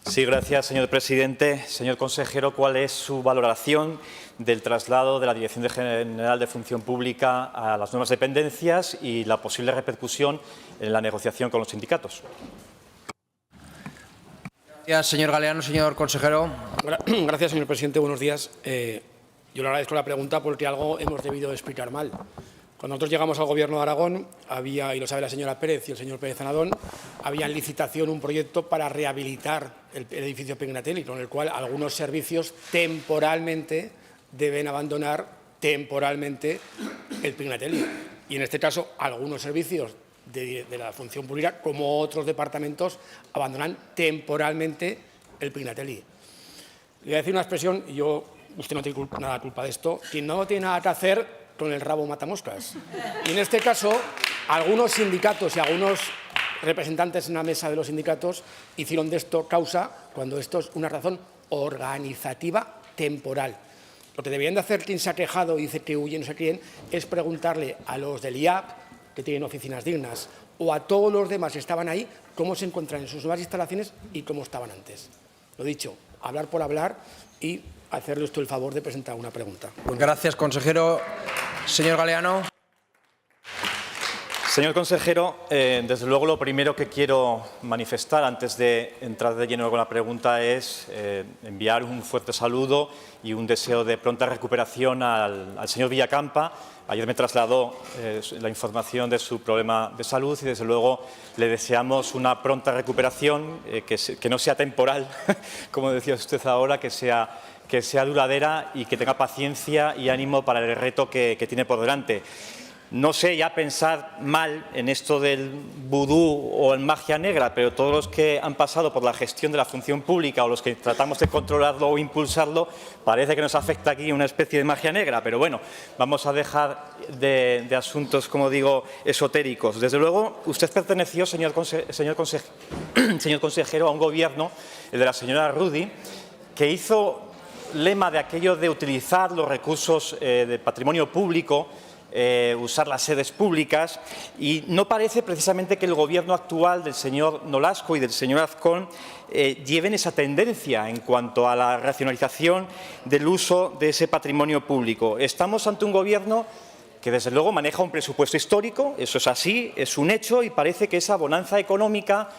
S3: Sí, gracias, señor presidente. Señor consejero, ¿cuál es su valoración del traslado de la Dirección General de Función Pública a las nuevas dependencias y la posible repercusión en la negociación con los sindicatos?
S9: Gracias, señor Galeano. Señor consejero.
S4: Gracias, señor presidente. Buenos días. Yo le agradezco la pregunta porque algo hemos debido explicar mal. Cuando nosotros llegamos al Gobierno de Aragón, había, y lo sabe la señora Pérez y el señor Pérez Anadón, había en licitación un proyecto para rehabilitar el edificio Pignatelli, con el cual algunos servicios temporalmente deben abandonar temporalmente el Pignatelli. Y en este caso, algunos servicios de la función pública, como otros departamentos, abandonan temporalmente el Pignatelli. Le voy a decir una expresión, y yo usted no tiene nada culpa de esto, quien no tiene nada que hacer con el rabo matamoscas. Y en este caso, algunos sindicatos y algunos representantes en la mesa de los sindicatos hicieron de esto causa cuando esto es una razón organizativa temporal. Lo que deberían de hacer quien se ha quejado y dice que huye no sé quién es preguntarle a los del IAP, que tienen oficinas dignas, o a todos los demás que estaban ahí, cómo se encuentran en sus nuevas instalaciones y cómo estaban antes. Lo dicho, hablar por hablar y hacerle usted el favor de presentar una pregunta.
S9: Gracias, consejero. Señor Galeano.
S3: Señor consejero, desde luego lo primero que quiero manifestar antes de entrar de lleno con la pregunta es enviar un fuerte saludo y un deseo de pronta recuperación al señor Villacampa. Ayer me trasladó la información de su problema de salud y desde luego le deseamos una pronta recuperación, que no sea temporal, como decía usted ahora, que sea duradera y que tenga paciencia y ánimo para el reto que tiene por delante. No sé ya pensar mal en esto del vudú o en magia negra, pero todos los que han pasado por la gestión de la función pública o los que tratamos de controlarlo o impulsarlo, parece que nos afecta aquí una especie de magia negra. Pero bueno, vamos a dejar de asuntos, como digo, esotéricos. Desde luego, usted perteneció, señor consejero, a un gobierno, el de la señora Rudy, que hizo lema de aquello de utilizar los recursos de patrimonio público, usar las sedes públicas, y no parece precisamente que el gobierno actual del señor Nolasco y del señor Azcón lleven esa tendencia en cuanto a la racionalización del uso de ese patrimonio público. Estamos ante un gobierno que desde luego maneja un presupuesto histórico, eso es así, es un hecho, y parece que esa bonanza económica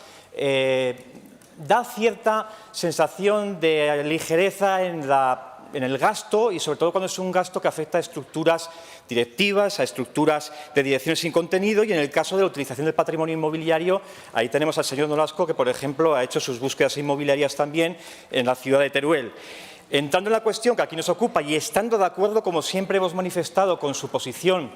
S3: da cierta sensación de ligereza en el gasto, y sobre todo cuando es un gasto que afecta a estructuras directivas, a estructuras de direcciones sin contenido, y en el caso de la utilización del patrimonio inmobiliario, ahí tenemos al señor Nolasco, que por ejemplo ha hecho sus búsquedas inmobiliarias también en la ciudad de Teruel. Entrando en la cuestión que aquí nos ocupa y estando de acuerdo, como siempre hemos manifestado, con su posición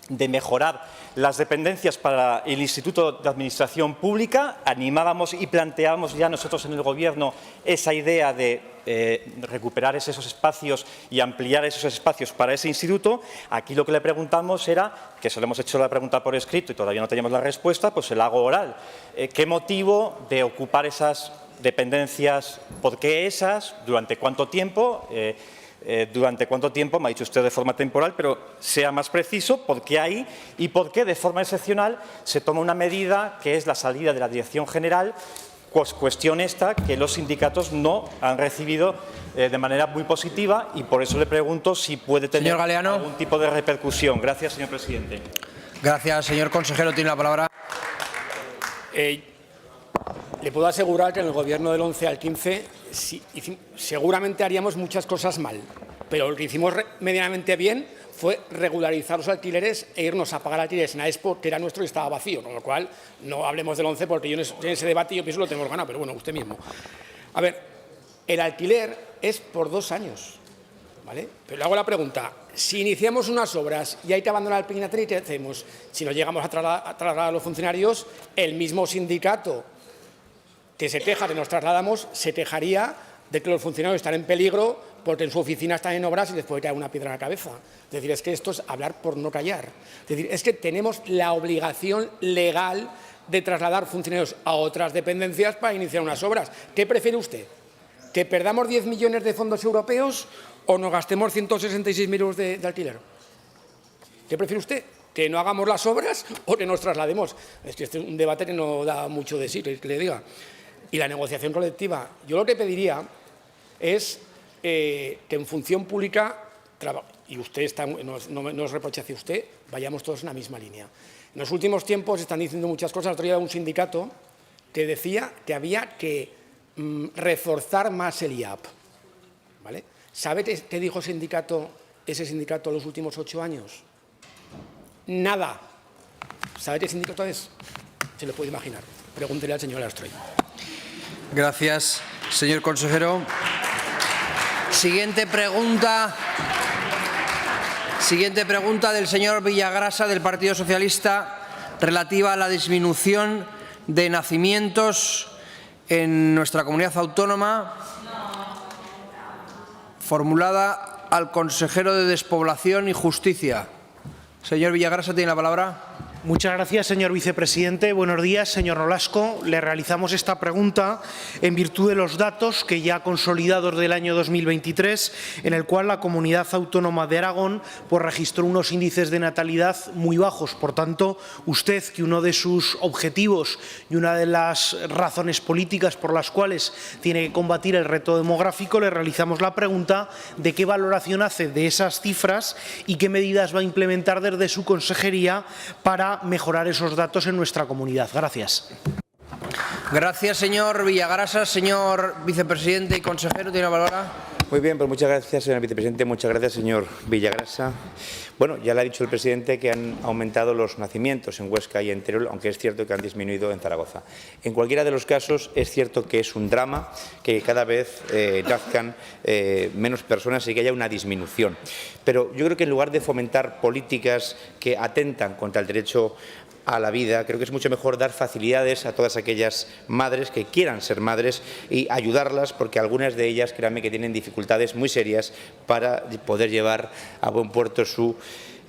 S3: de mejorar las dependencias para el Instituto de Administración Pública, animábamos y planteábamos ya nosotros en el Gobierno esa idea de recuperar esos espacios y ampliar esos espacios para ese instituto. Aquí lo que le preguntamos era, que se le hemos hecho la pregunta por escrito y todavía no teníamos la respuesta, pues se la hago oral. ¿Qué motivo de ocupar esas dependencias? ¿Por qué esas? ¿Durante cuánto tiempo? ¿Durante cuánto tiempo? Me ha dicho usted de forma temporal, pero sea más preciso, ¿por qué ahí? Y por qué de forma excepcional se toma una medida que es la salida de la Dirección General, pues cuestión esta que los sindicatos no han recibido de manera muy positiva, y por eso le pregunto si puede tener algún tipo de repercusión. Gracias, señor presidente.
S9: Gracias, señor consejero. Tiene la palabra.
S4: Le puedo asegurar que en el Gobierno del 11 al 15 seguramente haríamos muchas cosas mal, pero lo que hicimos medianamente bien fue regularizar los alquileres e irnos a pagar alquileres en la Expo, que era nuestro y estaba vacío, con lo cual no hablemos del 11 porque yo en ese debate yo pienso que lo tenemos ganado, pero bueno, usted mismo. A ver, el alquiler es por 2 años, ¿vale? Pero le hago la pregunta, si iniciamos unas obras y hay que abandonar el Pinatel, ¿qué hacemos? Si no llegamos a trasladar a los funcionarios, el mismo sindicato que se queja de nos trasladamos, se quejaría de que los funcionarios están en peligro porque en su oficina están en obras y les puede caer una piedra en la cabeza. Es decir, es que esto es hablar por no callar. Es decir, es que tenemos la obligación legal de trasladar funcionarios a otras dependencias para iniciar unas obras. ¿Qué prefiere usted? ¿Que perdamos 10 millones de fondos europeos o nos gastemos 166.000 euros de alquiler? ¿Qué prefiere usted? ¿Que no hagamos las obras o que nos traslademos? Es que este es un debate que no da mucho de sí, que le diga. Y la negociación colectiva, yo lo que pediría es que en función pública, y usted no os reproche hacia usted, vayamos todos en la misma línea. En los últimos tiempos están diciendo muchas cosas. El otro día un sindicato que decía que había que reforzar más el IAP, ¿vale? ¿Sabe qué dijo ese sindicato los últimos 8 años? Nada. ¿Sabe qué sindicato es? Se lo puede imaginar. Pregúntele al señor Astroy.
S9: Gracias, señor consejero. Siguiente pregunta del señor Villagrasa, del Partido Socialista, relativa a la disminución de nacimientos en nuestra comunidad autónoma. formulada al consejero de Despoblación y Justicia. Señor Villagrasa, tiene la palabra.
S6: Muchas gracias, señor vicepresidente. Buenos días, señor Nolasco. Le realizamos esta pregunta en virtud de los datos que ya consolidados del año 2023, en el cual la Comunidad Autónoma de Aragón registró unos índices de natalidad muy bajos. Por tanto, usted, que uno de sus objetivos y una de las razones políticas por las cuales tiene que combatir el reto demográfico, le realizamos la pregunta de qué valoración hace de esas cifras y qué medidas va a implementar desde su consejería para mejorar esos datos en nuestra comunidad. Gracias.
S9: Gracias, señor Villagrasa. Señor vicepresidente y consejero, tiene la palabra.
S14: Muy bien, pues muchas gracias, señor vicepresidente. Muchas gracias, señor Villagrasa. Bueno, ya le ha dicho el presidente que han aumentado los nacimientos en Huesca y en Teruel, aunque es cierto que han disminuido en Zaragoza. En cualquiera de los casos, es cierto que es un drama que cada vez nazcan menos personas y que haya una disminución. Pero yo creo que en lugar de fomentar políticas que atentan contra el derecho a la vida, creo que es mucho mejor dar facilidades a todas aquellas madres que quieran ser madres y ayudarlas, porque algunas de ellas, créanme, que tienen dificultades muy serias para poder llevar a buen puerto su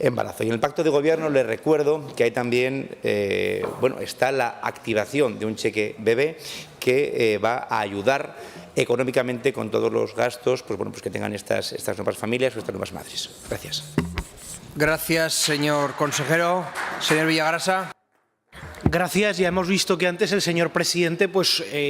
S14: embarazo. Y en el pacto de gobierno les recuerdo que hay también, está la activación de un cheque bebé que va a ayudar económicamente con todos los gastos pues que tengan estas nuevas familias o estas nuevas madres. Gracias.
S9: Gracias, señor consejero. Señor Villagrasa.
S6: Gracias. Ya hemos visto que antes el señor presidente,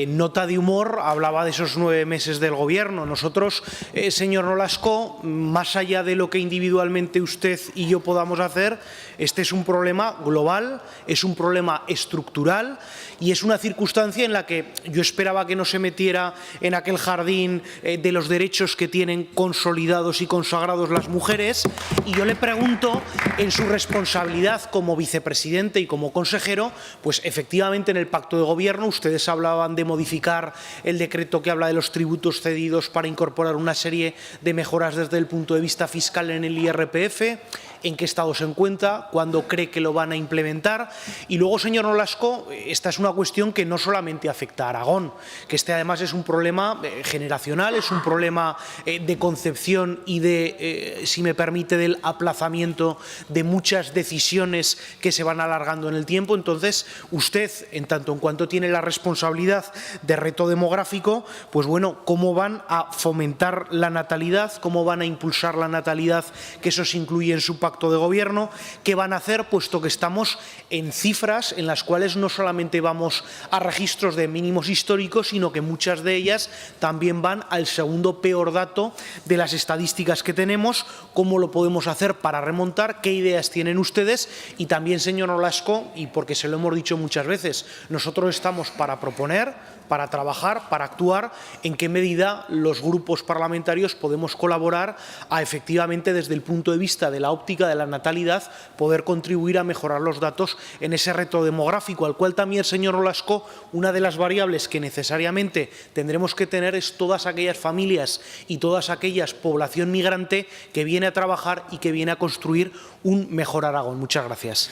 S6: nota de humor, hablaba de esos 9 meses del Gobierno. Nosotros, señor Nolasco, más allá de lo que individualmente usted y yo podamos hacer, este es un problema global, es un problema estructural y es una circunstancia en la que yo esperaba que no se metiera en aquel jardín de los derechos que tienen consolidados y consagrados las mujeres. Y yo le pregunto, en su responsabilidad como vicepresidente y como consejero, pues efectivamente en el pacto de gobierno ustedes hablaban de modificar el decreto que habla de los tributos cedidos para incorporar una serie de mejoras desde el punto de vista fiscal en el IRPF. ¿En qué estado se encuentra? ¿Cuándo cree que lo van a implementar? Y luego, señor Nolasco, esta es una cuestión que no solamente afecta a Aragón, que este además es un problema generacional, es un problema de concepción y de, si me permite, del aplazamiento de muchas decisiones que se van alargando en el tiempo. Entonces, usted, en tanto en cuanto tiene la responsabilidad de reto demográfico, pues bueno, ¿cómo van a fomentar la natalidad? ¿Cómo van a impulsar la natalidad? Que eso se incluye en su pacto de gobierno. ¿Qué van a hacer? Puesto que estamos en cifras en las cuales no solamente vamos a registros de mínimos históricos, sino que muchas de ellas también van al segundo peor dato de las estadísticas que tenemos. ¿Cómo lo podemos hacer para remontar? ¿Qué ideas tienen ustedes? Y también, señor Nolasco, y porque se lo hemos dicho muchas veces, nosotros estamos para proponer, para trabajar, para actuar, en qué medida los grupos parlamentarios podemos colaborar a efectivamente, desde el punto de vista de la óptica de la natalidad, poder contribuir a mejorar los datos en ese reto demográfico, al cual también, señor Nolasco, una de las variables que necesariamente tendremos que tener es todas aquellas familias y todas aquellas población migrante que viene a trabajar y que viene a construir un mejor Aragón. Muchas gracias.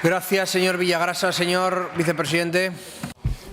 S9: Gracias, señor Villagrasa. Señor vicepresidente.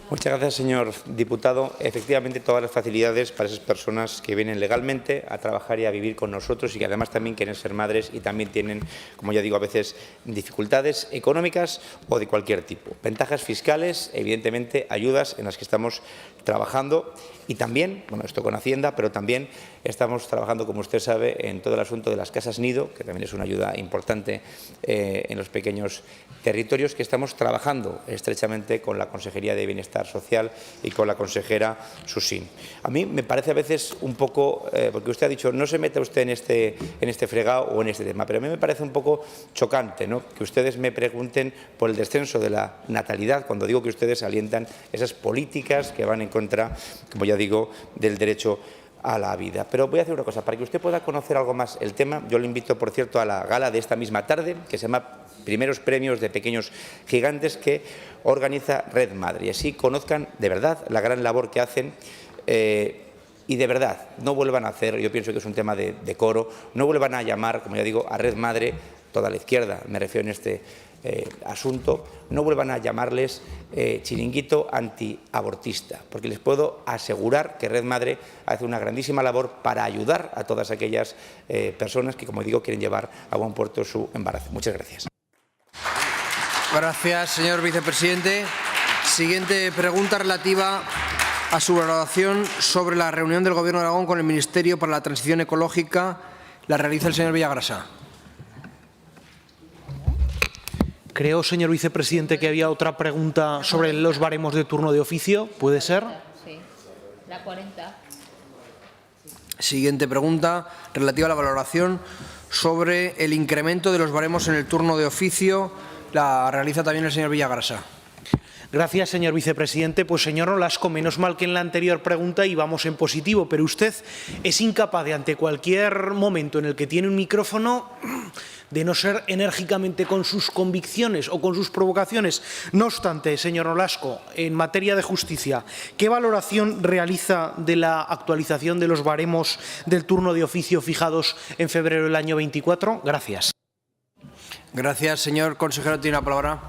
S14: Muchas gracias, señor diputado. Efectivamente, todas las facilidades para esas personas que vienen legalmente a trabajar y a vivir con nosotros y que además también quieren ser madres y también tienen, como ya digo, a veces dificultades económicas o de cualquier tipo. Ventajas fiscales, evidentemente, ayudas en las que estamos trabajando y también, esto con Hacienda, pero también estamos trabajando, como usted sabe, en todo el asunto de las casas nido, que también es una ayuda importante en los pequeños territorios, que estamos trabajando estrechamente con la Consejería de Bienestar Social y con la consejera Susín. A mí me parece a veces un poco, porque usted ha dicho, no se meta usted en este fregado o en este tema, pero a mí me parece un poco chocante, ¿no?, que ustedes me pregunten por el descenso de la natalidad, cuando digo que ustedes alientan esas políticas que van en contra, como ya digo, del derecho a la vida. Pero voy a hacer una cosa, para que usted pueda conocer algo más el tema, yo le invito, por cierto, a la gala de esta misma tarde, que se llama Primeros Premios de Pequeños Gigantes, que organiza Red Madre, y así conozcan de verdad la gran labor que hacen y de verdad no vuelvan a hacer, yo pienso que es un tema de decoro, no vuelvan a llamar, como ya digo, a Red Madre toda la izquierda, me refiero en asunto, no vuelvan a llamarles chiringuito antiabortista, porque les puedo asegurar que Red Madre hace una grandísima labor para ayudar a todas aquellas personas que, como digo, quieren llevar a buen puerto su embarazo. Muchas gracias.
S9: Gracias, señor vicepresidente. Siguiente pregunta relativa a su valoración sobre la reunión del Gobierno de Aragón con el Ministerio para la Transición Ecológica. La realiza el señor Villagrasa.
S6: Creo, señor vicepresidente, que había otra pregunta sobre los baremos de turno de oficio. ¿Puede ser?
S17: Sí, la 40.
S9: Siguiente pregunta relativa a la valoración sobre el incremento de los baremos en el turno de oficio. La realiza también el señor Villagrasa.
S6: Gracias, señor vicepresidente. Pues, señor Nolasco, menos mal que en la anterior pregunta íbamos en positivo, pero usted es incapaz de, ante cualquier momento en el que tiene un micrófono, de no ser enérgicamente con sus convicciones o con sus provocaciones. No obstante, señor Nolasco, en materia de justicia, ¿qué valoración realiza de la actualización de los baremos del turno de oficio fijados en febrero del año 24? Gracias.
S9: Gracias, señor consejero. Tiene la palabra.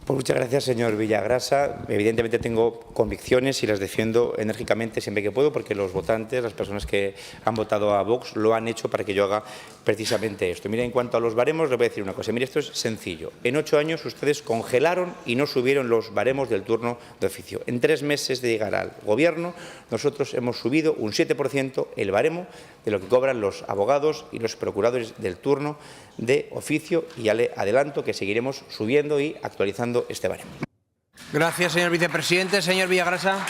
S14: Pues muchas gracias, señor Villagrasa. Evidentemente tengo convicciones y las defiendo enérgicamente siempre que puedo, porque los votantes, las personas que han votado a Vox, lo han hecho para que yo haga precisamente esto. Mire, en cuanto a los baremos, le voy a decir una cosa. Mire, esto es sencillo. En 8 años ustedes congelaron y no subieron los baremos del turno de oficio. En 3 meses de llegar al Gobierno, nosotros hemos subido un 7% el baremo de lo que cobran los abogados y los procuradores del turno de oficio, y ya le adelanto que seguiremos subiendo y actualizando este baremo.
S9: Gracias, señor vicepresidente. Señor Villagrasa.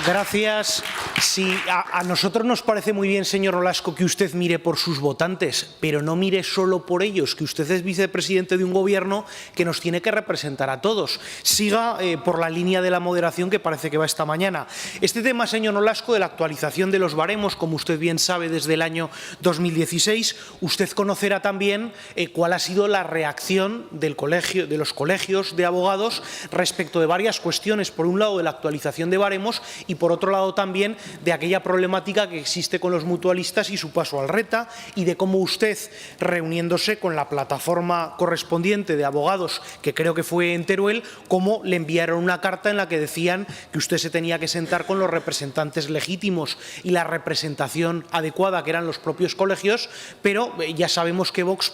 S6: Gracias. Sí, a nosotros nos parece muy bien, señor Nolasco, que usted mire por sus votantes, pero no mire solo por ellos, que usted es vicepresidente de un Gobierno que nos tiene que representar a todos. Siga por la línea de la moderación que parece que va esta mañana. Este tema, señor Nolasco, de la actualización de los baremos, como usted bien sabe, desde el año 2016, usted conocerá también cuál ha sido la reacción de los colegios de abogados respecto de varias cuestiones. Por un lado, de la actualización de baremos, y por otro lado también de aquella problemática que existe con los mutualistas y su paso al RETA, y de cómo usted, reuniéndose con la plataforma correspondiente de abogados, que creo que fue en Teruel, cómo le enviaron una carta en la que decían que usted se tenía que sentar con los representantes legítimos y la representación adecuada, que eran los propios colegios, pero ya sabemos que Vox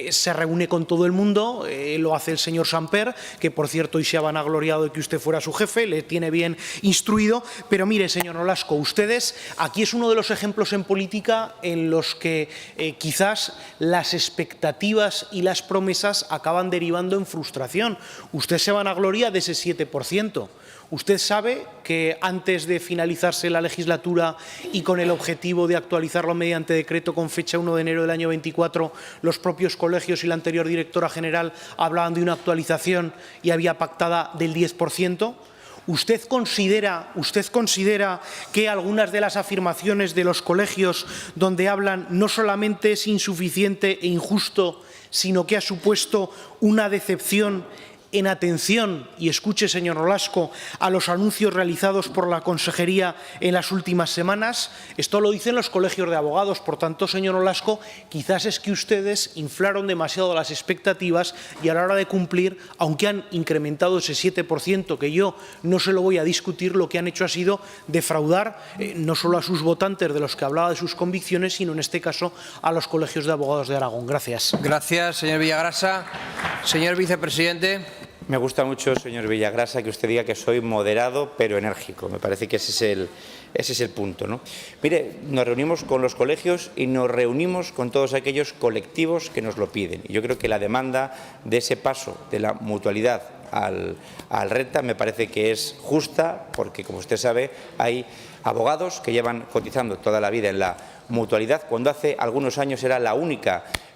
S6: se reúne con todo el mundo, lo hace el señor Samper, que por cierto hoy se ha vanagloriado de que usted fuera su jefe, le tiene bien instruido. Pero mire, señor Nolasco, ustedes, aquí es uno de los ejemplos en política en los que quizás las expectativas y las promesas acaban derivando en frustración. Usted se vanagloria de ese 7%. Usted sabe que antes de finalizarse la legislatura y con el objetivo de actualizarlo mediante decreto con fecha 1 de enero del año 24, los propios colegios y la anterior directora general hablaban de una actualización y había pactada del 10%. ¿Usted considera que algunas de las afirmaciones de los colegios donde hablan no solamente es insuficiente e injusto, sino que ha supuesto una decepción en atención, y escuche, señor Nolasco, a los anuncios realizados por la Consejería en las últimas semanas? Esto lo dicen los colegios de abogados. Por tanto, señor Nolasco, quizás es que ustedes inflaron demasiado las expectativas y a la hora de cumplir, aunque han incrementado ese 7%, que yo no se lo voy a discutir, lo que han hecho ha sido defraudar no solo a sus votantes, de los que hablaba de sus convicciones, sino en este caso a los colegios de abogados de Aragón. Gracias.
S9: Gracias, señor Villagrasa. Señor vicepresidente.
S14: Me gusta mucho, señor Villagrasa, que usted diga que soy moderado pero enérgico. Me parece que ese es el punto, ¿no? Mire, nos reunimos con los colegios y nos reunimos con todos aquellos colectivos que nos lo piden. Y yo creo que la demanda de ese paso de la mutualidad al RETA me parece que es justa, porque, como usted sabe, hay abogados que llevan cotizando toda la vida en la mutualidad, cuando hace algunos años era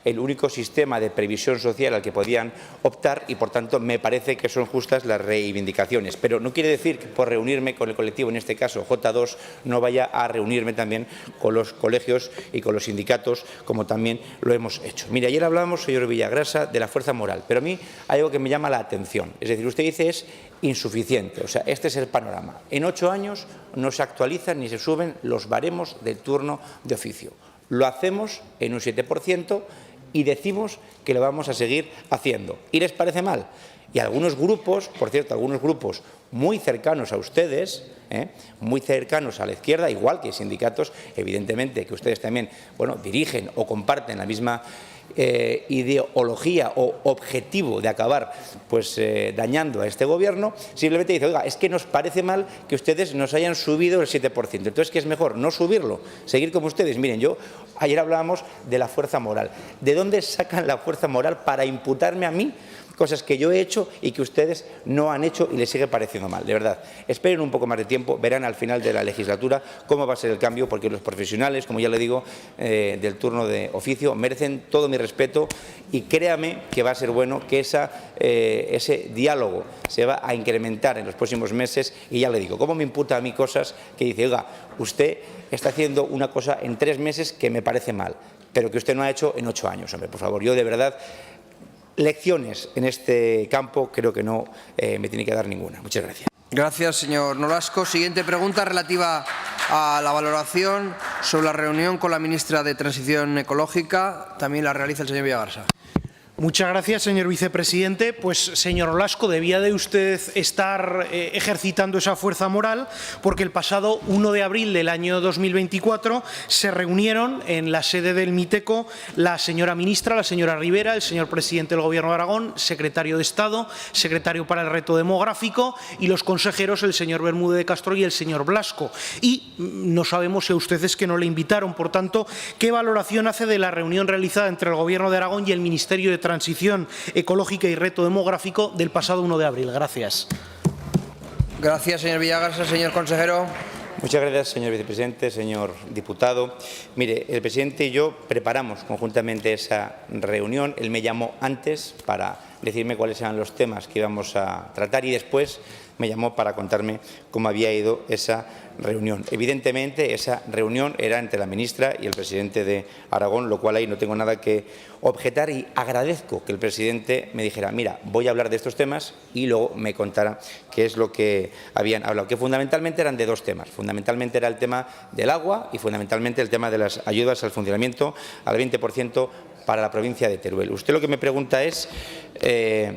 S14: el único sistema de previsión social al que podían optar, y por tanto me parece que son justas las reivindicaciones. Pero no quiere decir que por reunirme con el colectivo, en este caso J2, no vaya a reunirme también con los colegios y con los sindicatos, como también lo hemos hecho. Mire, ayer hablábamos, señor Villagrasa, de la fuerza moral, pero a mí hay algo que me llama la atención. Es decir, usted dice es insuficiente. O sea, este es el panorama. En 8 años no se actualizan ni se suben los baremos del turno de oficio. Lo hacemos en un 7%. y decimos que lo vamos a seguir haciendo. ¿Y les parece mal? Y algunos grupos, por cierto, algunos grupos muy cercanos a ustedes, muy cercanos a la izquierda, igual que sindicatos, evidentemente que ustedes también dirigen o comparten la misma ideología o objetivo de acabar dañando a este Gobierno, simplemente dice, oiga, es que nos parece mal que ustedes nos hayan subido el 7%. Entonces, ¿qué es mejor? No subirlo, seguir como ustedes. Miren, ayer hablábamos de la fuerza moral. ¿De dónde sacan la fuerza moral para imputarme a mí cosas que yo he hecho y que ustedes no han hecho y les sigue pareciendo mal? De verdad, esperen un poco más de tiempo, verán al final de la legislatura cómo va a ser el cambio, porque los profesionales, como ya le digo, del turno de oficio, merecen todo mi respeto y créame que va a ser bueno que ese diálogo se va a incrementar en los próximos meses. Y ya le digo, ¿cómo me imputa a mí cosas que dice, oiga, usted está haciendo una cosa en 3 meses que me parece mal, pero que usted no ha hecho en 8 años? Hombre, por favor, yo de verdad, lecciones en este campo creo que no me tiene que dar ninguna. Muchas gracias.
S9: Gracias, señor Nolasco. Siguiente pregunta relativa a la valoración sobre la reunión con la ministra de Transición Ecológica. También la realiza el señor Villagarsa.
S6: Muchas gracias, señor vicepresidente. Pues, señor Nolasco, debía de usted estar ejercitando esa fuerza moral, porque el pasado 1 de abril del año 2024 se reunieron en la sede del MITECO la señora ministra, la señora Rivera, el señor presidente del Gobierno de Aragón, secretario de Estado, secretario para el reto demográfico y los consejeros, el señor Bermúdez de Castro y el señor Blasco. Y no sabemos si a ustedes que no le invitaron. Por tanto, ¿qué valoración hace de la reunión realizada entre el Gobierno de Aragón y el Ministerio de Transición Ecológica y Reto Demográfico del pasado 1 de abril? Gracias.
S9: Gracias, señor Villagarsa. Señor consejero.
S14: Muchas gracias, señor vicepresidente, señor diputado. Mire, el presidente y yo preparamos conjuntamente esa reunión. Él me llamó antes para decirme cuáles eran los temas que íbamos a tratar y después me llamó para contarme cómo había ido esa reunión. Evidentemente, esa reunión era entre la ministra y el presidente de Aragón, lo cual ahí no tengo nada que objetar y agradezco que el presidente me dijera, mira, voy a hablar de estos temas y luego me contara qué es lo que habían hablado, que fundamentalmente eran de 2 temas. Fundamentalmente era el tema del agua y fundamentalmente el tema de las ayudas al funcionamiento al 20% para la provincia de Teruel. Usted lo que me pregunta es,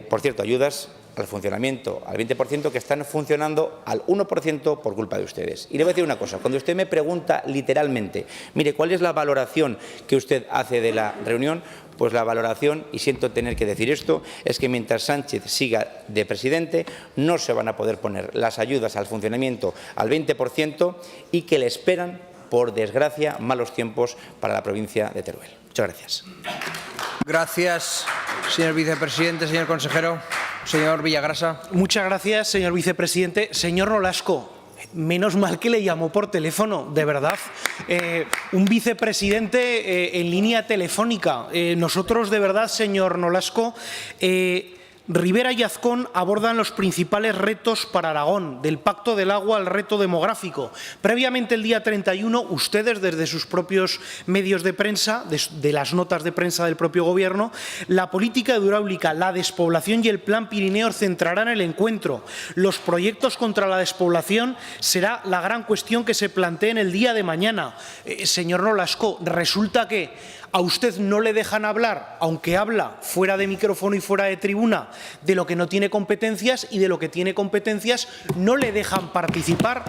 S14: por cierto, ayudas al funcionamiento al 20% que están funcionando al 1% por culpa de ustedes. Y le voy a decir una cosa, cuando usted me pregunta literalmente, mire, ¿cuál es la valoración que usted hace de la reunión? Pues la valoración, y siento tener que decir esto, es que mientras Sánchez siga de presidente no se van a poder poner las ayudas al funcionamiento al 20% y que le esperan, por desgracia, malos tiempos para la provincia de Teruel. Muchas gracias.
S9: Gracias, señor vicepresidente. Señor consejero. Señor Villagrasa.
S6: Muchas gracias, señor vicepresidente. Señor Nolasco, menos mal que le llamó por teléfono, de verdad. Un vicepresidente en línea telefónica. Nosotros, de verdad, señor Nolasco, Rivera y Azcón abordan los principales retos para Aragón, del Pacto del Agua al reto demográfico. Previamente, el día 31, ustedes, desde sus propios medios de prensa, de las notas de prensa del propio Gobierno, la política hidráulica, la despoblación y el Plan Pirineo centrarán el encuentro. Los proyectos contra la despoblación será la gran cuestión que se plantee en el día de mañana. Señor Nolasco, resulta que a usted no le dejan hablar, aunque habla fuera de micrófono y fuera de tribuna, de lo que no tiene competencias, y de lo que tiene competencias no le dejan participar.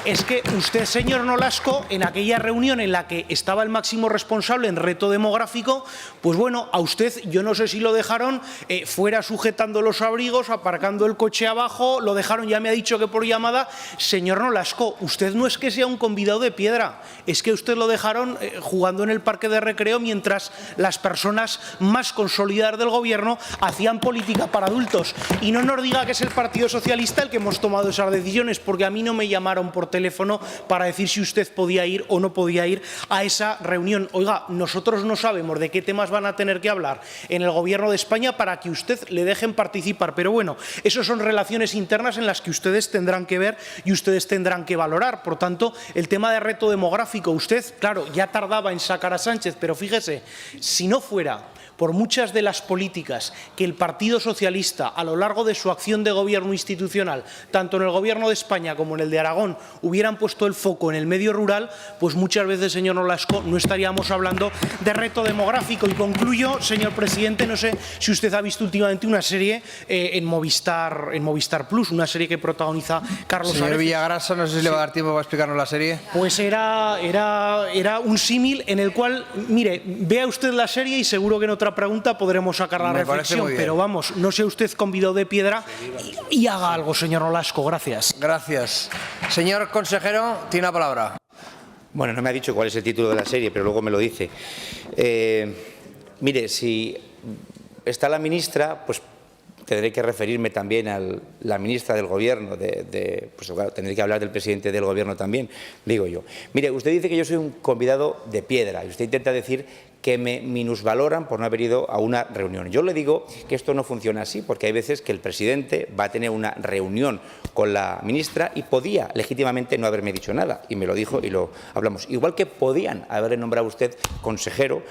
S6: Es que usted, señor Nolasco, en aquella reunión en la que estaba el máximo responsable en reto demográfico, pues bueno, a usted yo no sé si lo dejaron fuera sujetando los abrigos, aparcando el coche abajo, lo dejaron, ya me ha dicho que por llamada. Señor Nolasco, usted no es que sea un convidado de piedra, es que usted lo dejaron jugando en el parque de recreo mientras las personas más consolidadas del Gobierno hacían política para adultos. Y no nos diga que es el Partido Socialista el que hemos tomado esas decisiones, porque a mí no me llamaron por teléfono para decir si usted podía ir o no podía ir a esa reunión. Oiga, nosotros no sabemos de qué temas van a tener que hablar en el Gobierno de España para que usted le dejen participar. Pero bueno, eso son relaciones internas en las que ustedes tendrán que ver y ustedes tendrán que valorar. Por tanto, el tema de reto demográfico, usted, claro, ya tardaba en sacar a Sánchez, pero fíjese, si no fuera por muchas de las políticas que el Partido Socialista, a lo largo de su acción de gobierno institucional, tanto en el Gobierno de España como en el de Aragón, hubieran puesto el foco en el medio rural, pues muchas veces, señor Nolasco, no estaríamos hablando de reto demográfico. Y concluyo, señor presidente, no sé si usted ha visto últimamente una serie en Movistar Plus, una serie que protagoniza Carlos
S9: Señor
S6: Areces.
S9: Villagrasa, no sé si le va a dar tiempo para explicarnos la serie.
S6: Pues era un símil en el cual, mire, vea usted la serie y seguro que en otra pregunta podremos sacar la reflexión, pero vamos, no sea usted convidado de piedra y haga algo, señor Nolasco. Gracias.
S9: Gracias. Señor consejero, tiene la palabra.
S14: Bueno, no me ha dicho cuál es el título de la serie, pero luego me lo dice. Mire, si está la ministra, pues tendré que referirme también a la ministra del Gobierno, pues claro, tendré que hablar del presidente del Gobierno también, digo yo. Mire, usted dice que yo soy un convidado de piedra y usted intenta decir que me minusvaloran por no haber ido a una reunión. Yo le digo que esto no funciona así, porque hay veces que el presidente va a tener una reunión con la ministra y podía legítimamente no haberme dicho nada, y me lo dijo y lo hablamos. Igual que podían haberle nombrado usted consejero,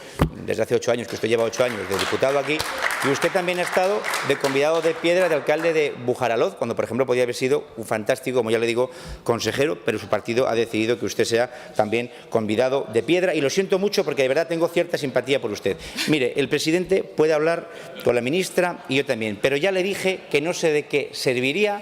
S14: desde hace 8 años, que usted lleva 8 años de diputado aquí, y usted también ha estado de convidado de piedra de alcalde de Bujaraloz, cuando por ejemplo podía haber sido un fantástico, como ya le digo, consejero, pero su partido ha decidido que usted sea también convidado de piedra, y lo siento mucho porque de verdad tengo cierta simpatía por usted. Mire, el presidente puede hablar con la ministra y yo también, pero ya le dije que no sé de qué serviría,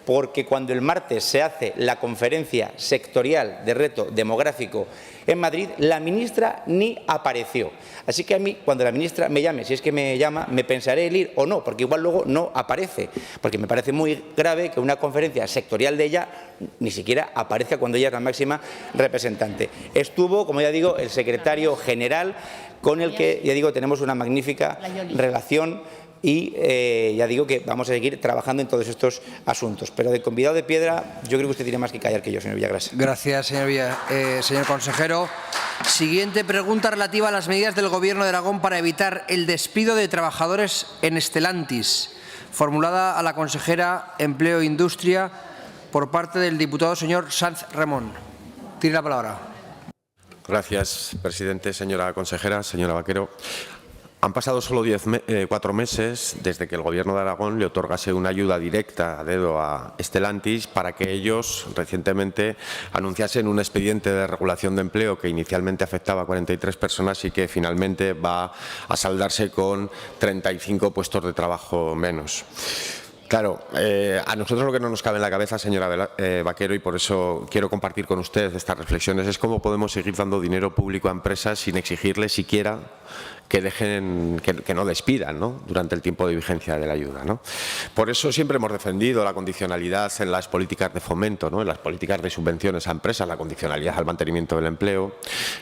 S14: porque cuando el martes se hace la conferencia sectorial de reto demográfico en Madrid, la ministra ni apareció. Así que a mí, cuando la ministra me llame, si es que me llama, me pensaré el ir o no, porque igual luego no aparece, porque me parece muy grave que una conferencia sectorial de ella ni siquiera aparezca cuando ella es la máxima representante. Estuvo, como ya digo, el secretario general, con el que, ya digo, tenemos una magnífica relación, y ya digo que vamos a seguir trabajando en todos estos asuntos. Pero de convidado de piedra, yo creo que usted tiene más que callar que yo, señor Villagrasa.
S9: Gracias, señor consejero. Siguiente pregunta relativa a las medidas del Gobierno de Aragón para evitar el despido de trabajadores en Stellantis, formulada a la consejera Empleo e Industria por parte del diputado señor Sanz Ramón. Tiene la palabra.
S16: Gracias, presidente. Señora consejera, señora Vaquero. Han pasado solo 4 meses desde que el Gobierno de Aragón le otorgase una ayuda directa a dedo a Stellantis para que ellos recientemente anunciasen un expediente de regulación de empleo que inicialmente afectaba a 43 personas y que finalmente va a saldarse con 35 puestos de trabajo menos. Claro, a nosotros lo que no nos cabe en la cabeza, señora Vaquero, y por eso quiero compartir con usted estas reflexiones, es cómo podemos seguir dando dinero público a empresas sin exigirles siquiera que dejen, que no despidan, ¿no?, durante el tiempo de vigencia de la ayuda, ¿no? Por eso siempre hemos defendido la condicionalidad en las políticas de fomento, ¿no?, en las políticas de subvenciones a empresas, la condicionalidad al mantenimiento del empleo,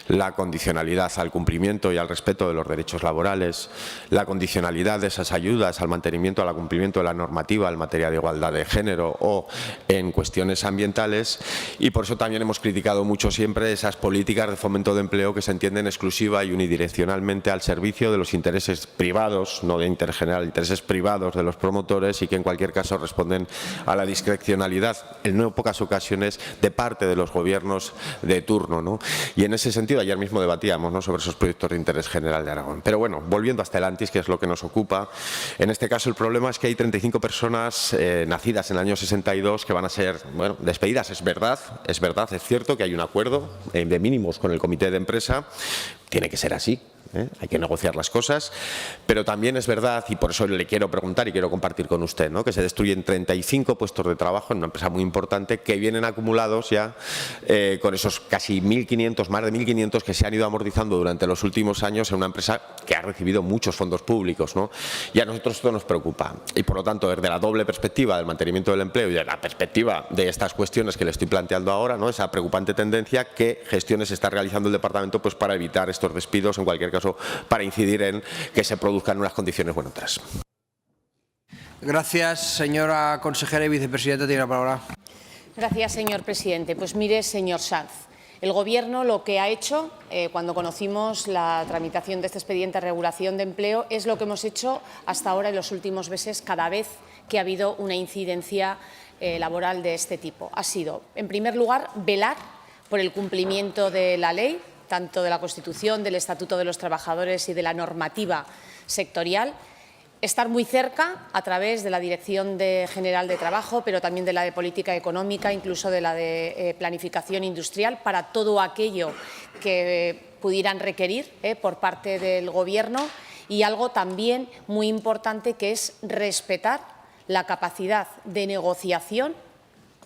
S16: la condicionalidad al cumplimiento y al respeto de los derechos laborales, la condicionalidad de esas ayudas al mantenimiento, al cumplimiento de la normativa en materia de igualdad de género o en cuestiones ambientales, y por eso también hemos criticado mucho siempre esas políticas de fomento de empleo que se entienden exclusiva y unidireccionalmente al servicio de los intereses privados, no de interés general, intereses privados de los promotores, y que en cualquier caso responden a la discrecionalidad, en no pocas ocasiones, de parte de los gobiernos de turno, ¿no? Y en ese sentido, ayer mismo debatíamos, ¿no?, sobre esos proyectos de interés general de Aragón. Pero bueno, volviendo a Stellantis, que es lo que nos ocupa, en este caso el problema es que hay 35 personas nacidas en el año 62 que van a ser, bueno, despedidas. Es verdad, es cierto que hay un acuerdo de mínimos con el comité de empresa, tiene que ser así. Hay que negociar las cosas, pero también es verdad, y por eso le quiero preguntar y quiero compartir con usted, ¿no?, que se destruyen 35 puestos de trabajo en una empresa muy importante que vienen acumulados ya con esos casi 1.500, más de 1.500 que se han ido amortizando durante los últimos años en una empresa que ha recibido muchos fondos públicos, ¿no? Y a nosotros esto nos preocupa. Y por lo tanto, desde la doble perspectiva del mantenimiento del empleo y de la perspectiva de estas cuestiones que le estoy planteando ahora, ¿no?, esa preocupante tendencia, ¿qué gestiones está realizando el departamento pues para evitar estos despidos, en cualquier caso para incidir en que se produzcan unas condiciones buenas otras?
S9: Gracias, señora consejera y vicepresidenta. Tiene la palabra.
S5: Gracias, señor presidente. Pues mire, señor Sanz, el Gobierno lo que ha hecho cuando conocimos la tramitación de este expediente de regulación de empleo es lo que hemos hecho hasta ahora en los últimos meses cada vez que ha habido una incidencia laboral de este tipo. Ha sido, en primer lugar, velar por el cumplimiento de la ley, tanto de la Constitución, del Estatuto de los Trabajadores y de la normativa sectorial, estar muy cerca a través de la Dirección General de Trabajo, pero también de la de Política Económica, incluso de la de Planificación Industrial, para todo aquello que pudieran requerir por parte del Gobierno, y algo también muy importante, que es respetar la capacidad de negociación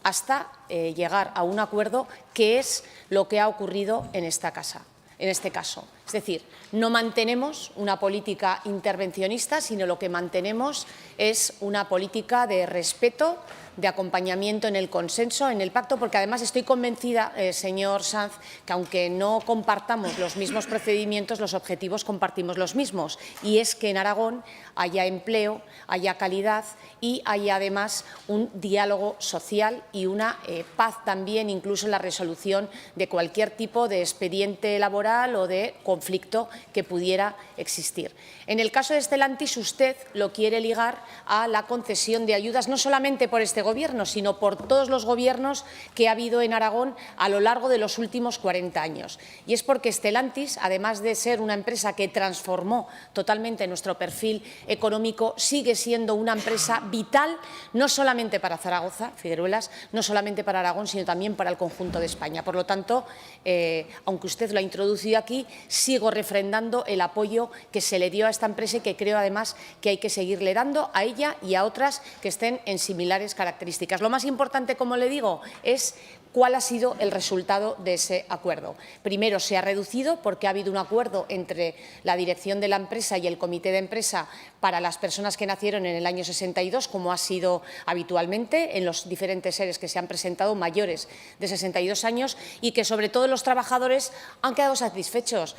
S5: hasta llegar a un acuerdo, que es lo que ha ocurrido en esta casa, en este caso. Es decir, no mantenemos una política intervencionista, sino lo que mantenemos es una política de respeto, de acompañamiento en el consenso, en el pacto, porque además estoy convencida, señor Sanz, que aunque no compartamos los mismos procedimientos, los objetivos compartimos los mismos, y es que en Aragón haya empleo, haya calidad y haya además un diálogo social y una paz también, incluso en la resolución de cualquier tipo de expediente laboral o de conflicto que pudiera existir. En el caso de Stellantis, usted lo quiere ligar a la concesión de ayudas, no solamente por este Gobierno, sino por todos los gobiernos que ha habido en Aragón a lo largo de los últimos 40 años. Y es porque Stellantis, además de ser una empresa que transformó totalmente nuestro perfil económico, sigue siendo una empresa vital, no solamente para Zaragoza, Figueruelas, no solamente para Aragón, sino también para el conjunto de España. Por lo tanto, aunque usted lo ha introducido aquí, sigo refrendando el apoyo que se le dio a esta empresa y que creo además que hay que seguirle dando a ella y a otras que estén en similares características. Lo más importante, como le digo, es cuál ha sido el resultado de ese acuerdo. Primero, se ha reducido porque ha habido un acuerdo entre la dirección de la empresa y el comité de empresa para las personas que nacieron en el año 62, como ha sido habitualmente en los diferentes seres que se han presentado mayores de 62 años, y que sobre todo los trabajadores han quedado satisfechos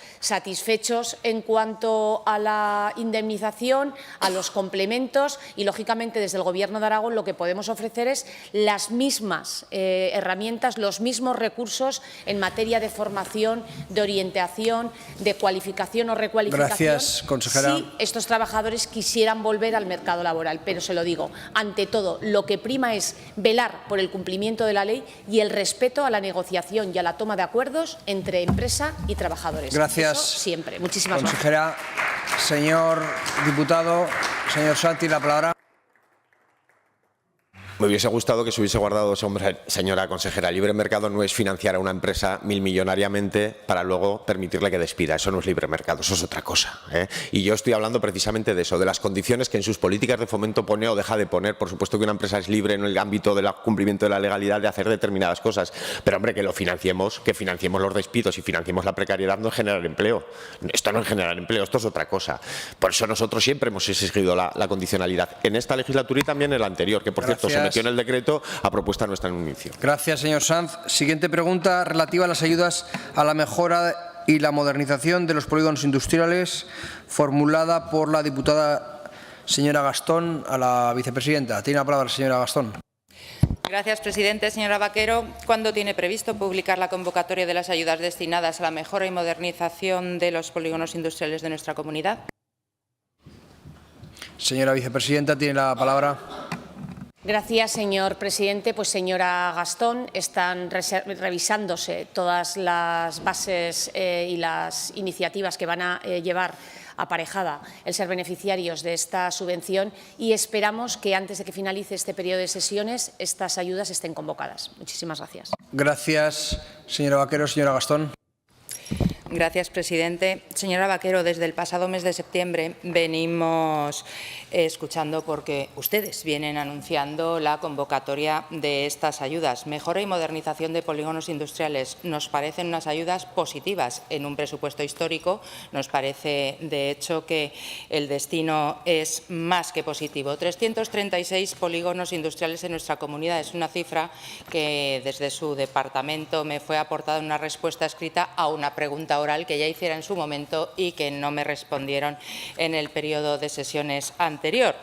S5: en cuanto a la indemnización, a los complementos, y lógicamente desde el Gobierno de Aragón lo que podemos ofrecer es las mismas herramientas, los mismos recursos en materia de formación, de orientación, de cualificación o recualificación.
S9: Gracias, consejera.
S5: Si estos trabajadores quisieran volver al mercado laboral. Pero se lo digo, ante todo, lo que prima es velar por el cumplimiento de la ley y el respeto a la negociación y a la toma de acuerdos entre empresa y trabajadores.
S9: Gracias.
S5: Eso siempre. Muchísimas
S9: consejera.
S5: gracias.
S9: Señor diputado, señor Santi, la palabra.
S16: Me hubiese gustado que se hubiese guardado ese hombre, señora consejera. Libre mercado no es financiar a una empresa milmillonariamente para luego permitirle que despida. Eso no es libre mercado, eso es otra cosa, ¿eh? Y yo estoy hablando precisamente de eso, de las condiciones que en sus políticas de fomento pone o deja de poner. Por supuesto que una empresa es libre en el ámbito del cumplimiento de la legalidad de hacer determinadas cosas. Pero, hombre, que lo financiemos, que financiemos los despidos y financiemos la precariedad no es generar empleo. Esto no es generar empleo, esto es otra cosa. Por eso nosotros siempre hemos exigido la condicionalidad. En esta legislatura y también en la anterior, que por cierto se metió en el decreto a propuesta nuestra en un inicio.
S9: Gracias, señor Sanz. Siguiente pregunta relativa a las ayudas a la mejora y la modernización de los polígonos industriales, formulada por la diputada señora Gastón a la vicepresidenta. Tiene la palabra la señora Gastón.
S13: Gracias, presidente. Señora Vaquero, ¿cuándo tiene previsto publicar la convocatoria de las ayudas destinadas a la mejora y modernización de los polígonos industriales de nuestra comunidad?
S9: Señora vicepresidenta, tiene la palabra.
S5: Gracias, señor presidente. Pues, señora Gastón, están revisándose todas las bases y las iniciativas que van a llevar aparejada el ser beneficiarios de esta subvención, y esperamos que antes de que finalice este periodo de sesiones estas ayudas estén convocadas. Muchísimas gracias.
S9: Gracias, señora Vaquero. Señora Gastón.
S13: Gracias, presidente. Señora Vaquero, desde el pasado mes de septiembre venimos escuchando porque ustedes vienen anunciando la convocatoria de estas ayudas. Mejora y modernización de polígonos industriales. Nos parecen unas ayudas positivas en un presupuesto histórico. Nos parece, de hecho, que el destino es más que positivo. 336 polígonos industriales en nuestra comunidad. Es una cifra que desde su departamento me fue aportada en una respuesta escrita a una pregunta oral que ya hiciera en su momento y que no me respondieron en el periodo de sesiones anterior.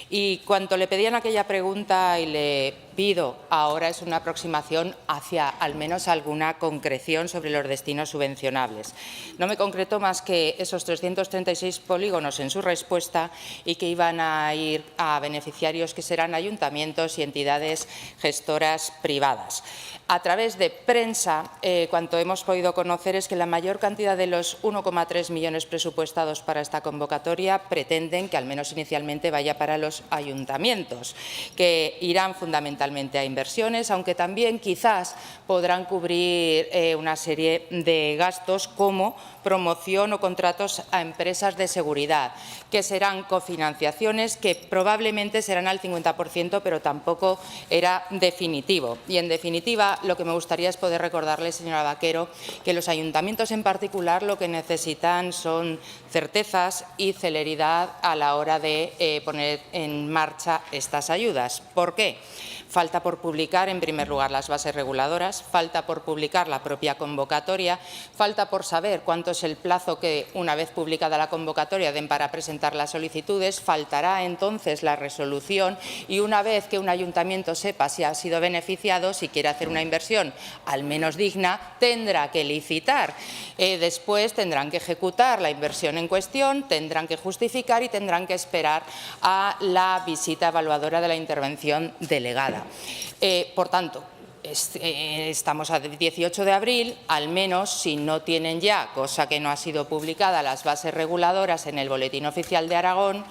S13: Y cuanto le pedían aquella pregunta y le pido ahora es una aproximación hacia al menos alguna concreción sobre los destinos subvencionables. No me concreto más que esos 336 polígonos en su respuesta y que iban a ir a beneficiarios que serán ayuntamientos y entidades gestoras privadas. A través de prensa, cuanto hemos podido conocer es que la mayor cantidad de los 1,3 millones presupuestados para esta convocatoria pretenden que al menos inicialmente vaya para los ayuntamientos, que irán fundamentalmente a inversiones, aunque también quizás podrán cubrir una serie de gastos como promoción o contratos a empresas de seguridad, que serán cofinanciaciones que probablemente serán al 50%, pero tampoco era definitivo. Y, en definitiva, lo que me gustaría es poder recordarle, señora Baquero, que los ayuntamientos en particular lo que necesitan son certezas y celeridad a la hora de poner en marcha estas ayudas. ¿Por qué? Falta por publicar, en primer lugar, las bases reguladoras, falta por publicar la propia convocatoria, falta por saber cuánto es el plazo que, una vez publicada la convocatoria, den para presentar las solicitudes, faltará entonces la resolución y, una vez que un ayuntamiento sepa si ha sido beneficiado, si quiere hacer una inversión al menos digna, tendrá que licitar. Después tendrán que ejecutar la inversión en cuestión, tendrán que justificar y tendrán que esperar a la visita evaluadora de la intervención delegada. Por tanto, estamos a 18 de abril, al menos si no tienen ya, cosa que no ha sido publicada, las bases reguladoras en el Boletín Oficial de Aragón,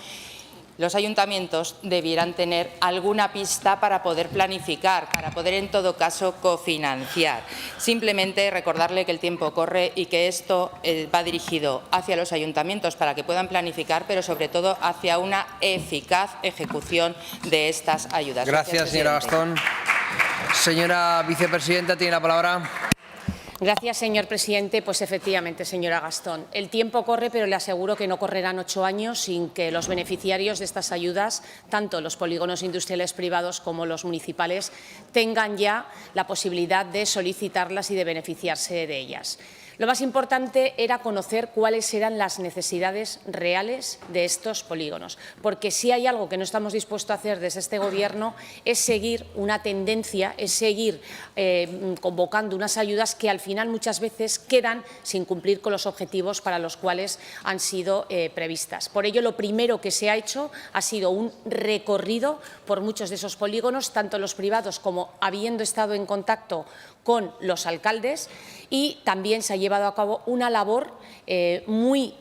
S13: los ayuntamientos debieran tener alguna pista para poder planificar, para poder en todo caso cofinanciar. Simplemente recordarle que el tiempo corre y que esto va dirigido hacia los ayuntamientos para que puedan planificar, pero sobre todo hacia una eficaz ejecución de estas ayudas.
S9: Gracias, señora Gastón. Señora vicepresidenta, tiene la palabra.
S5: Gracias, señor presidente. Pues efectivamente, señora Gastón, el tiempo corre, pero le aseguro que no correrán 8 años sin que los beneficiarios de estas ayudas, tanto los polígonos industriales privados como los municipales, tengan ya la posibilidad de solicitarlas y de beneficiarse de ellas. Lo más importante era conocer cuáles eran las necesidades reales de estos polígonos, porque si hay algo que no estamos dispuestos a hacer desde este Gobierno es seguir una tendencia, es seguir convocando unas ayudas que al final muchas veces quedan sin cumplir con los objetivos para los cuales han sido previstas. Por ello, lo primero que se ha hecho ha sido un recorrido por muchos de esos polígonos, tanto los privados como habiendo estado en contacto con los alcaldes, y también se ha llevado a cabo una labor muy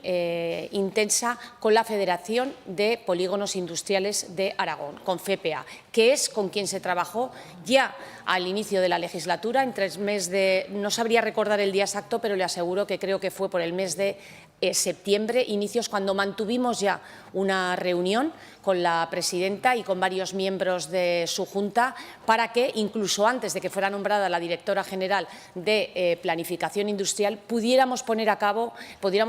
S5: intensa con la Federación de Polígonos Industriales de Aragón, con FEPEA, que es con quien se trabajó ya al inicio de la legislatura, entre el mes de, no sabría recordar el día exacto, pero le aseguro que creo que fue por el mes de septiembre, inicios, cuando mantuvimos ya una reunión con la presidenta y con varios miembros de su Junta para que, incluso antes de que fuera nombrada la directora general de Planificación Industrial, pudiéramos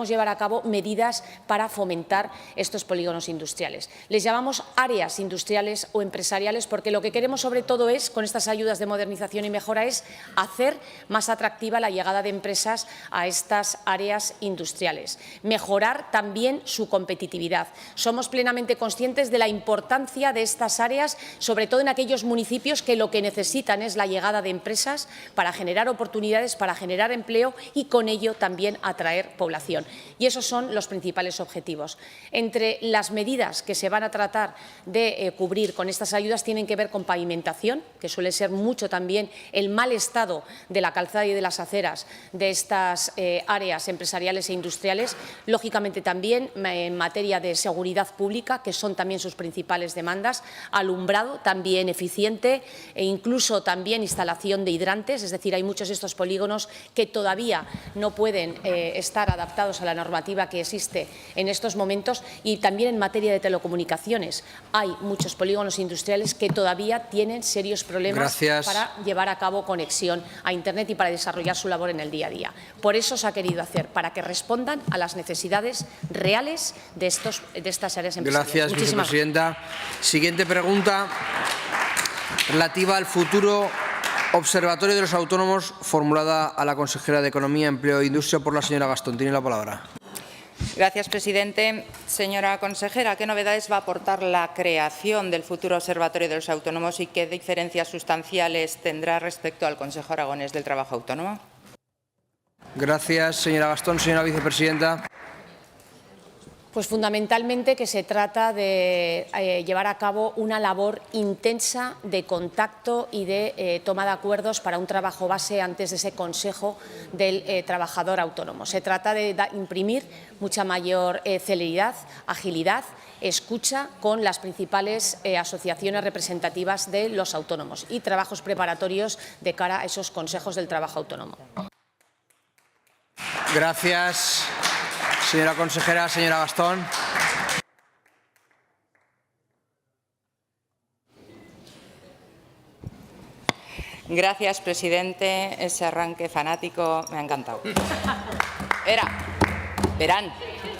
S5: llevar a cabo medidas para fomentar estos polígonos industriales. Les llamamos áreas industriales o empresariales porque lo que queremos sobre todo es, con estas ayudas de modernización y mejora, es hacer más atractiva la llegada de empresas a estas áreas industriales, mejorar también su competitividad. Somos plenamente conscientes de la importancia de estas áreas, sobre todo en aquellos municipios que lo que necesitan es la llegada de empresas para generar oportunidades, para generar empleo y con ello también atraer población. Y esos son los principales objetivos. Entre las medidas que se van a tratar de cubrir con estas ayudas tienen que ver con pavimentación, que suele ser mucho también el mal estado de la calzada y de las aceras de estas áreas empresariales e industriales. Lógicamente también en materia de seguridad pública, que son también sus principales demandas, alumbrado también eficiente e incluso también instalación de hidrantes, es decir, hay muchos de estos polígonos que todavía no pueden estar adaptados a la normativa que existe en estos momentos, y también en materia de telecomunicaciones hay muchos polígonos industriales que todavía tienen serios problemas para llevar a cabo conexión a Internet y para desarrollar su labor en el día a día. Por eso se ha querido hacer, para que respondan a las necesidades reales de estas áreas empresariales.
S9: Gracias, vicepresidenta. Siguiente pregunta, relativa al futuro Observatorio de los Autónomos, formulada a la consejera de Economía, Empleo e Industria por la señora Gastón. Tiene la palabra.
S13: Gracias, presidente. Señora consejera, ¿qué novedades va a aportar la creación del futuro Observatorio de los Autónomos y qué diferencias sustanciales tendrá respecto al Consejo Aragonés del Trabajo Autónomo?
S9: Gracias, señora Gastón. Señora vicepresidenta.
S5: Pues fundamentalmente que se trata de llevar a cabo una labor intensa de contacto y de toma de acuerdos para un trabajo base antes de ese Consejo del Trabajador Autónomo. Se trata de imprimir mucha mayor celeridad, agilidad, escucha con las principales asociaciones representativas de los autónomos y trabajos preparatorios de cara a esos consejos del trabajo autónomo.
S9: Gracias, señora consejera. Señora Gastón.
S13: Gracias, presidente. Ese arranque fanático me ha encantado. Verán,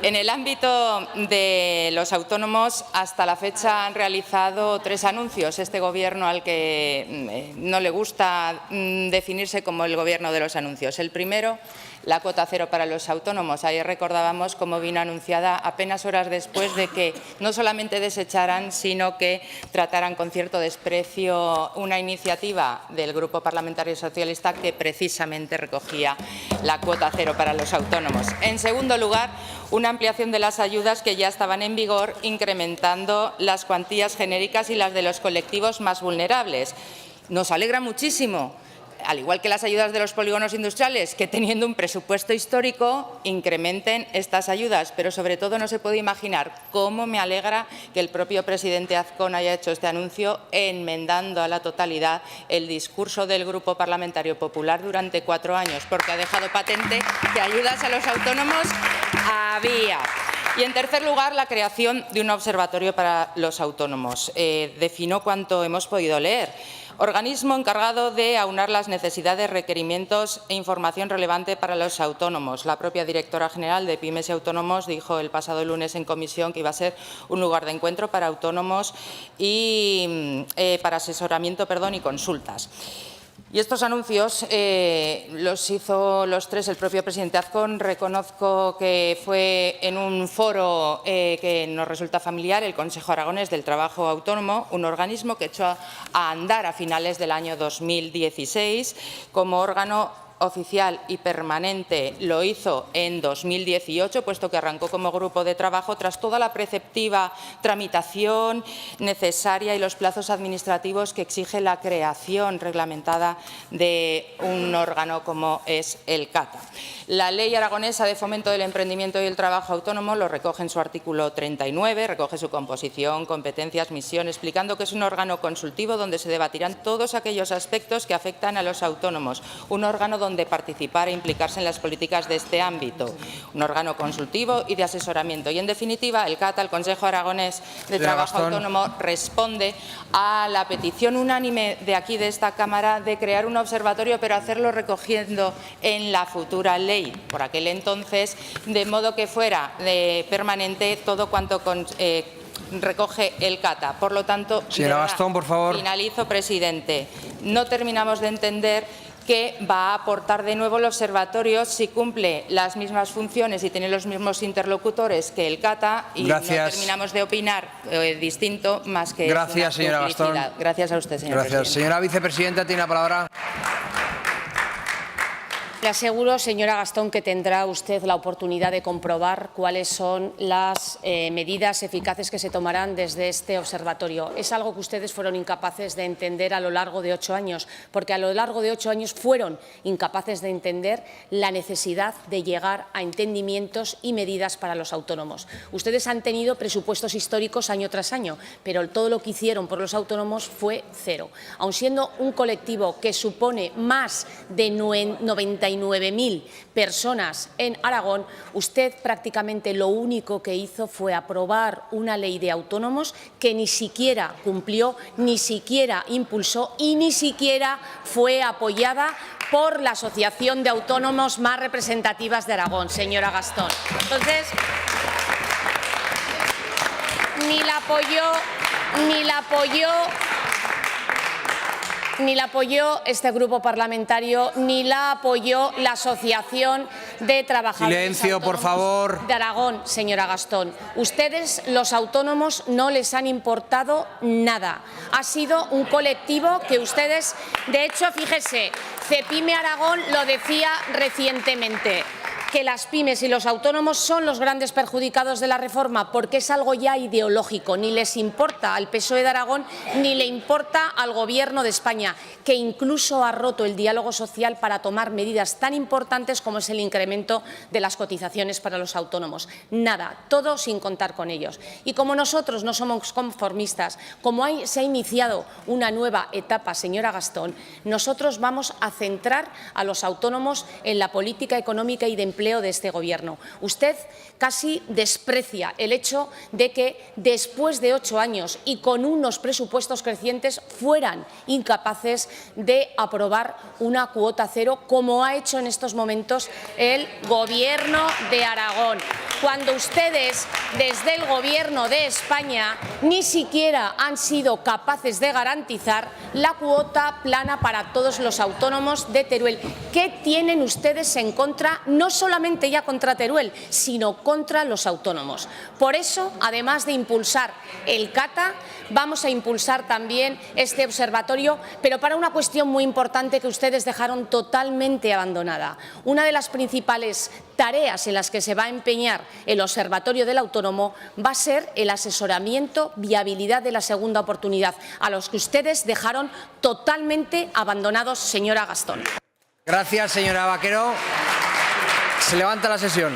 S13: en el ámbito de los autónomos, hasta la fecha han realizado 3 anuncios. Este Gobierno al que no le gusta definirse como el Gobierno de los anuncios. El primero, la cuota cero para los autónomos. Ayer recordábamos cómo vino anunciada apenas horas después de que no solamente desecharan, sino que trataran con cierto desprecio una iniciativa del Grupo Parlamentario Socialista que precisamente recogía la cuota cero para los autónomos. En segundo lugar, una ampliación de las ayudas que ya estaban en vigor, incrementando las cuantías genéricas y las de los colectivos más vulnerables. Nos alegra muchísimo, al igual que las ayudas de los polígonos industriales, que teniendo un presupuesto histórico incrementen estas ayudas, pero sobre todo no se puede imaginar cómo me alegra que el propio presidente Azcón haya hecho este anuncio enmendando a la totalidad el discurso del Grupo Parlamentario Popular durante 4 años, porque ha dejado patente que ayudas a los autónomos había. Y, en tercer lugar, la creación de un observatorio para los autónomos. Defino cuanto hemos podido leer. Organismo encargado de aunar las necesidades, requerimientos e información relevante para los autónomos. La propia directora general de Pymes y Autónomos dijo el pasado lunes en comisión que iba a ser un lugar de encuentro para autónomos y para asesoramiento y consultas. Y estos anuncios los hizo los 3 el propio presidente Azcón. Reconozco que fue en un foro que nos resulta familiar, el Consejo Aragonés del Trabajo Autónomo, un organismo que echó a andar a finales del año 2016 como órgano oficial y permanente. Lo hizo en 2018, puesto que arrancó como grupo de trabajo tras toda la preceptiva tramitación necesaria y los plazos administrativos que exige la creación reglamentada de un órgano como es el CATA. La Ley aragonesa de fomento del emprendimiento y el trabajo autónomo lo recoge en su artículo 39, recoge su composición, competencias, misión, explicando que es un órgano consultivo donde se debatirán todos aquellos aspectos que afectan a los autónomos, un órgano donde participar e implicarse en las políticas de este ámbito, un órgano consultivo y de asesoramiento. Y, en definitiva, el CATA, el Consejo Aragonés de Trabajo Autónomo, responde a la petición unánime de aquí, de esta Cámara, de crear un observatorio, pero hacerlo recogiendo en la futura ley, por aquel entonces, de modo que fuera permanente todo cuanto recoge el CATA. Por lo tanto,
S9: señora Gastón, por favor.
S13: Finalizo, presidente. No terminamos de entender que va a aportar de nuevo el observatorio si cumple las mismas funciones y tiene los mismos interlocutores que el CATA, y
S9: gracias.
S13: No terminamos de opinar distinto más que
S9: gracias, señora Gastón.
S13: Gracias a usted, señor
S9: presidente. Señora vicepresidenta, tiene la palabra.
S5: Le aseguro, señora Gastón, que tendrá usted la oportunidad de comprobar cuáles son las medidas eficaces que se tomarán desde este observatorio. Es algo que ustedes fueron incapaces de entender a lo largo de 8 años, porque a lo largo de 8 años fueron incapaces de entender la necesidad de llegar a entendimientos y medidas para los autónomos. Ustedes han tenido presupuestos históricos año tras año, pero todo lo que hicieron por los autónomos fue cero. Aun siendo un colectivo que supone más de 99.000 personas en Aragón, usted prácticamente lo único que hizo fue aprobar una ley de autónomos que ni siquiera cumplió, ni siquiera impulsó y ni siquiera fue apoyada por la asociación de autónomos más representativas de Aragón, señora Gastón. Entonces, ni la apoyó ni la apoyó este grupo parlamentario, ni la apoyó la Asociación de Trabajadores
S9: Silencio, por
S5: Autónomos
S9: favor.
S5: de Aragón, señora Gastón. Ustedes, los autónomos, no les han importado nada. Ha sido un colectivo que ustedes, de hecho, fíjese, Cepime Aragón lo decía recientemente, que las pymes y los autónomos son los grandes perjudicados de la reforma, porque es algo ya ideológico, ni les importa al PSOE de Aragón ni le importa al Gobierno de España, que incluso ha roto el diálogo social para tomar medidas tan importantes como es el incremento de las cotizaciones para los autónomos. Nada, todo sin contar con ellos. Y como nosotros no somos conformistas, como se ha iniciado una nueva etapa, señora Gastón, nosotros vamos a centrar a los autónomos en la política económica y de empleo de este Gobierno. Usted casi desprecia el hecho de que después de 8 años y con unos presupuestos crecientes fueran incapaces de aprobar una cuota cero, como ha hecho en estos momentos el Gobierno de Aragón, cuando ustedes, desde el Gobierno de España, ni siquiera han sido capaces de garantizar la cuota plana para todos los autónomos de Teruel. ¿Qué tienen ustedes en contra, no solamente ya contra Teruel, sino contra los autónomos? Por eso, además de impulsar el CATA, vamos a impulsar también este observatorio, pero para una cuestión muy importante que ustedes dejaron totalmente abandonada. Una de las principales tareas en las que se va a empeñar el Observatorio del Autónomo va a ser el asesoramiento, viabilidad de la segunda oportunidad, a los que ustedes dejaron totalmente abandonados, señora Gastón.
S9: Gracias, señora Vaquero. Se levanta la sesión.